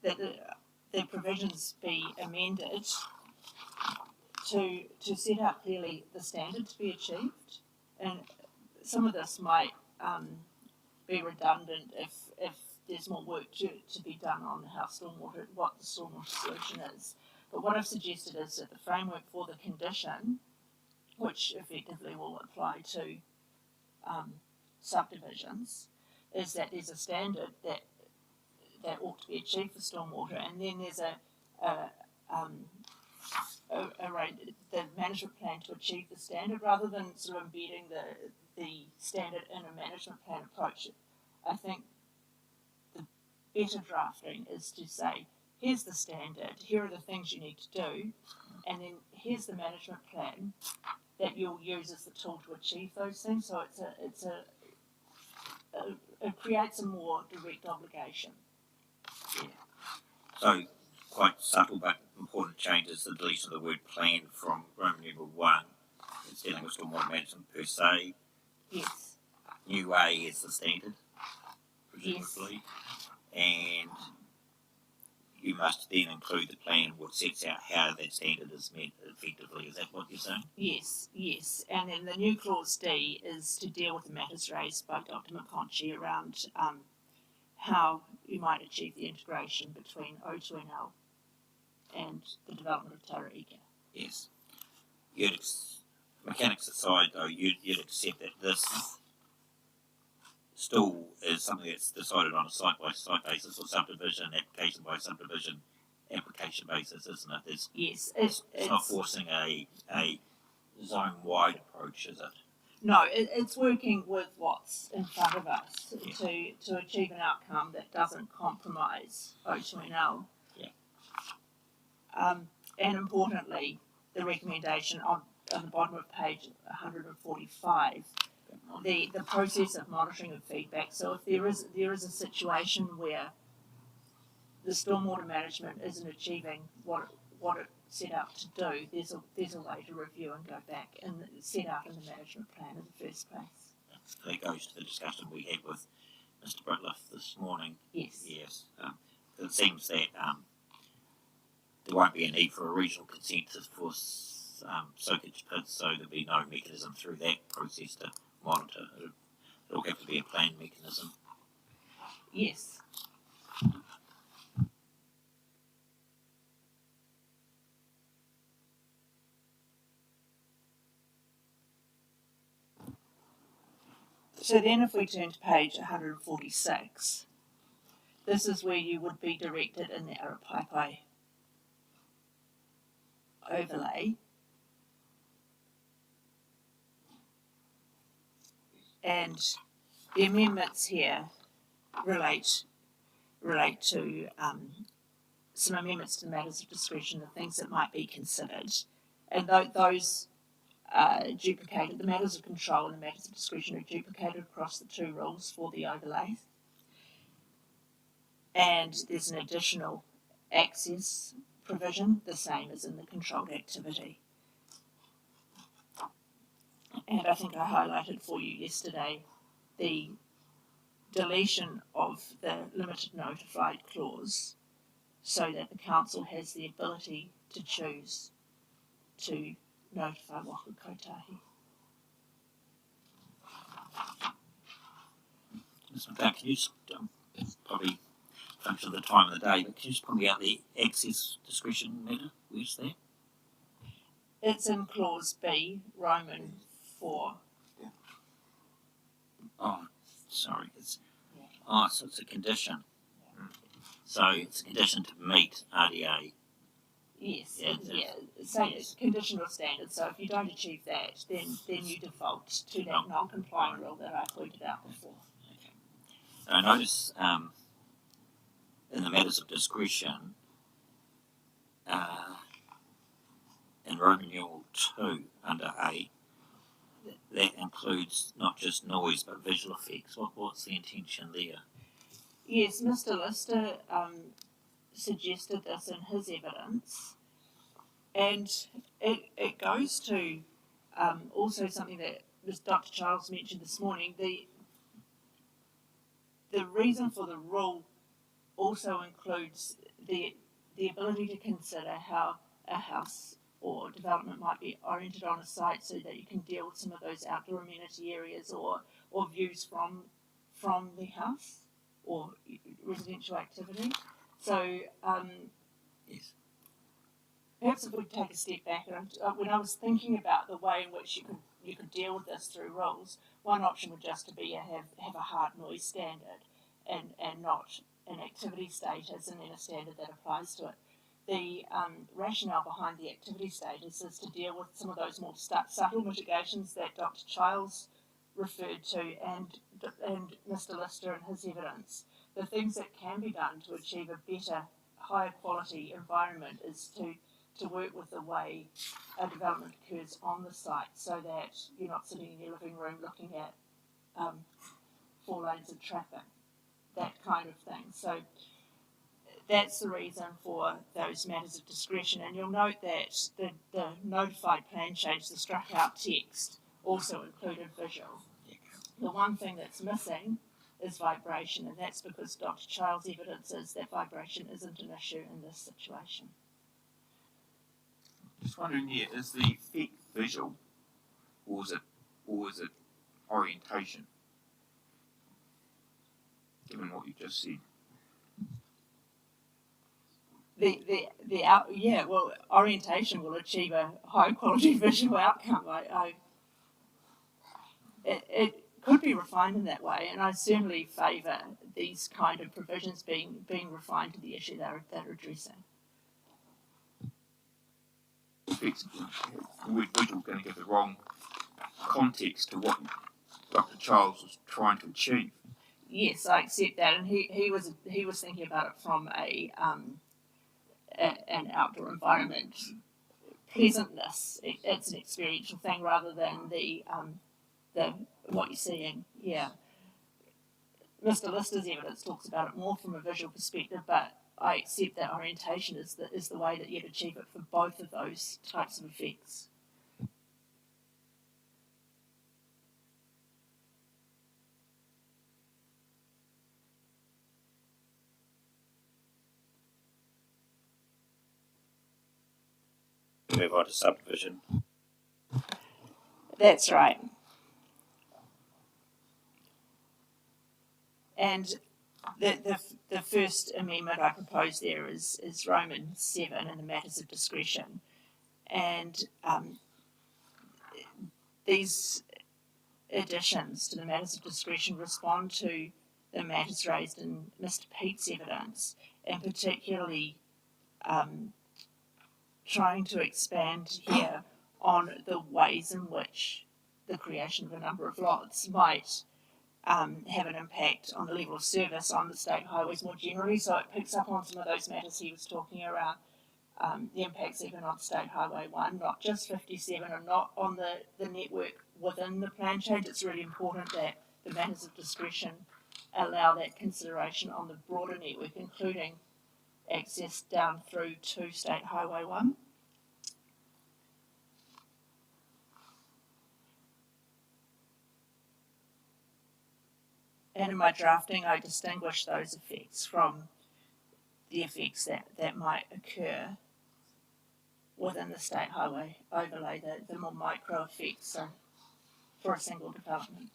that the provisions be amended to set out clearly the standard to be achieved, and some of this might be redundant if there's more work to be done on how stormwater, what the stormwater solution is. But what I've suggested is that the framework for the condition, which effectively will apply to subdivisions, is that there's a standard that ought to be achieved for stormwater, and then there's the management plan to achieve the standard, rather than sort of embedding the standard in a management plan approach. I think the better drafting is to say, here's the standard, here are the things you need to do, and then here's the management plan that you'll use as the tool to achieve those things. So it creates a more direct obligation. Yeah. So quite subtle but important changes: the deletion of the word plan from Roman numeral 1. It's dealing with stormwater management per se. Yes. New A is the standard, presumably. Yes. And you must then include the plan which sets out how that standard is met effectively. Is that what you're saying? Yes, yes. And then the new clause D is to deal with the matters raised by Dr. McConchie around how you might achieve the integration between O2NL and the development of Tara-Ika. Yes. Mechanics aside, though, you'd accept that this still is something that's decided on a site-by-site basis, or subdivision, application by subdivision, application basis, isn't it? Yes. It's not forcing a zone-wide approach, is it? No, it's working with what's in front of us to achieve an outcome that doesn't compromise O2NL. Yeah. And importantly, the recommendation on the bottom of page 145, the process of monitoring and feedback. So if there is a situation where the stormwater management isn't achieving what it set out to do, there's a way to review and go back and set out in the management plan in the first place. That goes to the discussion we had with Mr. Britliff this morning. Yes. Yes. It seems that there won't be a need for a regional consensus for soakage pits, so there'll be no mechanism through that process to monitor. It'll have to be a planned mechanism. Yes. So then if we turn to page 146, this is where you would be directed in the Tara-Ika overlay. And the amendments here relate to some amendments to matters of discretion, the things that might be considered. And those duplicated, the matters of control and the matters of discretion are duplicated across the two rules for the overlay. And there's an additional access provision, the same as in the controlled activity. And I think I highlighted for you yesterday the deletion of the limited notified clause so that the council has the ability to choose to notify Waka Kotahi. Ms. McLeod, can you just, probably function of the time of the day, but can you just point me out the access discretion matter? Where's that? It's in clause B, Roman 4. Yeah. Oh, sorry. So it's a condition. So it's a condition to meet RDA. Yes, Yeah, yeah. So it's conditional standard. So if you don't achieve that, then you default to that non-compliant rule that I pointed out before. Okay. I notice in the matters of discretion, in Roman numeral 2 under A, that includes not just noise but visual effects. What's the intention there? Yes, Mr. Lister suggested this in his evidence, and it goes to also something that Dr. Charles mentioned this morning. The reason for the rule also includes the ability to consider how a house or development might be oriented on a site so that you can deal with some of those outdoor amenity areas or views from the house or residential activity. So yes. Perhaps if we take a step back, and when I was thinking about the way in which you could deal with this through rules, one option would just to be have a hard noise standard and not an activity status and then a standard that applies to it. The rationale behind the activity status is to deal with some of those more subtle mitigations that Dr. Childs referred to and Mr. Lister in his evidence. The things that can be done to achieve a better, higher quality environment is to work with the way a development occurs on the site so that you're not sitting in your living room looking at 4 lanes of traffic, that kind of thing. So that's the reason for those matters of discretion. And you'll note that the notified plan change, the struck out text, also included visual. The one thing that's missing is vibration, and that's because Dr. Child's evidence is that vibration isn't an issue in this situation. Just wondering here, is the effect visual or is it orientation? Given what you just said. Orientation will achieve a high quality visual outcome. It could be refined in that way, and I certainly favour these kind of provisions being refined to the issue they're addressing. We're going to give the wrong context to what Dr. Charles was trying to achieve. Yes, I accept that, and he was thinking about it from an outdoor environment pleasantness. It's an experiential thing rather than the what you're seeing. Yeah, Mr. Lister's evidence talks about it more from a visual perspective, but I accept that orientation is the way that you'd achieve it for both of those types of effects. Move on to subdivision. That's right. And the first amendment I propose there is Roman 7 in the matters of discretion. And these additions to the matters of discretion respond to the matters raised in Mr. Pete's evidence, and particularly trying to expand here on the ways in which the creation of a number of lots might have an impact on the level of service on the state highways more generally. So it picks up on some of those matters he was talking around, the impacts even on State Highway 1, not just 57 and not on the network within the plan change. It's really important that the matters of discretion allow that consideration on the broader network, including access down through to State Highway 1. And in my drafting, I distinguish those effects from the effects that might occur within the state highway overlay, the more micro effects for a single development.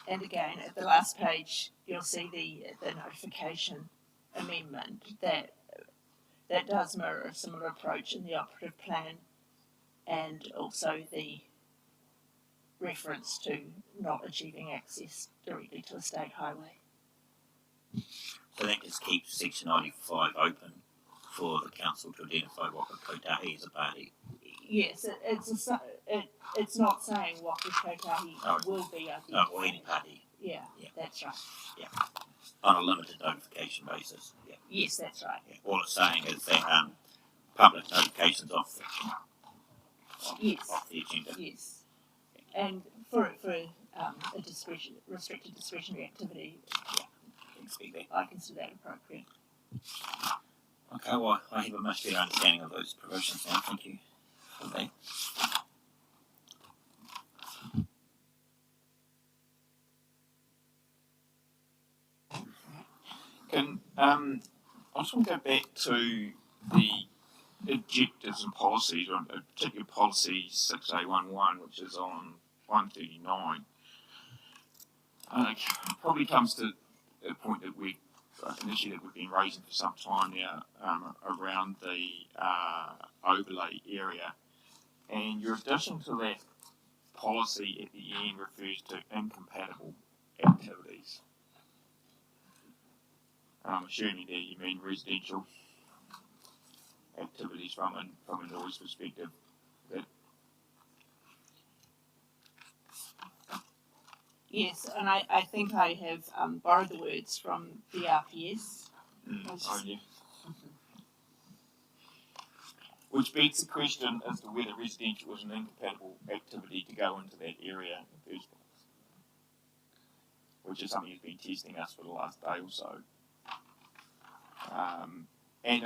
And again, at the last page, you'll see the notification amendment that does mirror a similar approach in the operative plan and also the reference to not achieving access directly to a state highway. So that just keeps section 95 open for the council to identify Waka Kotahi as a party. Yes, it's not saying Waka Kotahi will be identified. Or any party. Yeah, that's right. Yeah. On a limited notification basis. Yeah. Yes, that's right. Yeah. All it's saying is that public notifications off the agenda. Yes. And for a restricted discretionary activity, I consider that appropriate. Okay, well, I have a much better understanding of those provisions now. Thank you for that. I just want to go back to the objectives and policies, or particularly policy 6A11, which is on 139. It probably comes to a point that an issue that we've been raising for some time now around the overlay area. And your addition to that policy at the end refers to incompatible activities. I'm assuming that you mean residential activities from a noise perspective. Yes, and I think I have borrowed the words from the RPS. Which begs the question as to whether residential is an incompatible activity to go into that area in the first place. Which is something you've been testing us for the last day or so. And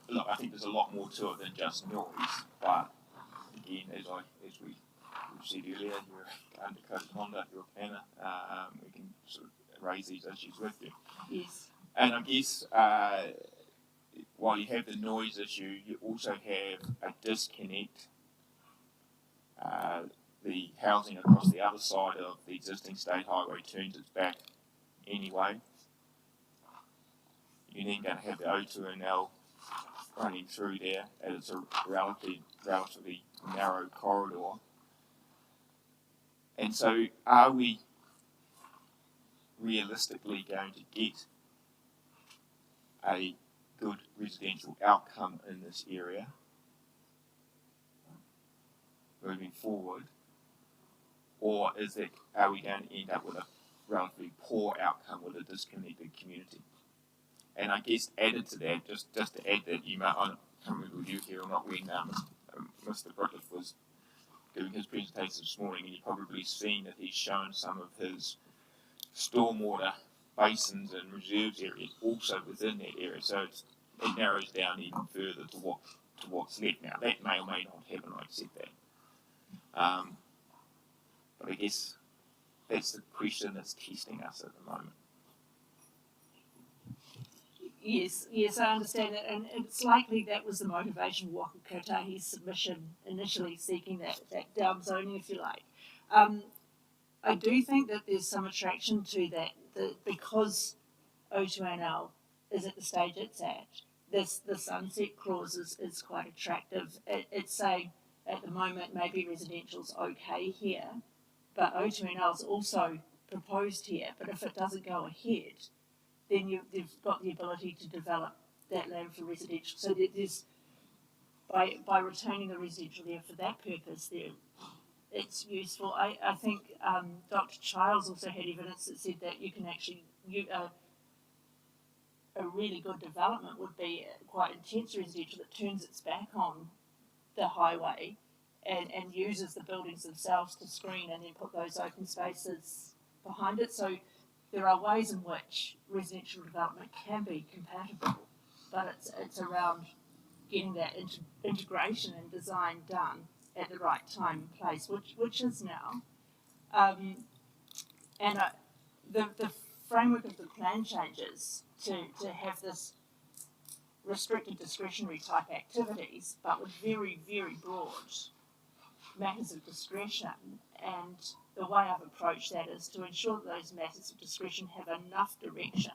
look, I think there's a lot more to it than just noise, but again, as we said earlier, you're under code of conduct, you're a planner, we can sort of raise these issues with you. Yes. And I guess while you have the noise issue, you also have a disconnect. The housing across the other side of the existing state highway turns its back anyway. You're then going to have the O2NL running through there, and it's a relatively narrow corridor. And so, are we realistically going to get a good residential outcome in this area moving forward, or are we going to end up with a relatively poor outcome with a disconnected community? And I guess added to that, just to add that, I can't remember if you were here or not when Mr. Brickett was doing his presentation this morning, and you've probably seen that he's shown some of his stormwater basins and reserves areas also within that area. So it narrows down even further to what's left. Now, that may or may not happen, I accept that. But I guess that's the question that's testing us at the moment. Yes, I understand that, and it's likely that was the motivation of Waka Kotahi's submission initially, seeking that down zoning, if you like. I do think that there's some attraction to that, because O2NL is at the stage it's at. The sunset clause is quite attractive. It's saying at the moment maybe residential's okay here, but O2NL is also proposed here. But if it doesn't go ahead, then you've got the ability to develop that land for residential. So there's, by retaining the residential there for that purpose, it's useful. I think Dr. Childs also had evidence that said that you can actually, a really good development would be quite intense residential that turns its back on the highway and uses the buildings themselves to screen and then put those open spaces behind it. So there are ways in which residential development can be compatible, but it's around getting that integration and design done at the right time and place, which is now. The framework of the plan changes to have this restricted discretionary type activities, but with very, very broad matters of discretion. And the way I've approached that is to ensure that those matters of discretion have enough direction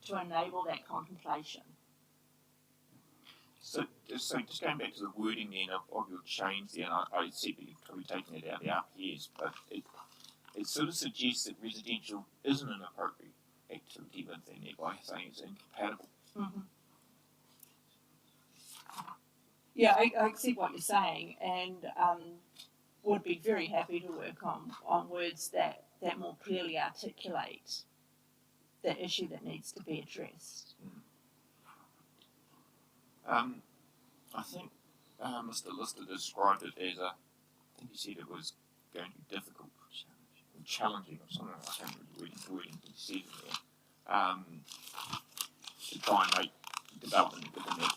to enable that contemplation. So just going back to the wording then of your change there, and I see that you've probably taken it out of the RPS, but it sort of suggests that residential isn't an appropriate activity within there by saying it's incompatible. Mm-hmm. Yeah, I accept what you're saying, and would be very happy to work on words that more clearly articulate the issue that needs to be addressed. I think Mr. Lister described it as I think he said it was going to be difficult, challenging or something. I can't remember the wording he said in there. To try and make development within that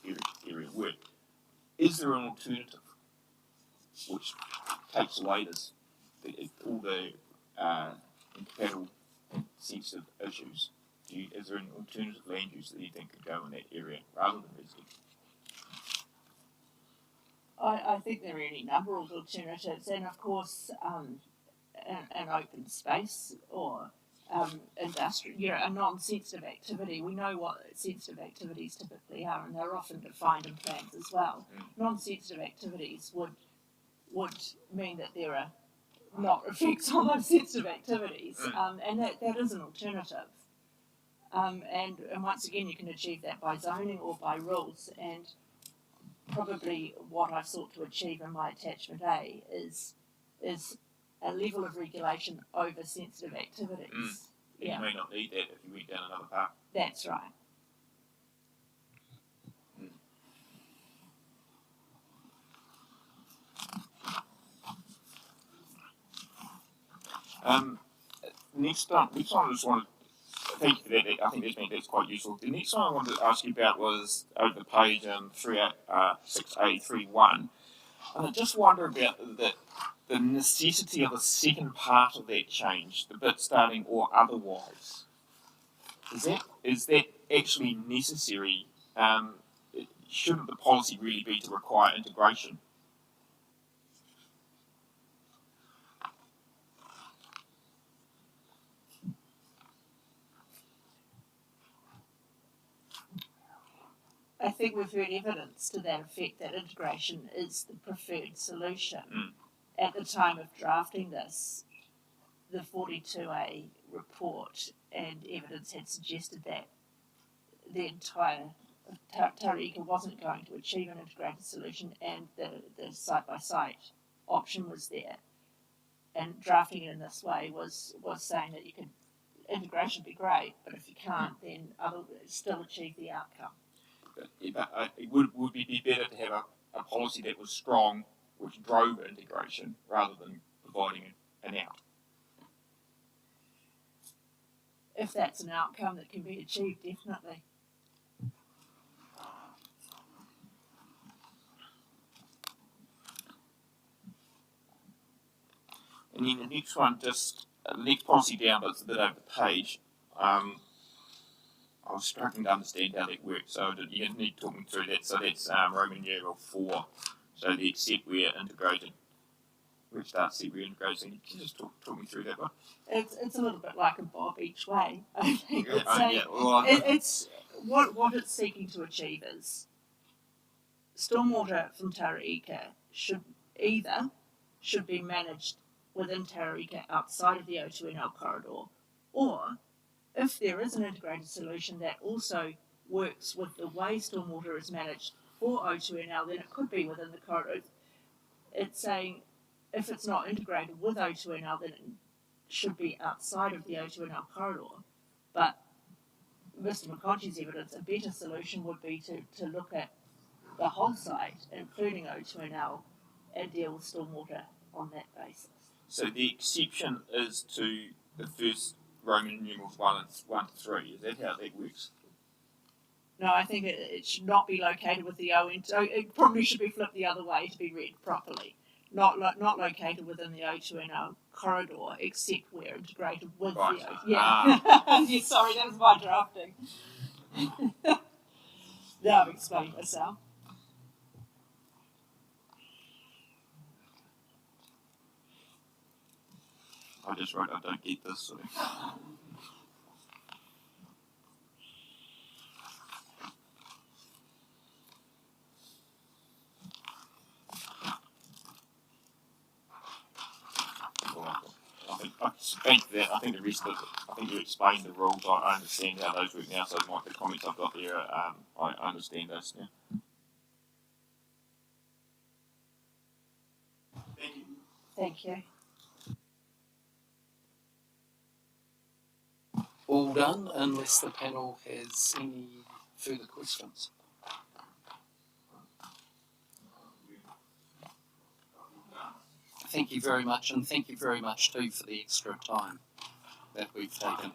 area work. Is there an alternative which takes away all the incompatible and sensitive issues? Is there an alternative land use that you think could go in that area rather than residential? I think there are any number of alternatives, and of course, an open space or industrial, a non-sensitive activity. We know what sensitive activities typically are, and they're often defined in plans as well. Non-sensitive activities would mean that there are not effects on those sensitive activities, and that is an alternative. And once again, you can achieve that by zoning or by rules, and probably what I've sought to achieve in my attachment A is a level of regulation over sensitive activities. Yeah. You may not need that if you went down another path. That's right. Next one I just wanted to thank you for that. I think that's quite useful. The next one I wanted to ask you about was over the page 6A31. And I just wonder about the necessity of the second part of that change, the bit starting or otherwise. Is that actually necessary? Shouldn't the policy really be to require integration? I think we've heard evidence to that effect that integration is the preferred solution. At the time of drafting this, the 42A report and evidence had suggested that the entire Tara-Ika wasn't going to achieve an integrated solution, and the site-by-site option was there. And drafting it in this way was saying that integration would be great, but if you can't, then still achieve the outcome. But it would be better to have a policy that was strong, which drove integration, rather than providing an out. If that's an outcome that can be achieved, definitely. And then the next one, just next policy down, but it's a bit over the page. I was struggling to understand how that works, so you need to talk me through that. So that's Roman numeral 4. So the except where integrated, where it starts except where integrated. So can you just talk me through that one? It's a little bit like a bob each way. I think it's what it's seeking to achieve is stormwater from Tara-Ika should be managed within Tara-Ika outside of the O2NL corridor, or if there is an integrated solution that also works with the way stormwater is managed for O2NL, then it could be within the corridor. It's saying if it's not integrated with O2NL, then it should be outside of the O2NL corridor. But Mr. McConchie's evidence, a better solution would be to look at the whole site, including O2NL, and deal with stormwater on that basis. So the exception is to the first Roman numerals 1 to 3. Is that how that works? No, I think it should not be located with the O. So it probably should be flipped the other way to be read properly. Not located within the O2NL corridor, except where integrated with the O. Yeah. Yeah, sorry, that was my drafting. Now I've explained myself. I just wrote, I don't get this. So. thank you for that. I think the rest of it, I think you explained the rules. I understand how those work now, so the comments I've got there, I understand those now. Thank you. Thank you. All done, unless the panel has any further questions. Thank you very much, and thank you very much too for the extra time that we've taken.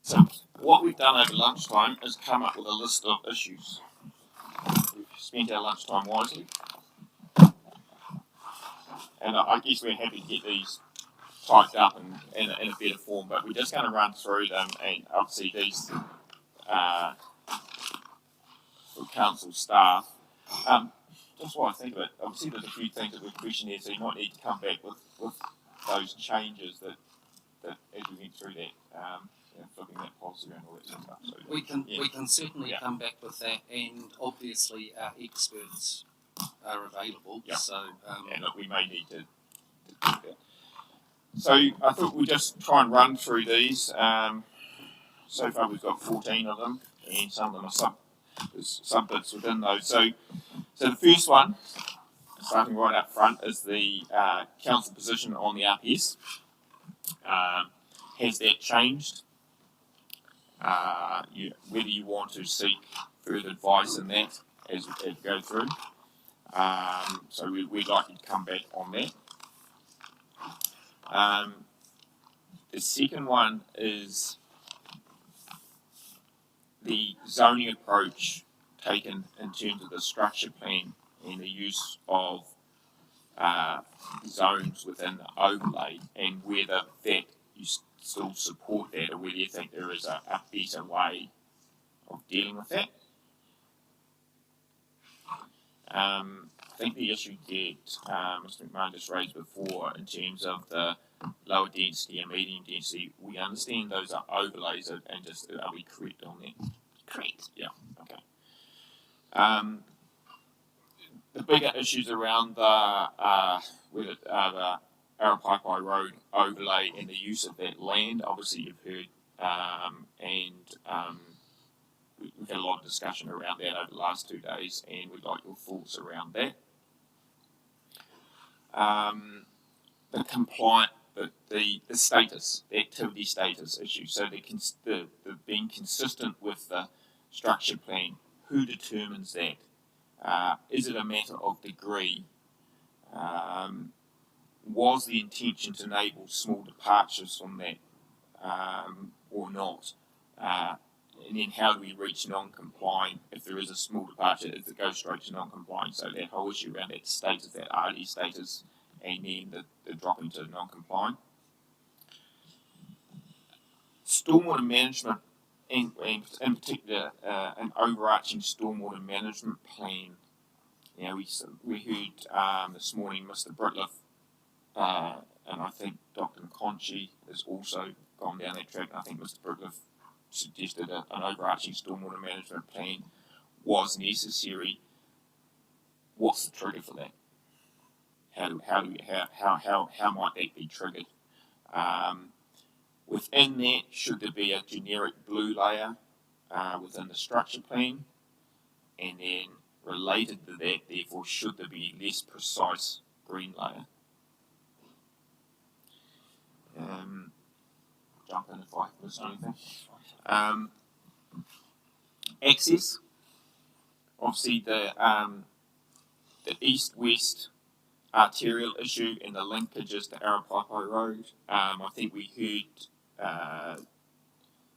So what we've done over lunchtime is come up with a list of issues. We've spent our lunchtime wisely. And I guess we're happy to get these typed up in a better form, but we're just going to run through them, and obviously these for council staff. Just while I think of it, obviously there's a few things that we've questioned here, so you might need to come back with those changes that as we went through that, flipping that policy around all that sort of stuff. So, we can certainly come back with that, and obviously our experts are available. Yeah. So and look, we may need to do that. So I thought we'd just try and run through these. So far we've got 14 of them, and some of them are there's some bits within those. So the first one, starting right up front, is the council position on the RPS. Has that changed? Whether you want to seek further advice in that as we go through. So we'd like you to come back on that. The second one is the zoning approach taken in terms of the structure plan and the use of zones within the overlay, and whether that you still support that, or whether you think there is a better way of dealing with that. I think the issue that Mr. McMahon just raised before in terms of the lower density and medium density, we understand those are overlays, and just are we correct on that? Correct. Yeah, okay. The bigger issues around the Tara-Ika Road overlay and the use of that land, obviously you've heard, we've had a lot of discussion around that over the last 2 days, and we'd like your thoughts around that. The compliant, the status, the activity status issue. So the being consistent with the structure plan. Who determines that? Is it a matter of degree? Was the intention to enable small departures from that, or not? And then how do we reach non-compliant if there is a small departure, if it goes straight to non-compliant? So that whole issue around that status, that RD status, and then the drop into non-compliant. Stormwater management, and in particular, an overarching stormwater management plan. You know, we heard this morning Mr. Britliff, and I think Dr. McConchie has also gone down that track. I think Mr. Britliff suggested an overarching stormwater management plan was necessary. What's the trigger for that? How might that be triggered? Within that, should there be a generic blue layer within the structure plan? And then related to that, therefore, should there be less precise green layer? Jump in if I missed anything. Access. Obviously, the east-west arterial issue and the linkages to Tara-Ika Road. I think we heard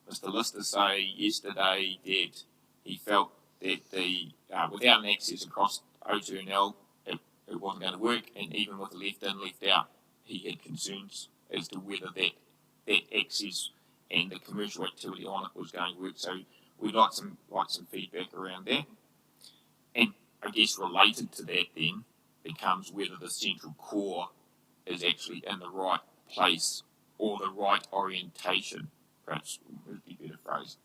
Mr. Lister say yesterday that he felt that without an access across O2 and L, it wasn't going to work, and even with the left in, left out, he had concerns as to whether that access and the commercial activity on it was going to work. So we'd like some feedback around that. And I guess related to that then becomes whether the central core is actually in the right place or the right orientation, perhaps would be better phrased.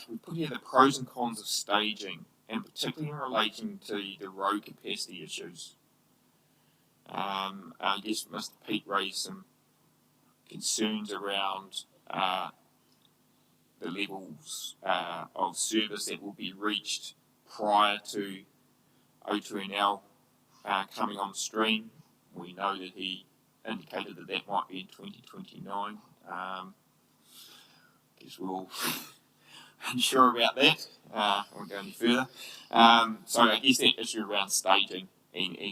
we put here the pros and cons of staging, and particularly in relation to the road capacity issues. I guess Mr. Pete raised some concerns around the levels of service that will be reached prior to O2NL coming on stream. We know that he indicated that that might be in 2029. Guess we're all unsure about that. I won't go any further. So I guess that issue around staging and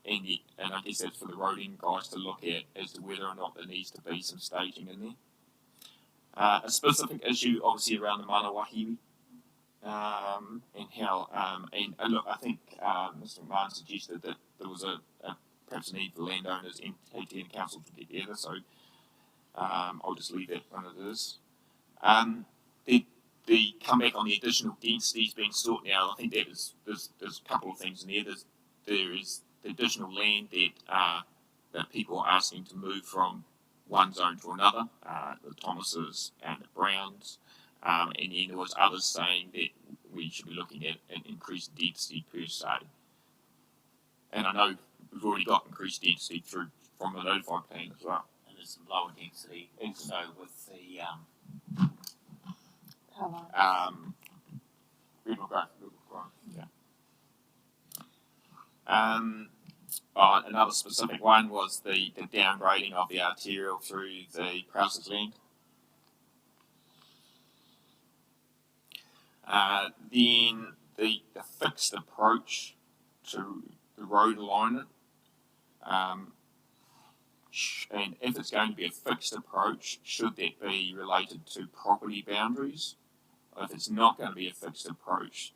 I guess that's for the roading guys to look at as to whether or not there needs to be some staging in there. A specific issue, obviously, around the Manawahiwi, and how, and look, I think Mr. McMahon suggested that there was perhaps a need for landowners and TTN council to get together, so I'll just leave that when it is. The comeback on the additional densities being sought now, I think that there's a couple of things in there. There is the additional land that people are asking to move from one zone to another, the Thomases and the Browns, and then there was others saying that we should be looking at an increased density per se. And I know we've already got increased density from the notified plan as well. And there's some lower density also with the regional growth. Yeah. Another specific one was the downgrading of the arterial through the Prouse's land. Then the fixed approach to the road alignment, and if it's going to be a fixed approach, should that be related to property boundaries? Or if it's not going to be a fixed approach,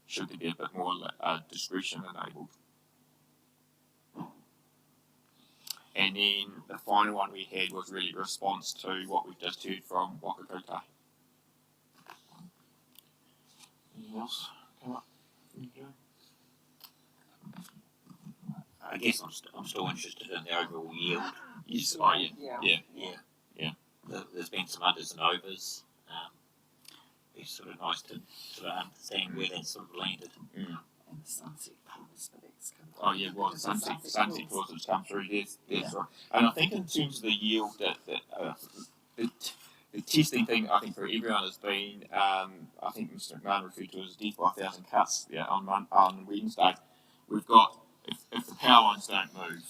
should there be a bit more discretion enabled? And then the final one we had was really a response to what we've just heard from Wakakota. Anything else come up? I guess I'm still interested in the overall yield. Yes, yeah. There's been some unders and overs. It's sort of nice to sort of understand where that sort of landed. And the sunset clause for that's come Oh yeah, well, the sunset clause has come through. That's right. And I think in terms of the yield, the testing thing, I think for everyone has been, I think Mr. McMahon referred to as death by 1,000 cuts on Wednesday. We've got, if the power lines don't move,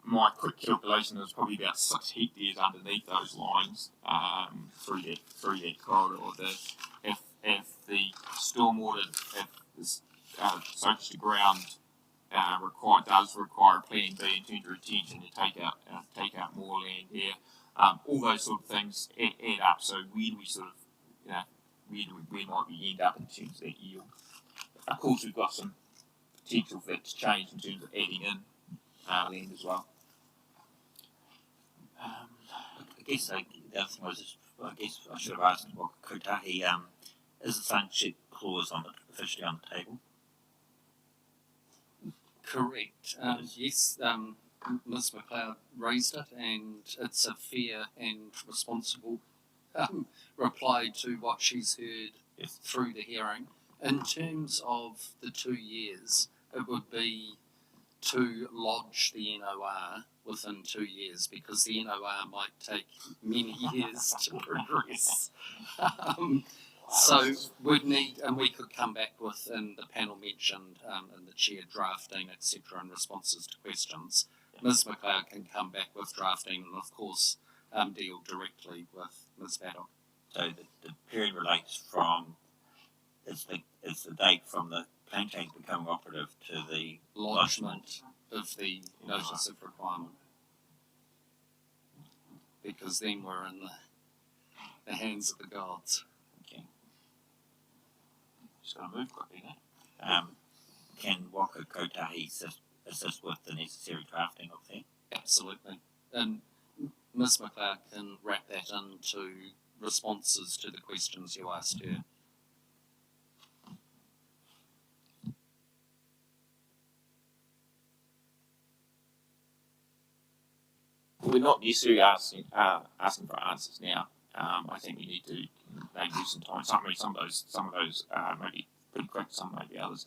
my quick calculation is probably about 6 hectares underneath those lines through that corridor. If the stormwater, if this surface to ground does require a plan B in terms of retention to take out more land here, all those sort of things add up. So where do we sort of, where might we end up in terms of that yield? Of course, we've got some potential for that to change in terms of adding in land as well. I guess the other thing was, I guess I should have asked what Kotahi, is the sunset clause officially on the table? Correct. Yes, Ms. McLeod raised it, and it's a fair and responsible reply to what she's heard through the hearing. In terms of the 2 years, it would be to lodge the NOR within 2 years, because the NOR might take many years to progress. So we'd need, and we could come back with, and the panel mentioned in the chair, drafting, etc., in responses to questions. Ms. McLeod can come back with drafting and, of course, deal directly with Ms. Baddock. So the period relates from, it's the date from the plan change becoming operative to the lodgement of the notice of requirement. Because then we're in the hands of the gods. Okay. Just got to move quickly there. Can Waka Kotahi assist with the necessary drafting of that? Absolutely. And Ms. McLeod can wrap that into responses to the questions you asked her. We're not necessarily asking for answers now. I think we need to maybe do some time. Some of those maybe pretty quick, some maybe others.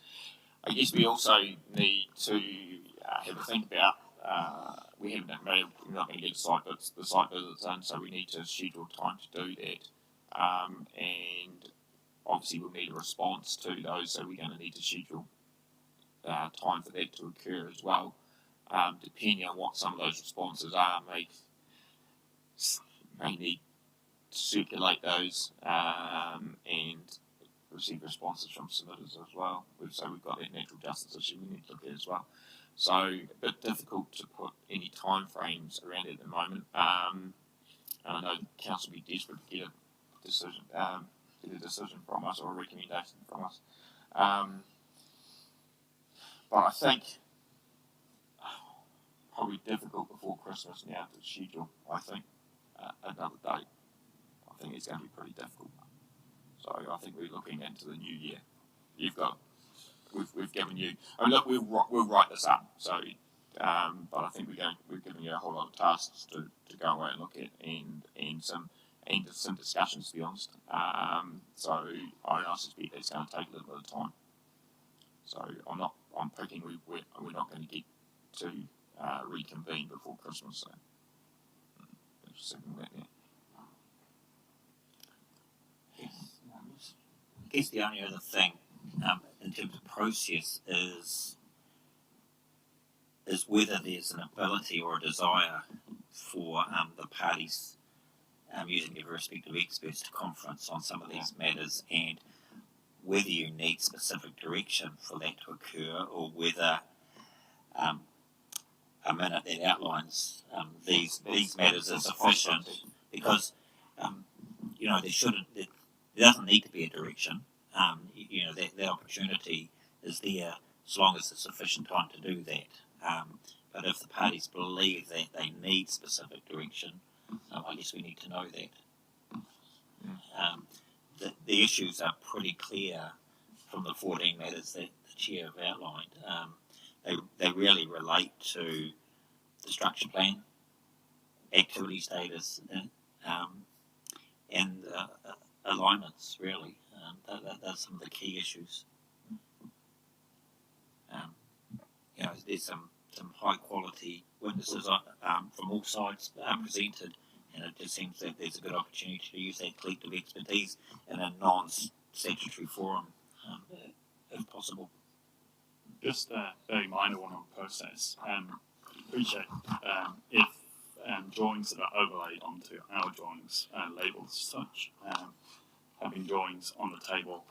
I guess we also need to have a think about. We're not going to get the site visits in, so we need to schedule time to do that. And obviously we'll need a response to those, so we're going to need to schedule time for that to occur as well. Depending on what some of those responses are, may need to circulate those and receive responses from submitters as well. So we've got that natural justice issue we need to look at as well. So a bit difficult to put any time frames around it at the moment. And I know the council will be desperate to get a decision from us or a recommendation from us. But I think probably difficult before Christmas now to schedule. I think another date. I think it's going to be pretty difficult. So I think we're looking into the new year. We've given you. I mean, look, we'll write this up. So, but I think we've given you a whole lot of tasks to go away and look at, and some discussions, to be honest. So I suspect that's going to take a little bit of time. So I'm thinking we're not going to get to reconvene before Christmas. So that, yeah. I guess the only other thing in terms of process is whether there's an ability or a desire for the parties using their respective experts to conference on some of these matters, and whether you need specific direction for that to occur, or whether a minute that outlines these matters is sufficient, because there doesn't need to be a direction. The opportunity is there as long as there's sufficient time to do that. But if the parties believe that they need specific direction, I guess we need to know that. The issues are pretty clear from the 14 matters that the Chair have outlined. They really relate to the structure plan, activity status, and alignments, really. That's some of the key issues. There's some high quality witnesses from all sides presented, and it just seems that there's a good opportunity to use that collective expertise in a non-statutory forum, if possible. Just a very minor one on process. Appreciate if drawings that are overlaid onto our drawings, labelled as such, having drawings on the table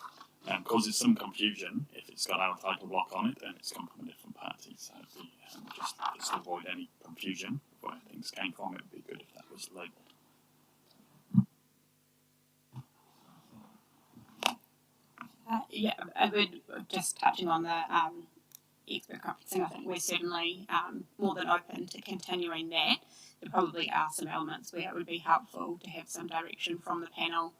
causes some confusion. If it's got our title block on it and it's come from a different party, so just to avoid any confusion where things came from, it would be good if that was labelled. I would, just touching on the expert conferencing, I think we're certainly more than open to continuing that. There probably are some elements where it would be helpful to have some direction from the panel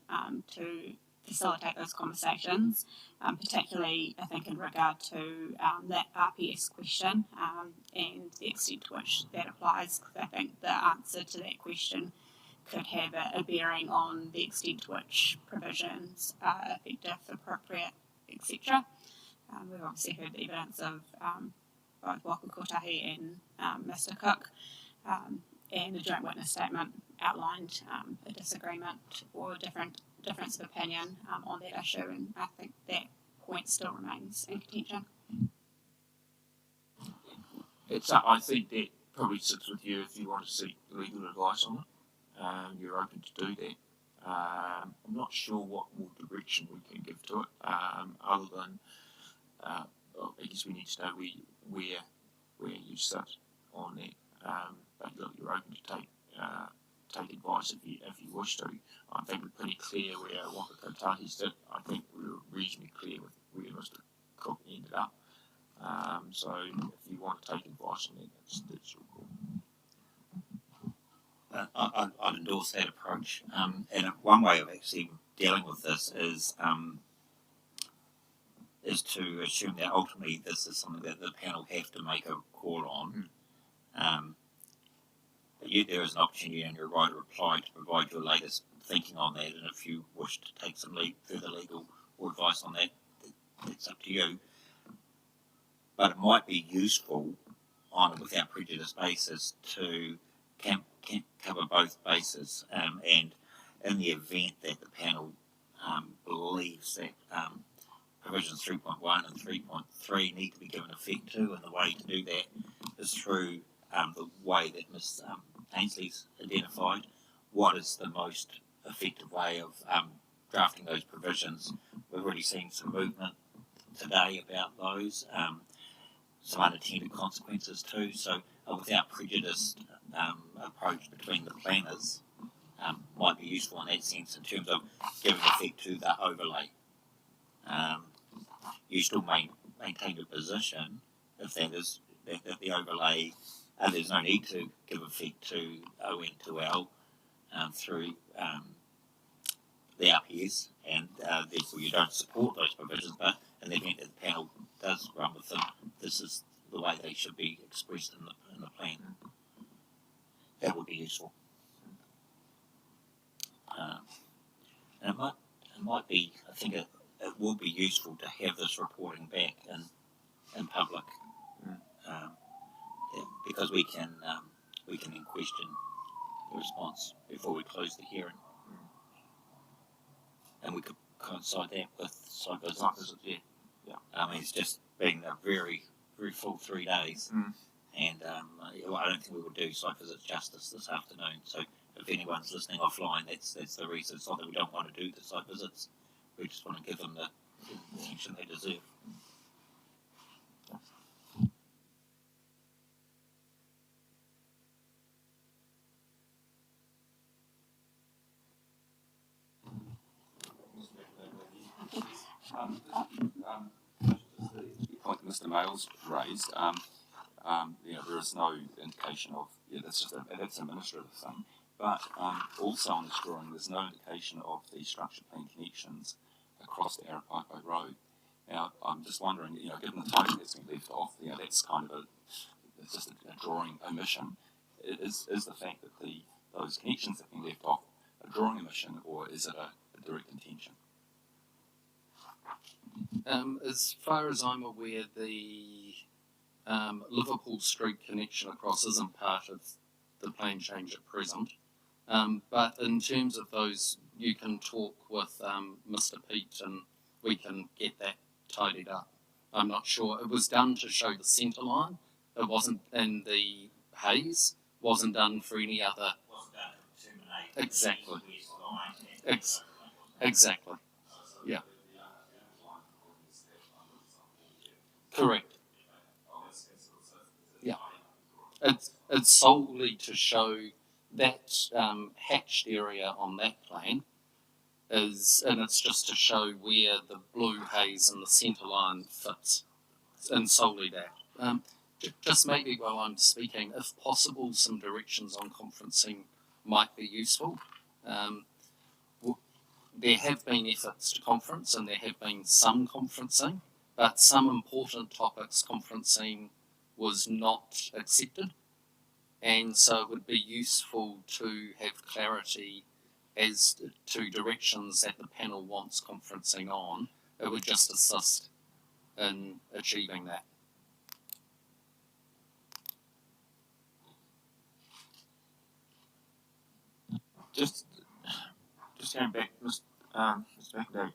to facilitate those conversations, particularly I think in regard to that RPS question and the extent to which that applies, because I think the answer to that question could have a bearing on the extent to which provisions are effective, appropriate, etc. We've obviously heard the evidence of both Waka Kotahi and Mr. Cook, and the joint witness statement outlined a disagreement or difference of opinion on that issue, and I think that point still remains in contention. I think that probably sits with you if you want to seek legal advice on it. You're open to do that. I'm not sure what more direction we can give to it, other than I guess we need to know where you sit on that. But look, you're open to take advice if you wish to. I think we're pretty clear where Waka Kotahi stood. I think we were reasonably clear with where Mr. Cook ended up. So if you want to take advice on that, that's your call. I'd endorse that approach. And one way of actually dealing with this is to assume that ultimately this is something that the panel have to make a call on. But there is an opportunity in your right of reply to provide your latest thinking on that, and if you wish to take some further legal or advice on that, it's up to you. But it might be useful on a without prejudice basis to cover both bases, and in the event that the panel believes that provisions 3.1 and 3.3 need to be given effect to, and the way to do that is through the way that Ms. Ainsley's identified. What is the most effective way of drafting those provisions? We've already seen some movement today about those, some unintended consequences too. So a without prejudice approach between the planners might be useful in that sense in terms of giving effect to the overlay. You still maintain your position if that is that the overlay, there's no need to give effect to ON2L through the RPS, and therefore you don't support those provisions, but in the event that the panel does run with them, this is the way they should be expressed in the plan. That would be useful. And it might be, I think it will be useful to have this reporting back in public, because we can then question the response before we close the hearing, and we could coincide that with site visits. Yeah. I mean, it's just been a very, very full 3 days, and I don't think we will do site visits justice this afternoon. So if anyone's listening offline, that's the reason. It's not that we don't want to do the site visits; we just want to give them the attention they deserve. The point that Mr. Mayles raised, there is no indication of, that's an administrative thing, but also on this drawing, there's no indication of the structure plan connections across the Tara-Ika Road. Now, I'm just wondering, given the timing that's been left off, that's kind of just a drawing omission. Is the fact that those connections have been left off a drawing omission, or is it a direct intention? As far as I'm aware, the Liverpool Street connection across isn't part of the plan change at present. But in terms of those, you can talk with Mr. Pete and we can get that tidied up. I'm not sure. It was done to show the centre line. It wasn't in the haze. Wasn't done for any other. Wasn't done to terminate. Exactly. Line. Exactly. Yeah. Correct. Yeah. It's solely to show that hatched area on that plan and it's just to show where the blue haze and the centre line fits, and solely that. Just maybe while I'm speaking, if possible, some directions on conferencing might be useful. There have been efforts to conference and there have been some conferencing, but some important topics conferencing was not accepted, and so it would be useful to have clarity as to directions that the panel wants conferencing on. It would just assist in achieving that. Just going back, Mr. McIntyre,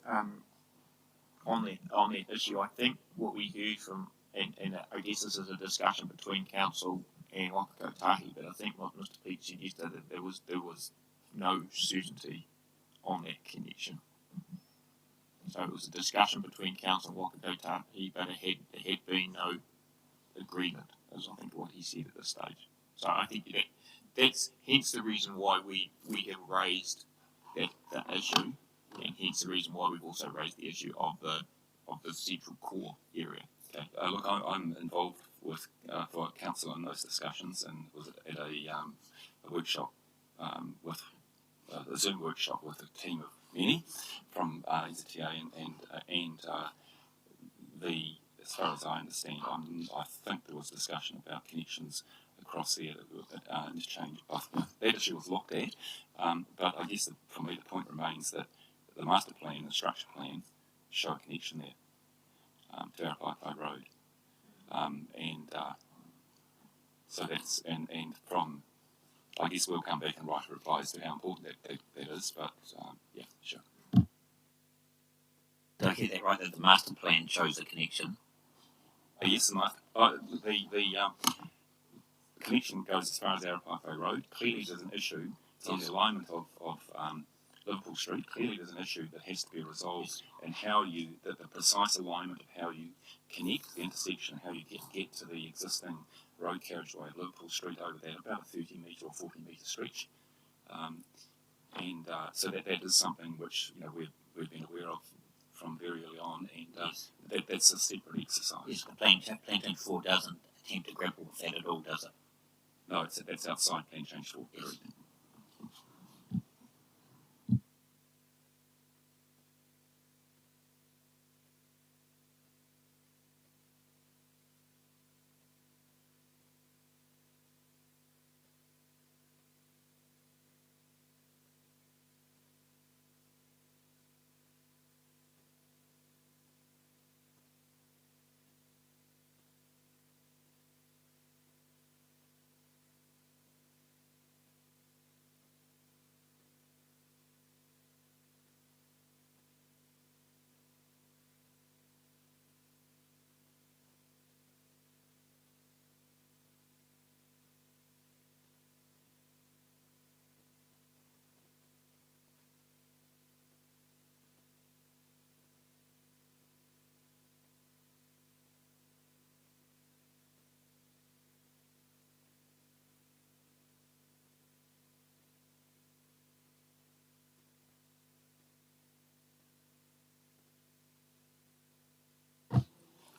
on that issue, I think what we heard from, and I guess this is a discussion between council and Waka Kotahi, but I think what Mr. Pete said yesterday, that there was no certainty on that connection. So it was a discussion between council and Waka Kotahi, but there had been no agreement, is I think what he said at this stage. So I think that's hence the reason why we have raised the issue, and hence the reason why we've also raised the issue of the central core area. Okay. Look, I'm involved with for council in those discussions, and was at a workshop with a Zoom workshop with a team of many from NZTA and as far as I understand, I think there was discussion about connections across there that interchange. That issue was looked at, but I guess for me the point remains that the master plan and the structure plan show a connection there, Tara-Ika Road, so that's and from. I guess we'll come back and write a reply as to how important that is, but yeah, sure. Did I get that right, that the master plan shows a connection? Yes, the connection goes as far as Tara-Ika Road. Clearly there's an issue. It's on the alignment of Liverpool Street. Clearly there's an issue that has to be resolved, and how the precise alignment of how you connect the intersection, how you get to the existing road carriageway at Liverpool Street over that, about a 30 metre or 40 metre stretch. So that is something which we've been aware of from very early on, and that's a separate exercise. Yes, the plan change 4 doesn't attempt to grapple with that at all, does it? No, that's outside plan change 4. Yes.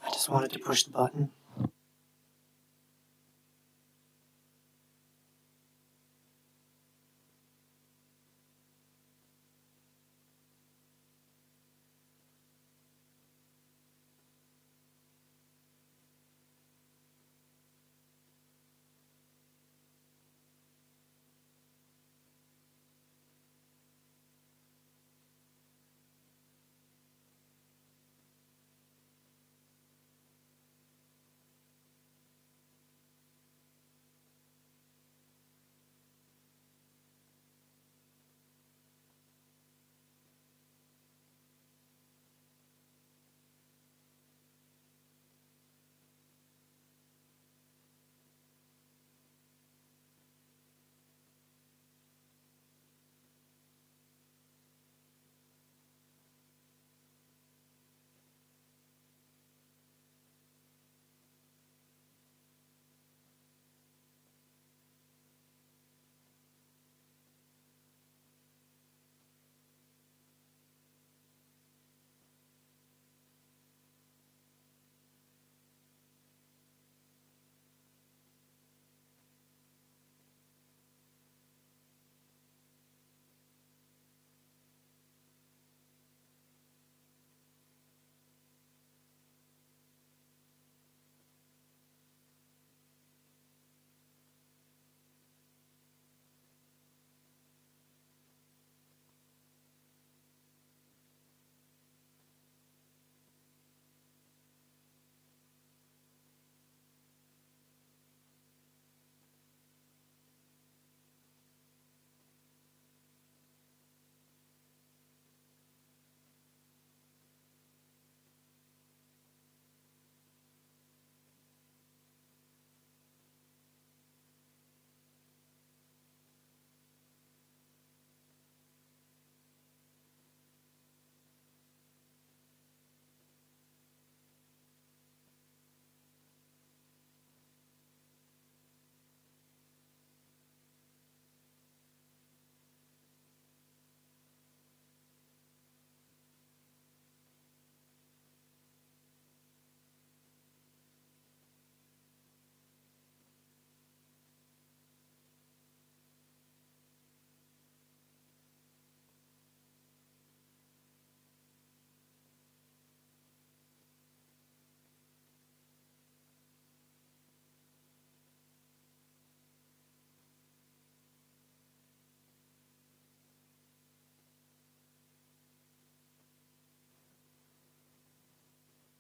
I just wanted to push the button.